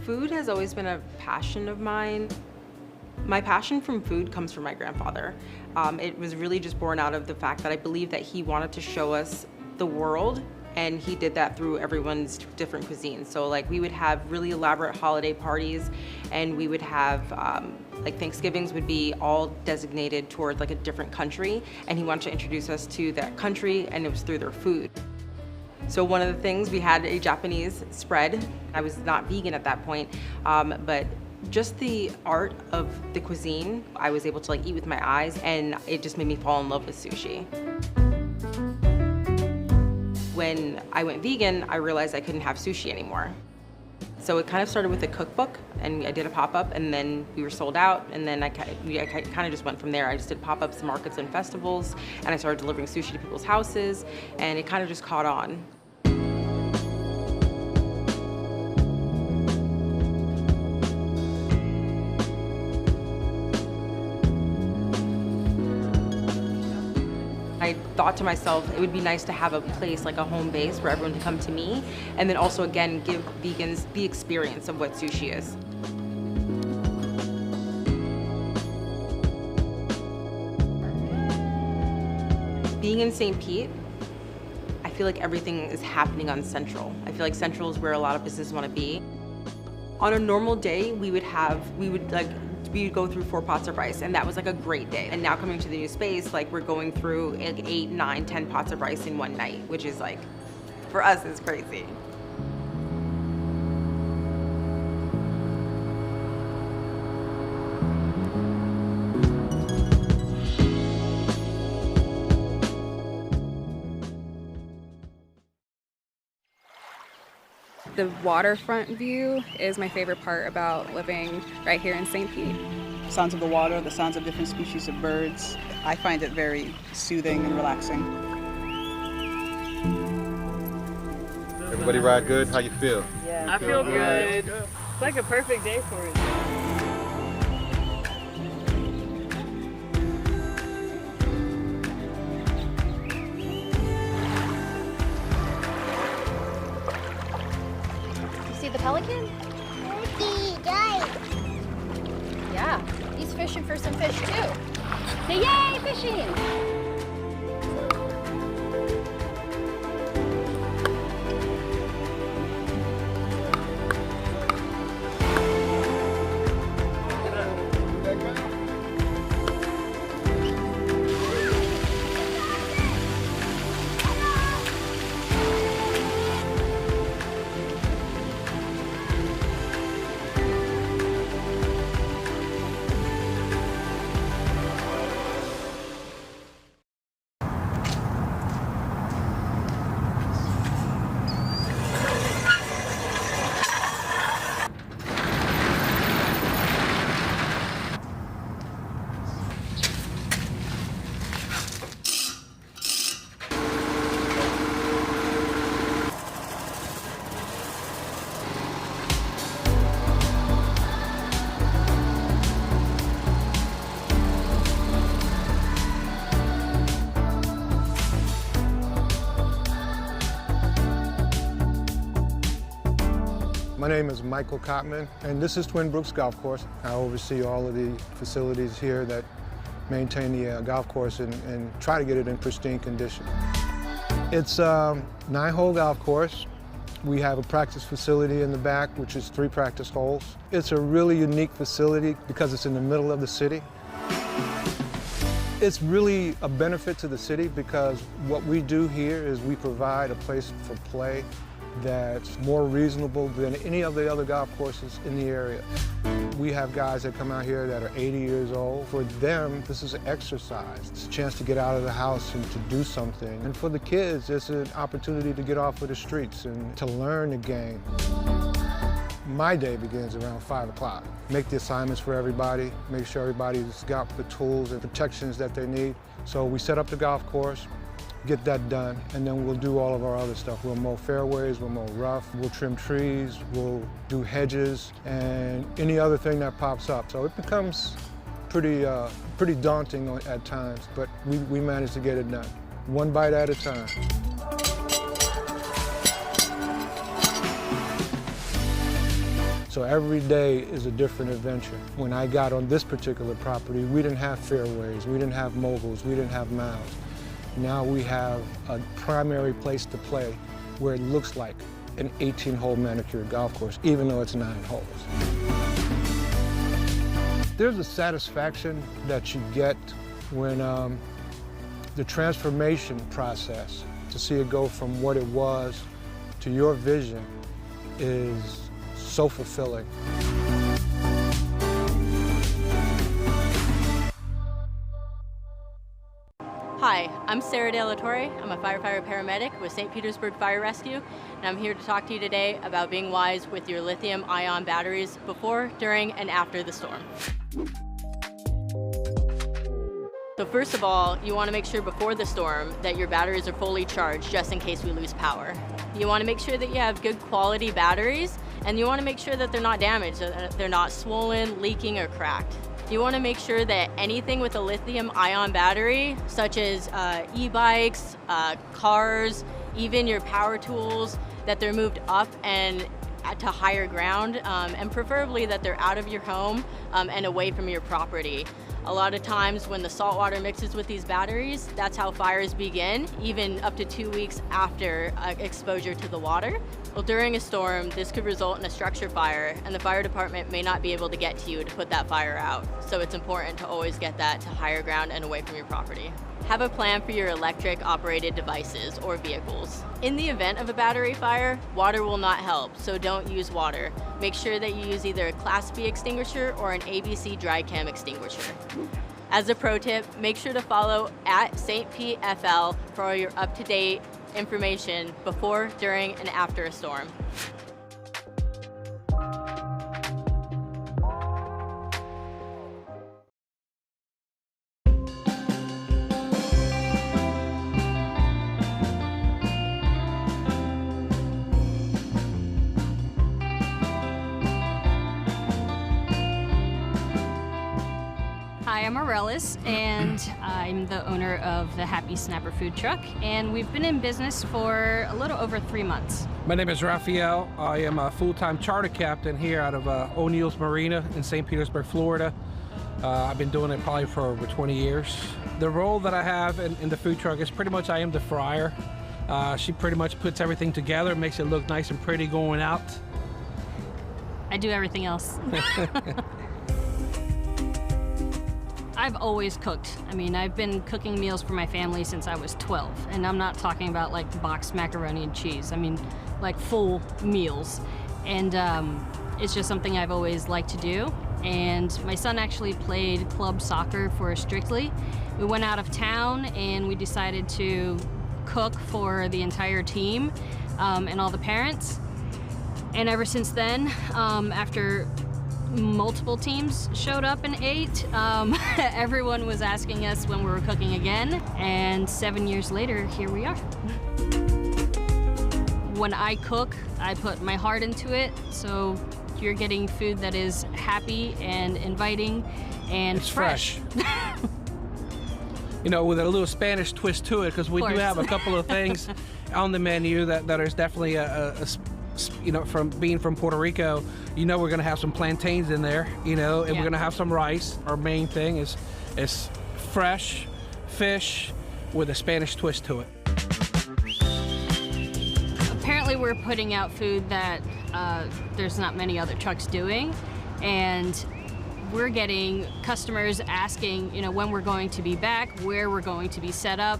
Food has always been a passion of mine. My passion from food comes from my grandfather. It was really just born out of the fact that I believe that he wanted to show us the world, and he did that through everyone's different cuisines. So like we would have really elaborate holiday parties, and we would have like Thanksgivings would be all designated toward like a different country, and he wanted to introduce us to that country, and it was through their food. So one of the things, we had a Japanese spread. I was not vegan at that point, but just the art of the cuisine, I was able to like eat with my eyes, and it just made me fall in love with sushi. When I went vegan, I realized I couldn't have sushi anymore. So it kind of started with a cookbook, and I did a pop-up, and then we were sold out, and then I kind of just went from there. I just did pop-ups, markets, and festivals, and I started delivering sushi to people's houses, and it kind of just caught on. I thought to myself, it would be nice to have a place, like a home base, for everyone to come to me, and then also, again, give vegans the experience of what sushi is. being in St. Pete, I feel like everything is happening on Central. I feel like Central is where a lot of businesses want to be. On a normal day, we would go through 4 pots of rice, and that was like a great day. And now coming to the new space, like we're going through like 8, 9, 10 pots of rice in one night, which is like, for us, is crazy. The waterfront view is my favorite part about living right here in St. Pete. Sounds of the water, the sounds of different species of birds. I find it very soothing and relaxing. Everybody ride good? How you feel? Yeah, I feel good. It's like a perfect day for it. The pelican? Yeah, he's fishing for some fish too. Say yay, fishing! My name is Michael Cotman, and this is Twin Brooks Golf Course. I oversee all of the facilities here that maintain the golf course and try to get it in pristine condition. It's a 9-hole golf course. We have a practice facility in the back, which is 3 practice holes. It's a really unique facility because it's in the middle of the city. It's really a benefit to the city because what we do here is we provide a place for play that's more reasonable than any of the other golf courses in the area. We have guys that come out here that are 80 years old. For them, this is an exercise. It's a chance to get out of the house and to do something. And for the kids, it's an opportunity to get off of the streets and to learn the game. My day begins around 5 o'clock. Make the assignments for everybody, make sure everybody's got the tools and protections that they need. So we set up the golf course, get that done, and then we'll do all of our other stuff. We'll mow fairways, we'll mow rough, we'll trim trees, we'll do hedges, and any other thing that pops up. So it becomes pretty daunting at times, but we manage to get it done, one bite at a time. So every day is a different adventure. When I got on this particular property, we didn't have fairways, we didn't have moguls, we didn't have mounds. Now we have a primary place to play where it looks like an 18-hole manicured golf course, even though it's 9 holes. There's a satisfaction that you get when the transformation process, to see it go from what it was to your vision, is so fulfilling. Hi, I'm Sarah De La Torre. I'm a firefighter paramedic with St. Petersburg Fire Rescue, and I'm here to talk to you today about being wise with your lithium-ion batteries before, during, and after the storm. So first of all, you want to make sure before the storm that your batteries are fully charged just in case we lose power. You want to make sure that you have good quality batteries, and you want to make sure that they're not damaged, that they're not swollen, leaking, or cracked. You want to make sure that anything with a lithium-ion battery, such as e-bikes, cars, even your power tools, that they're moved up and to higher ground, and preferably that they're out of your home and away from your property. A lot of times when the salt water mixes with these batteries, that's how fires begin, even up to 2 weeks after exposure to the water. Well, during a storm, this could result in a structure fire, and the fire department may not be able to get to you to put that fire out. So it's important to always get that to higher ground and away from your property. Have a plan for your electric operated devices or vehicles. In the event of a battery fire, water will not help, so don't use water. Make sure that you use either a Class B extinguisher or an ABC dry cam extinguisher. As a pro tip, make sure to follow at St. Pete FL for all your up-to-date information before, during, and after a storm. Hi, I'm Aurelis, and I'm the owner of the Happy Snapper food truck, and we've been in business for a little over 3 months. My name is Raphael. I am a full-time charter captain here out of O'Neill's Marina in St. Petersburg, Florida. I've been doing it probably for over 20 years. The role that I have in the food truck is pretty much I am the fryer. She pretty much puts everything together, makes it look nice and pretty going out. I do everything else. I've always cooked. I mean, I've been cooking meals for my family since I was 12, and I'm not talking about like boxed macaroni and cheese. I mean, like full meals. And it's just something I've always liked to do. And my son actually played club soccer for Strictly. We went out of town and we decided to cook for the entire team and all the parents. And ever since then, after multiple teams showed up and ate, everyone was asking us when we were cooking again, and 7 years later, here we are. When I cook, I put my heart into it, so you're getting food that is happy and inviting and it's fresh. You know, with a little Spanish twist to it, because we do have a couple of things on the menu that is definitely you know, from being from Puerto Rico, you know, we're gonna have some plantains in there, you know, and we're gonna have some rice. Our main thing is fresh fish with a Spanish twist to it. Apparently we're putting out food that there's not many other trucks doing, and we're getting customers asking, you know, when we're going to be back, where we're going to be set up.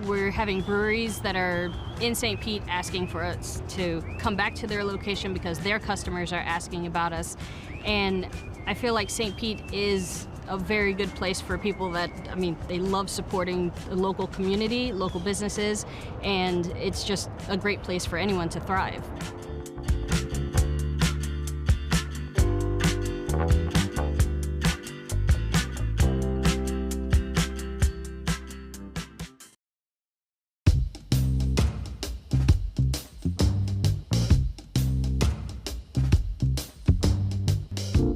We're having breweries that are in St. Pete asking for us to come back to their location because their customers are asking about us. And I feel like St. Pete is a very good place for people that, I mean, they love supporting the local community, local businesses, and it's just a great place for anyone to thrive.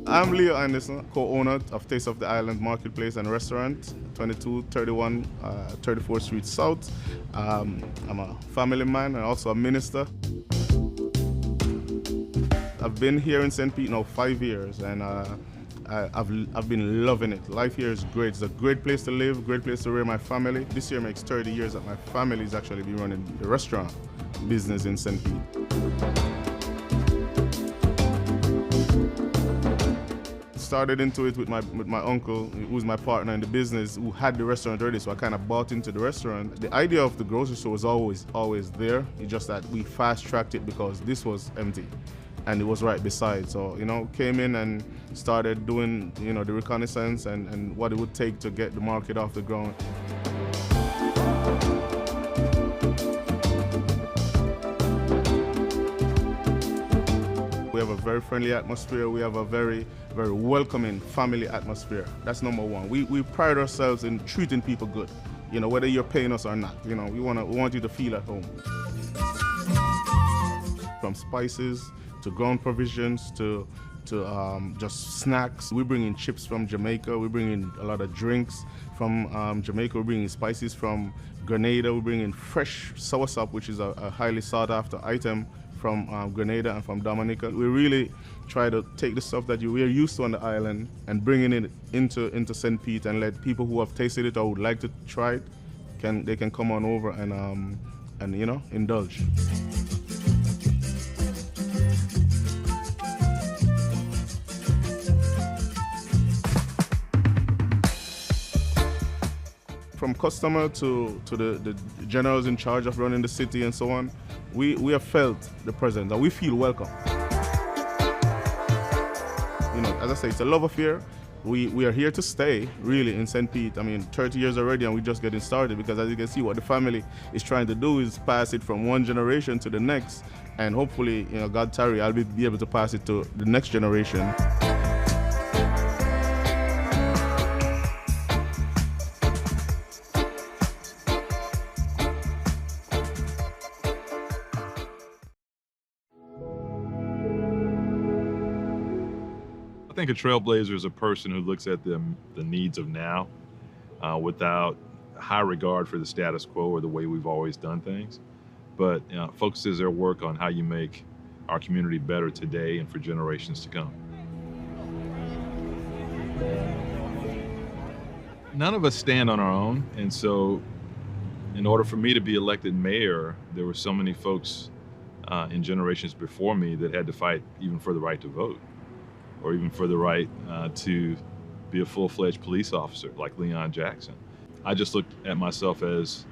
I'm Leo Anderson, co-owner of Taste of the Island Marketplace and Restaurant, 2231 34th Street South. I'm a family man and also a minister. I've been here in St. Pete now 5 years, and I've been loving it. Life here is great. It's a great place to live, great place to rear my family. This year makes 30 years that my family's actually been running the restaurant business in St. Pete. Started into it with my uncle, who's my partner in the business, who had the restaurant already, so I kind of bought into the restaurant. The idea of the grocery store was always there. It's just that we fast-tracked it because this was empty and it was right beside. So, you know, came in and started doing, you know, the reconnaissance and what it would take to get the market off the ground. We have a very friendly atmosphere. We have a very, very welcoming family atmosphere. That's number one. We pride ourselves in treating people good. You know, whether you're paying us or not. You know, we want you to feel at home. From spices to ground provisions to just snacks. We bring in chips from Jamaica. We bring in a lot of drinks from Jamaica. We bring in spices from Grenada. We bring in fresh soursop, which is a highly sought after item from Grenada and from Dominica. We really try to take the stuff that we are used to on the island and bringing it into St. Pete and let people who have tasted it or would like to try it, they can come on over and indulge. From customer to the generals in charge of running the city and so on, we have felt the presence and we feel welcome. As I say, it's a love affair. We are here to stay, really, in St. Pete. 30 years already, and we're just getting started because, as you can see, what the family is trying to do is pass it from one generation to the next, and hopefully, God tarry, I'll be able to pass it to the next generation. I think a trailblazer is a person who looks at the needs of now without high regard for the status quo or the way we've always done things, but focuses their work on how you make our community better today and for generations to come. None of us stand on our own, and so in order for me to be elected mayor, there were so many folks in generations before me that had to fight even for the right to vote, or even for the right to be a full-fledged police officer like Leon Jackson. I just looked at myself as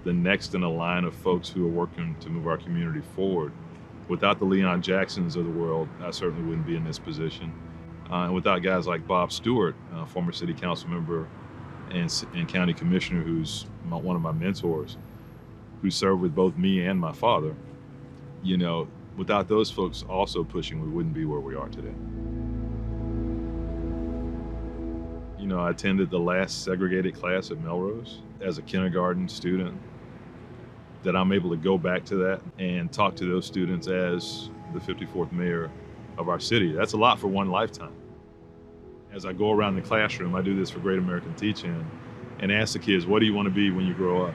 the next in a line of folks who are working to move our community forward. Without the Leon Jacksons of the world, I certainly wouldn't be in this position. And without guys like Bob Stewart, former city council member and county commissioner, who's one of my mentors, who served with both me and my father, without those folks also pushing, we wouldn't be where we are today. I attended the last segregated class at Melrose as a kindergarten student, that I'm able to go back to that and talk to those students as the 54th mayor of our city. That's a lot for one lifetime. As I go around the classroom, I do this for Great American Teach-In, and ask the kids, what do you want to be when you grow up?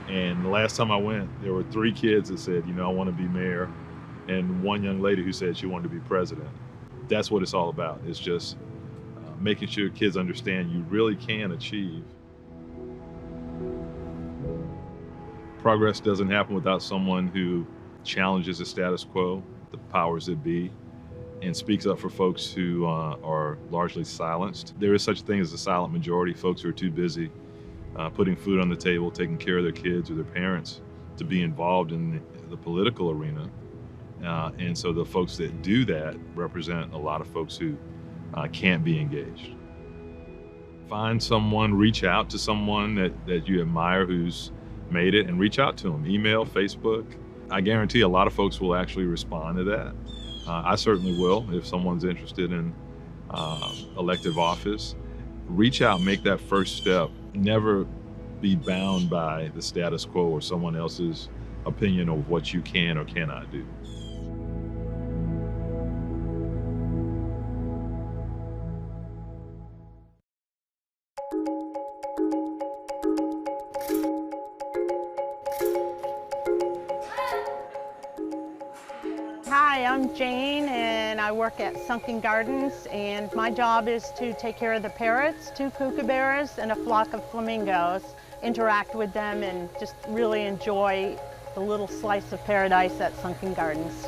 And the last time I went, there were 3 kids that said, I want to be mayor, and one young lady who said she wanted to be president. That's what it's all about. It's just making sure kids understand you really can achieve. Progress doesn't happen without someone who challenges the status quo, the powers that be, and speaks up for folks who are largely silenced. There is such a thing as a silent majority, folks who are too busy putting food on the table, taking care of their kids or their parents, to be involved in the political arena. And so the folks that do that represent a lot of folks who can't be engaged. Find someone, reach out to someone that you admire who's made it, and reach out to them. Email, Facebook. I guarantee a lot of folks will actually respond to that. I certainly will if someone's interested in elective office. Reach out, make that first step. Never be bound by the status quo or someone else's opinion of what you can or cannot do. Hi, I'm Jane, and I work at Sunken Gardens, and my job is to take care of the parrots, 2 kookaburras, and a flock of flamingos, interact with them, and just really enjoy the little slice of paradise at Sunken Gardens.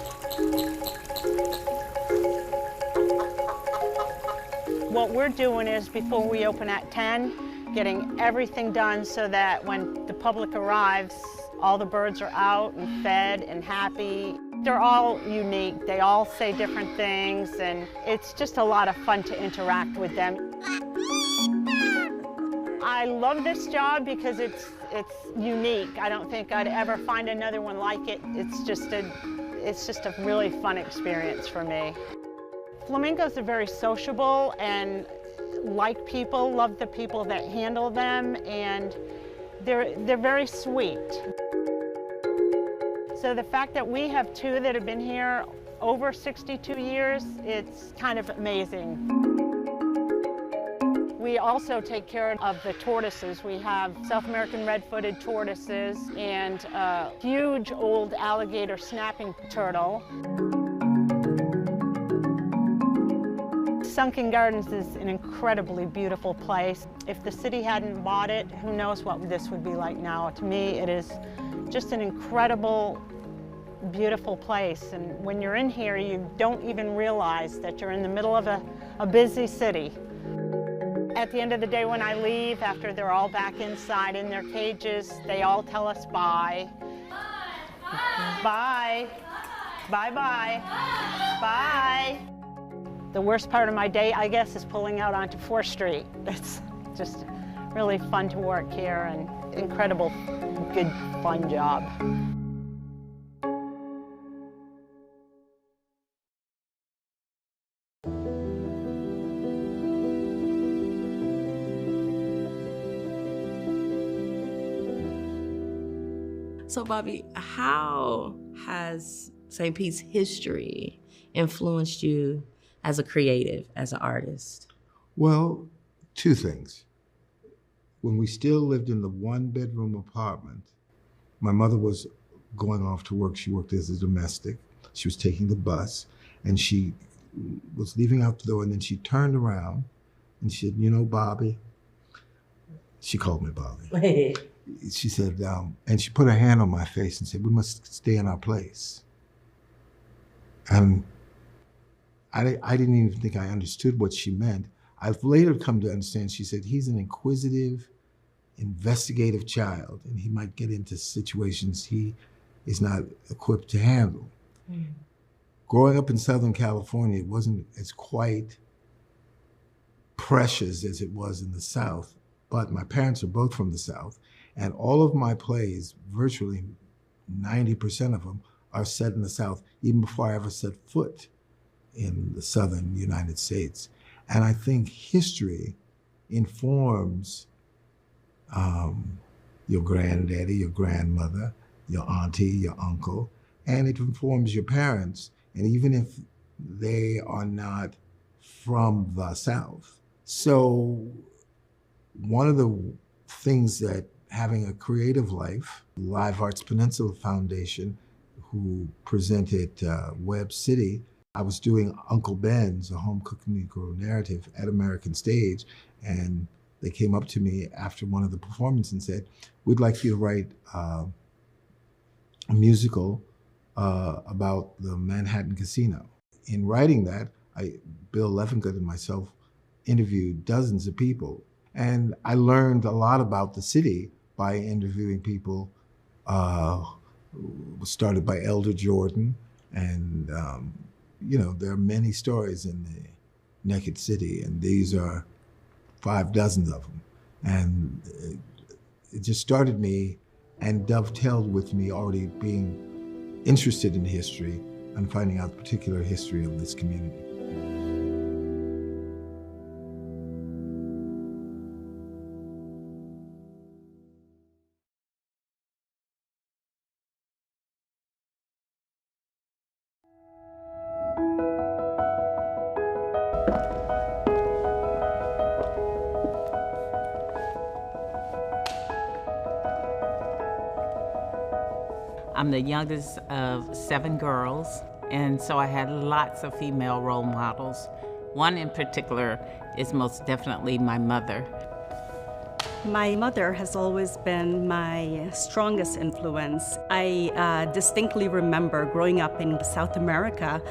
What we're doing is, before we open at 10, getting everything done so that when the public arrives, all the birds are out and fed and happy. They're all unique. They all say different things, and it's just a lot of fun to interact with them. I love this job because it's unique. I don't think I'd ever find another one like it. It's just a really fun experience for me. Flamingos are very sociable and like people, love the people that handle them, and they're very sweet. So the fact that we have 2 that have been here over 62 years, it's kind of amazing. We also take care of the tortoises. We have South American red-footed tortoises and a huge old alligator snapping turtle. Sunken Gardens is an incredibly beautiful place. If the city hadn't bought it, who knows what this would be like now. To me, it is just an incredible, beautiful place. And when you're in here, you don't even realize that you're in the middle of a busy city. At the end of the day, when I leave, after they're all back inside in their cages, they all tell us bye. Bye. Bye-bye. Bye. The worst part of my day, I guess, is pulling out onto 4th Street. It's just really fun to work here and incredible, good, fun job. So, Bobby, how has St. Pete's history influenced you as a creative, as an artist? Well, two things. When we still lived in the one-bedroom apartment, my mother was going off to work. She worked as a domestic. She was taking the bus, and she was leaving out the door, and then she turned around, and she said, you know, Bobby, she called me Bobby. She said, and she put her hand on my face and said, we must stay in our place. And I didn't even think I understood what she meant. I've later come to understand, she said, he's an inquisitive, investigative child, and he might get into situations he is not equipped to handle. Mm. Growing up in Southern California, it wasn't as quite precious as it was in the South, but my parents are both from the South, and all of my plays, virtually 90% of them, are set in the South, even before I ever set foot in the Southern United States. And I think history informs your granddaddy, your grandmother, your auntie, your uncle, and it informs your parents, and even if they are not from the South. So one of the things that having a creative life, Live Arts Peninsula Foundation, who presented Web City, I was doing Uncle Ben's, a home cooking Negro narrative at American Stage, and they came up to me after one of the performances and said, we'd like you to write a musical about the Manhattan Casino. In writing that, Bill Levengood and myself interviewed dozens of people, and I learned a lot about the city by interviewing people. Started by Elder Jordan, and you know, there are many stories in the Naked City, and these are 6 of them. And it just started me and dovetailed with me already being interested in history and finding out the particular history of this community. I'm the youngest of 7 girls, and so I had lots of female role models. One in particular is most definitely my mother. My mother has always been my strongest influence. I distinctly remember growing up in South America,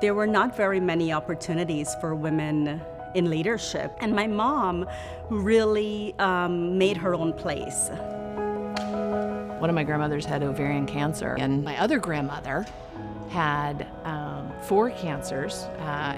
there were not very many opportunities for women in leadership, and my mom really made her own place. One of my grandmothers had ovarian cancer, and my other grandmother had 4 cancers.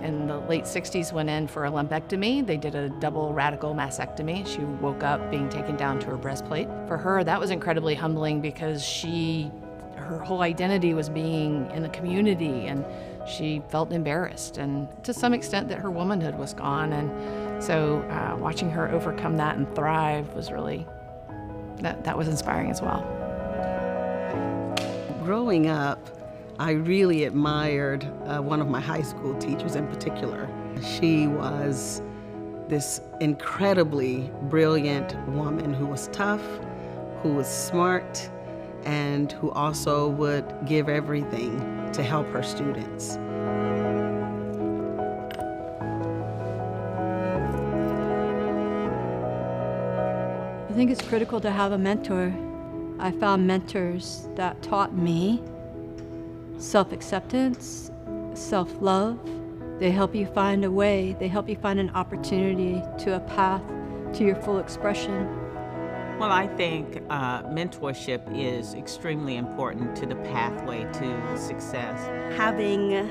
In the late 60s, went in for a lumpectomy. They did a double radical mastectomy. She woke up being taken down to her breastplate. For her, that was incredibly humbling because her whole identity was being in the community, and she felt embarrassed, and to some extent that her womanhood was gone. And so watching her overcome that and thrive was really, that was inspiring as well. Growing up, I really admired one of my high school teachers in particular. She was this incredibly brilliant woman who was tough, who was smart, and who also would give everything to help her students. I think it's critical to have a mentor. I found mentors that taught me self-acceptance, self-love. They help you find a way. They help you find an opportunity to a path to your full expression. Well, I think mentorship is extremely important to the pathway to success. Having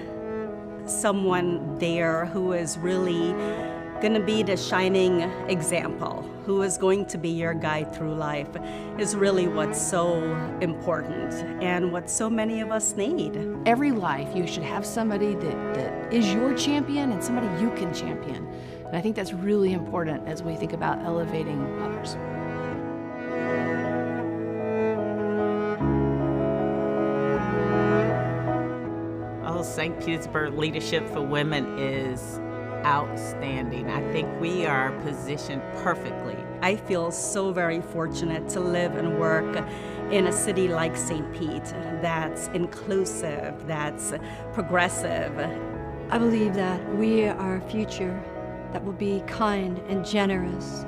someone there who is really going to be the shining example, who is going to be your guide through life, is really what's so important and what so many of us need. Every life, you should have somebody that is your champion and somebody you can champion. And I think that's really important as we think about elevating others. Oh, St. Petersburg Leadership for Women is outstanding. I think we are positioned perfectly. I feel so very fortunate to live and work in a city like St. Pete that's inclusive, that's progressive. I believe that we are a future that will be kind and generous.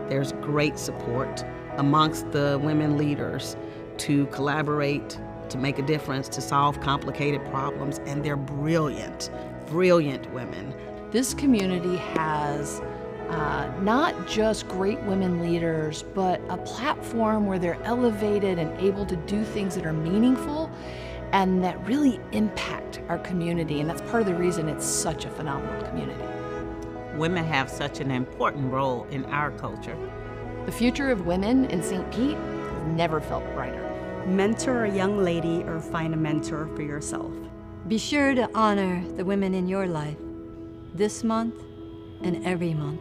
There's great support amongst the women leaders to collaborate, to make a difference, to solve complicated problems, and they're brilliant, brilliant women. This community has not just great women leaders, but a platform where they're elevated and able to do things that are meaningful and that really impact our community. And that's part of the reason it's such a phenomenal community. Women have such an important role in our culture. The future of women in St. Pete has never felt brighter. Mentor a young lady or find a mentor for yourself. Be sure to honor the women in your life this month and every month.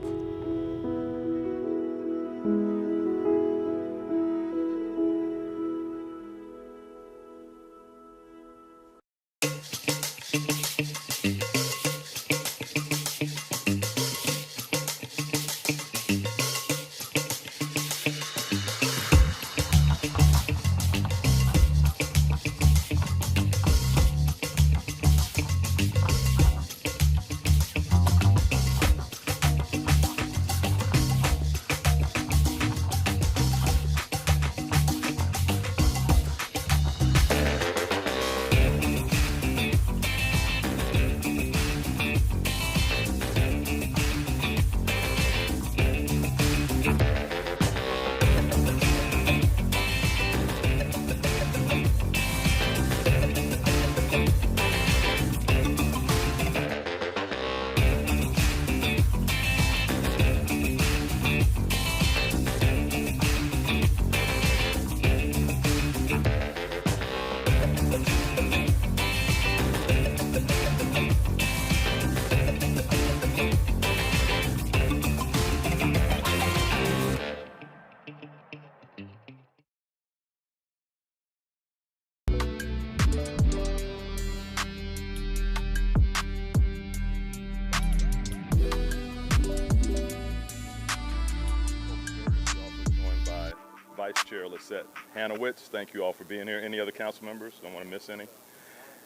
Vice Chair Lisette Hanowitz. Thank you all for being here. Any other council members? Don't want to miss any.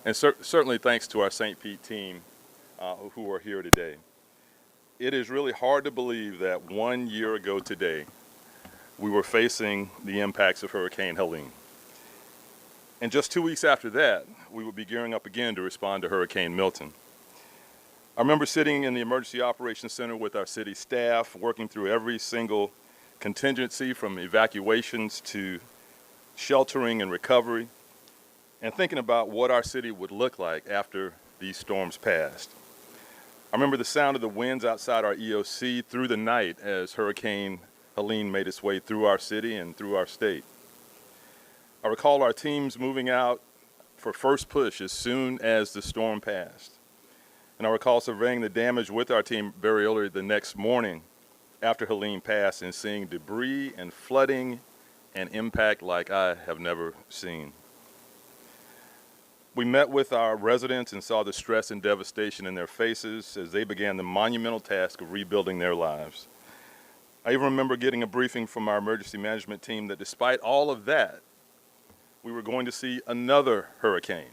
And certainly thanks to our St. Pete team who are here today. It is really hard to believe that 1 year ago today, we were facing the impacts of Hurricane Helene. And just 2 weeks after that, we would be gearing up again to respond to Hurricane Milton. I remember sitting in the Emergency Operations Center with our city staff, working through every single contingency from evacuations to sheltering and recovery, and thinking about what our city would look like after these storms passed. I remember the sound of the winds outside our EOC through the night as Hurricane Helene made its way through our city and through our state. I recall our teams moving out for first push as soon as the storm passed. And I recall surveying the damage with our team very early the next morning after Helene passed and seeing debris and flooding and impact like I have never seen. We met with our residents and saw the stress and devastation in their faces as they began the monumental task of rebuilding their lives. I even remember getting a briefing from our emergency management team that despite all of that, we were going to see another hurricane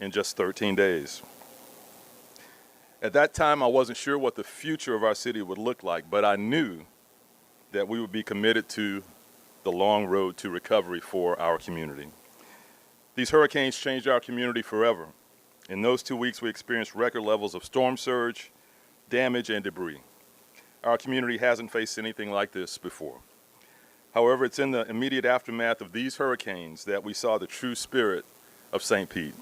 in just 13 days. At that time, I wasn't sure what the future of our city would look like, but I knew that we would be committed to the long road to recovery for our community. These hurricanes changed our community forever. In those 2 weeks, we experienced record levels of storm surge, damage, and debris. Our community hasn't faced anything like this before. However, it's in the immediate aftermath of these hurricanes that we saw the true spirit of St. Pete.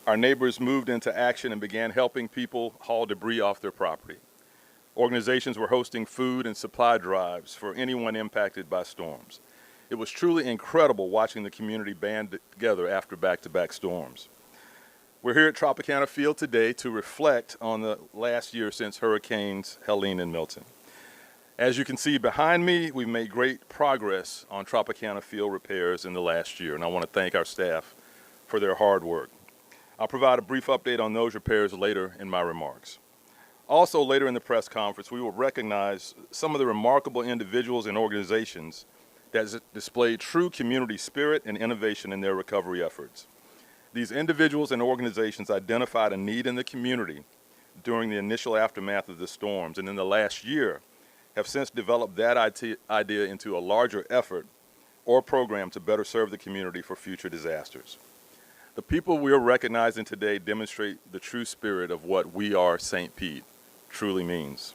Our neighbors moved into action and began helping people haul debris off their property. Organizations were hosting food and supply drives for anyone impacted by storms. It was truly incredible watching the community band together after back-to-back storms. We're here at Tropicana Field today to reflect on the last year since Hurricanes Helene and Milton. As you can see behind me, we've made great progress on Tropicana Field repairs in the last year, and I want to thank our staff for their hard work. I'll provide a brief update on those repairs later in my remarks. Also, later in the press conference, we will recognize some of the remarkable individuals and organizations that displayed true community spirit and innovation in their recovery efforts. These individuals and organizations identified a need in the community during the initial aftermath of the storms, and in the last year have since developed that idea into a larger effort or program to better serve the community for future disasters. The people we are recognizing today demonstrate the true spirit of what We Are St. Pete truly means.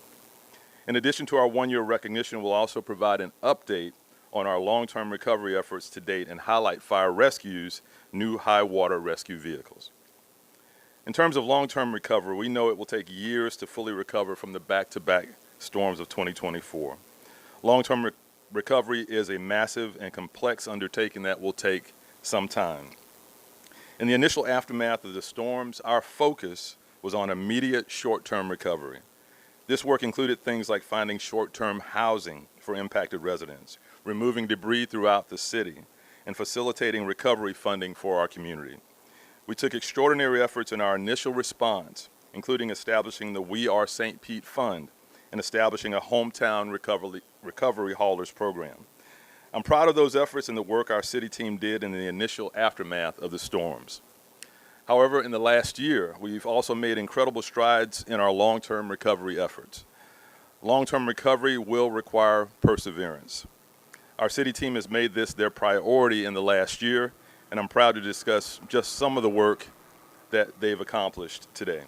In addition to our one-year recognition, we'll also provide an update on our long-term recovery efforts to date and highlight Fire Rescue's new high-water rescue vehicles. In terms of long-term recovery, we know it will take years to fully recover from the back-to-back storms of 2024. Long-term recovery is a massive and complex undertaking that will take some time. In the initial aftermath of the storms, our focus was on immediate short-term recovery. This work included things like finding short-term housing for impacted residents, removing debris throughout the city, and facilitating recovery funding for our community. We took extraordinary efforts in our initial response, including establishing the We Are St. Pete Fund and establishing a hometown recovery haulers program. I'm proud of those efforts and the work our city team did in the initial aftermath of the storms. However, in the last year, we've also made incredible strides in our long-term recovery efforts. Long-term recovery will require perseverance. Our city team has made this their priority in the last year, and I'm proud to discuss just some of the work that they've accomplished today.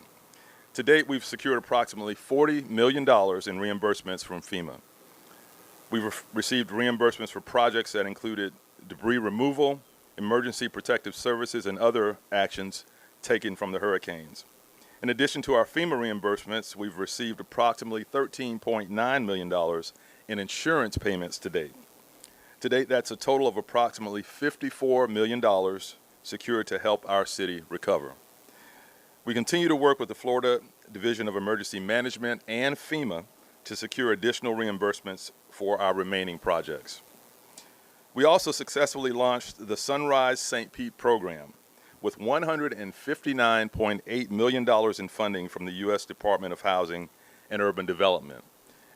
To date, we've secured approximately $40 million in reimbursements from FEMA. We've received reimbursements for projects that included debris removal, emergency protective services, and other actions taken from the hurricanes. In addition to our FEMA reimbursements, we've received approximately $13.9 million in insurance payments to date. To date, that's a total of approximately $54 million secured to help our city recover. We continue to work with the Florida Division of Emergency Management and FEMA to secure additional reimbursements for our remaining projects. We also successfully launched the Sunrise St. Pete program with $159.8 million in funding from the U.S. Department of Housing and Urban Development.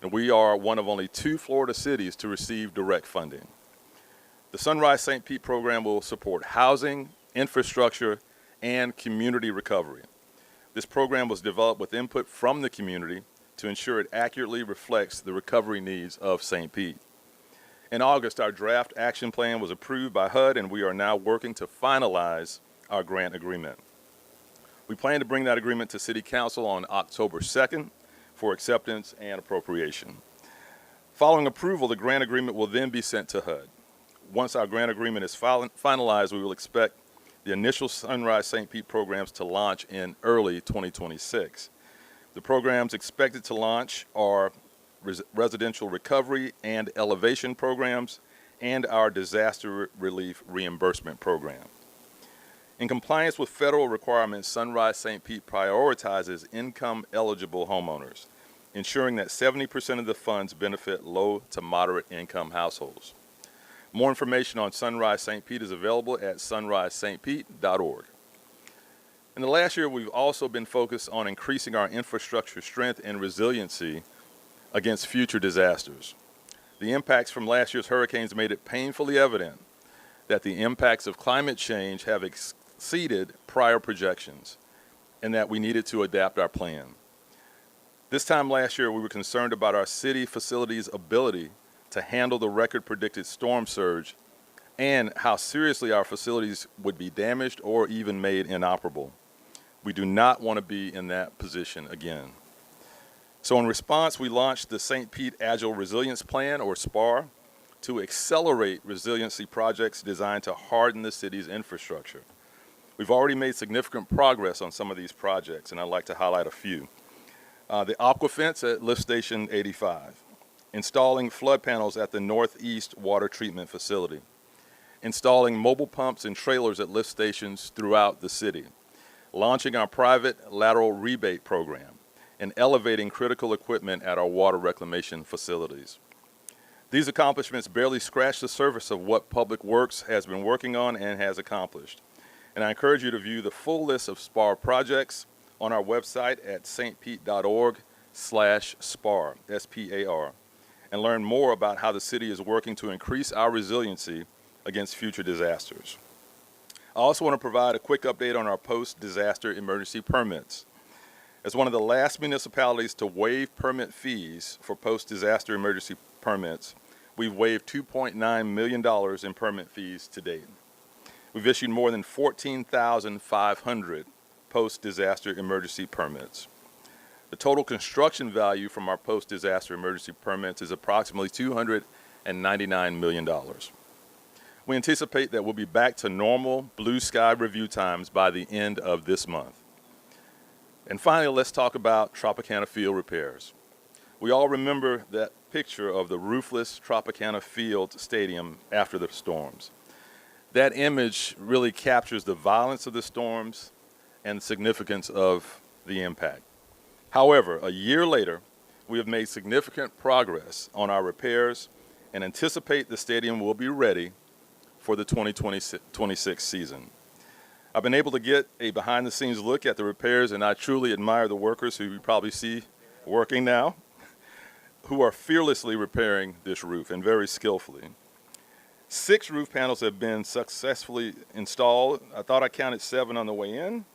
And we are one of only 2 Florida cities to receive direct funding. The Sunrise St. Pete program will support housing, infrastructure, and community recovery. This program was developed with input from the community to ensure it accurately reflects the recovery needs of St. Pete. In August, our draft action plan was approved by HUD, and we are now working to finalize our grant agreement. We plan to bring that agreement to City Council on October 2nd for acceptance and appropriation. Following approval, the grant agreement will then be sent to HUD. Once our grant agreement is finalized, we will expect the initial Sunrise St. Pete programs to launch in early 2026. The programs expected to launch are residential recovery and elevation programs and our disaster relief reimbursement program. In compliance with federal requirements, Sunrise St. Pete prioritizes income-eligible homeowners, ensuring that 70% of the funds benefit low to moderate income households. More information on Sunrise St. Pete is available at sunrisestpete.org. In the last year, we've also been focused on increasing our infrastructure strength and resiliency against future disasters. The impacts from last year's hurricanes made it painfully evident that the impacts of climate change have exceeded prior projections and that we needed to adapt our plan. This time last year, we were concerned about our city facilities' ability to handle the record-predicted storm surge and how seriously our facilities would be damaged or even made inoperable. We do not want to be in that position again. So in response, we launched the St. Pete Agile Resilience Plan, or SPAR, to accelerate resiliency projects designed to harden the city's infrastructure. We've already made significant progress on some of these projects, and I'd like to highlight a few. The aqua fence at Lift Station 85, installing flood panels at the Northeast Water Treatment Facility, installing mobile pumps and trailers at lift stations throughout the city, launching our private lateral rebate program, and elevating critical equipment at our water reclamation facilities. These accomplishments barely scratch the surface of what Public Works has been working on and has accomplished. And I encourage you to view the full list of SPAR projects on our website at stpete.org/SPAR, S-P-A-R, and learn more about how the city is working to increase our resiliency against future disasters. I also want to provide a quick update on our post-disaster emergency permits. As one of the last municipalities to waive permit fees for post-disaster emergency permits, we've waived $2.9 million in permit fees to date. We've issued more than 14,500 post-disaster emergency permits. The total construction value from our post-disaster emergency permits is approximately $299 million. We anticipate that we'll be back to normal blue sky review times by the end of this month. And finally, let's talk about Tropicana Field repairs. We all remember that picture of the roofless Tropicana Field Stadium after the storms. That image really captures the violence of the storms and the significance of the impact. However, a year later, we have made significant progress on our repairs and anticipate the stadium will be ready for the 2026 season. I've been able to get a behind-the-scenes look at the repairs, and I truly admire the workers who you probably see working now, who are fearlessly repairing this roof and very skillfully. 6 roof panels have been successfully installed. I thought I counted 7 on the way in.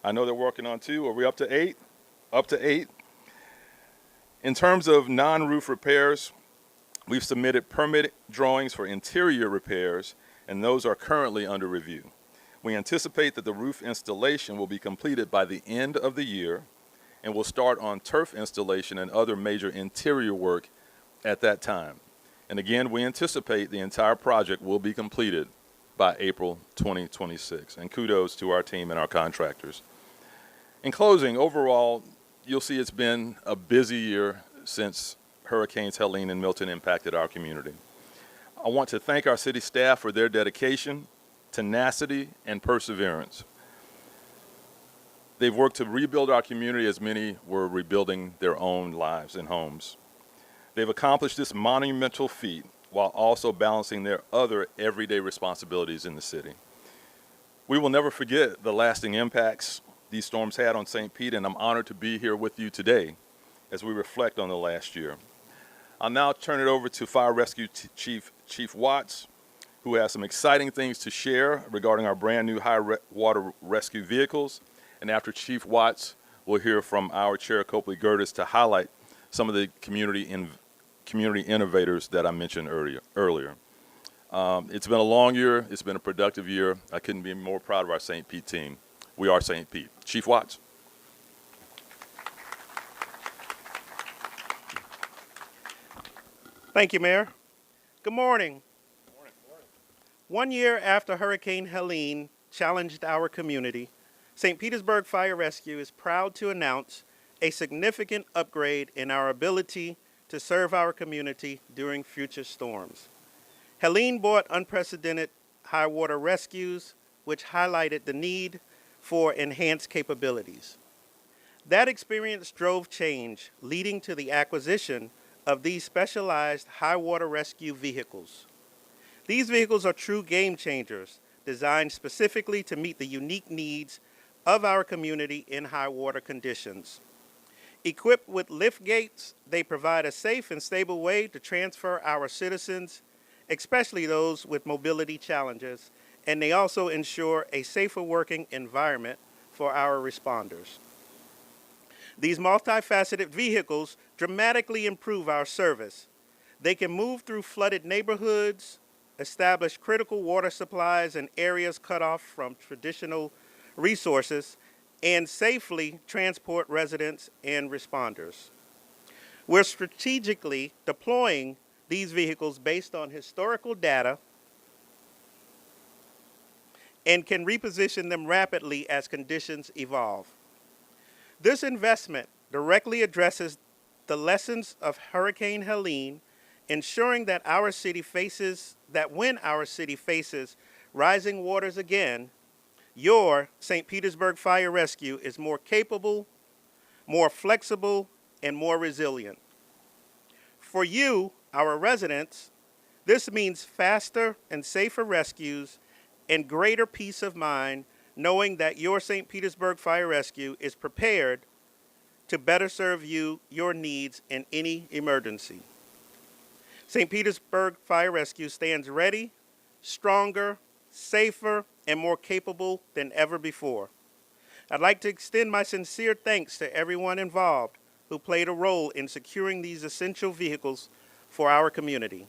I know they're working on 2. Are we up to 8? Up to 8. In terms of non-roof repairs, we've submitted permit drawings for interior repairs, and those are currently under review. We anticipate that the roof installation will be completed by the end of the year, and we'll start on turf installation and other major interior work at that time. And again, we anticipate the entire project will be completed by April 2026. And kudos to our team and our contractors. In closing, overall, you'll see it's been a busy year since Hurricanes Helene and Milton impacted our community. I want to thank our city staff for their dedication, tenacity, and perseverance. They've worked to rebuild our community as many were rebuilding their own lives and homes. They've accomplished this monumental feat while also balancing their other everyday responsibilities in the city. We will never forget the lasting impacts these storms had on St. Pete, and I'm honored to be here with you today as we reflect on the last year. I'll now turn it over to Fire Rescue Chief Watts, who has some exciting things to share regarding our brand new water rescue vehicles. And after Chief Watts, we'll hear from our Chair Copley Gertis to highlight some of the community innovators that I mentioned earlier. It's been a long year. It's been a productive year. I couldn't be more proud of our St. Pete team. We are St. Pete. Chief Watts. Thank you, Mayor. Good morning. Good morning. 1 year after Hurricane Helene challenged our community, St. Petersburg Fire Rescue is proud to announce a significant upgrade in our ability to serve our community during future storms. Helene brought unprecedented high water rescues, which highlighted the need for enhanced capabilities. That experience drove change, leading to the acquisition of these specialized high water rescue vehicles. These vehicles are true game changers, designed specifically to meet the unique needs of our community in high water conditions. Equipped with lift gates, they provide a safe and stable way to transfer our citizens, especially those with mobility challenges, and they also ensure a safer working environment for our responders. These multifaceted vehicles dramatically improve our service. They can move through flooded neighborhoods, establish critical water supplies in areas cut off from traditional resources, and safely transport residents and responders. We're strategically deploying these vehicles based on historical data and can reposition them rapidly as conditions evolve. This investment directly addresses the lessons of Hurricane Helene, ensuring that when our city faces rising waters again, your St. Petersburg Fire Rescue is more capable, more flexible, and more resilient. For you, our residents, this means faster and safer rescues and greater peace of mind, knowing that your St. Petersburg Fire Rescue is prepared to better serve your needs in any emergency. St. Petersburg Fire Rescue stands ready, stronger, safer, and more capable than ever before. I'd like to extend my sincere thanks to everyone involved who played a role in securing these essential vehicles for our community.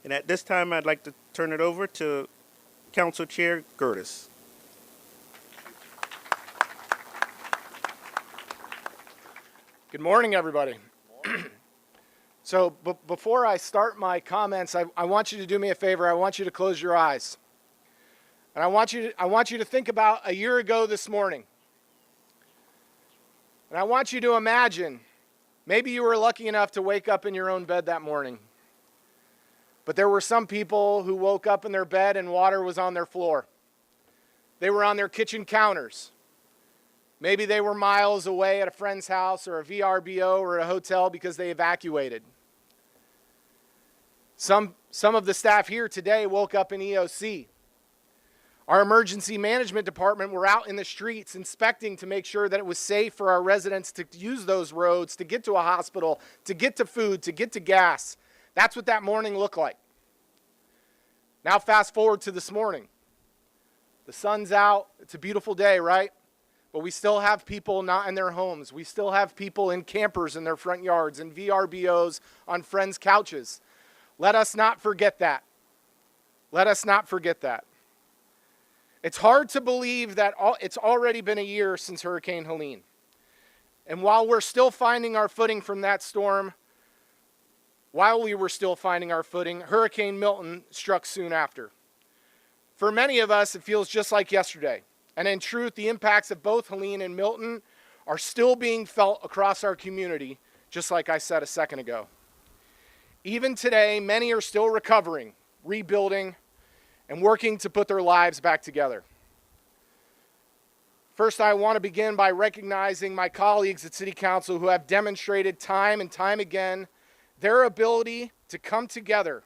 And at this time, I'd like to turn it over to Council Chair Gertis. Good morning, everybody. So before I start my comments, I want you to do me a favor. I want you to close your eyes. And I want you to think about a year ago this morning. And I want you to imagine, maybe you were lucky enough to wake up in your own bed that morning. But there were some people who woke up in their bed and water was on their floor. They were on their kitchen counters. Maybe they were miles away at a friend's house or a VRBO or a hotel because they evacuated. Some of the staff here today woke up in EOC. Our emergency management department were out in the streets inspecting to make sure that it was safe for our residents to use those roads, to get to a hospital, to get to food, to get to gas. That's what that morning looked like. Now fast forward to this morning. The sun's out. It's a beautiful day, right? But we still have people not in their homes. We still have people in campers in their front yards and VRBOs on friends' couches. Let us not forget that. Let us not forget that. It's hard to believe that it's already been a year since Hurricane Helene. And while we're still finding our footing from that storm, Hurricane Milton struck soon after. For many of us, it feels just like yesterday. And in truth, the impacts of both Helene and Milton are still being felt across our community, just like I said a second ago. Even today, many are still recovering, rebuilding, and working to put their lives back together. First, I want to begin by recognizing my colleagues at City Council who have demonstrated time and time again their ability to come together,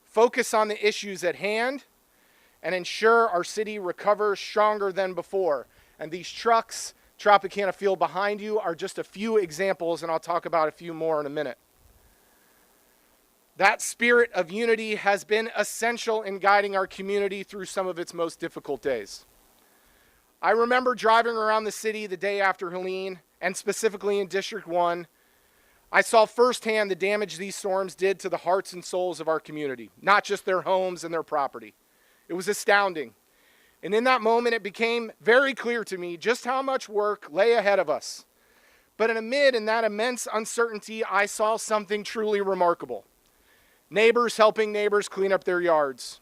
focus on the issues at hand, and ensure our city recovers stronger than before. And these trucks, Tropicana Field behind you, are just a few examples, and I'll talk about a few more in a minute. That spirit of unity has been essential in guiding our community through some of its most difficult days. I remember driving around the city the day after Helene, and specifically in District 1, I saw firsthand the damage these storms did to the hearts and souls of our community, not just their homes and their property. It was astounding. And in that moment, it became very clear to me just how much work lay ahead of us. But in that immense uncertainty, I saw something truly remarkable. Neighbors helping neighbors clean up their yards.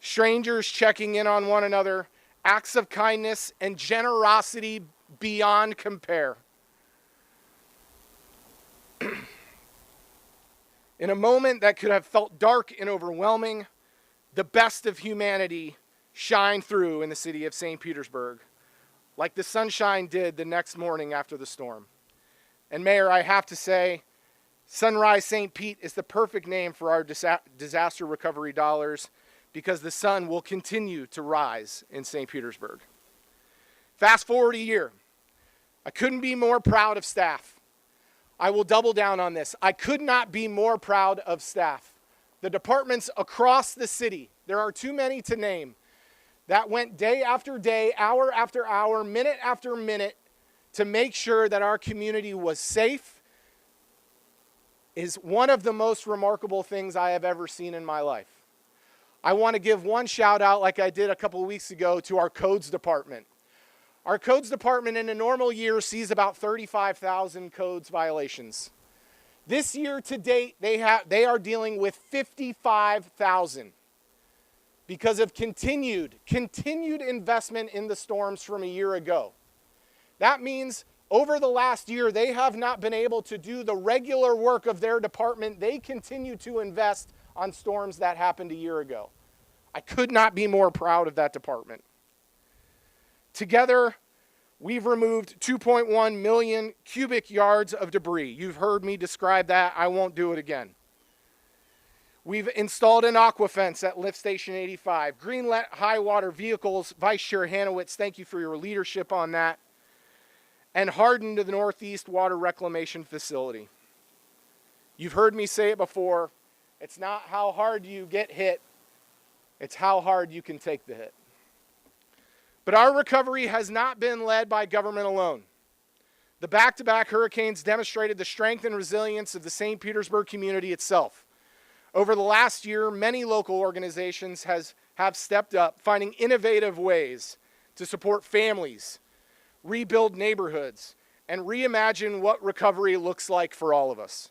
Strangers checking in on one another. Acts of kindness and generosity beyond compare. In a moment that could have felt dark and overwhelming, the best of humanity shined through in the city of St. Petersburg, like the sunshine did the next morning after the storm. And Mayor, I have to say, Sunrise St. Pete is the perfect name for our disaster recovery dollars, because the sun will continue to rise in St. Petersburg. Fast forward a year. I couldn't be more proud of staff. I will double down on this. I could not be more proud of staff. The departments across the city, there are too many to name, that went day after day, hour after hour, minute after minute to make sure that our community was safe, is one of the most remarkable things I have ever seen in my life. I want to give one shout out, like I did a couple of weeks ago, to our codes department. Our codes department in a normal year sees about 35,000 codes violations. This year to date, they are dealing with 55,000 because of continued investment in the storms from a year ago. That means over the last year, they have not been able to do the regular work of their department. They continue to invest on storms that happened a year ago. I could not be more proud of that department. Together, we've removed 2.1 million cubic yards of debris. You've heard me describe that. I won't do it again. We've installed an aqua fence at Lift Station 85. Greenlit high water vehicles. Vice Chair Hanowitz, thank you for your leadership on that. And hardened the Northeast Water Reclamation Facility. You've heard me say it before. It's not how hard you get hit. It's how hard you can take the hit. But our recovery has not been led by government alone. The back-to-back hurricanes demonstrated the strength and resilience of the St. Petersburg community itself. Over the last year, many local organizations have stepped up, finding innovative ways to support families, rebuild neighborhoods, and reimagine what recovery looks like for all of us.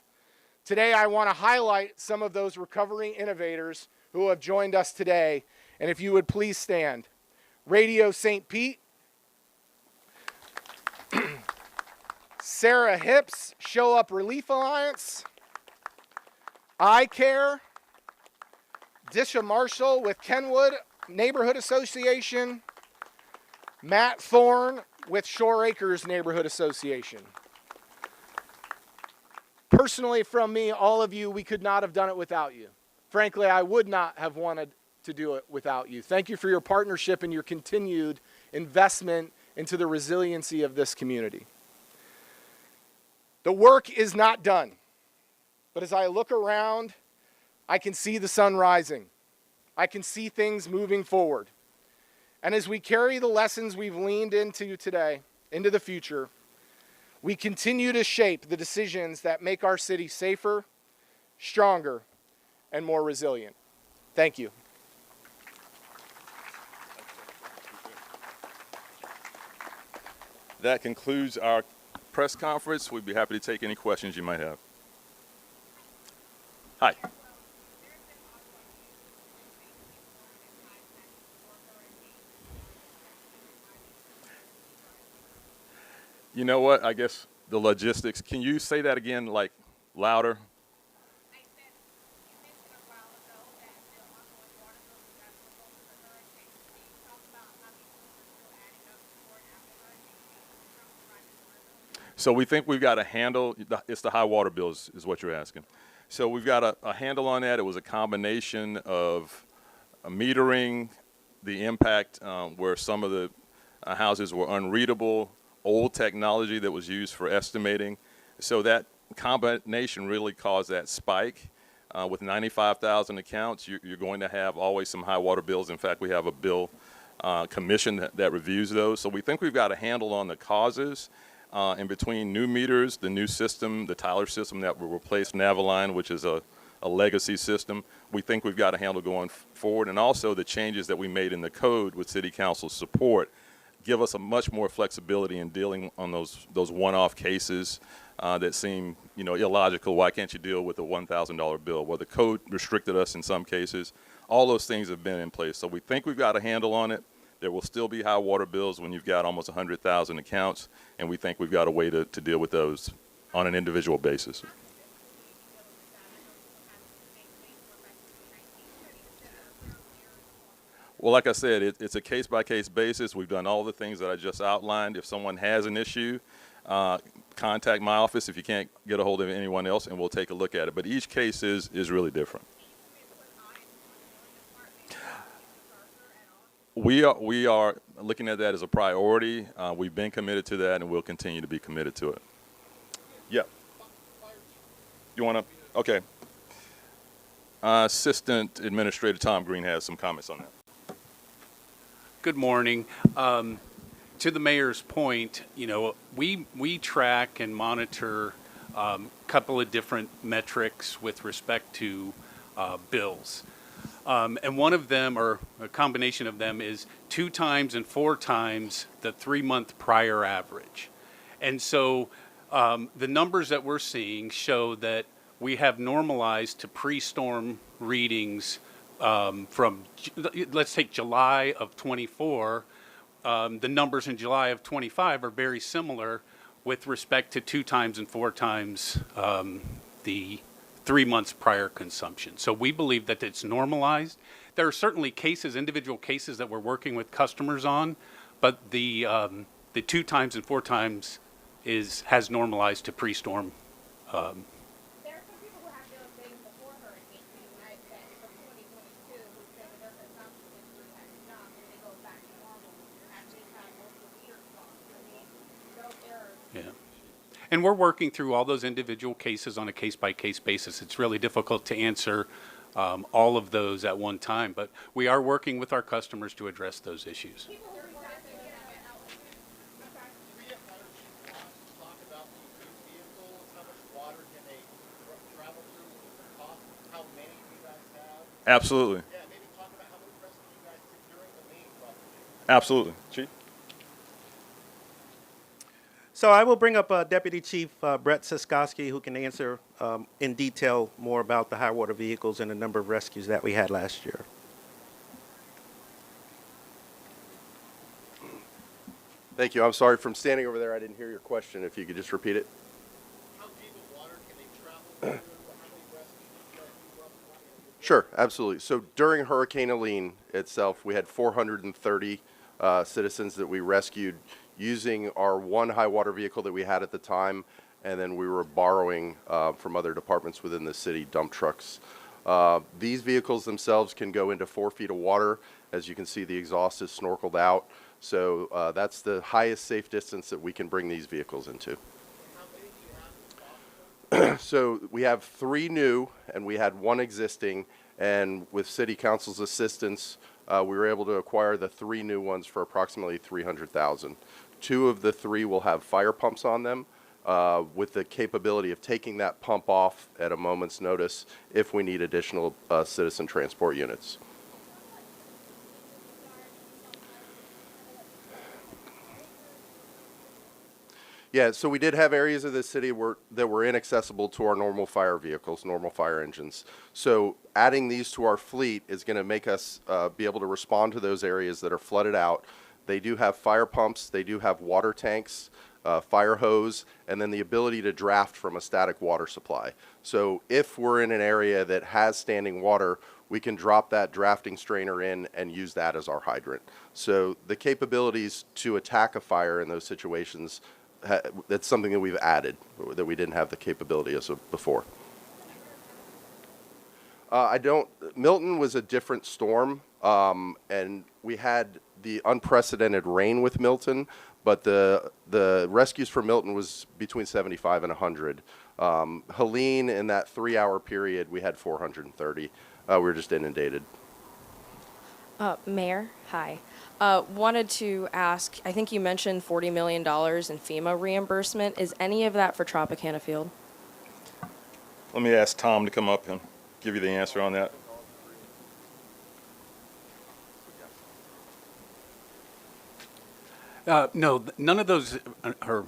Today, I want to highlight some of those recovery innovators who have joined us today, and if you would please stand. Radio St. Pete, Sarah Hips, Show Up Relief Alliance, I Care, Disha Marshall with Kenwood Neighborhood Association, Matt Thorne with Shore Acres Neighborhood Association. Personally, from me, all of you, we could not have done it without you. Frankly, I would not have wanted to do it without you. Thank you for your partnership and your continued investment into the resiliency of this community. The work is not done, but as I look around, I can see the sun rising. I can see things moving forward. And as we carry the lessons we've leaned into today, into the future, we continue to shape the decisions that make our city safer, stronger, and more resilient. Thank you. That concludes our press conference. We'd be happy to take any questions you might have. Hi. You know what? I guess the logistics. Can you say that again, like louder? So we think we've got a handle. It's the high water bills is what you're asking. So we've got a handle on that. It was a combination of metering, the impact where some of the houses were unreadable, old technology that was used for estimating. So that combination really caused that spike. With 95,000 accounts, you're going to have always some high water bills. In fact, we have a bill commission that reviews those. So we think we've got a handle on the causes. In between new meters, the new system, the Tyler system that will replace Naviline, which is a legacy system, we think we've got a handle going forward. And also the changes that we made in the code with City Council's support give us a much more flexibility in dealing on those one-off cases that seem, illogical. Why can't you deal with a $1,000 bill? Well, the code restricted us in some cases. All those things have been in place. So we think we've got a handle on it. There will still be high water bills when you've got almost 100,000 accounts, and we think we've got a way to deal with those on an individual basis. Well, like I said, it's a case-by-case basis. We've done all the things that I just outlined. If someone has an issue, contact my office if you can't get a hold of anyone else, and we'll take a look at it. But each case is really different. We are looking at that as a priority. We've been committed to that, and we'll continue to be committed to it. Yeah. You want to? Okay. Assistant Administrator Tom Green has some comments on that. Good morning. To the mayor's point, you know, we track and monitor a couple of different metrics with respect to bills. And one of them, or a combination of them, is 2 times and 4 times the 3-month prior average. And so the numbers that we're seeing show that we have normalized to pre-storm readings from, let's take July of 24. The numbers in July of 25 are very similar with respect to 2 times and 4 times the 3 months prior consumption. So we believe that it's normalized. There are certainly cases, individual cases that we're working with customers on, but the 2 times and 4 times has normalized to pre-storm. And we're working through all those individual cases on a case-by-case basis. It's really difficult to answer all of those at one time, but we are working with our customers to address those issues. Absolutely. Absolutely. Chief? So I will bring up Deputy Chief Brett Siskowski, who can answer in detail more about the high water vehicles and the number of rescues that we had last year. Thank you. I'm sorry, from standing over there, I didn't hear your question. If you could just repeat it. How deep of water can they travel through? Sure, absolutely. So during Hurricane Helene itself, we had 430 citizens that we rescued using our one high water vehicle that we had at the time, and then we were borrowing from other departments within the city, dump trucks. These vehicles themselves can go into 4 feet of water. As you can see, the exhaust is snorkeled out. So that's the highest safe distance that we can bring these vehicles into. So we have 3 new, and we had 1 existing, and with City Council's assistance, we were able to acquire the 3 new ones for approximately $300,000. 2 of the 3 will have fire pumps on them, with the capability of taking that pump off at a moment's notice if we need additional citizen transport units. Yeah, so we did have areas of the city that were inaccessible to our normal fire vehicles, normal fire engines. So adding these to our fleet is going to make us be able to respond to those areas that are flooded out. They do have fire pumps, they do have water tanks, fire hose, and then the ability to draft from a static water supply. So if we're in an area that has standing water, we can drop that drafting strainer in and use that as our hydrant. So the capabilities to attack a fire in those situations, that's something that we've added that we didn't have the capability of before. Milton was a different storm, and we had the unprecedented rain with Milton, but the rescues for Milton was between 75 and 100. Helene, in that 3-hour period, we had 430. We were just inundated. Mayor, hi. Wanted to ask, I think you mentioned $40 million in FEMA reimbursement. Is any of that for Tropicana Field? Let me ask Tom to come up and give you the answer on that. No, none of those are,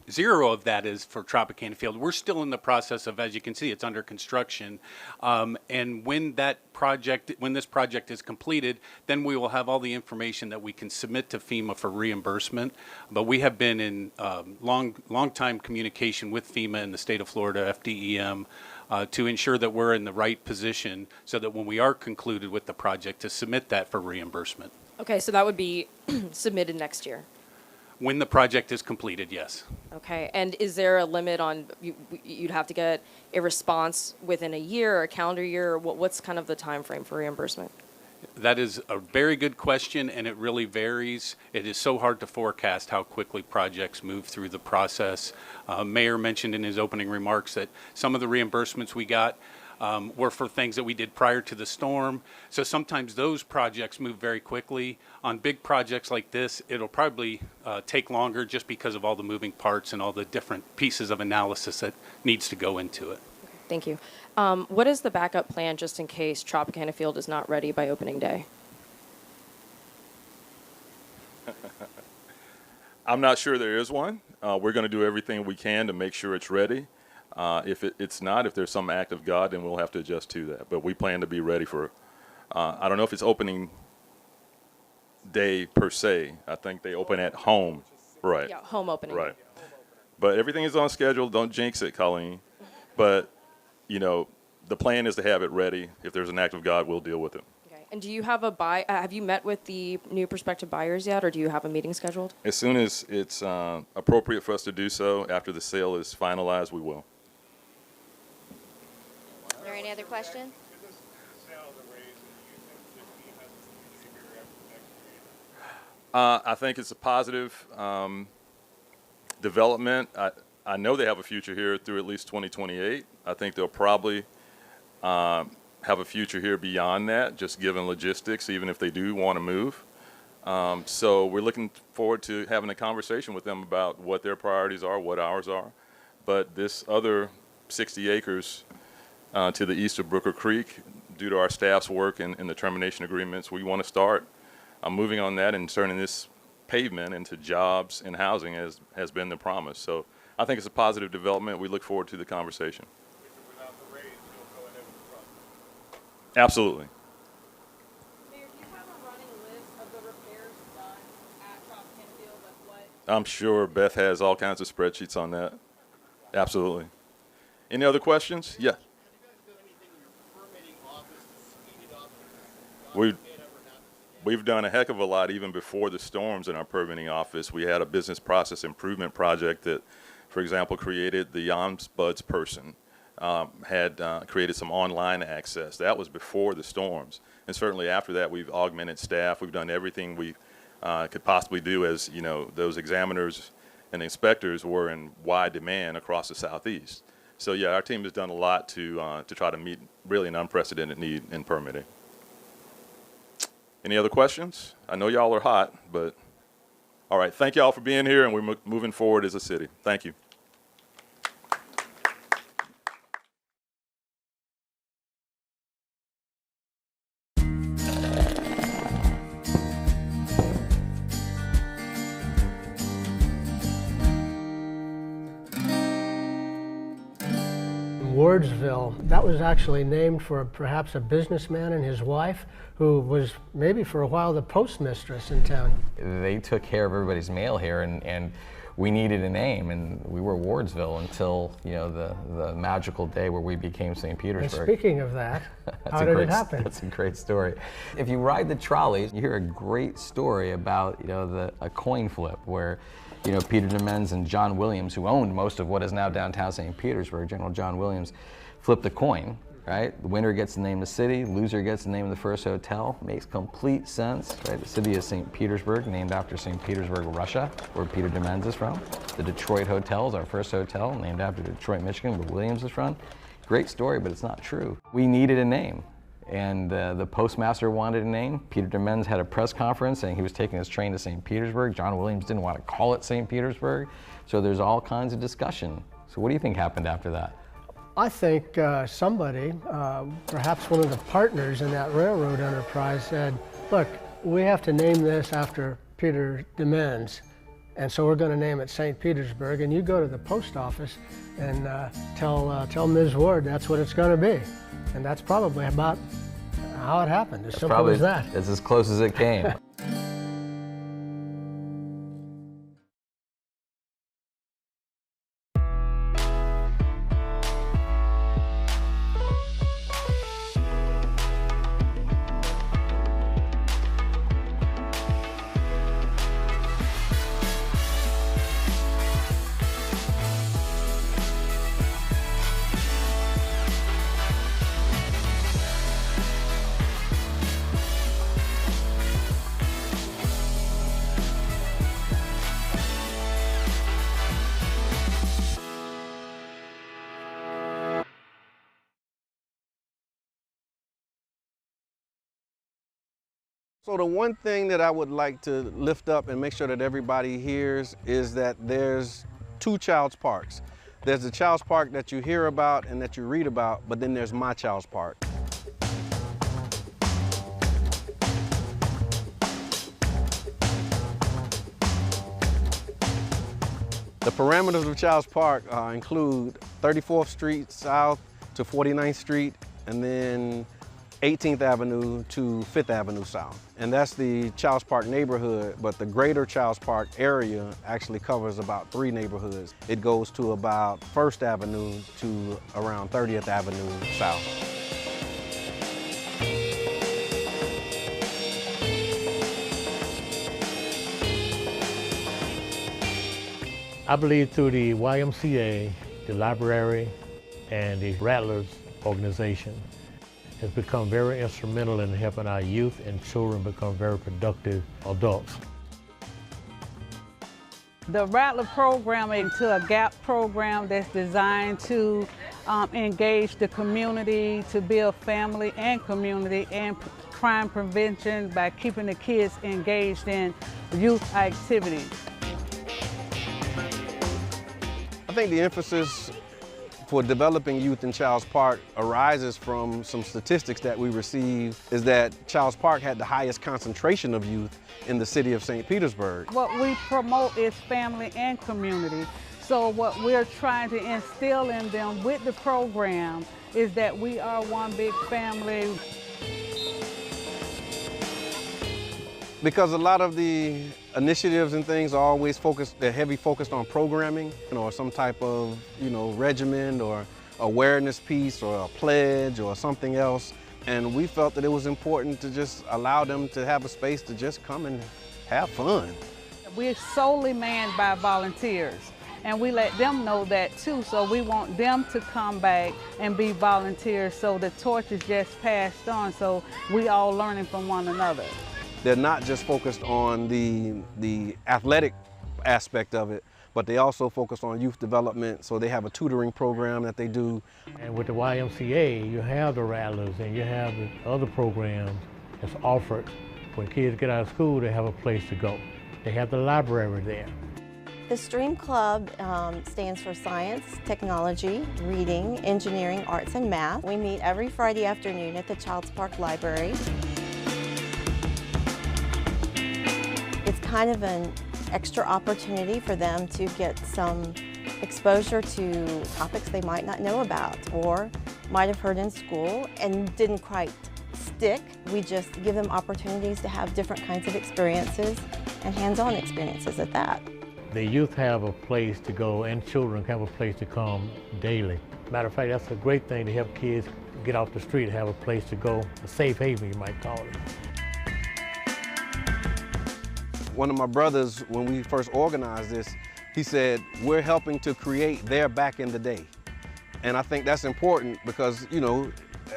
zero of that is for Tropicana Field. We're still in the process of, as you can see, it's under construction. And when this project is completed, then we will have all the information that we can submit to FEMA for reimbursement. But we have been in long time communication with FEMA in the state of Florida, FDEM, to ensure that we're in the right position so that when we are concluded with the project, to submit that for reimbursement. Okay, so that would be submitted next year. When the project is completed, yes. Okay, and is there a limit on, you'd have to get a response within a year or a calendar year, or what's kind of the time frame for reimbursement? That is a very good question, and it really varies. It is so hard to forecast how quickly projects move through the process. Mayor mentioned in his opening remarks that some of the reimbursements we got were for things that we did prior to the storm. So sometimes those projects move very quickly. On big projects like this, it'll probably take longer just because of all the moving parts and all the different pieces of analysis that needs to go into it. Thank you. What is the backup plan just in case Tropicana Field is not ready by opening day? I'm not sure there is one. We're going to do everything we can to make sure it's ready. If it's not, if there's some act of God, then we'll have to adjust to that. But we plan to be ready for, I don't know if it's opening day per se. I think they open at home. Right. Yeah, home opening. Right. But everything is on schedule. Don't jinx it, Colleen. But, you know, the plan is to have it ready. If there's an act of God, we'll deal with it. Okay. And do you have have you met with the new prospective buyers yet, or do you have a meeting scheduled? As soon as it's appropriate for us to do so, after the sale is finalized, we will. Are there any other questions? I think it's a positive development. I know they have a future here through at least 2028. I think they'll probably have a future here beyond that, just given logistics, even if they do want to move. So we're looking forward to having a conversation with them about what their priorities are, what ours are. But this other 60 acres to the east of Brooker Creek, due to our staff's work and the termination agreements, we want to start moving on that and turning this pavement into jobs and housing as has been the promise. So I think it's a positive development. We look forward to the conversation. Absolutely. Mayor, do you have a running list of the repairs done at Tropicana Field? Like what? I'm sure Beth has all kinds of spreadsheets on that. Absolutely. Any other questions? Yeah. We've done a heck of a lot even before the storms in our permitting office. We had a business process improvement project that, for example, created the ombuds person, had created some online access. That was before the storms. And certainly after that, we've augmented staff. We've done everything we could possibly do, as you know, those examiners and inspectors were in wide demand across the Southeast. So yeah, our team has done a lot to try to meet really an unprecedented need in permitting. Any other questions? I know y'all are hot, but all right. Thank y'all for being here, and we're moving forward as a city. Thank you. Wardsville, that was actually named for perhaps a businessman and his wife who was maybe for a while the postmistress in town. They took care of everybody's mail here, and we needed a name, and we were Wardsville until, you know, the magical day where we became St. Petersburg. And speaking of that, how did it happen? That's a great story. If you ride the trolleys, you hear a great story about, you know, a coin flip where, you know, Peter DeMenz and John Williams, who owned most of what is now downtown St. Petersburg, General John Williams, flipped a coin, right? The winner gets the name of the city, loser gets the name of the first hotel. Makes complete sense, right? The city is St. Petersburg, named after St. Petersburg, Russia, where Peter DeMenz is from. The Detroit Hotel is our first hotel, named after Detroit, Michigan, where Williams is from. Great story, but it's not true. We needed a name. And the postmaster wanted a name. Peter DeMenz had a press conference saying he was taking his train to St. Petersburg. John Williams didn't want to call it St. Petersburg. So there's all kinds of discussion. So what do you think happened after that? I think somebody, perhaps one of the partners in that railroad enterprise, said, look, we have to name this after Peter DeMenz, and so we're going to name it St. Petersburg, and you go to the post office and tell Ms. Ward that's what it's going to be. And that's probably about how it happened, as simple as that. It's as close as it came. So the one thing that I would like to lift up and make sure that everybody hears is that there's two Child's Parks. There's the Child's Park that you hear about and that you read about, but then there's my Child's Park. The parameters of Child's Park include 34th Street South to 49th Street, and then 18th Avenue to 5th Avenue South. And that's the Child's Park neighborhood, but the greater Child's Park area actually covers about 3 neighborhoods. It goes to about 1st Avenue to around 30th Avenue South. I believe through the YMCA, the library, and the Rattlers organization has become very instrumental in helping our youth and children become very productive adults. The Rattler program is a GAP program that's designed to engage the community, to build family and community and crime prevention by keeping the kids engaged in youth activities. I think the emphasis for developing youth in Child's Park arises from some statistics that we received, is that Child's Park had the highest concentration of youth in the city of St. Petersburg. What we promote is family and community. So what we're trying to instill in them with the program is that we are one big family. Because a lot of the initiatives and things are always focused, they're heavy focused on programming, or some type of, regimen or awareness piece or a pledge or something else. And we felt that it was important to just allow them to have a space to just come and have fun. We're solely manned by volunteers, and we let them know that too. So we want them to come back and be volunteers, so the torch is just passed on, so we all learning from one another. They're not just focused on the athletic aspect of it, but they also focus on youth development. So they have a tutoring program that they do. And with the YMCA, you have the Rattlers and you have the other programs that's offered. When kids get out of school, they have a place to go. They have the library there. The STREAM Club stands for Science, Technology, Reading, Engineering, Arts, and Math. We meet every Friday afternoon at the Child's Park Library. It's kind of an extra opportunity for them to get some exposure to topics they might not know about or might have heard in school and didn't quite stick. We just give them opportunities to have different kinds of experiences and hands-on experiences at that. The youth have a place to go and children have a place to come daily. Matter of fact, that's a great thing to help kids get off the street, have a place to go, a safe haven you might call it. One of my brothers, when we first organized this, he said, we're helping to create their back in the day. And I think that's important because,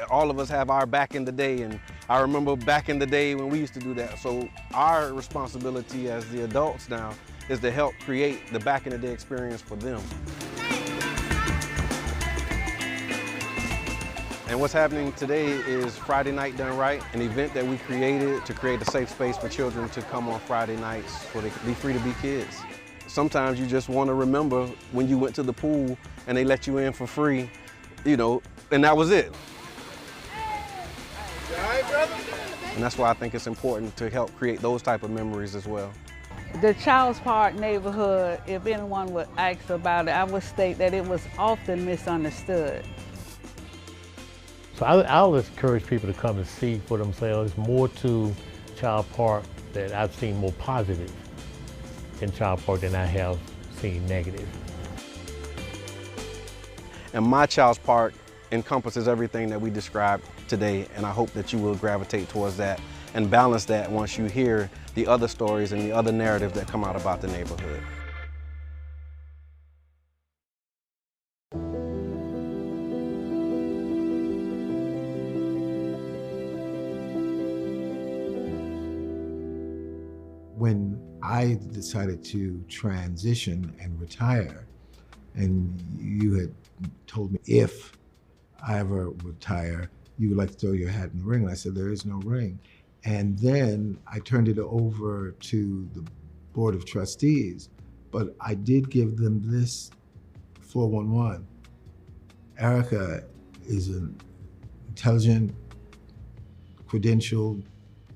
all of us have our back in the day, and I remember back in the day when we used to do that. So our responsibility as the adults now is to help create the back in the day experience for them. And what's happening today is Friday Night Done Right, an event that we created to create a safe space for children to come on Friday nights so they can be free to be kids. Sometimes you just want to remember when you went to the pool and they let you in for free, and that was it. And that's why I think it's important to help create those type of memories as well. The Child's Park neighborhood, if anyone would ask about it, I would state that it was often misunderstood. So I always encourage people to come and see for themselves. There's more to Child Park that I've seen more positive in Child Park than I have seen negative. And my Child's Park encompasses everything that we described today, and I hope that you will gravitate towards that and balance that once you hear the other stories and the other narratives that come out about the neighborhood. When I decided to transition and retire, and you had told me if I ever retire, you would like to throw your hat in the ring, and I said, there is no ring. And then I turned it over to the Board of Trustees, but I did give them this 411. Erica is an intelligent, credentialed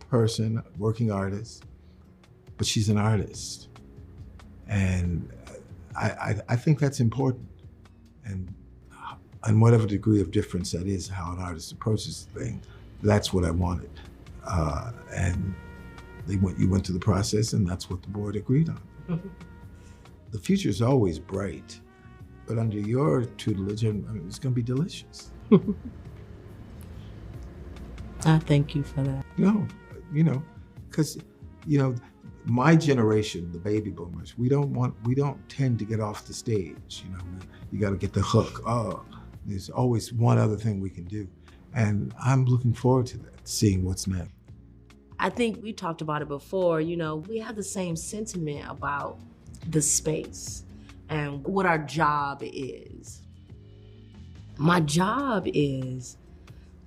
person, working artist, but she's an artist. And I think that's important. And whatever degree of difference that is, how an artist approaches the thing, that's what I wanted. And you went through the process, and that's what the board agreed on. The future is always bright, but under your tutelage, it's going to be delicious. I thank you for that. No, because, my generation, the baby boomers, we don't tend to get off the stage. You got to get the hook. Oh, there's always one other thing we can do. And I'm looking forward to that, seeing what's next. I think we talked about it before, we have the same sentiment about the space and what our job is. My job is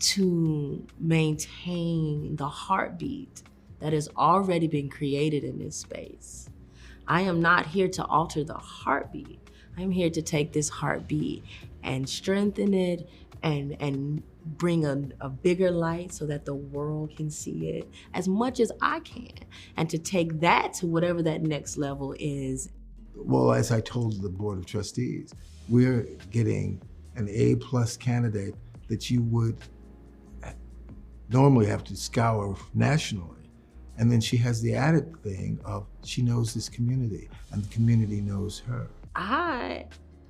to maintain the heartbeat that has already been created in this space. I am not here to alter the heartbeat. I'm here to take this heartbeat and strengthen it and bring a bigger light so that the world can see it as much as I can, and to take that to whatever that next level is. Well, as I told the Board of Trustees, we're getting an A+ candidate that you would normally have to scour nationally. And then she has the added thing of she knows this community, and the community knows her.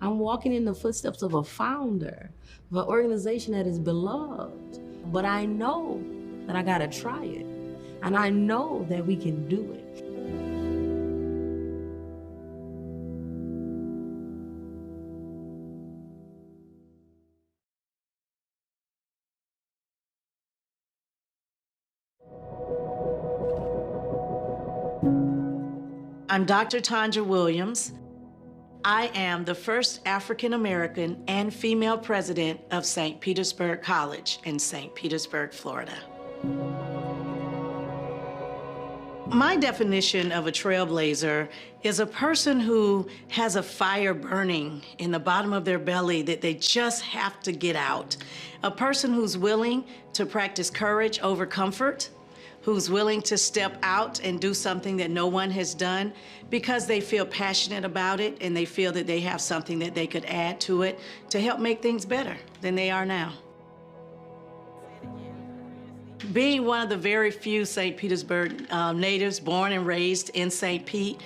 I'm walking in the footsteps of a founder of an organization that is beloved. But I know that I gotta try it. And I know that we can do it. I'm Dr. Tanja Williams. I am the first African American and female president of St. Petersburg College in St. Petersburg, Florida. My definition of a trailblazer is a person who has a fire burning in the bottom of their belly that they just have to get out. A person who's willing to practice courage over comfort, who's willing to step out and do something that no one has done because they feel passionate about it and they feel that they have something that they could add to it to help make things better than they are now. Being one of the very few St. Petersburg natives born and raised in St. Pete,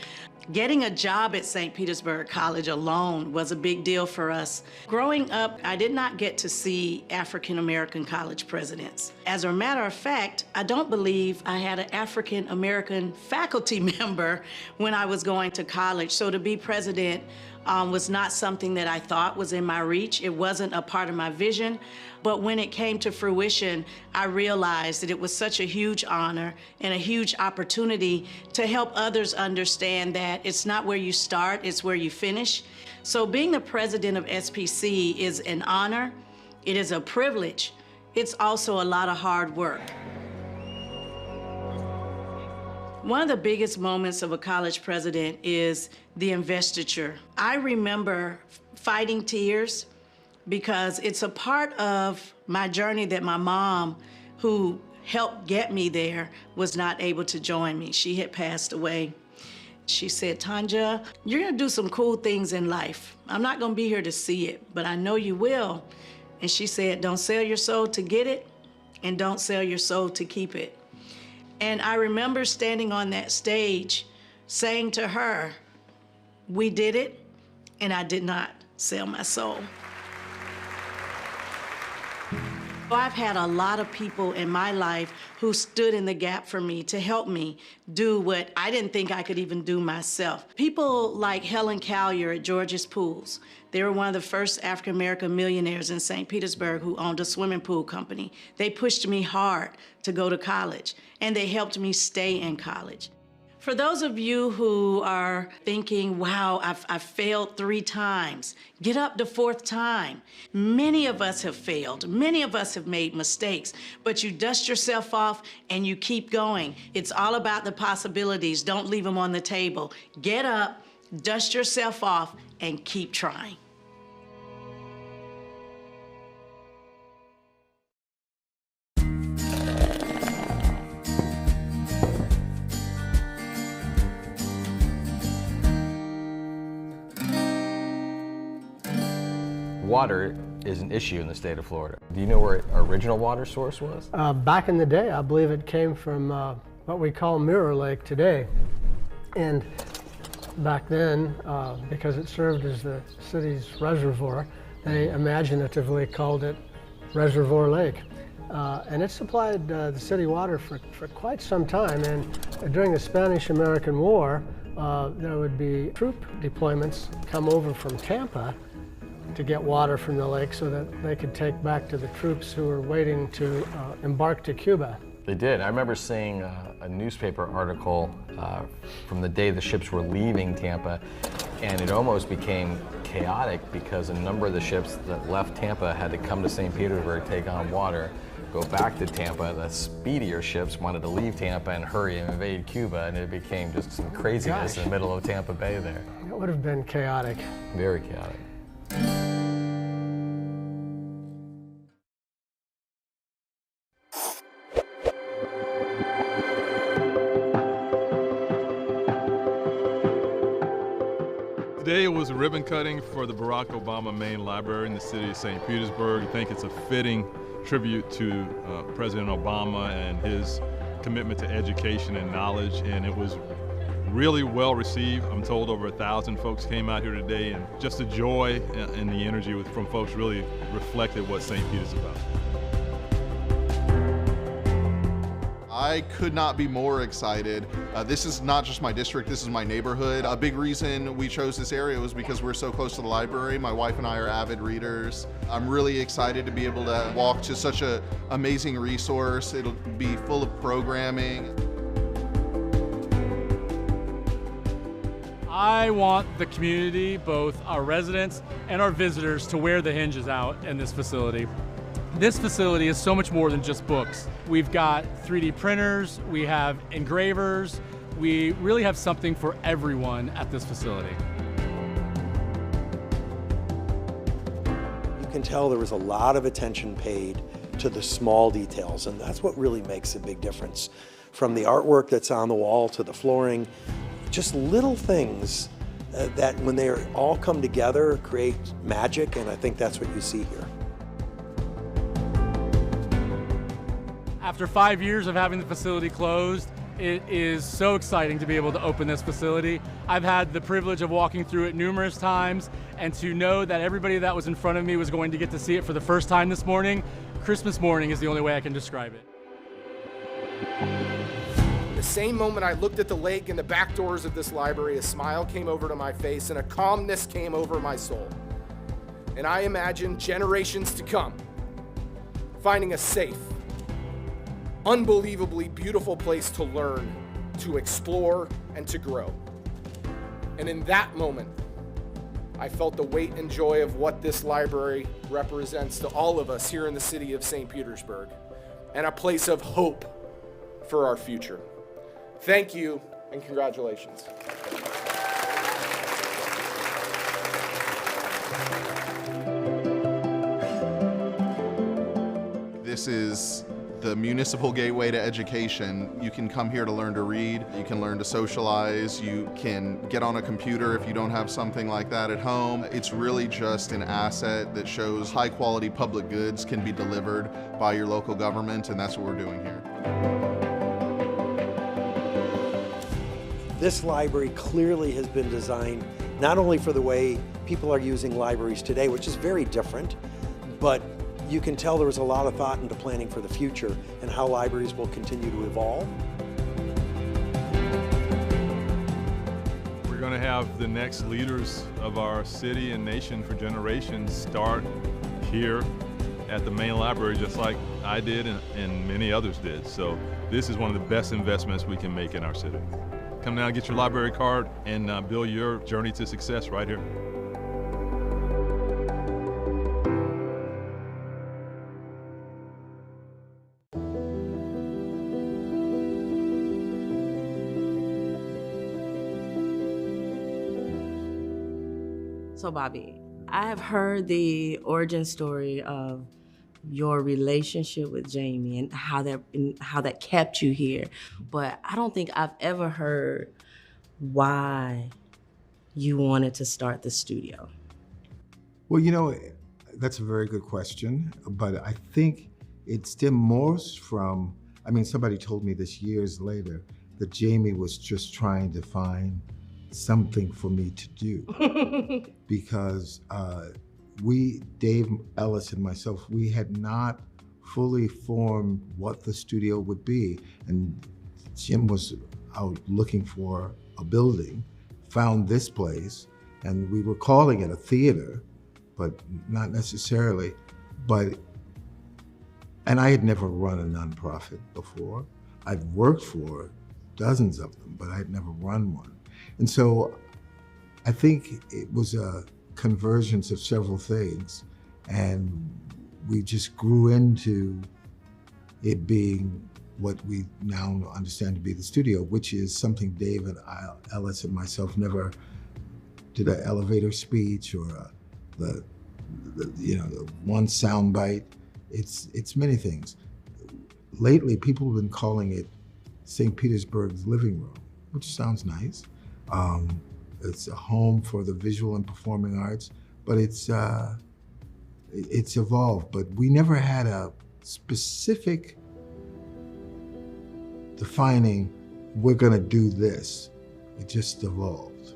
getting a job at St. Petersburg College alone was a big deal for us. Growing up, I did not get to see African American college presidents. As a matter of fact, I don't believe I had an African American faculty member when I was going to college. So to be president was not something that I thought was in my reach. It wasn't a part of my vision. But when it came to fruition, I realized that it was such a huge honor and a huge opportunity to help others understand that it's not where you start, it's where you finish. So being the president of SPC is an honor, it is a privilege, it's also a lot of hard work. One of the biggest moments of a college president is the investiture. I remember fighting tears because it's a part of my journey that my mom, who helped get me there, was not able to join me. She had passed away. She said, Tanja, you're gonna do some cool things in life. I'm not gonna be here to see it, but I know you will. And she said, don't sell your soul to get it, and don't sell your soul to keep it. And I remember standing on that stage saying to her, we did it, and I did not sell my soul. I've had a lot of people in my life who stood in the gap for me to help me do what I didn't think I could even do myself. People like Helen Callier at George's Pools. They were one of the first African-American millionaires in St. Petersburg who owned a swimming pool company. They pushed me hard to go to college, and they helped me stay in college. For those of you who are thinking, wow, I've failed 3 times, get up the 4th time. Many of us have failed. Many of us have made mistakes, but you dust yourself off and you keep going. It's all about the possibilities. Don't leave them on the table. Get up, dust yourself off, and keep trying. Water is an issue in the state of Florida. Do you know where our original water source was? Back in the day, I believe it came from what we call Mirror Lake today. And back then, because it served as the city's reservoir, they imaginatively called it Reservoir Lake. And it supplied the city water for quite some time. And during the Spanish-American War, there would be troop deployments come over from Tampa to get water from the lake so that they could take back to the troops who were waiting to embark to Cuba. They did. I remember seeing a newspaper article from the day the ships were leaving Tampa, and it almost became chaotic because a number of the ships that left Tampa had to come to St. Petersburg, take on water, go back to Tampa. The speedier ships wanted to leave Tampa and hurry and invade Cuba, and it became just some craziness in the middle of Tampa Bay there. It would have been chaotic. Very chaotic. Today was a ribbon cutting for the Barack Obama Main Library in the city of St. Petersburg. I think it's a fitting tribute to President Obama and his commitment to education and knowledge, and it was really well received. I'm told over 1,000 folks came out here today, and just the joy and the energy from folks really reflected what St. Pete is about. I could not be more excited. This is not just my district, this is my neighborhood. A big reason we chose this area was because we're so close to the library. My wife and I are avid readers. I'm really excited to be able to walk to such an amazing resource. It'll be full of programming. I want the community, both our residents and our visitors, to wear the hinges out in this facility. This facility is so much more than just books. We've got 3D printers, we have engravers, we really have something for everyone at this facility. You can tell there was a lot of attention paid to the small details, and that's what really makes a big difference. From the artwork that's on the wall to the flooring, just little things that when they all come together create magic, and I think that's what you see here. After 5 years of having the facility closed, it is so exciting to be able to open this facility. I've had the privilege of walking through it numerous times, and to know that everybody that was in front of me was going to get to see it for the first time this morning, Christmas morning is the only way I can describe it. The same moment I looked at the lake and the back doors of this library, a smile came over to my face and a calmness came over my soul. And I imagined generations to come finding a safe, unbelievably beautiful place to learn, to explore, and to grow. And in that moment, I felt the weight and joy of what this library represents to all of us here in the city of St. Petersburg, and a place of hope for our future. Thank you, and congratulations. This is the municipal gateway to education. You can come here to learn to read, you can learn to socialize, you can get on a computer if you don't have something like that at home. It's really just an asset that shows high quality public goods can be delivered by your local government, and that's what we're doing here. This library clearly has been designed not only for the way people are using libraries today, which is very different, but you can tell there was a lot of thought into planning for the future and how libraries will continue to evolve. We're going to have the next leaders of our city and nation for generations start here at the main library, just like I did and many others did. So this is one of the best investments we can make in our city. Come down, get your library card, and build your journey to success right here. So, Bobby, I have heard the origin story of your relationship with Jamie and how that kept you here, but I don't think I've ever heard why you wanted to start the studio. Well, you know, that's a very good question, but I think it stemmed most from, I mean, somebody told me this years later that Jamie was just trying to find something for me to do because Dave Ellis and myself, we had not fully formed what the studio would be. And Jim was out looking for a building, found this place, and we were calling it a theater, but not necessarily. And I had never run a nonprofit before. I'd worked for dozens of them, but I'd never run one. And so I think it was a convergence of several things, and we just grew into it being what we now understand to be the studio, which is something David Ellis and myself never did an elevator speech or the one sound bite. It's many things. Lately, people have been calling it St. Petersburg's living room, which sounds nice. It's a home for the visual and performing arts, but it's evolved. But we never had a specific defining, we're gonna do this. It just evolved.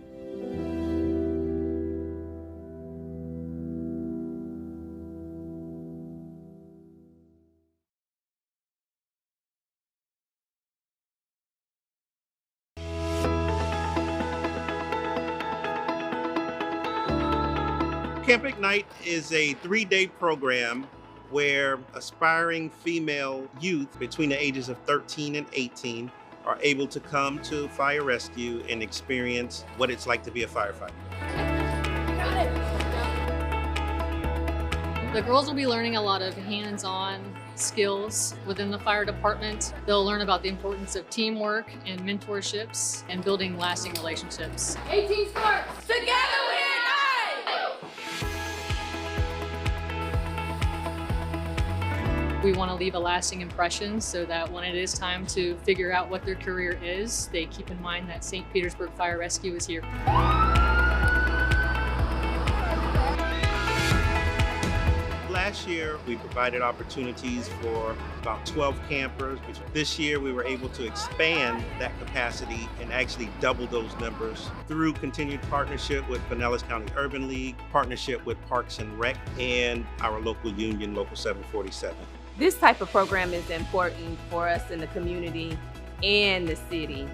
Camp Ignite is a 3-day program where aspiring female youth between the ages of 13 and 18 are able to come to fire rescue and experience what it's like to be a firefighter. The girls will be learning a lot of hands-on skills within the fire department. They'll learn about the importance of teamwork and mentorships and building lasting relationships. 18 starts! Together we ignite! We want to leave a lasting impression so that when it is time to figure out what their career is, they keep in mind that St. Petersburg Fire Rescue is here. Last year, we provided opportunities for about 12 campers. This year, we were able to expand that capacity and actually double those numbers through continued partnership with Pinellas County Urban League, partnership with Parks and Rec, and our local union, Local 747. This type of program is important for us in the community and the city.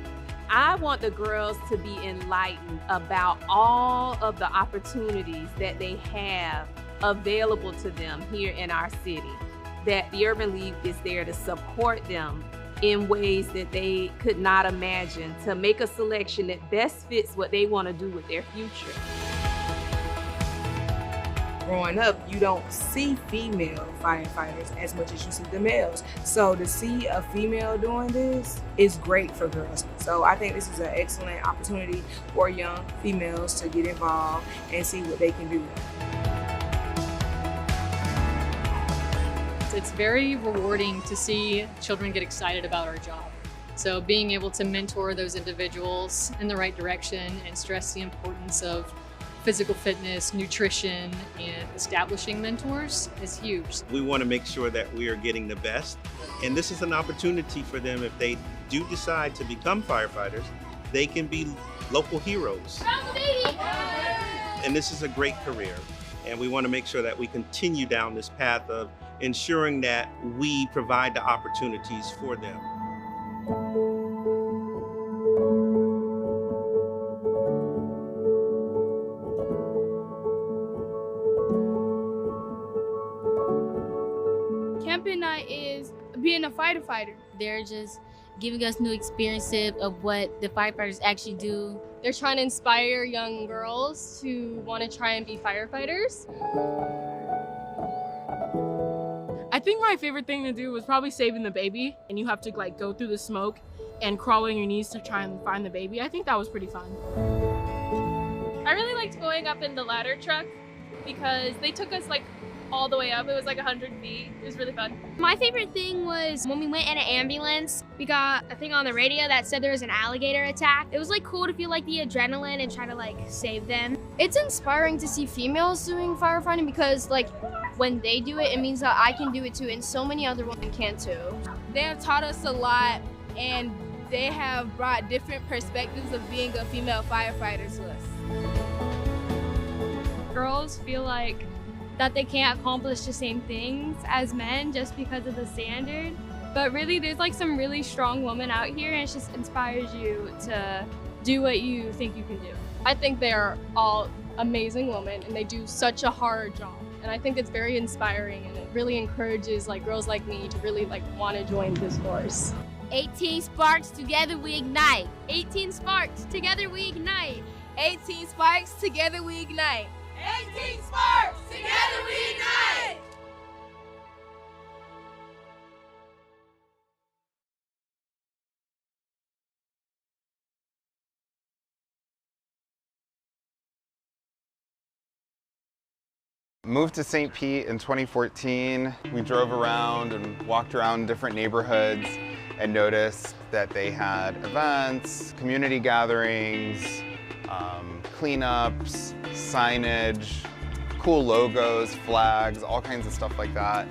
I want the girls to be enlightened about all of the opportunities that they have available to them here in our city, that the Urban League is there to support them in ways that they could not imagine, to make a selection that best fits what they want to do with their future. Growing up, you don't see female firefighters as much as you see the males. So to see a female doing this is great for girls. So I think this is an excellent opportunity for young females to get involved and see what they can do. It's very rewarding to see children get excited about our job. So being able to mentor those individuals in the right direction and stress the importance of physical fitness, nutrition, and establishing mentors is huge. We want to make sure that we are getting the best. And this is an opportunity for them, if they do decide to become firefighters, they can be local heroes. And this is a great career. And we want to make sure that we continue down this path of ensuring that we provide the opportunities for them. Camp Ignite is being a fighter. They're just giving us new experiences of what the firefighters actually do. They're trying to inspire young girls to want to try and be firefighters. I think my favorite thing to do was probably saving the baby, and you have to like go through the smoke and crawl on your knees to try and find the baby. I think that was pretty fun. I really liked going up in the ladder truck because they took us like all the way up. It was like 100 feet. It was really fun. My favorite thing was when we went in an ambulance, we got a thing on the radio that said there was an alligator attack. It was like cool to feel like the adrenaline and try to like save them. It's inspiring to see females doing firefighting because like when they do it, it means that I can do it too, and so many other women can too. They have taught us a lot, and they have brought different perspectives of being a female firefighter to us. Girls feel like that they can't accomplish the same things as men just because of the standard. But really, there's like some really strong women out here, and it just inspires you to do what you think you can do. I think they are all amazing women, and they do such a hard job. And I think it's very inspiring, and it really encourages like girls like me to really like want to join this force. 18 sparks, together we ignite. 18 sparks, together we ignite. 18 sparks, together we ignite. 18 sparks, together we ignite! Moved to St. Pete in 2014. We drove around and walked around different neighborhoods and noticed that they had events, community gatherings, cleanups, signage, cool logos, flags, all kinds of stuff like that.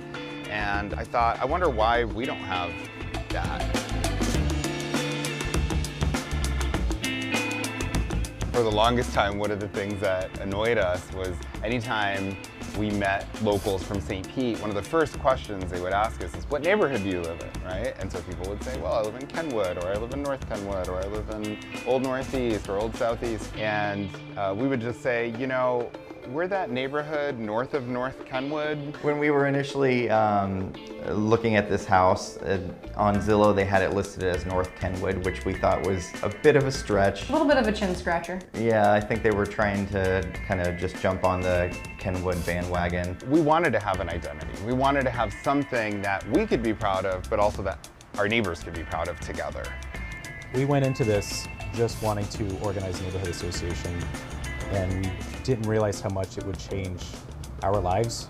And I thought, I wonder why we don't have that. For the longest time, one of the things that annoyed us was anytime we met locals from St. Pete, one of the first questions they would ask us is, what neighborhood do you live in, right? And so people would say, well, I live in Kenwood, or I live in North Kenwood, or I live in Old Northeast, or Old Southeast. And we would just say, you know, we're that neighborhood north of North Kenwood. When we were initially looking at this house, on Zillow they had it listed as North Kenwood, which we thought was a bit of a stretch. A little bit of a chin scratcher. Yeah, I think they were trying to kind of just jump on the Kenwood bandwagon. We wanted to have an identity. We wanted to have something that we could be proud of, but also that our neighbors could be proud of together. We went into this just wanting to organize a neighborhood association, and we didn't realize how much it would change our lives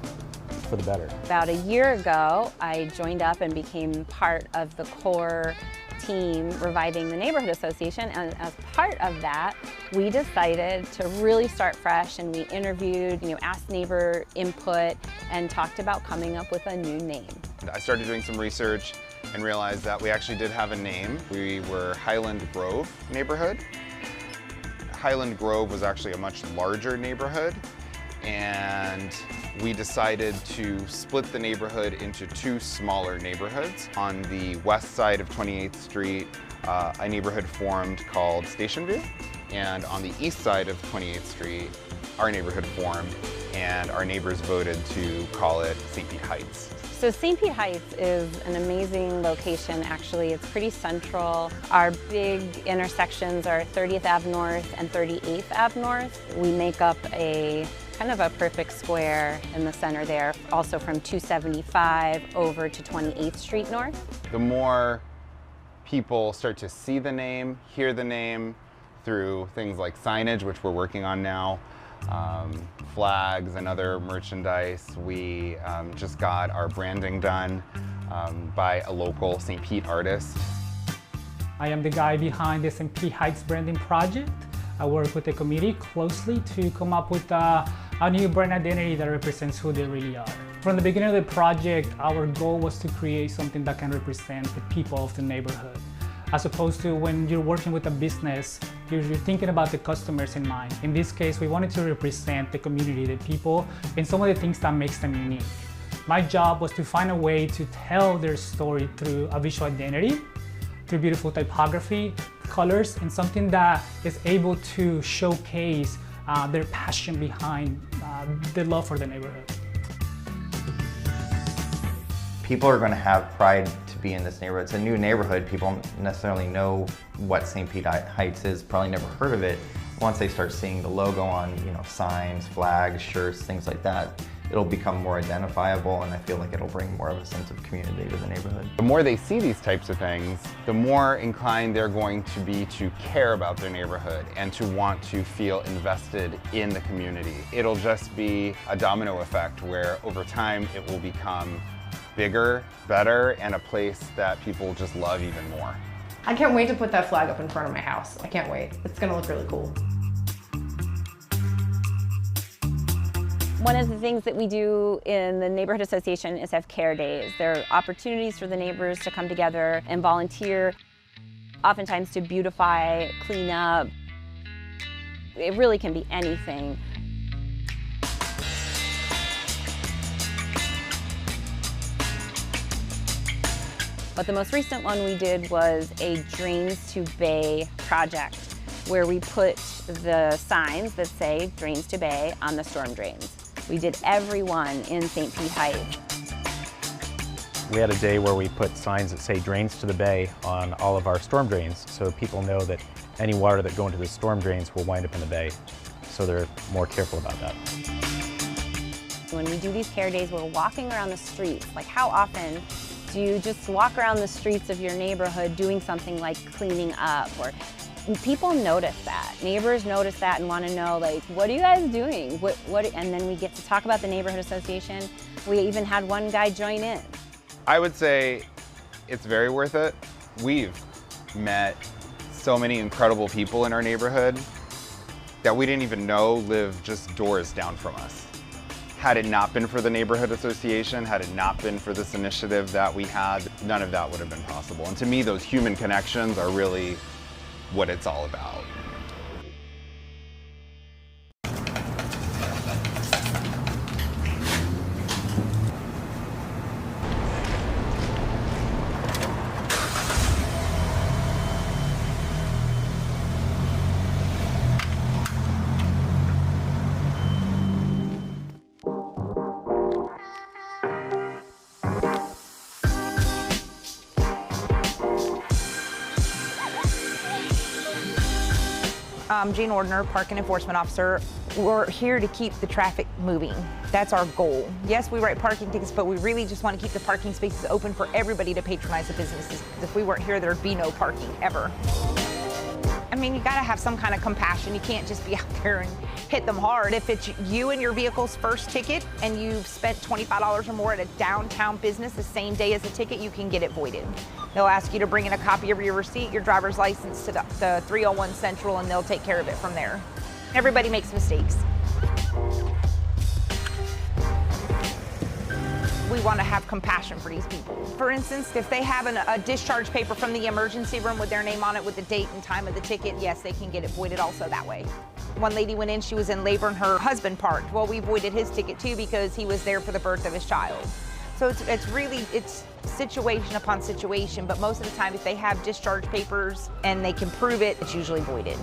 for the better. About a year ago, I joined up and became part of the core team reviving the neighborhood association, and as part of that, we decided to really start fresh, and we interviewed, asked neighbor input and talked about coming up with a new name. I started doing some research and realized that we actually did have a name. We were Highland Grove neighborhood. Highland Grove was actually a much larger neighborhood, and we decided to split the neighborhood into two smaller neighborhoods. On the west side of 28th Street, a neighborhood formed called Station View, and on the east side of 28th Street, our neighborhood formed, and our neighbors voted to call it St. Pete Heights. So St. Pete Heights is an amazing location, actually. It's pretty central. Our big intersections are 30th Ave North and 38th Ave North. We make up a kind of a perfect square in the center there, also from 275 over to 28th Street North. The more people start to see the name, hear the name through things like signage, which we're working on now, flags and other merchandise. We just got our branding done by a local St. Pete artist. I am the guy behind the St. Pete Heights branding project. I work with the committee closely to come up with a new brand identity that represents who they really are. From the beginning of the project, our goal was to create something that can represent the people of the neighborhood. As opposed to when you're working with a business, you're thinking about the customers in mind. In this case, we wanted to represent the community, the people, and some of the things that makes them unique. My job was to find a way to tell their story through a visual identity, through beautiful typography, colors, and something that is able to showcase their passion behind the love for the neighborhood. People are going to have pride to to be in this neighborhood. It's a new neighborhood. People don't necessarily know what St. Pete Heights is, probably never heard of it. Once they start seeing the logo on, signs, flags, shirts, things like that, it'll become more identifiable, and I feel like it'll bring more of a sense of community to the neighborhood. The more they see these types of things, the more inclined they're going to be to care about their neighborhood and to want to feel invested in the community. It'll just be a domino effect where over time it will become bigger, better, and a place that people just love even more. I can't wait to put that flag up in front of my house. I can't wait. It's gonna look really cool. One of the things that we do in the neighborhood association is have care days. There are opportunities for the neighbors to come together and volunteer, oftentimes to beautify, clean up. It really can be anything. But the most recent one we did was a Drains to Bay project, where we put the signs that say Drains to Bay on the storm drains. We did every one in St. Pete Heights. We had a day where we put signs that say drains to the bay on all of our storm drains, so people know that any water that go into the storm drains will wind up in the bay, so they're more careful about that. When we do these care days, we're walking around the streets. Like, how often do you just walk around the streets of your neighborhood doing something like cleaning up? Or people notice that. Neighbors notice that and want to know, like, what are you guys doing? And then we get to talk about the neighborhood association. We even had one guy join in. I would say it's very worth it. We've met so many incredible people in our neighborhood that we didn't even know live just doors down from us. Had it not been for the neighborhood association, had it not been for this initiative that we had, none of that would have been possible. And to me, those human connections are really what it's all about. I'm Jane Ordner, Park and Enforcement Officer. We're here to keep the traffic moving. That's our goal. Yes, we write parking tickets, but we really just want to keep the parking spaces open for everybody to patronize the businesses. If we weren't here, there'd be no parking, ever. I mean, you gotta have some kind of compassion. You can't just be out there and hit them hard. If it's you and your vehicle's first ticket and you've spent $25 or more at a downtown business the same day as the ticket, you can get it voided. They'll ask you to bring in a copy of your receipt, your driver's license to the 301 Central, and they'll take care of it from there. Everybody makes mistakes. We want to have compassion for these people. For instance, if they have a discharge paper from the emergency room with their name on it with the date and time of the ticket, yes, they can get it voided also that way. One lady went in, she was in labor and her husband parked. Well, we voided his ticket too because he was there for the birth of his child. So it's situation upon situation, but most of the time if they have discharge papers and they can prove it, it's usually voided.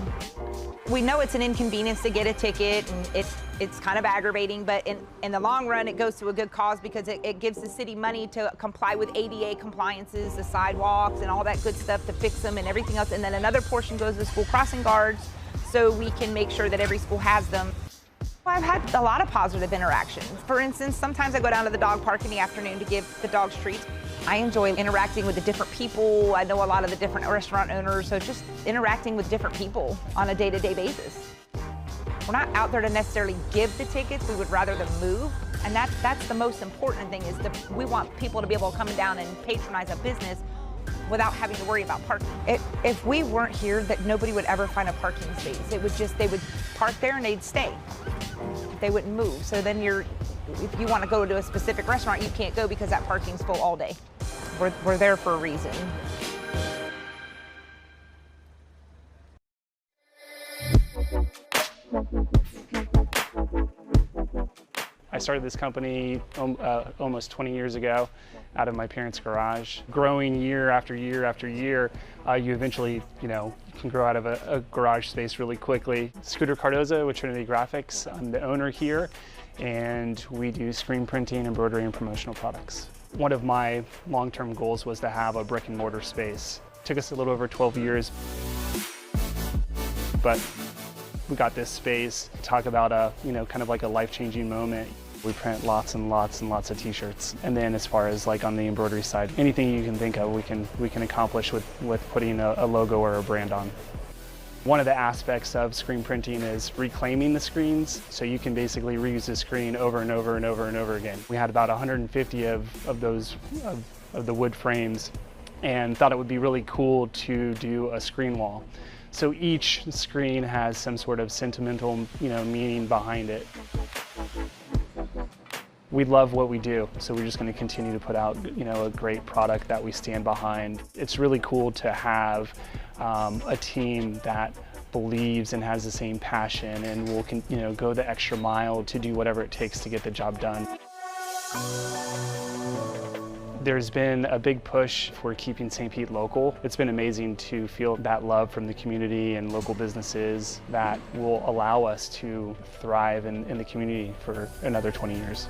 We know it's an inconvenience to get a ticket, and it's kind of aggravating, but in the long run, it goes to a good cause because it gives the city money to comply with ADA compliances, the sidewalks and all that good stuff to fix them and everything else. And then another portion goes to school crossing guards so we can make sure that every school has them. I've had a lot of positive interactions. For instance, sometimes I go down to the dog park in the afternoon to give the dogs treats. I enjoy interacting with the different people. I know a lot of the different restaurant owners, so just interacting with different people on a day-to-day basis. We're not out there to necessarily give the tickets, we would rather them move. And that's the most important thing is we want people to be able to come down and patronize a business without having to worry about parking. If we weren't here, that nobody would ever find a parking space. They would park there and they'd stay. They wouldn't move. So then if you want to go to a specific restaurant, you can't go because that parking's full all day. We're there for a reason. I started this company almost 20 years ago out of my parents' garage. Growing year after year after year, you eventually, can grow out of a garage space really quickly. Scooter Cardoza with Trinity Graphics, I'm the owner here, and we do screen printing, embroidery, and promotional products. One of my long-term goals was to have a brick and mortar space. It took us a little over 12 years, but we got this space. Talk about a, kind of like a life-changing moment. We print lots and lots and lots of t-shirts. And then as far as like on the embroidery side, anything you can think of, we can accomplish with putting a logo or a brand on. One of the aspects of screen printing is reclaiming the screens, so you can basically reuse the screen over and over and over and over again. We had about 150 of the wood frames and thought it would be really cool to do a screen wall. So each screen has some sort of sentimental, meaning behind it. We love what we do, so we're just going to continue to put out, a great product that we stand behind. It's really cool to have a team that believes and has the same passion and will, go the extra mile to do whatever it takes to get the job done. There's been a big push for keeping St. Pete local. It's been amazing to feel that love from the community and local businesses that will allow us to thrive in the community for another 20 years.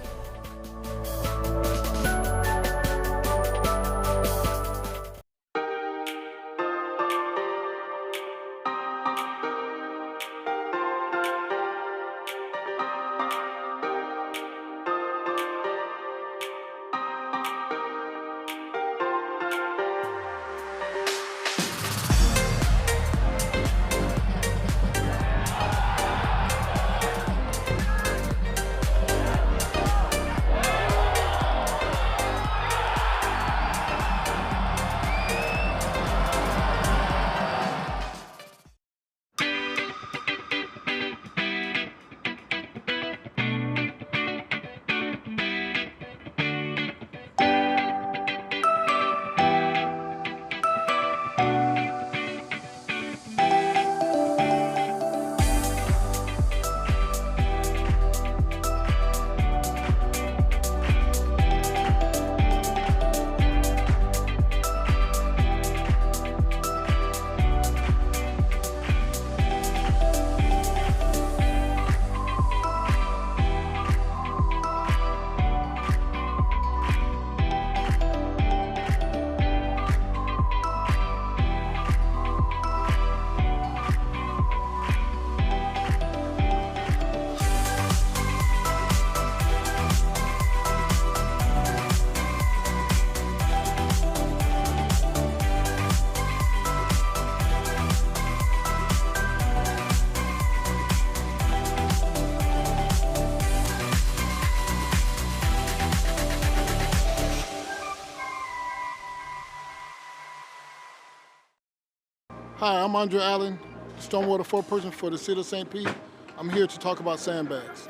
Hi, I'm Andre Allen, Stormwater foreperson for the City of St. Pete. I'm here to talk about sandbags.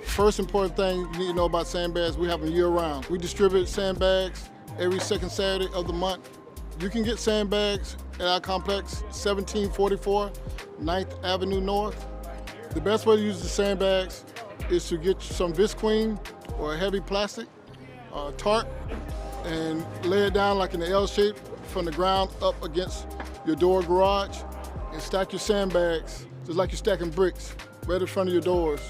First important thing you need to know about sandbags, we have them year-round. We distribute sandbags every second Saturday of the month. You can get sandbags at our complex, 1744 9th Avenue North. The best way to use the sandbags is to get some visqueen or a heavy plastic, tarp, and lay it down like in the L shape from the ground up against your door garage and stack your sandbags just like you're stacking bricks right in front of your doors.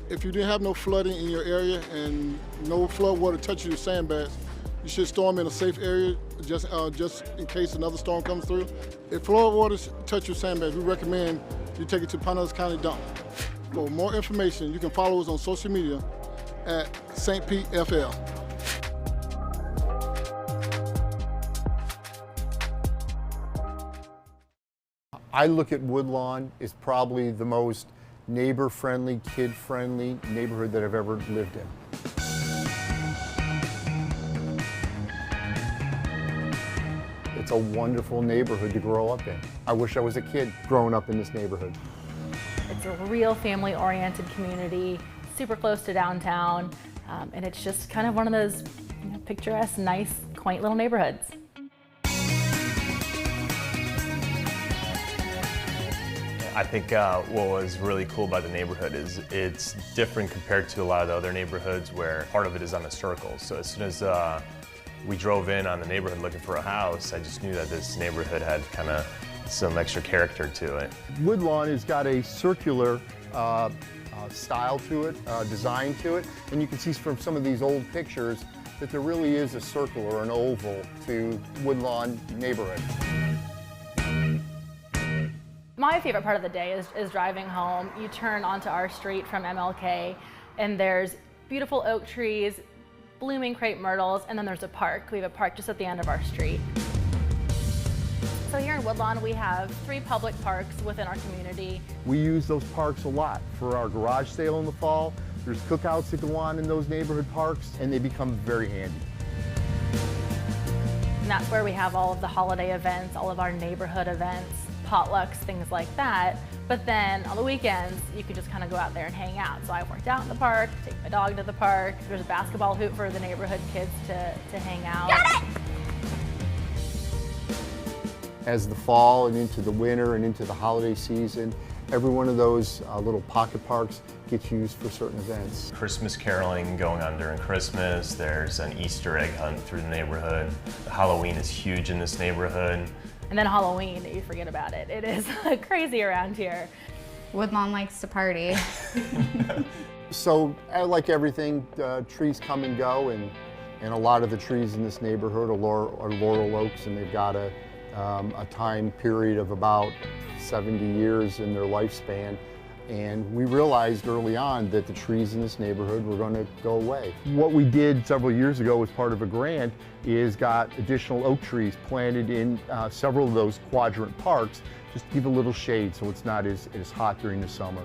If you didn't have no flooding in your area and no flood water touching your sandbags, you should store them in a safe area just in case another storm comes through. If flood water touch your sandbags, we recommend you take it to Pinellas County Dump. For more information, you can follow us on social media at St. Pete FL. I look at Woodlawn as probably the most neighbor-friendly, kid-friendly neighborhood that I've ever lived in. It's a wonderful neighborhood to grow up in. I wish I was a kid growing up in this neighborhood. It's a real family-oriented community, super close to downtown, and it's just kind of one of those picturesque, nice, quaint little neighborhoods. I think what was really cool about the neighborhood is it's different compared to a lot of the other neighborhoods where part of it is on the circle. So as soon as we drove in on the neighborhood looking for a house, I just knew that this neighborhood had kind of some extra character to it. Woodlawn has got a circular style to it, design to it, and you can see from some of these old pictures that there really is a circle or an oval to Woodlawn neighborhood. My favorite part of the day is driving home. You turn onto our street from MLK and there's beautiful oak trees, blooming crepe myrtles, and then there's a park. We have a park just at the end of our street. So here in Woodlawn, we have 3 public parks within our community. We use those parks a lot for our garage sale in the fall. There's cookouts that go on in those neighborhood parks, and they become very handy. And that's where we have all of the holiday events, all of our neighborhood events, potlucks, things like that. But then on the weekends, you can just kind of go out there and hang out. So I worked out in the park, take my dog to the park. There's a basketball hoop for the neighborhood kids to hang out. Got it! As the fall and into the winter and into the holiday season, every one of those little pocket parks gets used for certain events. Christmas caroling going on during Christmas. There's an Easter egg hunt through the neighborhood. Halloween is huge in this neighborhood. And then Halloween, you forget about it. It is crazy around here. Woodlawn likes to party. So, like everything, trees come and go, and a lot of the trees in this neighborhood are laurel oaks, and they've got a time period of about 70 years in their lifespan. And we realized early on that the trees in this neighborhood were going to go away. What we did several years ago as part of a grant is got additional oak trees planted in several of those quadrant parks, just to give a little shade so it's not as hot during the summer.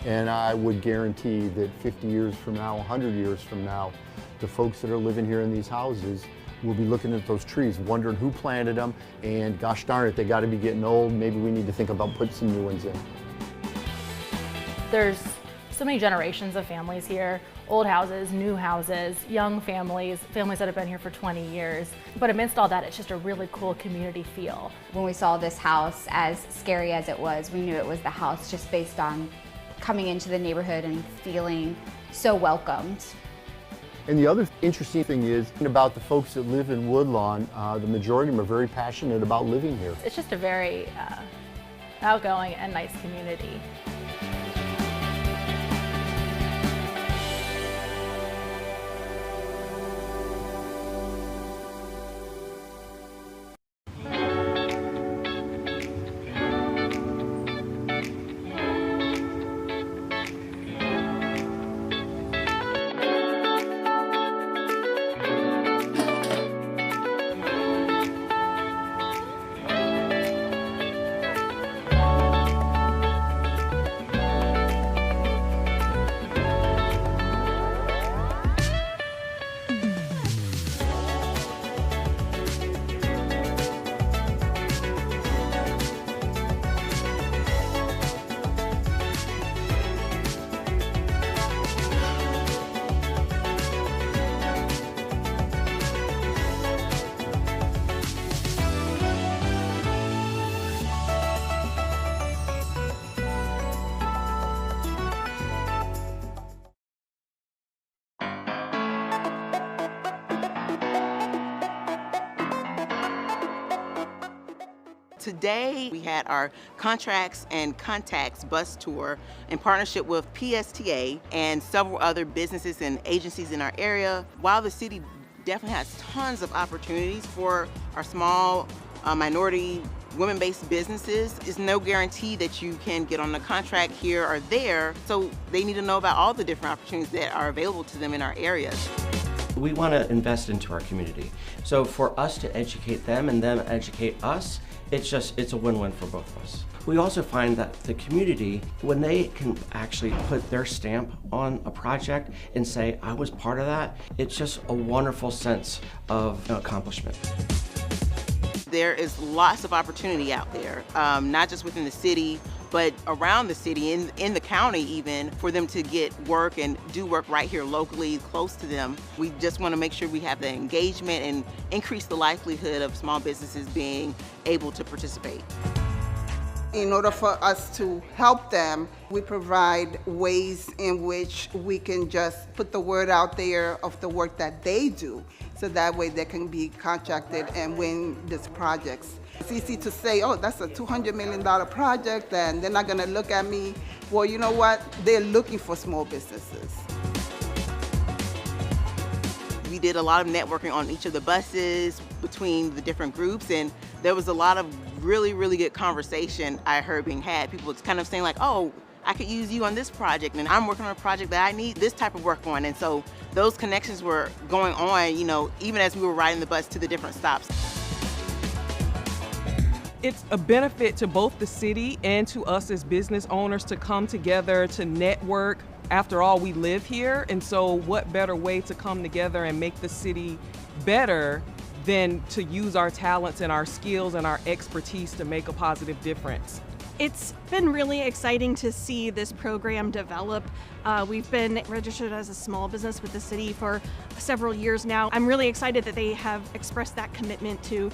And I would guarantee that 50 years from now, 100 years from now, the folks that are living here in these houses will be looking at those trees, wondering who planted them, and gosh darn it, they got to be getting old. Maybe we need to think about putting some new ones in. There's so many generations of families here, old houses, new houses, young families, families that have been here for 20 years. But amidst all that, it's just a really cool community feel. When we saw this house, as scary as it was, we knew it was the house just based on coming into the neighborhood and feeling so welcomed. And the other interesting thing is about the folks that live in Woodlawn, the majority of them are very passionate about living here. It's just a very outgoing and nice community. Today, we had our Contracts and Contacts bus tour in partnership with PSTA and several other businesses and agencies in our area. While the city definitely has tons of opportunities for our small minority women-based businesses, it's no guarantee that you can get on a contract here or there. So they need to know about all the different opportunities that are available to them in our areas. We want to invest into our community. So for us to educate them and them educate us, it's a win-win for both of us. We also find that the community, when they can actually put their stamp on a project and say, I was part of that, it's just a wonderful sense of accomplishment. There is lots of opportunity out there, not just within the city, but around the city, in the county even, for them to get work and do work right here locally, close to them. We just want to make sure we have the engagement and increase the likelihood of small businesses being able to participate. In order for us to help them, we provide ways in which we can just put the word out there of the work that they do, so that way they can be contracted and win these projects. It's easy to say, oh, that's a $200 million project, and they're not gonna look at me. Well, you know what? They're looking for small businesses. We did a lot of networking on each of the buses between the different groups, and there was a lot of really, really good conversation I heard being had. People kind of saying like, oh, I could use you on this project, and I'm working on a project that I need this type of work on. And so those connections were going on, you know, even as we were riding the bus to the different stops. It's a benefit to both the city and to us as business owners to come together, to network. After all, we live here, and so what better way to come together and make the city better than to use our talents and our skills and our expertise to make a positive difference. It's been really exciting to see this program develop. We've been registered as a small business with the city for several years now. I'm really excited that they have expressed that commitment to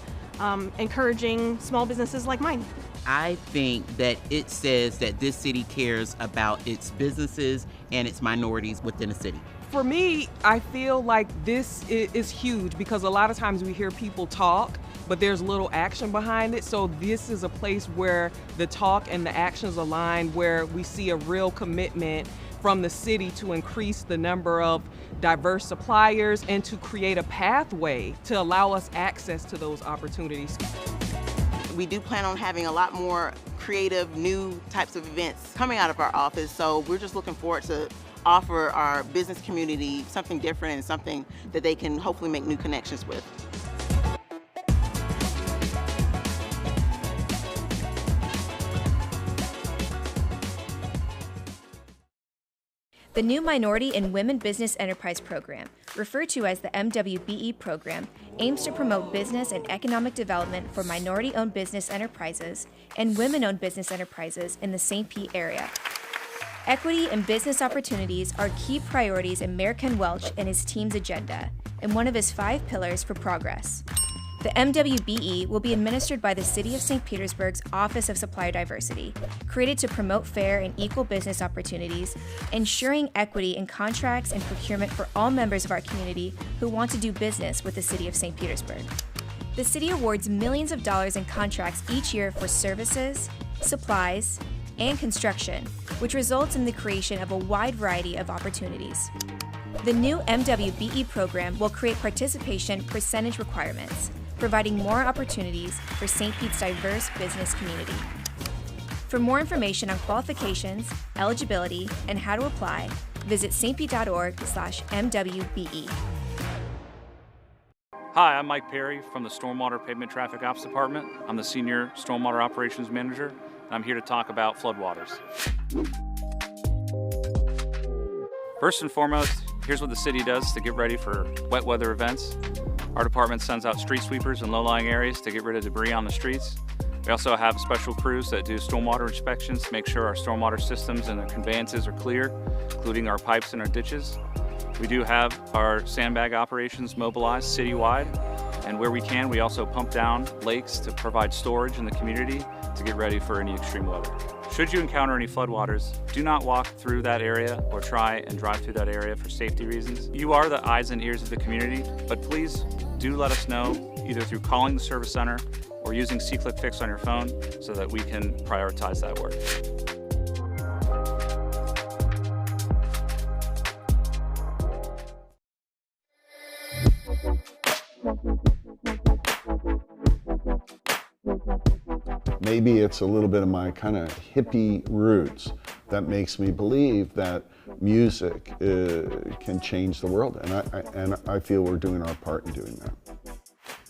encouraging small businesses like mine. I think that it says that this city cares about its businesses and its minorities within the city. For me, I feel like this is huge because a lot of times we hear people talk, but there's little action behind it. So this is a place where the talk and the actions align, where we see a real commitment from the city to increase the number of diverse suppliers and to create a pathway to allow us access to those opportunities. We do plan on having a lot more creative, new types of events coming out of our office. So we're just looking forward to offer our business community something different and something that they can hopefully make new connections with. The new Minority and Women Business Enterprise Program, referred to as the MWBE program, aims to promote business and economic development for minority-owned business enterprises and women-owned business enterprises in the St. Pete area. Equity and business opportunities are key priorities in Mayor Ken Welch and his team's agenda, and one of his 5 pillars for progress. The MWBE will be administered by the City of St. Petersburg's Office of Supplier Diversity, created to promote fair and equal business opportunities, ensuring equity in contracts and procurement for all members of our community who want to do business with the City of St. Petersburg. The city awards millions of dollars in contracts each year for services, supplies, and construction, which results in the creation of a wide variety of opportunities. The new MWBE program will create participation percentage requirements, providing more opportunities for St. Pete's diverse business community. For more information on qualifications, eligibility, and how to apply, visit stpete.org/MWBE. Hi, I'm Mike Perry from the Stormwater Pavement Traffic Ops Department. I'm the Senior Stormwater Operations Manager, and I'm here to talk about floodwaters. First and foremost, here's what the city does to get ready for wet weather events. Our department sends out street sweepers in low-lying areas to get rid of debris on the streets. We also have special crews that do stormwater inspections to make sure our stormwater systems and their conveyances are clear, including our pipes and our ditches. We do have our sandbag operations mobilized citywide, and where we can, we also pump down lakes to provide storage in the community to get ready for any extreme weather. Should you encounter any floodwaters, do not walk through that area or try and drive through that area for safety reasons. You are the eyes and ears of the community, but please do let us know either through calling the service center or using C-Click Fix on your phone so that we can prioritize that work. Maybe it's a little bit of my kind of hippie roots that makes me believe that music can change the world, and I feel we're doing our part in doing that.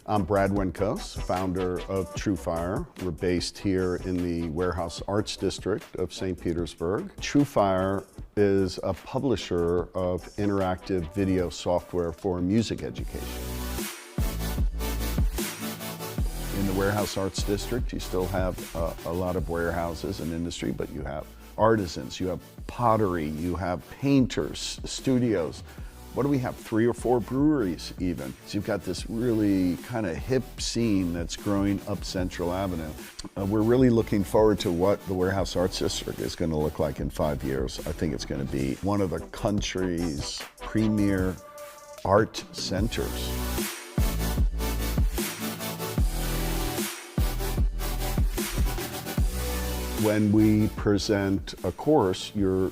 I'm Brad Wenkos, founder of True Fire. We're based here in the Warehouse Arts District of St. Petersburg. True Fire is a publisher of interactive video software for music education. In the Warehouse Arts District, you still have a lot of warehouses and industry, but you have artisans, you have pottery, you have painters, studios. What do we have? 3 or 4 breweries even. So you've got this really kind of hip scene that's growing up Central Avenue. We're really looking forward to what the Warehouse Arts District is going to look like in 5 years. I think it's going to be one of the country's premier art centers. When we present a course, you're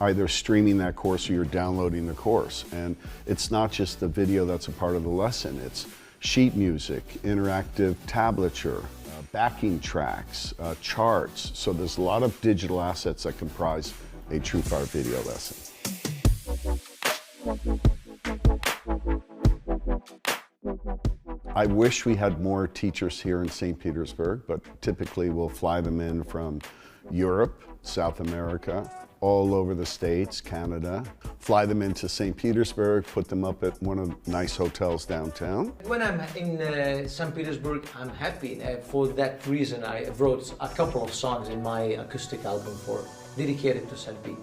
either streaming that course or you're downloading the course. And it's not just the video that's a part of the lesson, it's sheet music, interactive tablature, backing tracks, charts. So there's a lot of digital assets that comprise a TrueFire video lesson. I wish we had more teachers here in St. Petersburg, but typically we'll fly them in from Europe, South America, all over the States, Canada, fly them into St. Petersburg, put them up at one of the nice hotels downtown. When I'm in St. Petersburg, I'm happy. For that reason, I wrote a couple of songs in my acoustic album dedicated to St. Pete.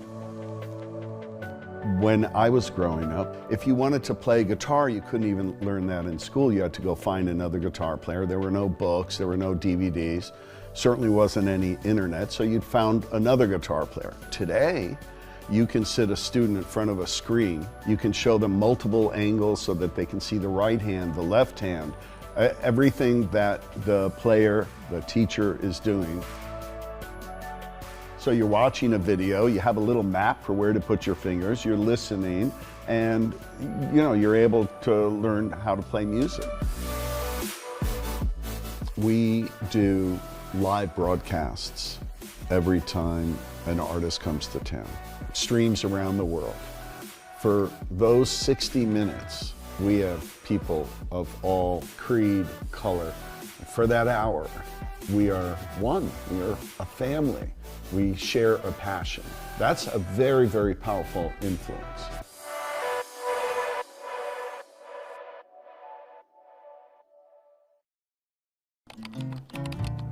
When I was growing up, if you wanted to play guitar, you couldn't even learn that in school. You had to go find another guitar player. There were no books, there were no DVDs. Certainly wasn't any internet, so you'd found another guitar player. Today, you can sit a student in front of a screen. You can show them multiple angles so that they can see the right hand, the left hand, everything that the player, the teacher is doing. So you're watching a video, you have a little map for where to put your fingers, you're listening, and you're able to learn how to play music. We do live broadcasts every time an artist comes to town. Streams around the world. For those 60 minutes, we have people of all creed, color. For that hour, we are one, we are a family. We share a passion. That's a very, very powerful influence.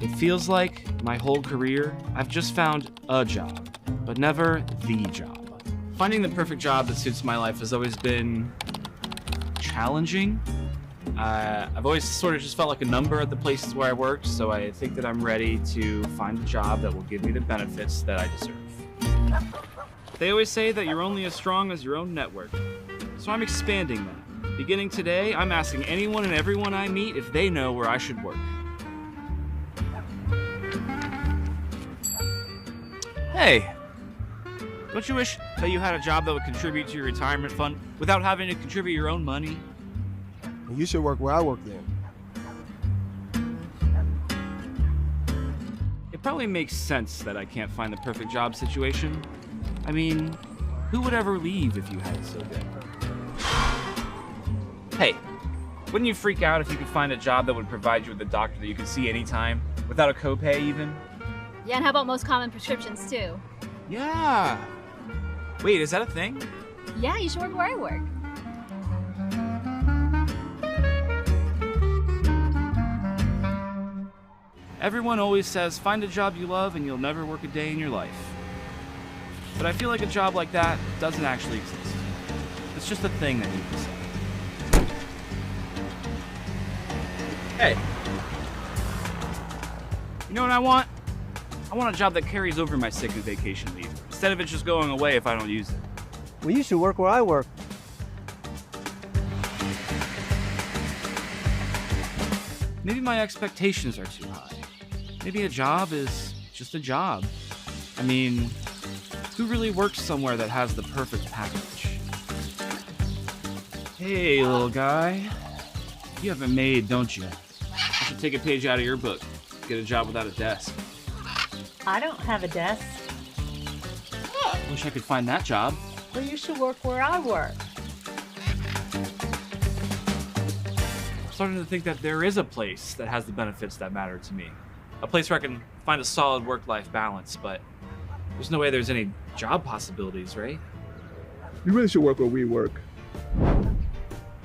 It feels like my whole career, I've just found a job, but never the job. Finding the perfect job that suits my life has always been challenging. I've always sort of just felt like a number at the places where I worked, so I think that I'm ready to find a job that will give me the benefits that I deserve. They always say that you're only as strong as your own network, so I'm expanding that. Beginning today, I'm asking anyone and everyone I meet if they know where I should work. Hey, don't you wish that you had a job that would contribute to your retirement fund without having to contribute your own money? You should work where I work then. It probably makes sense that I can't find the perfect job situation. I mean, who would ever leave if you had it so good? Hey, wouldn't you freak out if you could find a job that would provide you with a doctor that you could see anytime, without a copay even? Yeah, and how about most common prescriptions too? Yeah. Wait, is that a thing? Yeah, you should work where I work. Everyone always says, find a job you love and you'll never work a day in your life. But I feel like a job like that doesn't actually exist. It's just a thing that you decide. Hey. You know what I want? I want a job that carries over my sick and vacation leave, instead of it just going away if I don't use it. Well, you should work where I work. Maybe my expectations are too high. Maybe a job is just a job. I mean, who really works somewhere that has the perfect package? Hey, little guy. You have it made, don't you? I should take a page out of your book. Get a job without a desk. I don't have a desk. Wish I could find that job. Well, you should work where I work. I'm starting to think that there is a place that has the benefits that matter to me. A place where I can find a solid work-life balance, but there's no way there's any job possibilities, right? You really should work where we work.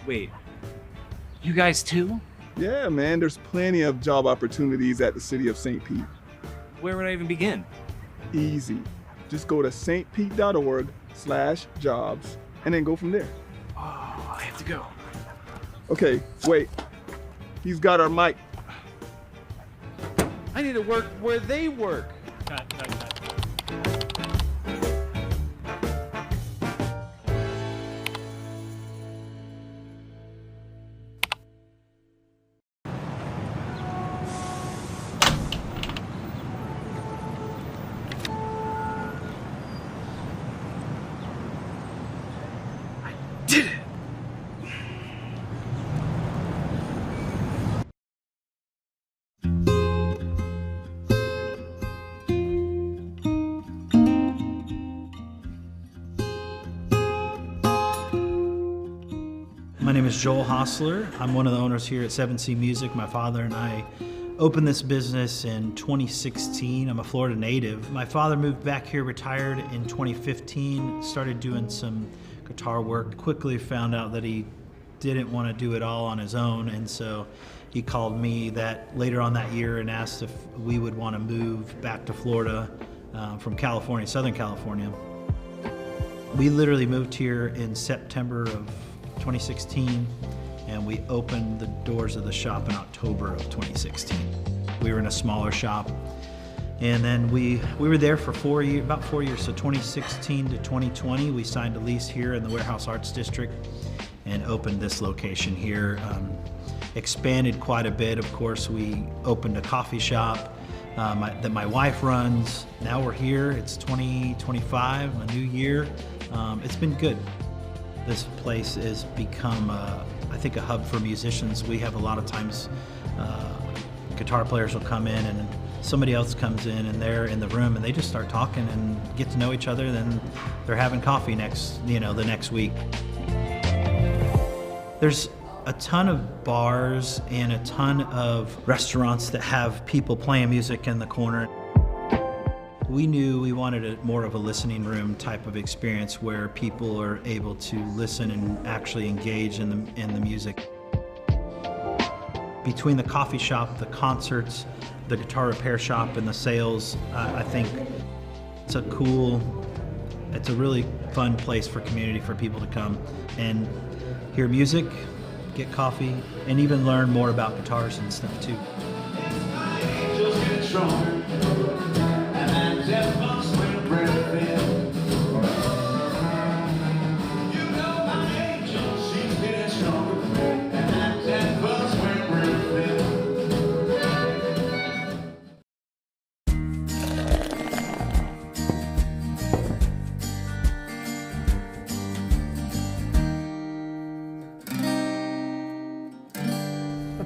Wait, you guys too? Yeah, man, there's plenty of job opportunities at the city of St. Pete. Where would I even begin? Easy. Just go to stpete.org/jobs and then go from there. Oh, I have to go. Okay, wait. He's got our mic. I need to work where they work. Cut. My name is Joel Hostler. I'm one of the owners here at 7C Music. My father and I opened this business in 2016. I'm a Florida native. My father moved back here, retired in 2015, started doing some guitar work. Quickly found out that he didn't want to do it all on his own, and so he called me later on that year and asked if we would want to move back to Florida from California, Southern California. We literally moved here in September of 2016, and we opened the doors of the shop in October of 2016. We were in a smaller shop, and then we were there for about 4 years, so 2016 to 2020, we signed a lease here in the Warehouse Arts District and opened this location here. Expanded quite a bit. Of course, we opened a coffee shop that my wife runs. Now we're here, it's 2025, a new year. It's been good. This place has become, I think, a hub for musicians. We have a lot of times guitar players will come in and somebody else comes in and they're in the room and they just start talking and get to know each other. Then they're having coffee the next week. There's a ton of bars and a ton of restaurants that have people playing music in the corner. We knew we wanted more of a listening room type of experience where people are able to listen and actually engage in the music. Between the coffee shop, the concerts, the guitar repair shop, and the sales, I think it's a really fun place for community, for people to come and hear music, get coffee, and even learn more about guitars and stuff too.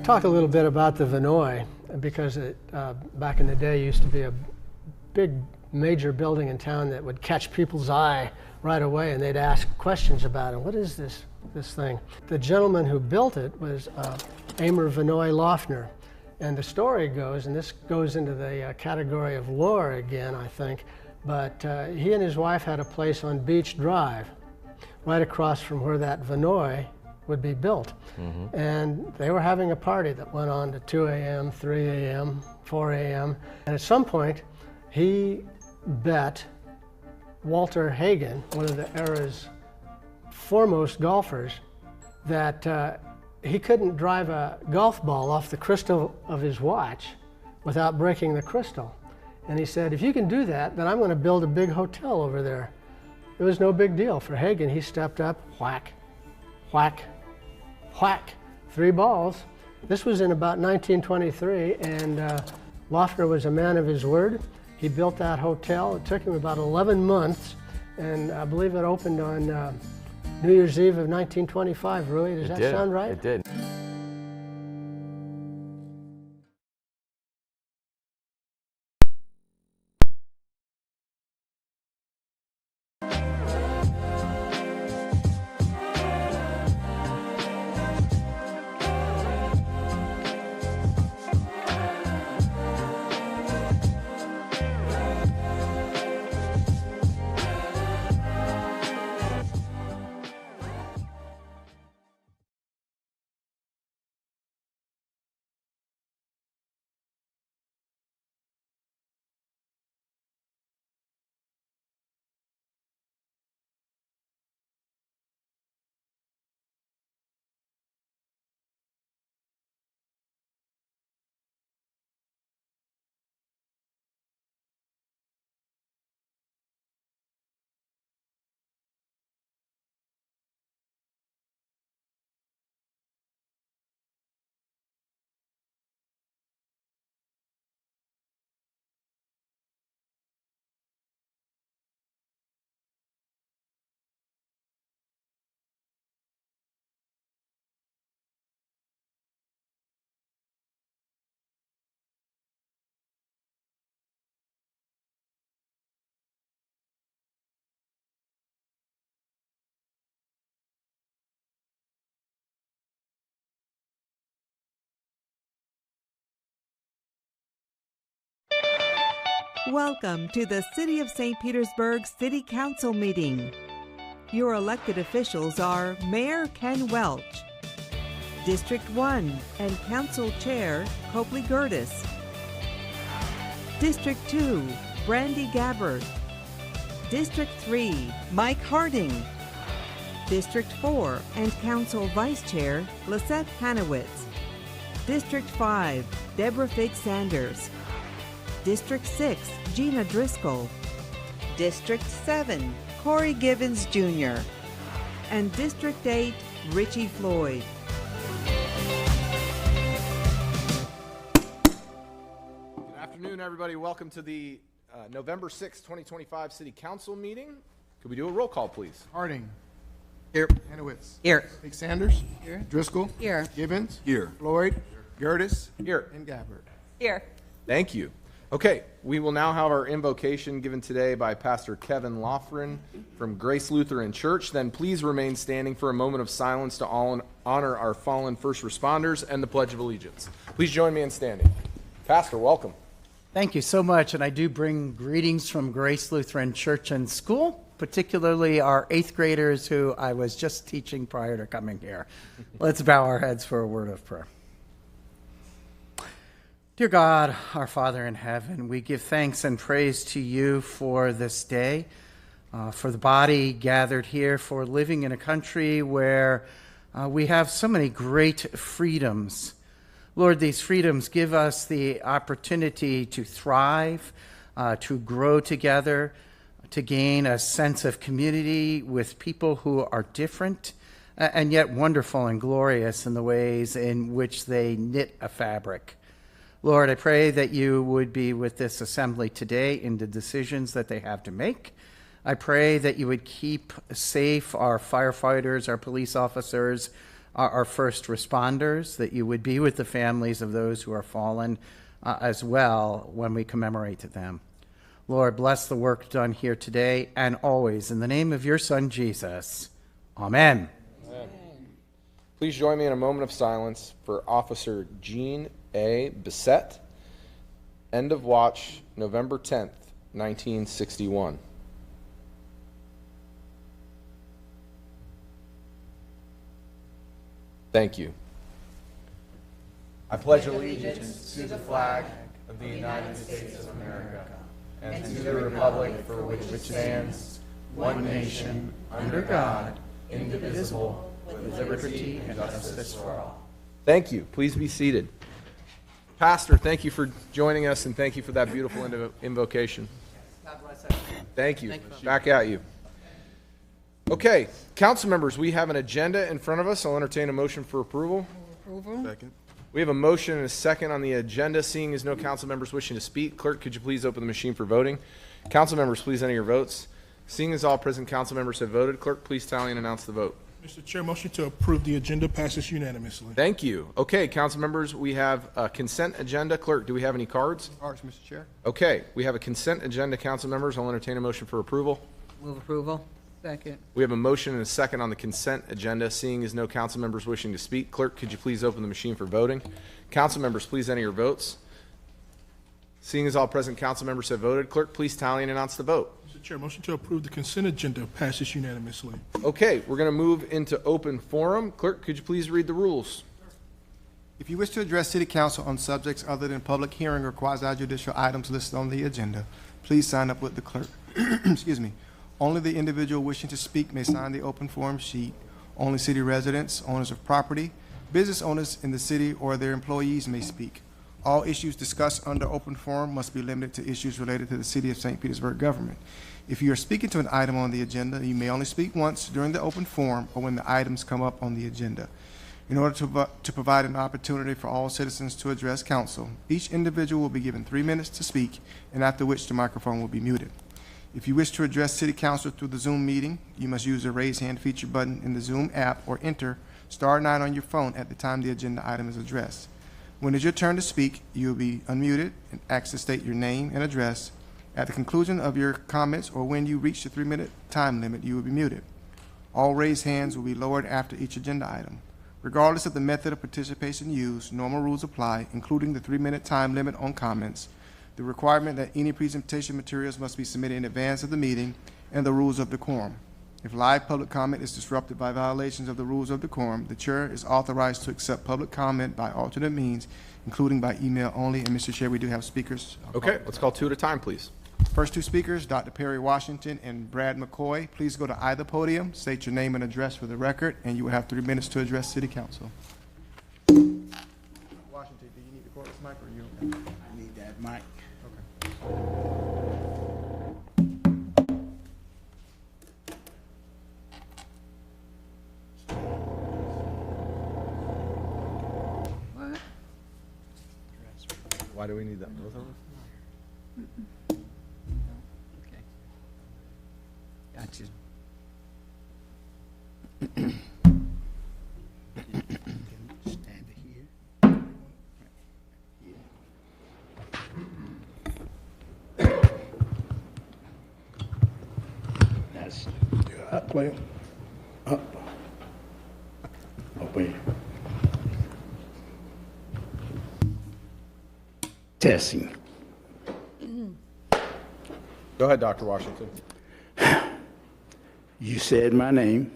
Talk a little bit about the Vinoy, because it back in the day used to be a big major building in town that would catch people's eye right away, and they'd ask questions about it. What is this thing? The gentleman who built it was Amor Vinoy Lofner, and the story goes, and this goes into the category of lore again, I think, but he and his wife had a place on Beach Drive, right across from where that Vinoy would be built. Mm-hmm. And they were having a party that went on to 2 a.m., 3 a.m., 4 a.m. And at some point, he bet Walter Hagen, one of the era's foremost golfers, that he couldn't drive a golf ball off the crystal of his watch without breaking the crystal. And he said, if you can do that, then I'm going to build a big hotel over there. It was no big deal for Hagen. He stepped up, whack, whack, whack, 3 balls. This was in about 1923, and Lofner was a man of his word. He built that hotel. It took him about 11 months, and I believe it opened on New Year's Eve of 1925. Rui, does that sound right? It did. Welcome to the City of St. Petersburg City Council meeting. Your elected officials are Mayor Ken Welch, District 1 and Council Chair Copley Gertis, District 2 Brandy Gabbard, District 3 Mike Harding, District 4 and Council Vice Chair Lisette Hanowitz, District 5 Deborah Fig Sanders, District 6 Gina Driscoll, District 7 Corey Givens Jr., and District 8 Richie Floyd. Good afternoon, everybody. Welcome to the November 6, 2025 City Council meeting. Could we do a roll call, please? Harding. Here. Hanowitz. Here. Big Sanders. Here. Driscoll. Here. Gibbons. Here. Floyd. Gertis. Here. And Gabbard. Here. Thank you. Okay, we will now have our invocation given today by Pastor Kevin Loughran from Grace Lutheran Church. Then please remain standing for a moment of silence to honor our fallen first responders and the Pledge of Allegiance. Please join me in standing. Pastor, welcome. Thank you so much, and I do bring greetings from Grace Lutheran Church and School, particularly our 8th graders who I was just teaching prior to coming here. Let's bow our heads for a word of prayer. Dear God, our Father in heaven, we give thanks and praise to you for this day, for the body gathered here, for living in a country where we have so many great freedoms. Lord, these freedoms give us the opportunity to thrive, to grow together, to gain a sense of community with people who are different and yet wonderful and glorious in the ways in which they knit a fabric. Lord, I pray that you would be with this assembly today in the decisions that they have to make. I pray that you would keep safe our firefighters, our police officers, our first responders, that you would be with the families of those who are fallen as well when we commemorate them. Lord, bless the work done here today and always. In the name of your Son, Jesus. Amen. Amen. Please join me in a moment of silence for Officer Jean A. Bissett. End of watch, November 10th, 1961. Thank you. I pledge allegiance to the flag of the United States of America and to the republic for which it stands, one nation, under God, indivisible, with liberty and justice for all. Thank you. Please be seated. Pastor, thank you for joining us, and thank you for that beautiful invocation. God bless you. Thank you. Back at you. Okay, council members, we have an agenda in front of us. I'll entertain a motion for approval. Approval. Second. We have a motion and a second on the agenda. Seeing as no council members wishing to speak, clerk, could you please open the machine for voting? Council members, please enter your votes. Seeing as all present council members have voted, clerk, please tally and announce the vote. Mr. Chair, motion to approve the agenda passes unanimously. Thank you. Okay, council members, we have a consent agenda. Clerk, do we have any cards? Cards, Mr. Chair. Okay, we have a consent agenda, council members. I'll entertain a motion for approval. Move approval. Second. We have a motion and a second on the consent agenda. Seeing as no council members wishing to speak, clerk, could you please open the machine for voting? Council members, please enter your votes. Seeing as all present council members have voted, clerk, please tally and announce the vote. Mr. Chair, motion to approve the consent agenda passes unanimously. Okay, we're going to move into open forum. Clerk, could you please read the rules? If you wish to address City Council on subjects other than public hearing or quasi-judicial items listed on the agenda, please sign up with the clerk. Excuse me. Only the individual wishing to speak may sign the open forum sheet. Only city residents, owners of property, business owners in the city, or their employees may speak. All issues discussed under open forum must be limited to issues related to the City of St. Petersburg government. If you are speaking to an item on the agenda, you may only speak once during the open forum or when the items come up on the agenda. In order to provide an opportunity for all citizens to address council, each individual will be given 3 minutes to speak, and after which the microphone will be muted. If you wish to address City Council through the Zoom meeting, you must use the raise hand feature button in the Zoom app or enter *9 on your phone at the time the agenda item is addressed. When it's your turn to speak, you will be unmuted and asked to state your name and address. At the conclusion of your comments or when you reach the 3-minute time limit, you will be muted. All raised hands will be lowered after each agenda item. Regardless of the method of participation used, normal rules apply, including the 3-minute time limit on comments. the requirement that any presentation materials must be submitted in advance of the meeting, and the rules of decorum. If live public comment is disrupted by violations of the rules of decorum, the chair is authorized to accept public comment by alternate means, including by email only. And Mr. Chair, we do have speakers. Okay, let's call two at a time, please. First two speakers, Dr. Perry Washington and Brad McCoy. Please go to either podium, state your name and address for the record, and you will have 3 minutes to address City Council. Washington, do you need to call this mic or you okay? I need that mic. Why do we need that? Both of us? Okay. Gotcha. Stand here. That's up, way up. Away. Testing. Go ahead, Dr. Washington. You said my name.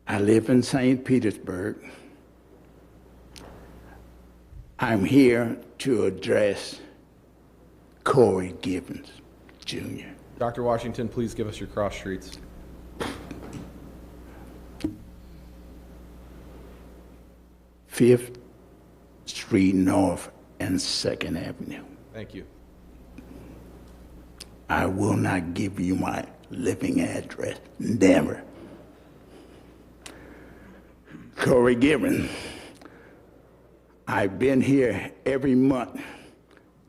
I live in St. Petersburg. I'm here to address Corey Gibbons, Jr. Dr. Washington, please give us your cross streets. Fifth Street North and 2nd Avenue. Thank you. I will not give you my living address. Never. Corey Gibbons, I've been here every month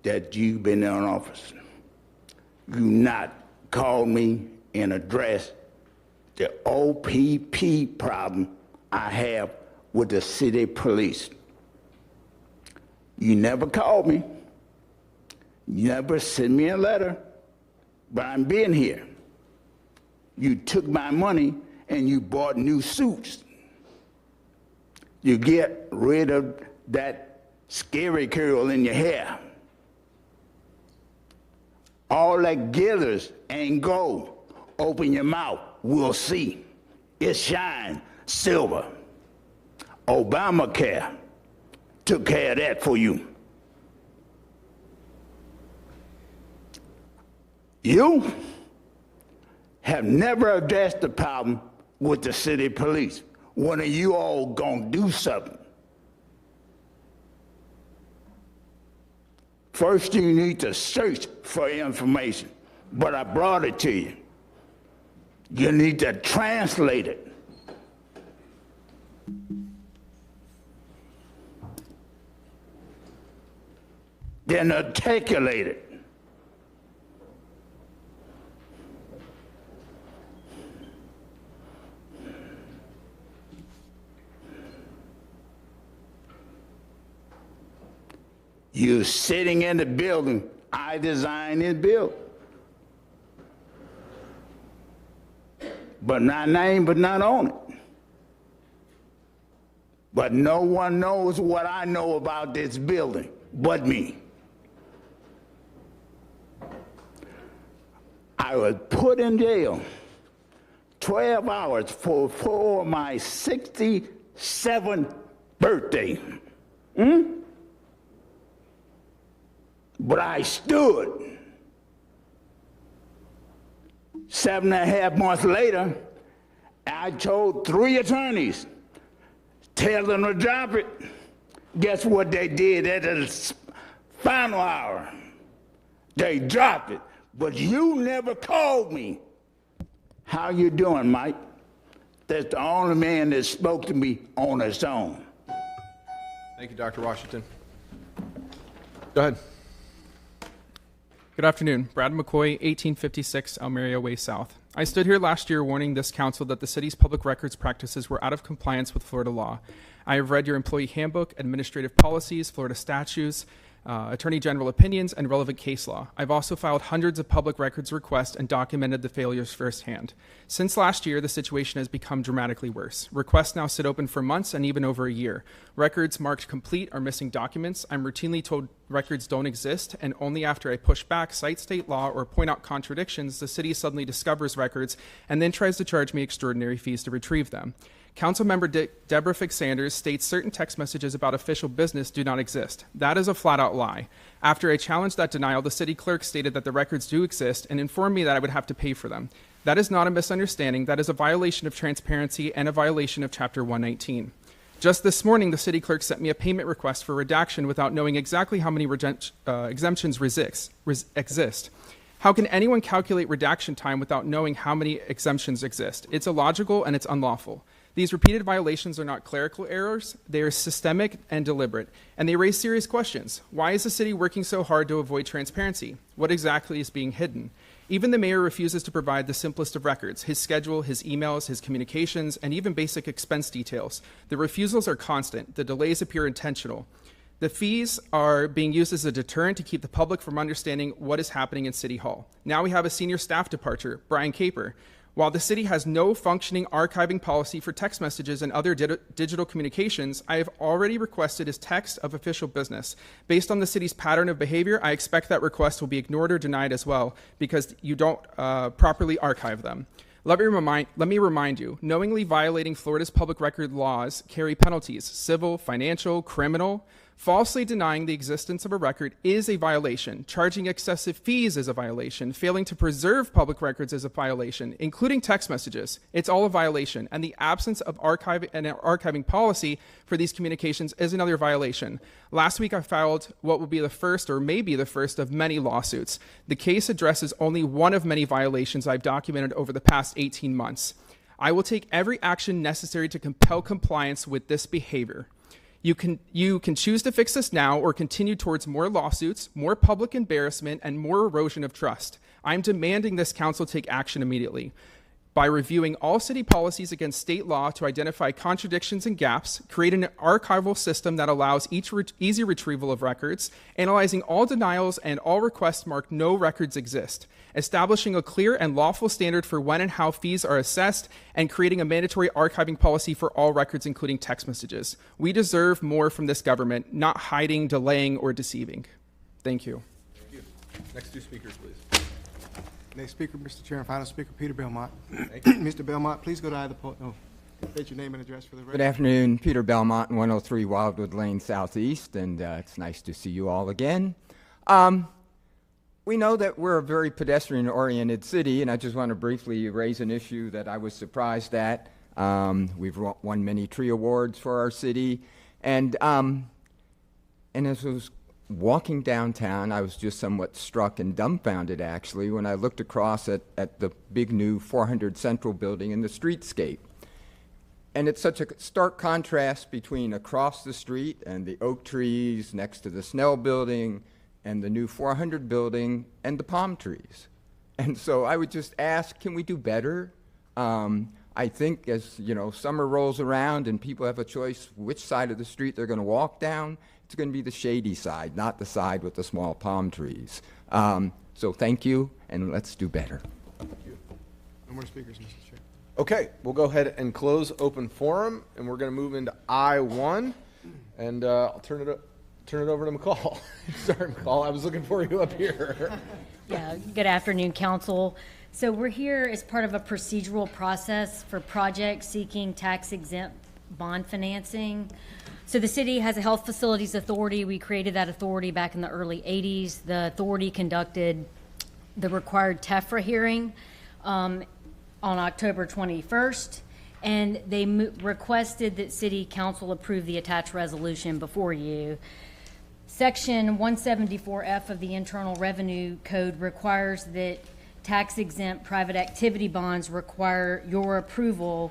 that you've been in office. You not called me and addressed the OPP problem I have with the city police. You never called me. You never sent me a letter, but I'm being here. You took my money and you bought new suits. You get rid of that scary curl in your hair. All that glitters ain't gold. Open your mouth, we'll see. It shines silver. Obamacare took care of that for you. You have never addressed the problem with the city police. When are you all gonna do something? First, you need to search for information, but I brought it to you. You need to translate it. Then articulate it. You're sitting in the building I designed this building. But not named, but not on it. But no one knows what I know about this building but me. I was put in jail 12 hours for my 67th birthday. But I stood. 7.5 months later, I told 3 attorneys, tell them to drop it. Guess what they did at the final hour? They dropped it. But you never called me. How you doing, Mike? That's the only man that spoke to me on his own. Thank you, Dr. Washington. Go ahead. Good afternoon. Brad McCoy, 1856 Almeria Way South. I stood here last year warning this council that the city's public records practices were out of compliance with Florida law. I have read your employee handbook, administrative policies, Florida statutes, Attorney General opinions, and relevant case law. I've also filed hundreds of public records requests and documented the failures firsthand. Since last year, the situation has become dramatically worse. Requests now sit open for months and even over a year. Records marked complete are missing documents. I'm routinely told records don't exist, and only after I push back, cite state law, or point out contradictions, the city suddenly discovers records and then tries to charge me extraordinary fees to retrieve them. Councilmember Deborah Fix-Sanders states certain text messages about official business do not exist. That is a flat-out lie. After I challenged that denial, the city clerk stated that the records do exist and informed me that I would have to pay for them. That is not a misunderstanding. That is a violation of transparency and a violation of Chapter 119. Just this morning, the city clerk sent me a payment request for redaction without knowing exactly how many exemptions exist. How can anyone calculate redaction time without knowing how many exemptions exist? It's illogical and it's unlawful. These repeated violations are not clerical errors, they are systemic and deliberate, and they raise serious questions. Why is the city working so hard to avoid transparency? What exactly is being hidden? Even the mayor refuses to provide the simplest of records, his schedule, his emails, his communications, and even basic expense details. The refusals are constant, the delays appear intentional. The fees are being used as a deterrent to keep the public from understanding what is happening in City Hall. Now we have a senior staff departure, Brian Caper. While the city has no functioning archiving policy for text messages and other digital communications, I have already requested his text of official business. Based on the city's pattern of behavior, I expect that request will be ignored or denied as well because you don't properly archive them. Let me remind you, knowingly violating Florida's public record laws carry penalties, civil, financial, criminal. Falsely denying the existence of a record is a violation. Charging excessive fees is a violation. Failing to preserve public records is a violation, including text messages. It's all a violation. And the absence of archiving policy for these communications is another violation. Last week, I filed what will be the first, or maybe the first, of many lawsuits. The case addresses only one of many violations I've documented over the past 18 months. I will take every action necessary to compel compliance with this behavior. You can choose to fix this now or continue towards more lawsuits, more public embarrassment, and more erosion of trust. I'm demanding this council take action immediately by reviewing all city policies against state law to identify contradictions and gaps, create an archival system that allows easy retrieval of records, analyzing all denials and all requests marked no records exist, establishing a clear and lawful standard for when and how fees are assessed, and creating a mandatory archiving policy for all records, including text messages. We deserve more from this government, not hiding, delaying, or deceiving. Thank you. Thank you. Next two speakers, please. Next speaker, Mr. Chair, and final speaker, Peter Belmont. Thank you. Mr. Belmont, please go to either podium. State your name and address for the record. Good afternoon, Peter Belmont, 103 Wildwood Lane Southeast, and it's nice to see you all again. We know that we're a very pedestrian-oriented city, and I just want to briefly raise an issue that I was surprised at. We've won many tree awards for our city, and as I was walking downtown, I was just somewhat struck and dumbfounded, actually, when I looked across at the big new 400 Central building in the streetscape. And it's such a stark contrast between across the street and the oak trees next to the Snell building and the new 400 building and the palm trees. And so I would just ask, can we do better? I think as summer rolls around and people have a choice which side of the street they're going to walk down, it's going to be the shady side, not the side with the small palm trees. So thank you, and let's do better. Thank you. No more speakers, Mr. Chair. Okay, we'll go ahead and close open forum, and we're going to move into I-1, and I'll turn it over to McCall. Sorry, McCall, I was looking for you up here. Yeah, good afternoon, Council. So we're here as part of a procedural process for projects seeking tax-exempt bond financing. So the city has a health facilities authority. We created that authority back in the early 80s. The authority conducted the required TEFRA hearing on October 21st, and they requested that City Council approve the attached resolution before you. Section 174F of the Internal Revenue Code requires that tax-exempt private activity bonds require your approval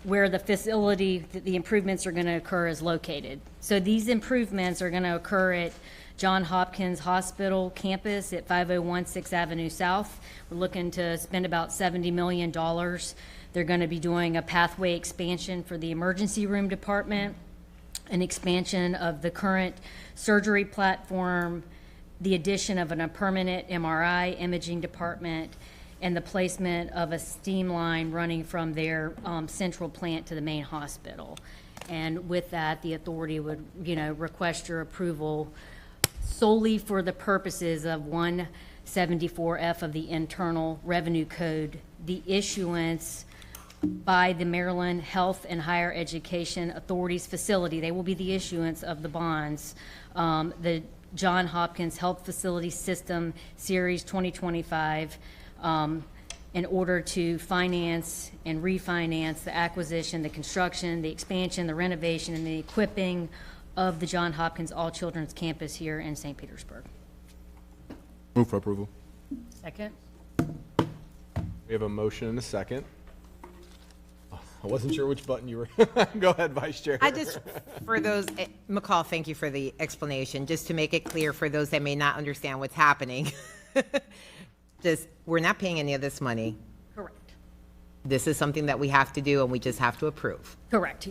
where the facility that the improvements are going to occur is located. So these improvements are going to occur at John Hopkins Hospital campus at 501 6th Avenue South. We're looking to spend about $70 million. They're going to be doing a pathway expansion for the emergency room department, an expansion of the current surgery platform, the addition of a permanent MRI imaging department, and the placement of a steam line running from their central plant to the main hospital. And with that, the authority would, request your approval solely for the purposes of 174F of the Internal Revenue Code, the issuance by the Maryland Health and Higher Education Authority's facility. They will be the issuance of the bonds. The Johns Hopkins Health Facility System Series 2025, in order to finance and refinance the acquisition, the construction, the expansion, the renovation, and the equipping of the Johns Hopkins All Children's Campus here in St. Petersburg. Move for approval. Second. We have a motion and a second. I wasn't sure which button you were. Go ahead, Vice Chair. I just, for those, McCall, thank you for the explanation. Just to make it clear for those that may not understand what's happening, we're not paying any of this money. Correct. This is something that we have to do, and we just have to approve. Correct.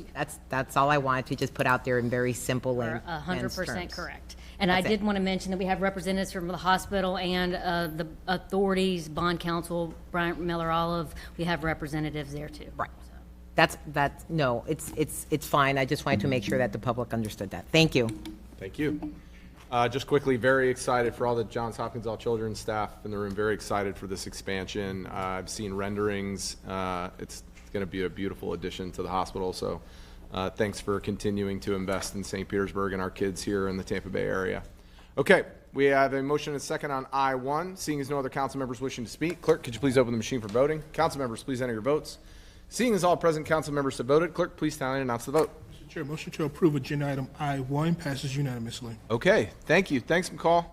That's all I wanted to just put out there in very simple We're and 100% correct. And That's I did want to mention that we have representatives from the hospital and the authorities, bond counsel, Bryant Miller Olive. We have representatives there too. Right. No, it's fine. I just wanted to make sure that the public understood that. Thank you. Thank you. Just quickly, very excited for all the Johns Hopkins All Children's staff in the room. Very excited for this expansion. I've seen renderings. It's going to be a beautiful addition to the hospital. So thanks for continuing to invest in St. Petersburg and our kids here in the Tampa Bay area. Okay, we have a motion and a second on I-1. Seeing as no other council members wishing to speak, clerk, could you please open the machine for voting? Council members, please enter your votes. Seeing as all present council members have voted, clerk, please tally and announce the vote. Mr. Chair, motion to approve agenda item I-1 passes unanimously. Okay, thank you. Thanks, McCall.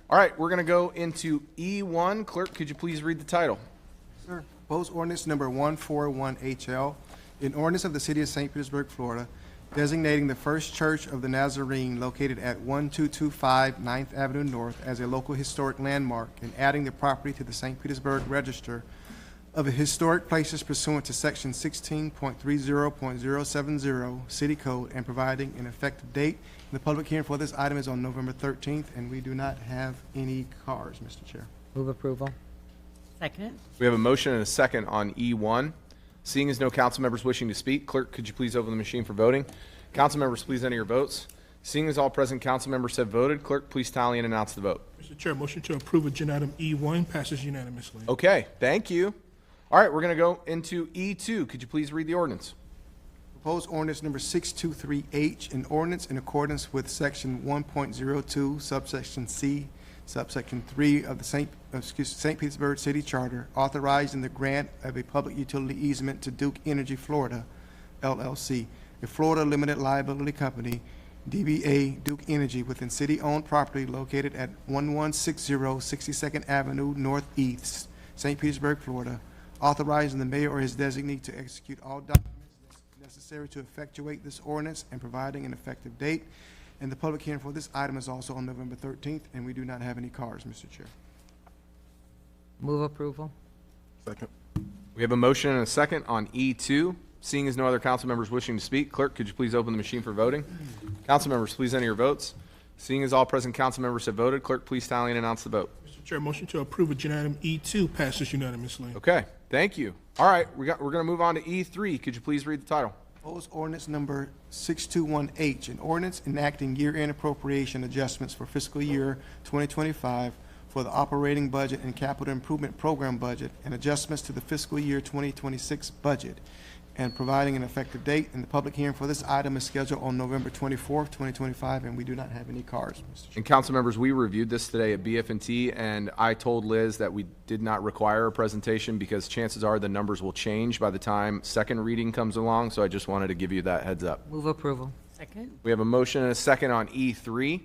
All right, we're going to go into E1. Clerk, could you please read the title? Sir, proposed ordinance number 141HL, an ordinance of the City of St. Petersburg, Florida, designating the First Church of the Nazarene located at 1225 9th Avenue North as a local historic landmark and adding the property to the St. Petersburg Register of Historic Places pursuant to Section 16.30.070 City Code and providing an effective date. The public hearing for this item is on November 13th, and we do not have any cars, Mr. Chair. Move approval. Second. We have a motion and a second on E1. Seeing as no council members wishing to speak, clerk, could you please open the machine for voting? Council members, please enter your votes. Seeing as all present council members have voted, clerk, please tally and announce the vote. Mr. Chair, motion to approve agenda item E1 passes unanimously. Okay, thank you. All right, we're going to go into E2. Could you please read the ordinance? Proposed ordinance number 623H, an ordinance in accordance with Section 1.02, subsection C, subsection 3 of the St. Petersburg City Charter, authorizing the grant of a public utility easement to Duke Energy Florida, LLC, a Florida limited liability company, DBA Duke Energy, within city-owned property located at 1160 62nd Avenue Northeast, St. Petersburg, Florida, authorizing the mayor or his designee to execute all documents necessary to effectuate this ordinance and providing an effective date. And the public hearing for this item is also on November 13th, and we do not have any cars, Mr. Chair. Move approval. Second. We have a motion and a second on E2. Seeing as no other council members wishing to speak, clerk, could you please open the machine for voting? Council members, please enter your votes. Seeing as all present council members have voted, clerk, please tally and announce the vote. Mr. Chair, motion to approve agenda item E2 passes unanimously. Okay, thank you. All right, we're going to move on to E3. Could you please read the title? Proposed ordinance number 621H, an ordinance enacting year-end appropriation adjustments for fiscal year 2025 for the operating budget and capital improvement program budget and adjustments to the fiscal year 2026 budget and providing an effective date. And the public hearing for this item is scheduled on November 24th, 2025, and we do not have any cars, Mr. Chair. And council members, we reviewed this today at BF&T, and I told Liz that we did not require a presentation because chances are the numbers will change by the time second reading comes along, so I just wanted to give you that heads up. Move approval. Second. We have a motion and a second on E3.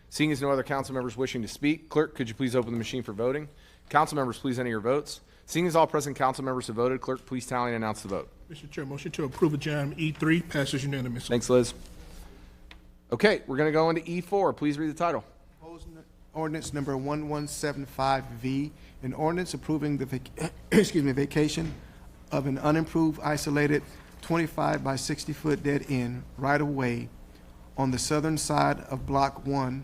Seeing as no other council members wishing to speak, clerk, could you please open the machine for voting? Council members, please enter your votes. Seeing as all present council members have voted, clerk, please tally and announce the vote. Mr. Chair, motion to approve agenda item E3 passes unanimously. Thanks, Liz. Okay, we're going to go into E4. Please read the title. Proposed ordinance number 1175V, an ordinance approving the vacation of an unimproved, isolated 25 by 60 foot dead end right-of-way on the southern side of Block 1,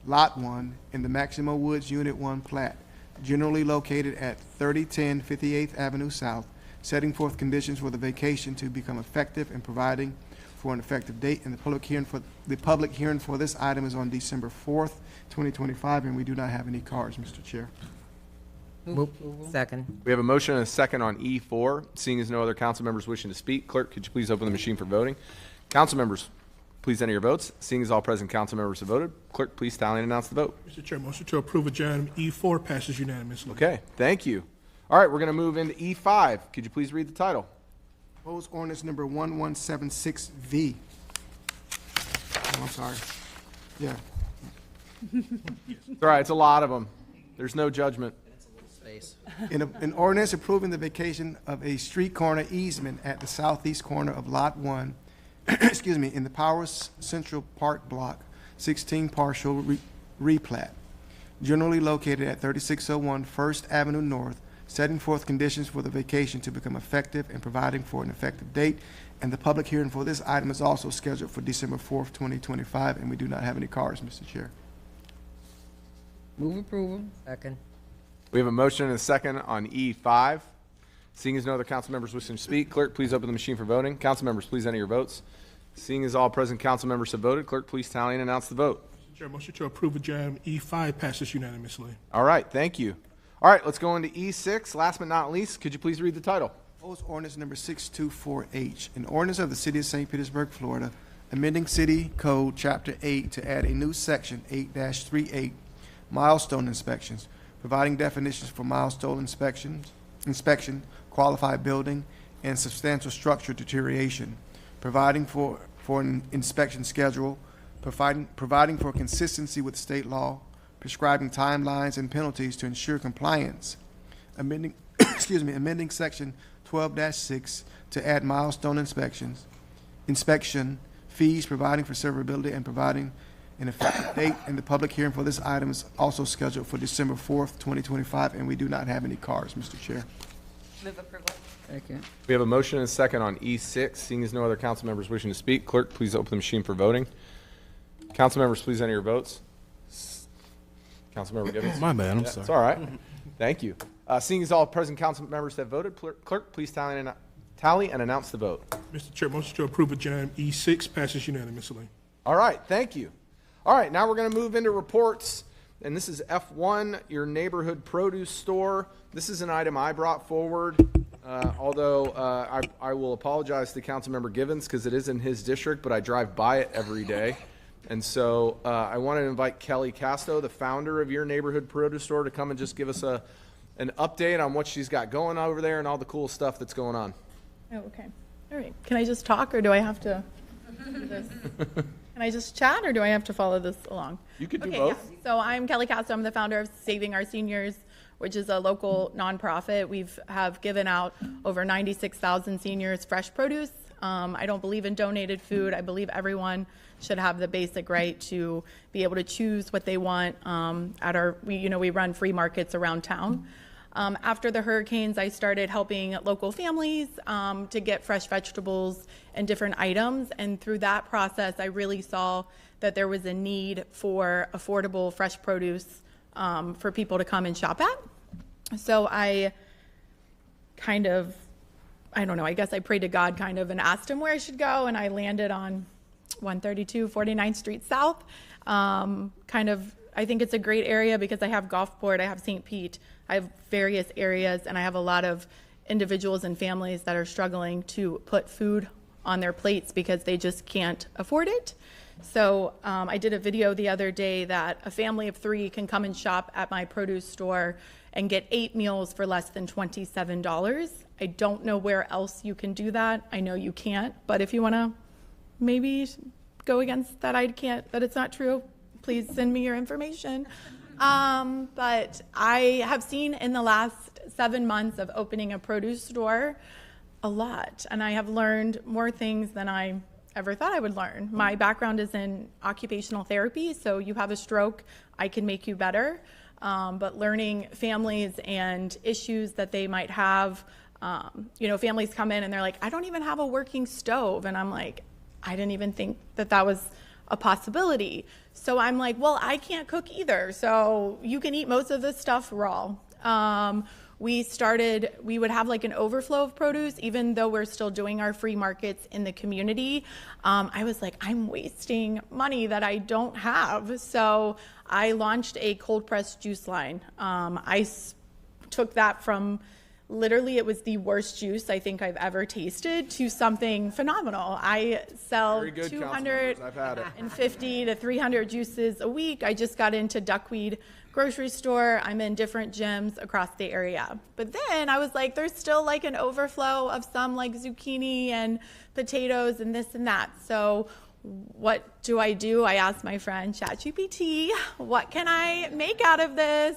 Lot 1, in the Maximo Woods Unit 1 plat, generally located at 3010 58th Avenue South, setting forth conditions for the vacation to become effective and providing for an effective date, and the public hearing for this item is on December 4th, 2025, and we do not have any cards, Mr. Chair. Second. We have a motion and a second on E4. Seeing as no other council members wishing to speak, clerk, could you please open the machine for voting? Council members, please enter your votes. Seeing as all present council members have voted, clerk, please tally and announce the vote. Mr. Chair, motion to approve agenda item E4 passes unanimously. Okay, thank you. All right, we're going to move into E5. Could you please read the title? Proposed ordinance number 1176V. Oh, I'm sorry. Yeah. It's all right, it's a lot of them. There's no judgment. An ordinance approving the vacation of a street corner easement at the southeast corner of Lot 1, excuse me, in the Powers Central Park Block 16 partial replat, generally located at 3601 First Avenue North, setting forth conditions for the vacation to become effective and providing for an effective date. And the public hearing for this item is also scheduled for December 4th, 2025, and we do not have any cards, Mr. Chair. Move approval. Second. We have a motion and a second on E5. Seeing as no other council members wishing to speak, clerk, please open the machine for voting. Council members, please enter your votes. Seeing as all present council members have voted, clerk, please tally and announce the vote. Mr. Chair, motion to approve agenda item E5 passes unanimously. All right, thank you. All right, let's go into E6. Last but not least, could you please read the title? Proposed ordinance number 624H, an ordinance of the City of St. Petersburg, Florida, amending City Code Chapter 8 to add a new section 8-38, milestone inspections, providing definitions for milestone inspection, qualified building, and substantial structure deterioration, providing for an inspection schedule, providing for consistency with state law, prescribing timelines and penalties to ensure compliance, amending, amending section 12-6 to add milestone inspection fees, providing for severability, and providing an effective date. And the public hearing for this item is also scheduled for December 4th, 2025, and we do not have any cards, Mr. Chair. Move approval. Second. We have a motion and a second on E6. Seeing as no other council members wishing to speak, clerk, please open the machine for voting. Council members, please enter your votes. Councilmember Gibbons. My bad, I'm sorry. It's all right. Thank you. Seeing as all present council members have voted, clerk, please tally and announce the vote. Mr. Chair, motion to approve agenda item E6 passes unanimously. All right, thank you. All right, now we're going to move into reports, and this is F1, your neighborhood produce store. This is an item I brought forward, although I will apologize to Councilmember Givens because it is in his district, but I drive by it every day. And so I want to invite Kelly Casto, the founder of your neighborhood produce store, to come and just give us an update on what she's got going over there and all the cool stuff that's going on. Oh, okay. All right. Can I just talk, or do I have to do this? Can I just chat, or do I have to follow this along? You could do Okay, both. yeah. So I'm Kelly Casto. I'm the founder of Saving Our Seniors, which is a local nonprofit. Have given out over 96,000 seniors fresh produce. I don't believe in donated food. I believe everyone should have the basic right to be able to choose what they want. We run free markets around town. After the hurricanes, I started helping local families to get fresh vegetables and different items. And through that process, I really saw that there was a need for affordable fresh produce for people to come and shop at. So I guess I prayed to God and asked him where I should go. And I landed on 132 49th Street South. I think it's a great area because I have Gulfport, I have St. Pete, I have various areas, and I have a lot of individuals and families that are struggling to put food on their plates because they just can't afford it. So I did a video the other day that a family of 3 can come and shop at my produce store and get 8 meals for less than $27. I don't know where else you can do that. I know you can't, but if you want to maybe go against that, that it's not true, please send me your information. But I have seen in the last 7 months of opening a produce store a lot, and I have learned more things than I ever thought I would learn. My background is in occupational therapy, so you have a stroke, I can make you better. But learning families and issues that they might have, families come in and they're like, I don't even have a working stove. And I'm like, I didn't even think that was a possibility. So I'm like, well, I can't cook either. So you can eat most of this stuff raw. we would have like an overflow of produce, even though we're still doing our free markets in the community. I was like, I'm wasting money that I don't have. So I launched a cold pressed juice line. Took that from literally, it was the worst juice I think I've ever tasted to something phenomenal. I sell 250 to 300 juices a week. I just got into Duckweed grocery store. I'm in different gyms across the area. But then I was like, there's still like an overflow of some like zucchini and potatoes and this and that. So what do? I asked my friend ChatGPT, what can I make out of this?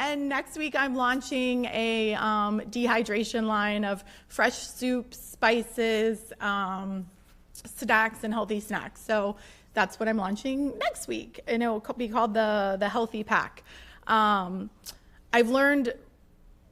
And next week I'm launching a dehydration line of fresh soups, spices, snacks, and healthy snacks. So that's what I'm launching next week, and it will be called the Healthy Pack. I've learned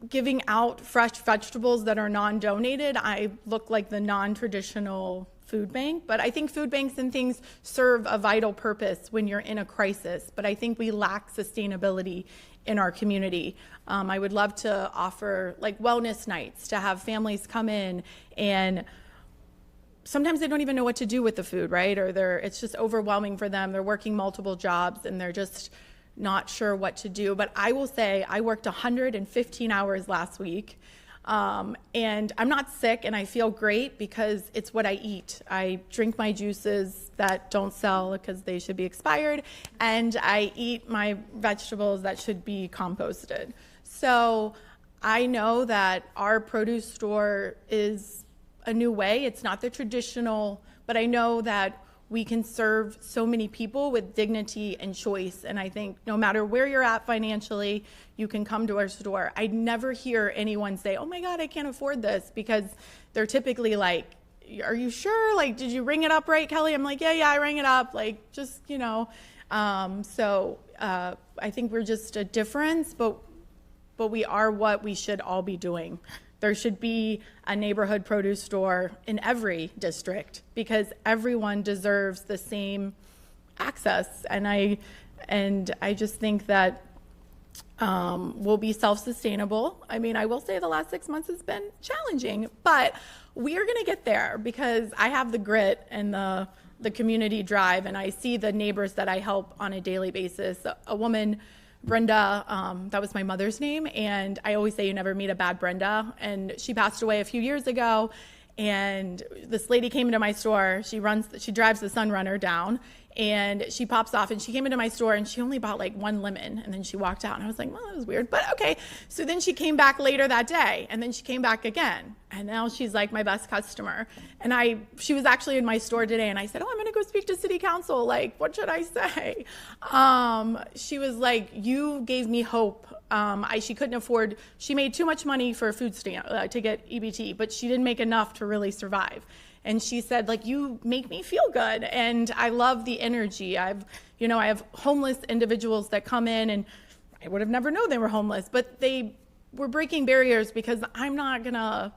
giving out fresh vegetables that are non-donated, I look like the non-traditional food bank, but I think food banks and things serve a vital purpose when you're in a crisis, but I think we lack sustainability in our community. I would love to offer like wellness nights to have families come in, and sometimes they don't even know what to do with the food, right? Or it's just overwhelming for them. They're working multiple jobs and they're just not sure what to do. But I will say I worked 115 hours last week. And I'm not sick and I feel great because it's what I eat. I drink my juices that don't sell because they should be expired, and I eat my vegetables that should be composted. So I know that our produce store is a new way. It's not the traditional, but I know that we can serve so many people with dignity and choice. And I think no matter where you're at financially, you can come to our store. I never hear anyone say, oh my God, I can't afford this, because they're typically like, are you sure? Like, did you ring it up right, Kelly? I'm like, yeah, I rang it up. Like, just, I think we're just a difference, but we are what we should all be doing. There should be a neighborhood produce store in every district because everyone deserves the same access. And I just think that we'll be self-sustainable. I mean, I will say the last 6 months has been challenging, but we are going to get there because I have the grit and the community drive, and I see the neighbors that I help on a daily basis. A woman, Brenda, that was my mother's name, and I always say you never meet a bad Brenda, and she passed away a few years ago, and this lady came into my store. She drives the Sunrunner down, and she pops off, and she came into my store, and she only bought like one lemon, and then she walked out, and I was like, well, that was weird, but okay. So then she came back later that day, and then she came back again, and now she's like my best customer. And she was actually in my store today, and I said, oh, I'm gonna go speak to city council, like, what should I say? She was like, you gave me hope. She couldn't afford, she made too much money for a food stamp to get EBT, but she didn't make enough to really survive. And she said, like, you make me feel good. And I love the energy. I have homeless individuals that come in, and I would have never known they were homeless, but they were breaking barriers because I'm not gonna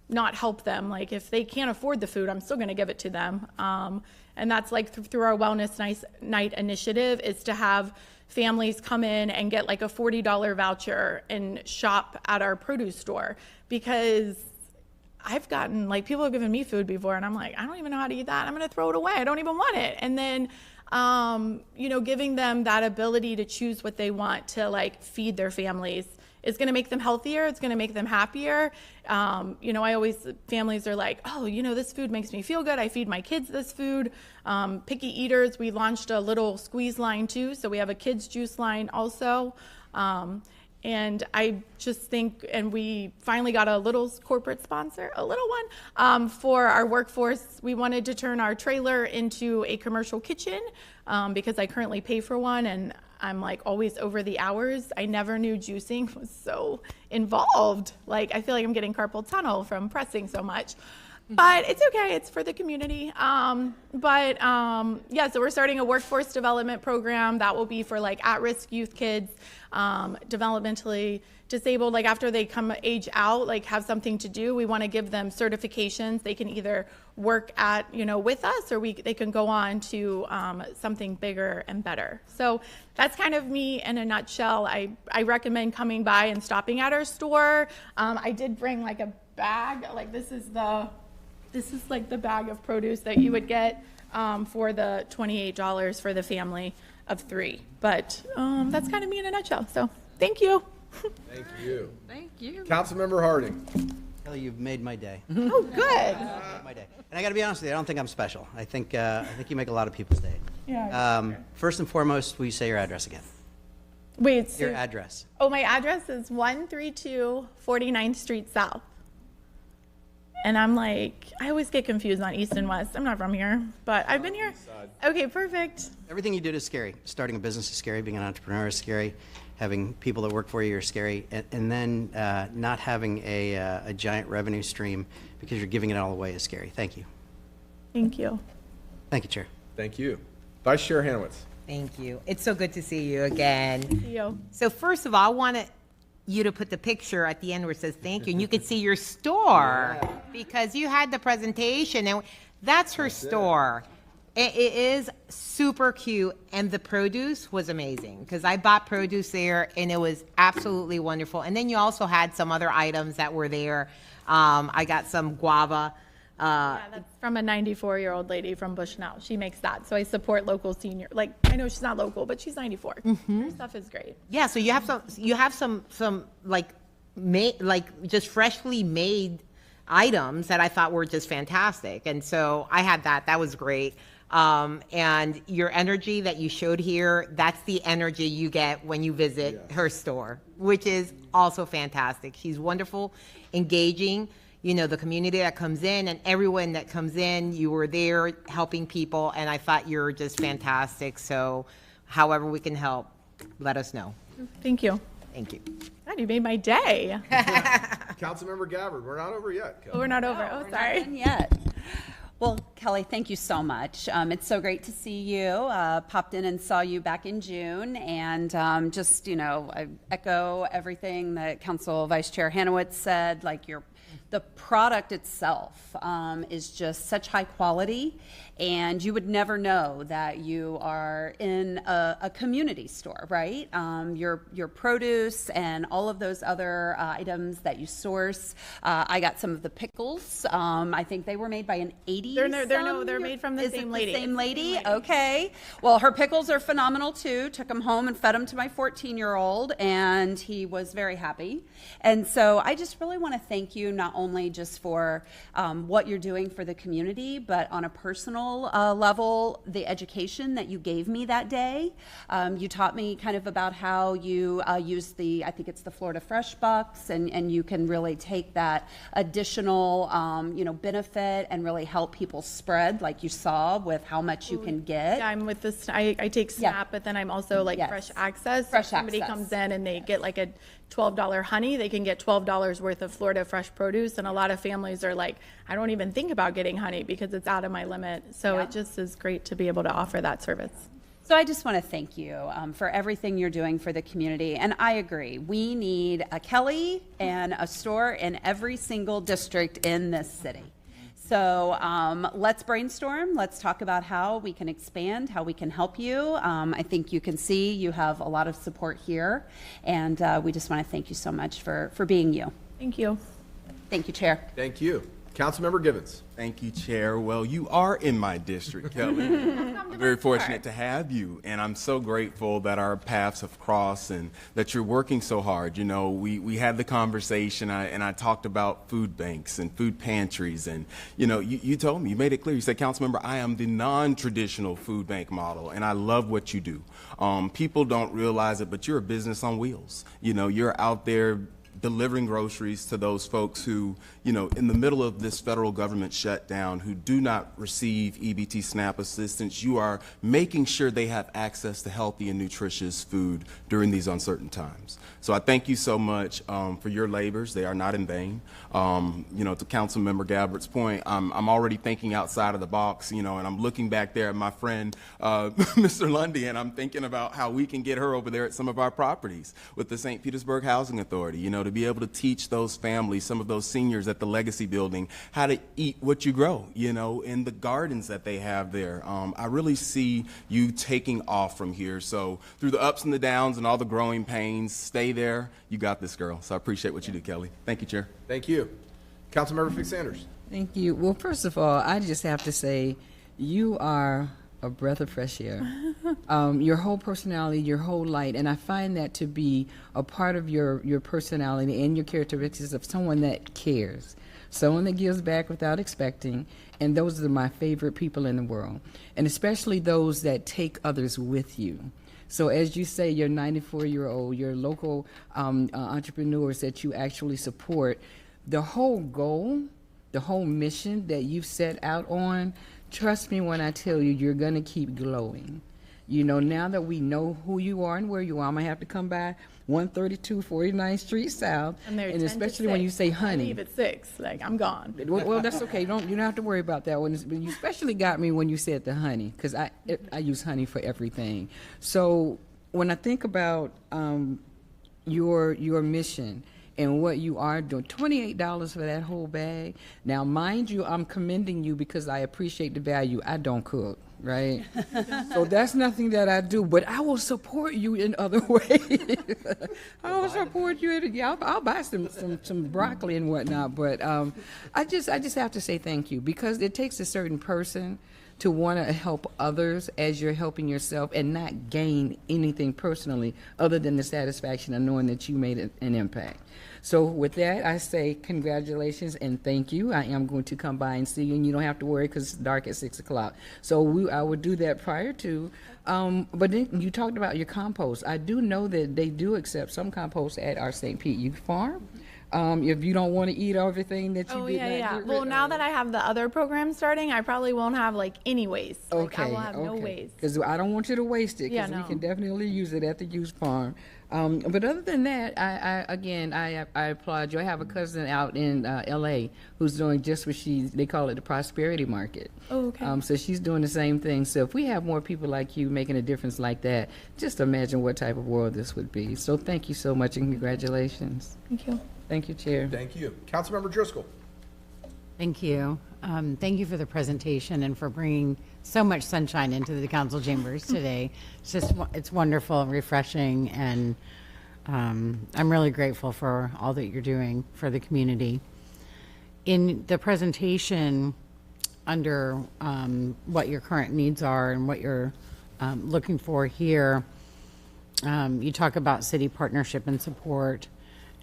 not help them. Like, if they can't afford the food, I'm still gonna give it to them. And that's like through our Wellness Night initiative, is to have families come in and get like a $40 voucher and shop at our produce store, because I've gotten, like, people have given me food before and I'm like, I don't even know how to eat that. I'm going to throw it away. I don't even want it. And then, giving them that ability to choose what they want to like feed their families is going to make them healthier. It's going to make them happier. Families are like, oh, this food makes me feel good. I feed my kids this food. Picky eaters, we launched a little squeeze line too. So we have a kids juice line also. And I just think, and we finally got a little corporate sponsor, a little one, for our workforce. We wanted to turn our trailer into a commercial kitchen because I currently pay for one, and I'm like always over the hours. I never knew juicing was so involved. Like, I feel like I'm getting carpal tunnel from pressing so much. But it's okay. It's for the community. So we're starting a workforce development program that will be for like at-risk youth kids. developmentally disabled, like after they come age out, like have something to do. We want to give them certifications. They can either work at, with us, or they can go on to something bigger and better. So that's kind of me in a nutshell. I recommend coming by and stopping at our store. I did bring like a bag, like this is like the bag of produce that you would get for the $28 for the family of 3. But that's kind of me in a nutshell. So thank you. Thank you. Thank you. Councilmember Harding. Kelly, you've made my day. Oh, good. My day. And I got to be honest with you, I don't think I'm special. I think you make a lot of people's day. Yeah. First and foremost, will you say your address again? Wait. So, your address. Oh, my address is 132 49th Street South. And I'm like, I always get confused on East and West. I'm not from here, but I've been here. Okay, perfect. Everything you did is scary. Starting a business is scary. Being an entrepreneur is scary. Having people that work for you are scary. And then not having a giant revenue stream because you're giving it all away is scary. Thank you. Thank you. Thank you, Chair. Thank you. Vice Chair Hanowitz. Thank you. It's so good to see you again. See you. So first of all, I want you to put the picture at the end where it says thank you, and you could see your store because you had the presentation, and that's her store. It is super cute, and the produce was amazing because I bought produce there, and it was absolutely wonderful. And then you also had some other items that were there. I got some guava. Yeah, that's from a 94-year-old lady from Bushnell. She makes that, so I support local senior. Like, I know she's not local, but she's 94. Her stuff is great. Yeah, so you have some like just freshly made items that I thought were just fantastic, and so I had that. That was great. And your energy that you showed here, that's the energy you get when you visit her store, which is also fantastic. She's wonderful, engaging. The community that comes in and everyone that comes in, you were there helping people, and I thought you were just fantastic. So however we can help, let us know. Thank you. Thank you. God, you made my day. Councilmember Gabbard, we're not over yet. Oh, we're not over. Oh, sorry. Not done yet. Well, Kelly, thank you so much. It's so great to see you. Popped in and saw you back in June, and I echo everything that Council Vice Chair Hanowitz said. Like the product itself is just such high quality, and you would never know that you are in a community store, right? Your produce and all of those other items that you source. I got some of the pickles. I think they were made by an 80s. They're made from the same lady. Same lady? Okay. Well, her pickles are phenomenal too. Took them home and fed them to my 14-year-old, and he was very happy. And so I just really want to thank you, not only just for what you're doing for the community, but on a personal level, the education that you gave me that day. You taught me kind of about how you use I think it's the Florida Fresh Bucks, and you can really take that additional, benefit and really help people spread, like you saw with how much you can get. Yeah, I'm with this. I take SNAP, but then I'm also like Fresh Access. Fresh Somebody Access. comes in and they get like a $12 honey, they can get $12 worth of Florida fresh produce. And a lot of families are like, I don't even think about getting honey because it's out of my limit. So it just is great to be able to offer that service. So I just want to thank you for everything you're doing for the community. And I agree, we need a Kelly and a store in every single district in this city. So let's brainstorm. Let's talk about how we can expand, how we can help you. I think you can see you have a lot of support here. And we just want to thank you so much for being you. Thank you. Thank you, Chair. Thank you. Councilmember Givens. Thank you, Chair. Well, you are in my district, Kelly. I'm very fortunate to have you, and I'm so grateful that our paths have crossed and that you're working so hard. We had the conversation, and I talked about food banks and food pantries, and, you told me, you made it clear. You said, Councilmember, I am the non-traditional food bank model, and I love what you do. People don't realize it, but you're a business on wheels. You're out there delivering groceries to those folks who, in the middle of this federal government shutdown, who do not receive EBT SNAP assistance. You are making sure they have access to healthy and nutritious food during these uncertain times. So I thank you so much for your labors. They are not in vain. To Councilmember Gabbert's point, I'm already thinking outside of the box, and I'm looking back there at my friend, Mr. Lundy, and I'm thinking about how we can get her over there at some of our properties with the St. Petersburg Housing Authority, to be able to teach those families, some of those seniors at the Legacy Building, how to eat what you grow, in the gardens that they have there. I really see you taking off from here. So through the ups and the downs and all the growing pains, stay there. You got this, girl. So I appreciate what you do, Kelly. Thank you, Chair. Thank you. Councilmember Fick Sanders. Thank you. Well, first of all, I just have to say you are a breath of fresh air. Your whole personality, your whole light, and I find that to be a part of your personality and your characteristics of someone that cares, someone that gives back without expecting, and those are my favorite people in the world, and especially those that take others with you. So as you say, your 94-year-old, your local entrepreneurs that you actually support, the whole goal, the whole mission that you've set out on, trust me when I tell you, you're going to keep glowing. Now that we know who you are and where you are, I'm going to have to come by 132 49th Street South. And especially when you say honey. I leave at 6. Like, I'm gone. Well, that's okay. You don't have to worry about that one. But you especially got me when you said the honey, because I use honey for everything. So when I think about your mission and what you are doing, $28 for that whole bag. Now, mind you, I'm commending you because I appreciate the value. I don't cook, right? So that's nothing that I do, but I will support you in other ways. I will support you. I'll buy some broccoli and whatnot, but I just have to say thank you, because it takes a certain person to want to help others as you're helping yourself and not gain anything personally other than the satisfaction of knowing that you made an impact. So with that, I say congratulations and thank you. I am going to come by and see you, and you don't have to worry because it's dark at 6 o'clock. So I would do that prior to. But then you talked about your compost. I do know that they do accept some compost at our St. Pete Youth Farm. If you don't want to eat everything that you did not get rid Well, of. now that I have the other program starting, I probably won't have any waste. I will have no waste. Because I don't want you to waste it, because we can definitely use it at the youth farm. But other than that, I applaud you. I have a cousin out in L.A. who's doing just what they call it the prosperity market. Oh, okay. So she's doing the same thing. So if we have more people like you making a difference like that, just imagine what type of world this would be. So thank you so much and congratulations. Thank you. Thank you, Chair. Thank you. Councilmember Driscoll. Thank you. Thank you for the presentation and for bringing so much sunshine into the council chambers today. It's wonderful and refreshing, and I'm really grateful for all that you're doing for the community. In the presentation, under what your current needs are and what you're looking for here, you talk about city partnership and support,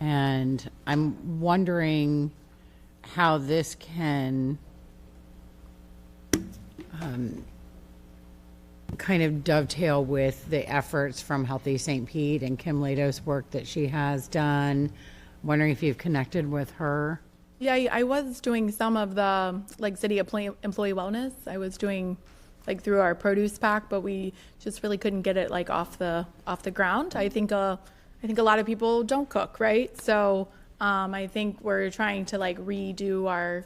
and I'm wondering how this can kind of dovetail with the efforts from Healthy St. Pete and Kim Lado's work that she has done. Wondering if you've connected with her. Yeah, I was doing some of the city employee wellness. I was doing through our produce pack, but we just really couldn't get it off the ground. I think a lot of people don't cook, right? So I think we're trying to redo our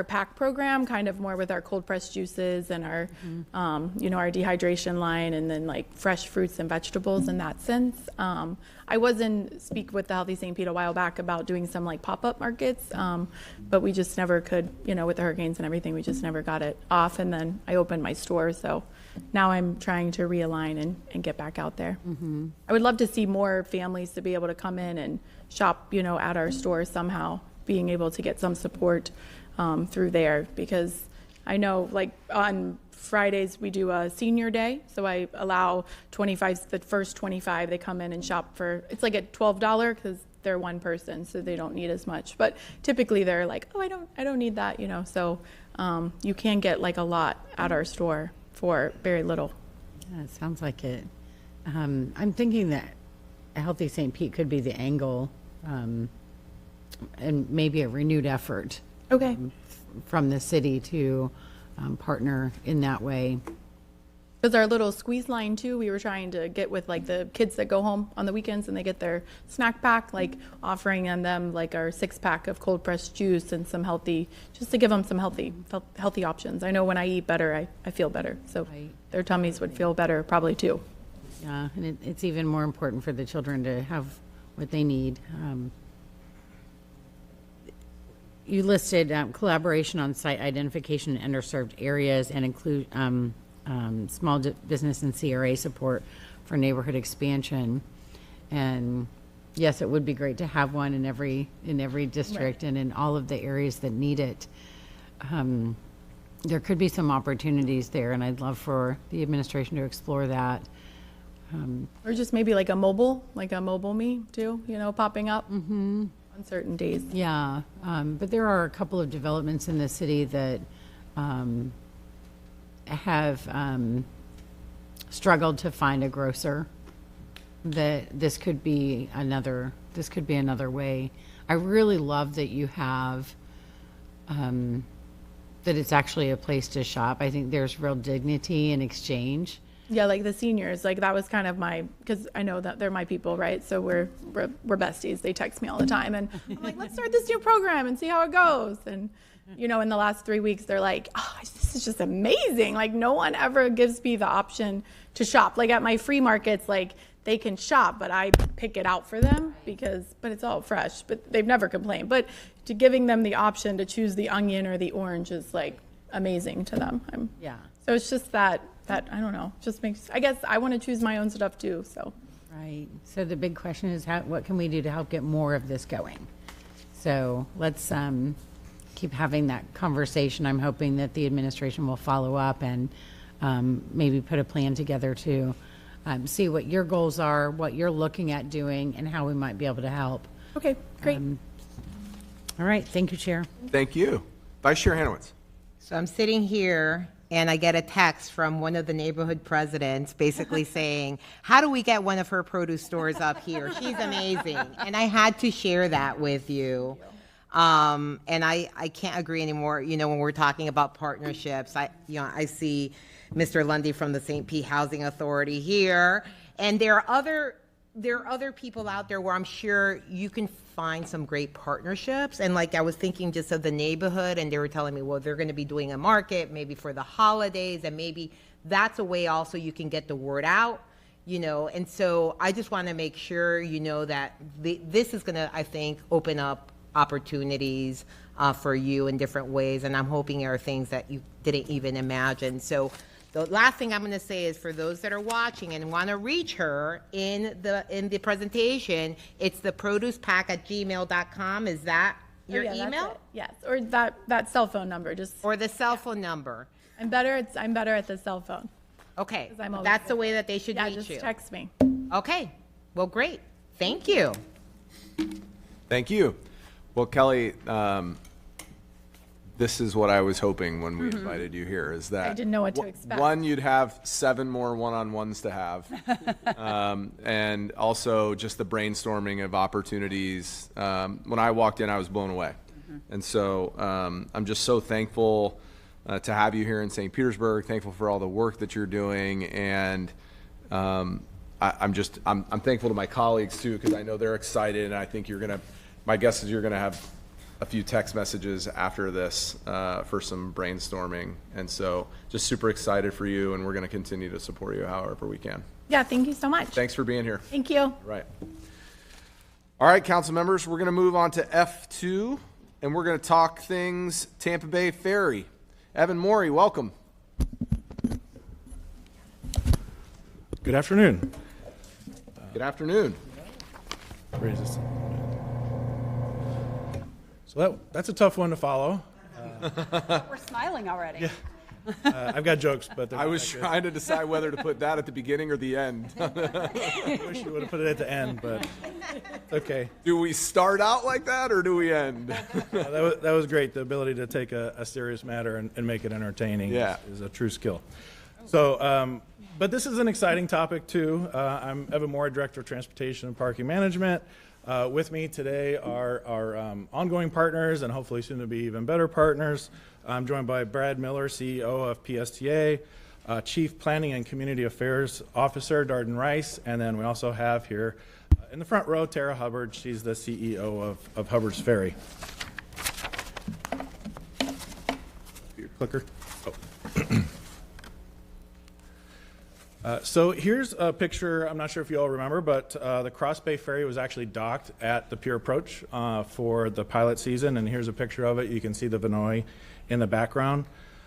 pack program, kind of more with our cold pressed juices and our our dehydration line, and then fresh fruits and vegetables in that sense. I was in speak with the Healthy St. Pete a while back about doing some pop-up markets, but we just never could, with the hurricanes and everything, we just never got it off. And then I opened my store, so now I'm trying to realign and get back out there. I would love to see more families to be able to come in and shop, at our store somehow, being able to get some support through there, because I know on Fridays we do a senior day, so I allow the first 25, they come in and shop for, it's a $12 because they're one person, so they don't need as much, but typically they're I don't need that, so you can get a lot at our store for very little. Yeah, it sounds like it. I'm thinking that Healthy St. Pete could be the angle and maybe a renewed effort Okay. from the city to partner in that way. Because our little squeeze line too, we were trying to get with like the kids that go home on the weekends and they get their snack pack, like offering them like our 6-pack of cold pressed juice and some healthy, just to give them some healthy options. I know when I eat better, I feel better. So their tummies would feel better probably too. Yeah, and it's even more important for the children to have what they need. You listed collaboration on site identification in underserved areas and include small business and CRA support for neighborhood expansion. And yes, it would be great to have one in every district and in all of the areas that need it. There could be some opportunities there, and I'd love for the administration to explore that. Or just maybe like a mobile me too, popping up on certain days. Yeah, but there are a couple of developments in the city that have struggled to find a grocer. That this could be another way. I really love that you have that it's actually a place to shop. I think there's real dignity in exchange. Yeah, like the seniors, like that was kind of because I know that they're my people, right? So we're besties. They text me all the time, and I'm like, let's start this new program and see how it goes. And in the last 3 weeks, they're like, oh, this is just amazing. Like no one ever gives me the option to shop. Like at my free markets, like they can shop, but I pick it out for them but it's all fresh. But they've never complained. But to giving them the option to choose the onion or the orange is like amazing to them. So it's just that I don't know, just makes, I guess I want to choose my own stuff too, so. Right, so the big question is what can we do to help get more of this going? So let's keep having that conversation. I'm hoping that the administration will follow up and maybe put a plan together to see what your goals are, what you're looking at doing, and how we might be able to help. Okay, great. All right, thank you, Chair. Thank you. Vice Chair Hanowitz. So I'm sitting here and I get a text from one of the neighborhood presidents basically saying, how do we get one of her produce stores up here? She's amazing. And I had to share that with you. And I can't agree anymore. When we're talking about partnerships, I see Mr. Lundy from the St. Pete Housing Authority here. And there are other people out there where I'm sure you can find some great partnerships. And like I was thinking just of the neighborhood, and they were telling me, well, they're going to be doing a market maybe for the holidays, and maybe that's a way also you can get the word out, And so I just want to make sure that this is going to, I think, open up opportunities for you in different ways. And I'm hoping there are things that you didn't even imagine. So the last thing I'm going to say is for those that are watching and want to reach her in the presentation, it's theproducepack@gmail.com. Is that your email? That's it. Yes, or that cell phone number. Or the cell phone number. I'm better at the cell phone. Okay, that's the way that they should reach you. Just text me. Okay, well, great. Thank you. Thank you. Well, Kelly, this is what I was hoping when we invited you here, is that I didn't know what to expect. One, you'd have 7 more one-on-ones to have, and also just the brainstorming of opportunities. When I walked in, I was blown away, and so I'm just so thankful to have you here in St. Petersburg. Thankful for all the work that you're doing, and I'm thankful to my colleagues too, because I know they're excited, and I think my guess is you're gonna have a few text messages after this for some brainstorming. And so just super excited for you, and we're going to continue to support you however we can. Yeah, thank you so much. Thanks for being here. Thank you. Right. All right, council members, we're going to move on to F2, and we're going to talk things Tampa Bay Ferry. Evan Morey, welcome. Good afternoon. Good afternoon. So that's a tough one to follow. We're smiling already. Yeah. I've got jokes, but I was trying to decide whether to put that at the beginning or the end. I wish you would have put it at the end, but it's okay. Do we start out like that, or do we end? That was great. The ability to take a serious matter and make it entertaining is a true skill. So, but this is an exciting topic too. I'm Evan Moore, Director of Transportation and Parking Management. With me today are our ongoing partners and hopefully soon to be even better partners. I'm joined by Brad Miller, CEO of PSTA, Chief Planning and Community Affairs Officer Darden Rice, and then we also have here in the front row Tara Hubbard. She's the CEO of Hubbard's Ferry. Your clicker. So here's a picture. I'm not sure if you all remember, but the Cross Bay Ferry was actually docked at the Pier Approach for the pilot season, and here's a picture of it. You can see the Vinoy in the background.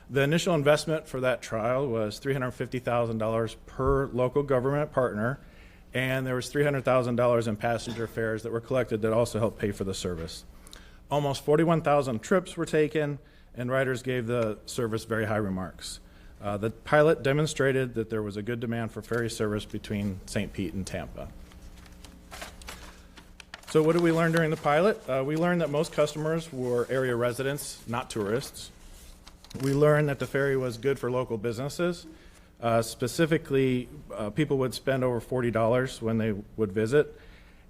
The initial investment for that trial was $350,000 per local government partner, and there was $300,000 in passenger fares that were collected that also helped pay for the service. Almost 41,000 trips were taken, and riders gave the service very high remarks. The pilot demonstrated that there was a good demand for ferry service between St. Pete and Tampa. So what did we learn during the pilot? We learned that most customers were area residents, not tourists. We learned that the ferry was good for local businesses. Specifically, people would spend over $40 when they would visit.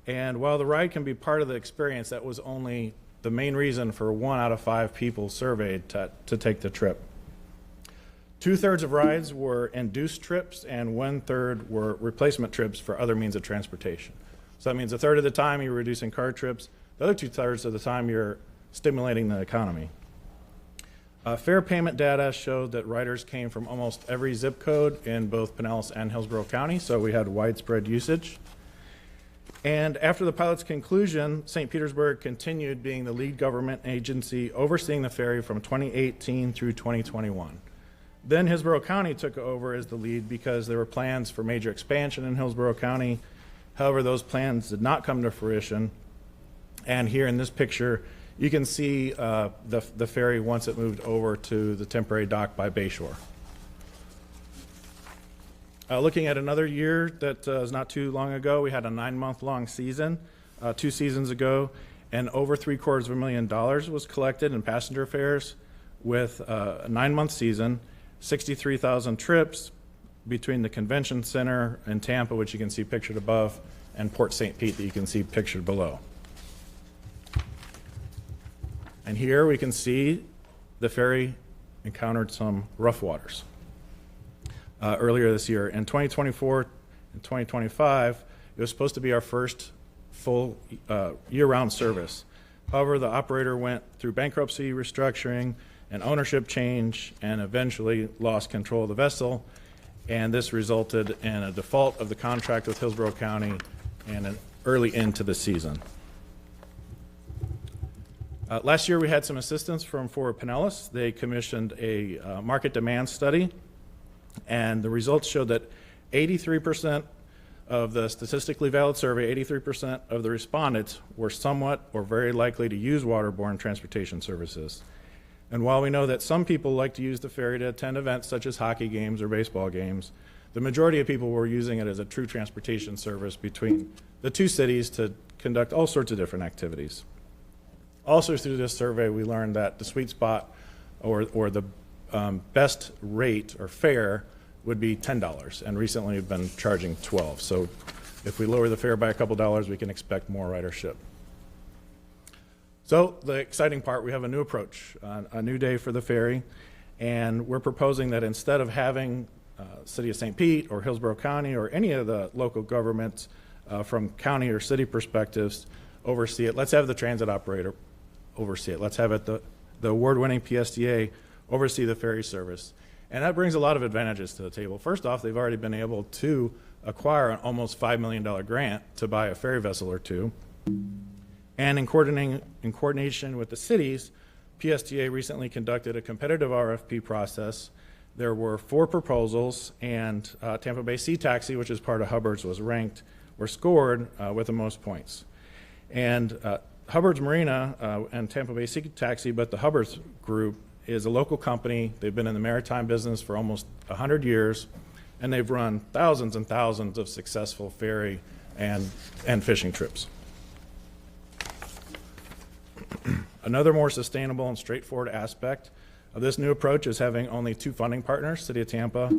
And while the ride can be part of the experience, that was only the main reason for 1 out of 5 people surveyed to take the trip. 2/3 of rides were induced trips and 1/3 were replacement trips for other means of transportation. So that means 1/3 of the time you're reducing car trips, the other 2/3 of the time you're stimulating the economy. Fare payment data showed that riders came from almost every zip code in both Pinellas and Hillsborough County, so we had widespread usage. And after the pilot's conclusion, St. Petersburg continued being the lead government agency overseeing the ferry from 2018 through 2021. Then Hillsborough County took over as the lead because there were plans for major expansion in Hillsborough County. However, those plans did not come to fruition. And here in this picture, you can see the ferry once it moved over to the temporary dock by Bayshore. Looking at another year that is not too long ago, we had a 9-month-long season 2 seasons ago, and over $750,000 was collected in passenger fares with a 9-month season. 63,000 trips between the convention center in Tampa, which you can see pictured above, and Port St. Pete that you can see pictured below. And here we can see the ferry encountered some rough waters earlier this year. In 2024 and 2025, it was supposed to be our first full year-round service. However, the operator went through bankruptcy, restructuring, an ownership change, and eventually lost control of the vessel, and this resulted in a default of the contract with Hillsborough County and an early end to the season. Last year we had some assistance from Forward Pinellas. They commissioned a market demand study, and the results showed that 83% of the statistically valid survey, 83% of the respondents were somewhat or very likely to use waterborne transportation services. And while we know that some people like to use the ferry to attend events such as hockey games or baseball games, the majority of people were using it as a true transportation service between the two cities to conduct all sorts of different activities. Also through this survey, we learned that the sweet spot or the best rate or fare would be $10, and recently we've been charging $12. So if we lower the fare by a couple dollars, we can expect more ridership. So the exciting part, we have a new approach, a new day for the ferry, and we're proposing that instead of having City of St. Pete or Hillsborough County or any of the local governments from county or city perspectives oversee it, let's have the transit operator oversee it. Let's have it the award-winning PSTA oversee the ferry service. And that brings a lot of advantages to the table. First off, they've already been able to acquire an almost $5 million grant to buy a ferry vessel or two. And in coordination with the cities, PSTA recently conducted a competitive RFP process. There were 4 proposals, and Tampa Bay Sea Taxi, which is part of Hubbard's, was ranked or scored with the most points. And Hubbard's Marina and Tampa Bay Sea Taxi, but the Hubbard's group is a local company. They've been in the maritime business for almost 100 years, and they've run thousands and thousands of successful ferry and fishing trips. Another more sustainable and straightforward aspect of this new approach is having only 2 funding partners, City of Tampa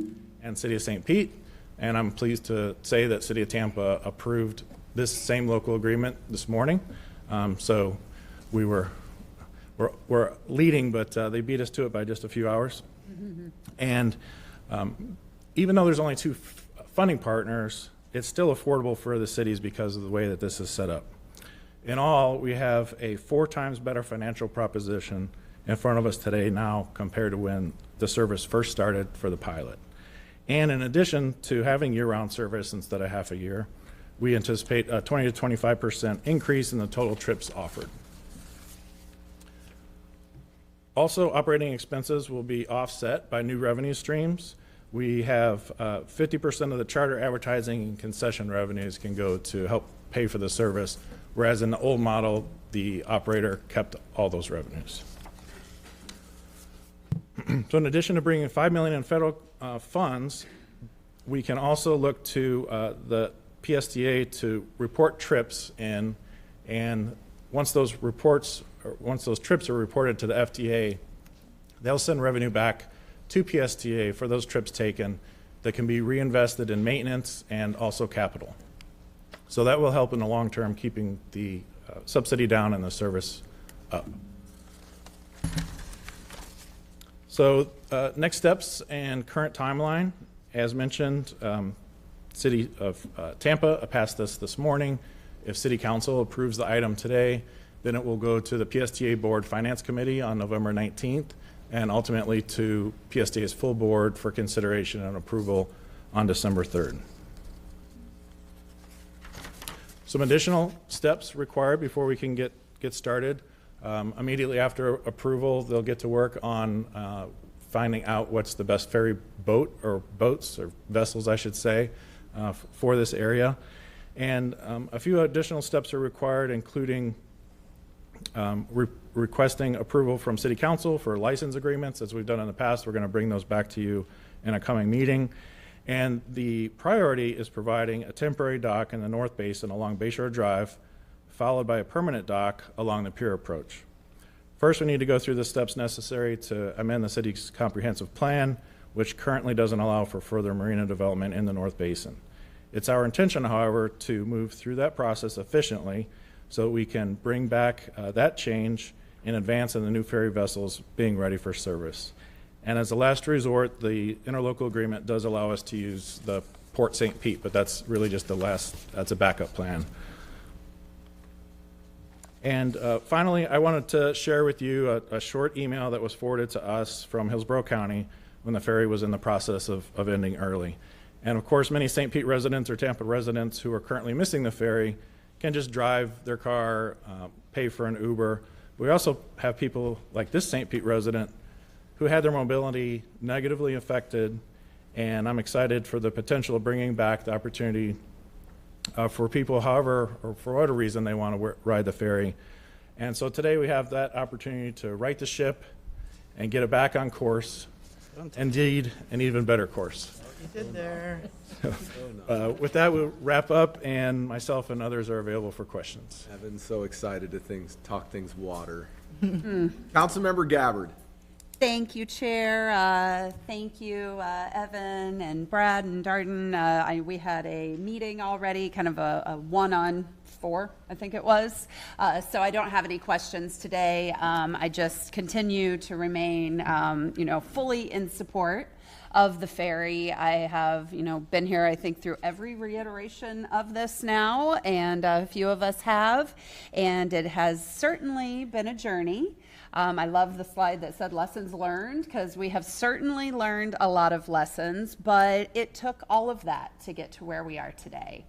and City of St. Pete. And I'm pleased to say that City of Tampa approved this same local agreement this morning. So we're leading, but they beat us to it by just a few hours. And even though there's only two funding partners, it's still affordable for the cities because of the way that this is set up. In all, we have a 4 times better financial proposition in front of us today now compared to when the service first started for the pilot. And in addition to having year-round service instead of half a year, we anticipate a 20 to 25% increase in the total trips offered. Also, operating expenses will be offset by new revenue streams. We have 50% of the charter advertising and concession revenues can go to help pay for the service, whereas in the old model, the operator kept all those revenues. So in addition to bringing $5 million in federal funds, we can also look to the PSTA to report trips in, and once those trips are reported to the FDA, they'll send revenue back to PSTA for those trips taken that can be reinvested in maintenance and also capital. So that will help in the long term, keeping the subsidy down and the service up. So next steps and current timeline, as mentioned, City of Tampa passed this morning. If City Council approves the item today, then it will go to the PSTA Board Finance Committee on November 19th, and ultimately to PSTA's full board for consideration and approval on December 3rd. Some additional steps required before we can get started. Immediately after approval, they'll get to work on finding out what's the best ferry boat, or boats, or vessels, I should say, for this area. And a few additional steps are required, including requesting approval from City Council for license agreements. As we've done in the past, we're going to bring those back to you in a coming meeting. And the priority is providing a temporary dock in the North Basin along Bayshore Drive, followed by a permanent dock along the pier approach. First, we need to go through the steps necessary to amend the city's comprehensive plan, which currently doesn't allow for further marina development in the North Basin. It's our intention, however, to move through that process efficiently so that we can bring back that change in advance of the new ferry vessels being ready for service. And as a last resort, the interlocal agreement does allow us to use the Port St. Pete, but that's really just that's a backup plan. And finally, I wanted to share with you a short email that was forwarded to us from Hillsborough County when the ferry was in the process of ending early. And of course, many St. Pete residents or Tampa residents who are currently missing the ferry can just drive their car, pay for an Uber. We also have people like this St. Pete resident who had their mobility negatively affected, and I'm excited for the potential of bringing back the opportunity for people, however, or for whatever reason they want to ride the ferry. And so today we have that opportunity to right the ship and get it back on course. Indeed, an even better course. You did there. With that, we'll wrap up, and myself and others are available for questions. Evan's so excited to talk things water. Councilmember Gabbard. Thank you, Chair. Thank you, Evan and Brad and Darden. We had a meeting already, kind of a 1-on-4, I think it was. So I don't have any questions today. I just continue to remain, fully in support of the ferry. I have, been here, I think, through every reiteration of this now, and a few of us have, and it has certainly been a journey. I love the slide that said lessons learned, because we have certainly learned a lot of lessons, but it took all of that to get to where we are today.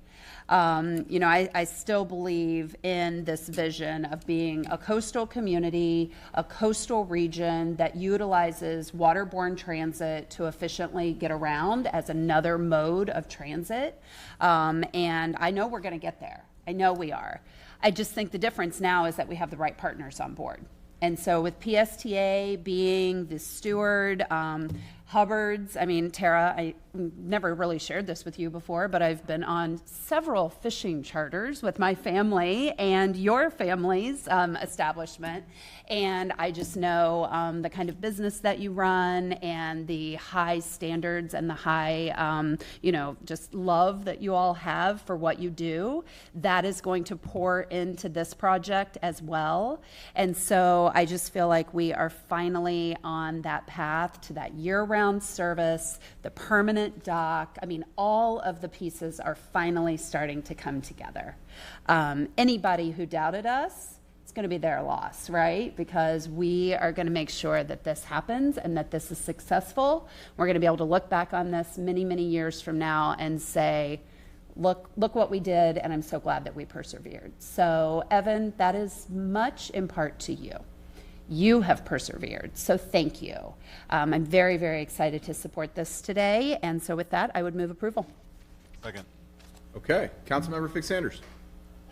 I still believe in this vision of being a coastal community, a coastal region that utilizes waterborne transit to efficiently get around as another mode of transit. And I know we're going to get there. I know we are. I just think the difference now is that we have the right partners on board. And so with PSTA being the steward, Hubbard's. I mean, Tara, I never really shared this with you before, but I've been on several fishing charters with my family and your family's establishment. And I just know the kind of business that you run and the high standards and the high, just love that you all have for what you do. That is going to pour into this project as well. And so I just feel like we are finally on that path to that year-round service, the permanent dock. I mean, all of the pieces are finally starting to come together. Anybody who doubted us, it's going to be their loss, right? Because we are going to make sure that this happens and that this is successful. We're going to be able to look back on this many, many years from now and say, look what we did, and I'm so glad that we persevered. So, Evan, that is much in part to you. You have persevered, so thank you. I'm very, very excited to support this today, and so with that, I would move approval. Second. Okay, Councilmember Fix Sanders.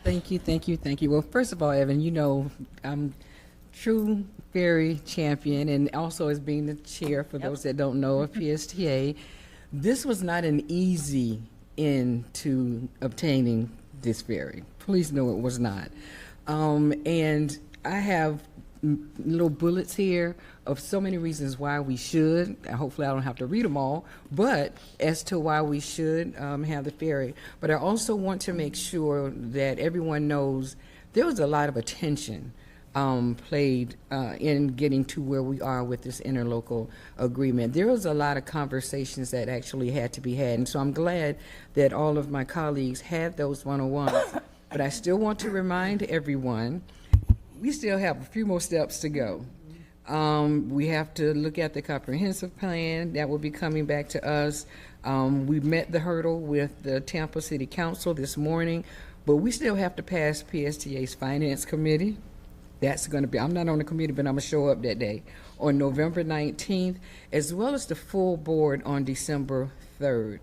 Thank you, thank you, thank you. Well, first of all, Evan, you know, I'm true ferry champion, and also as being the chair, for those that don't know, of PSTA, this was not an easy into obtaining this ferry. Please know it was not. And I have little bullets here of so many reasons why we should. Hopefully I don't have to read them all, but as to why we should have the ferry. But I also want to make sure that everyone knows there was a lot of attention played in getting to where we are with this interlocal agreement. There was a lot of conversations that actually had to be had, and so I'm glad that all of my colleagues had those one-on-ones. But I still want to remind everyone, we still have a few more steps to go. We have to look at the comprehensive plan that will be coming back to us. We met the hurdle with the Tampa City Council this morning, but we still have to pass PSTA's Finance Committee. That's going to be, I'm not on the committee, but I'm going to show up that day, on November 19th, as well as the full board on December 3rd.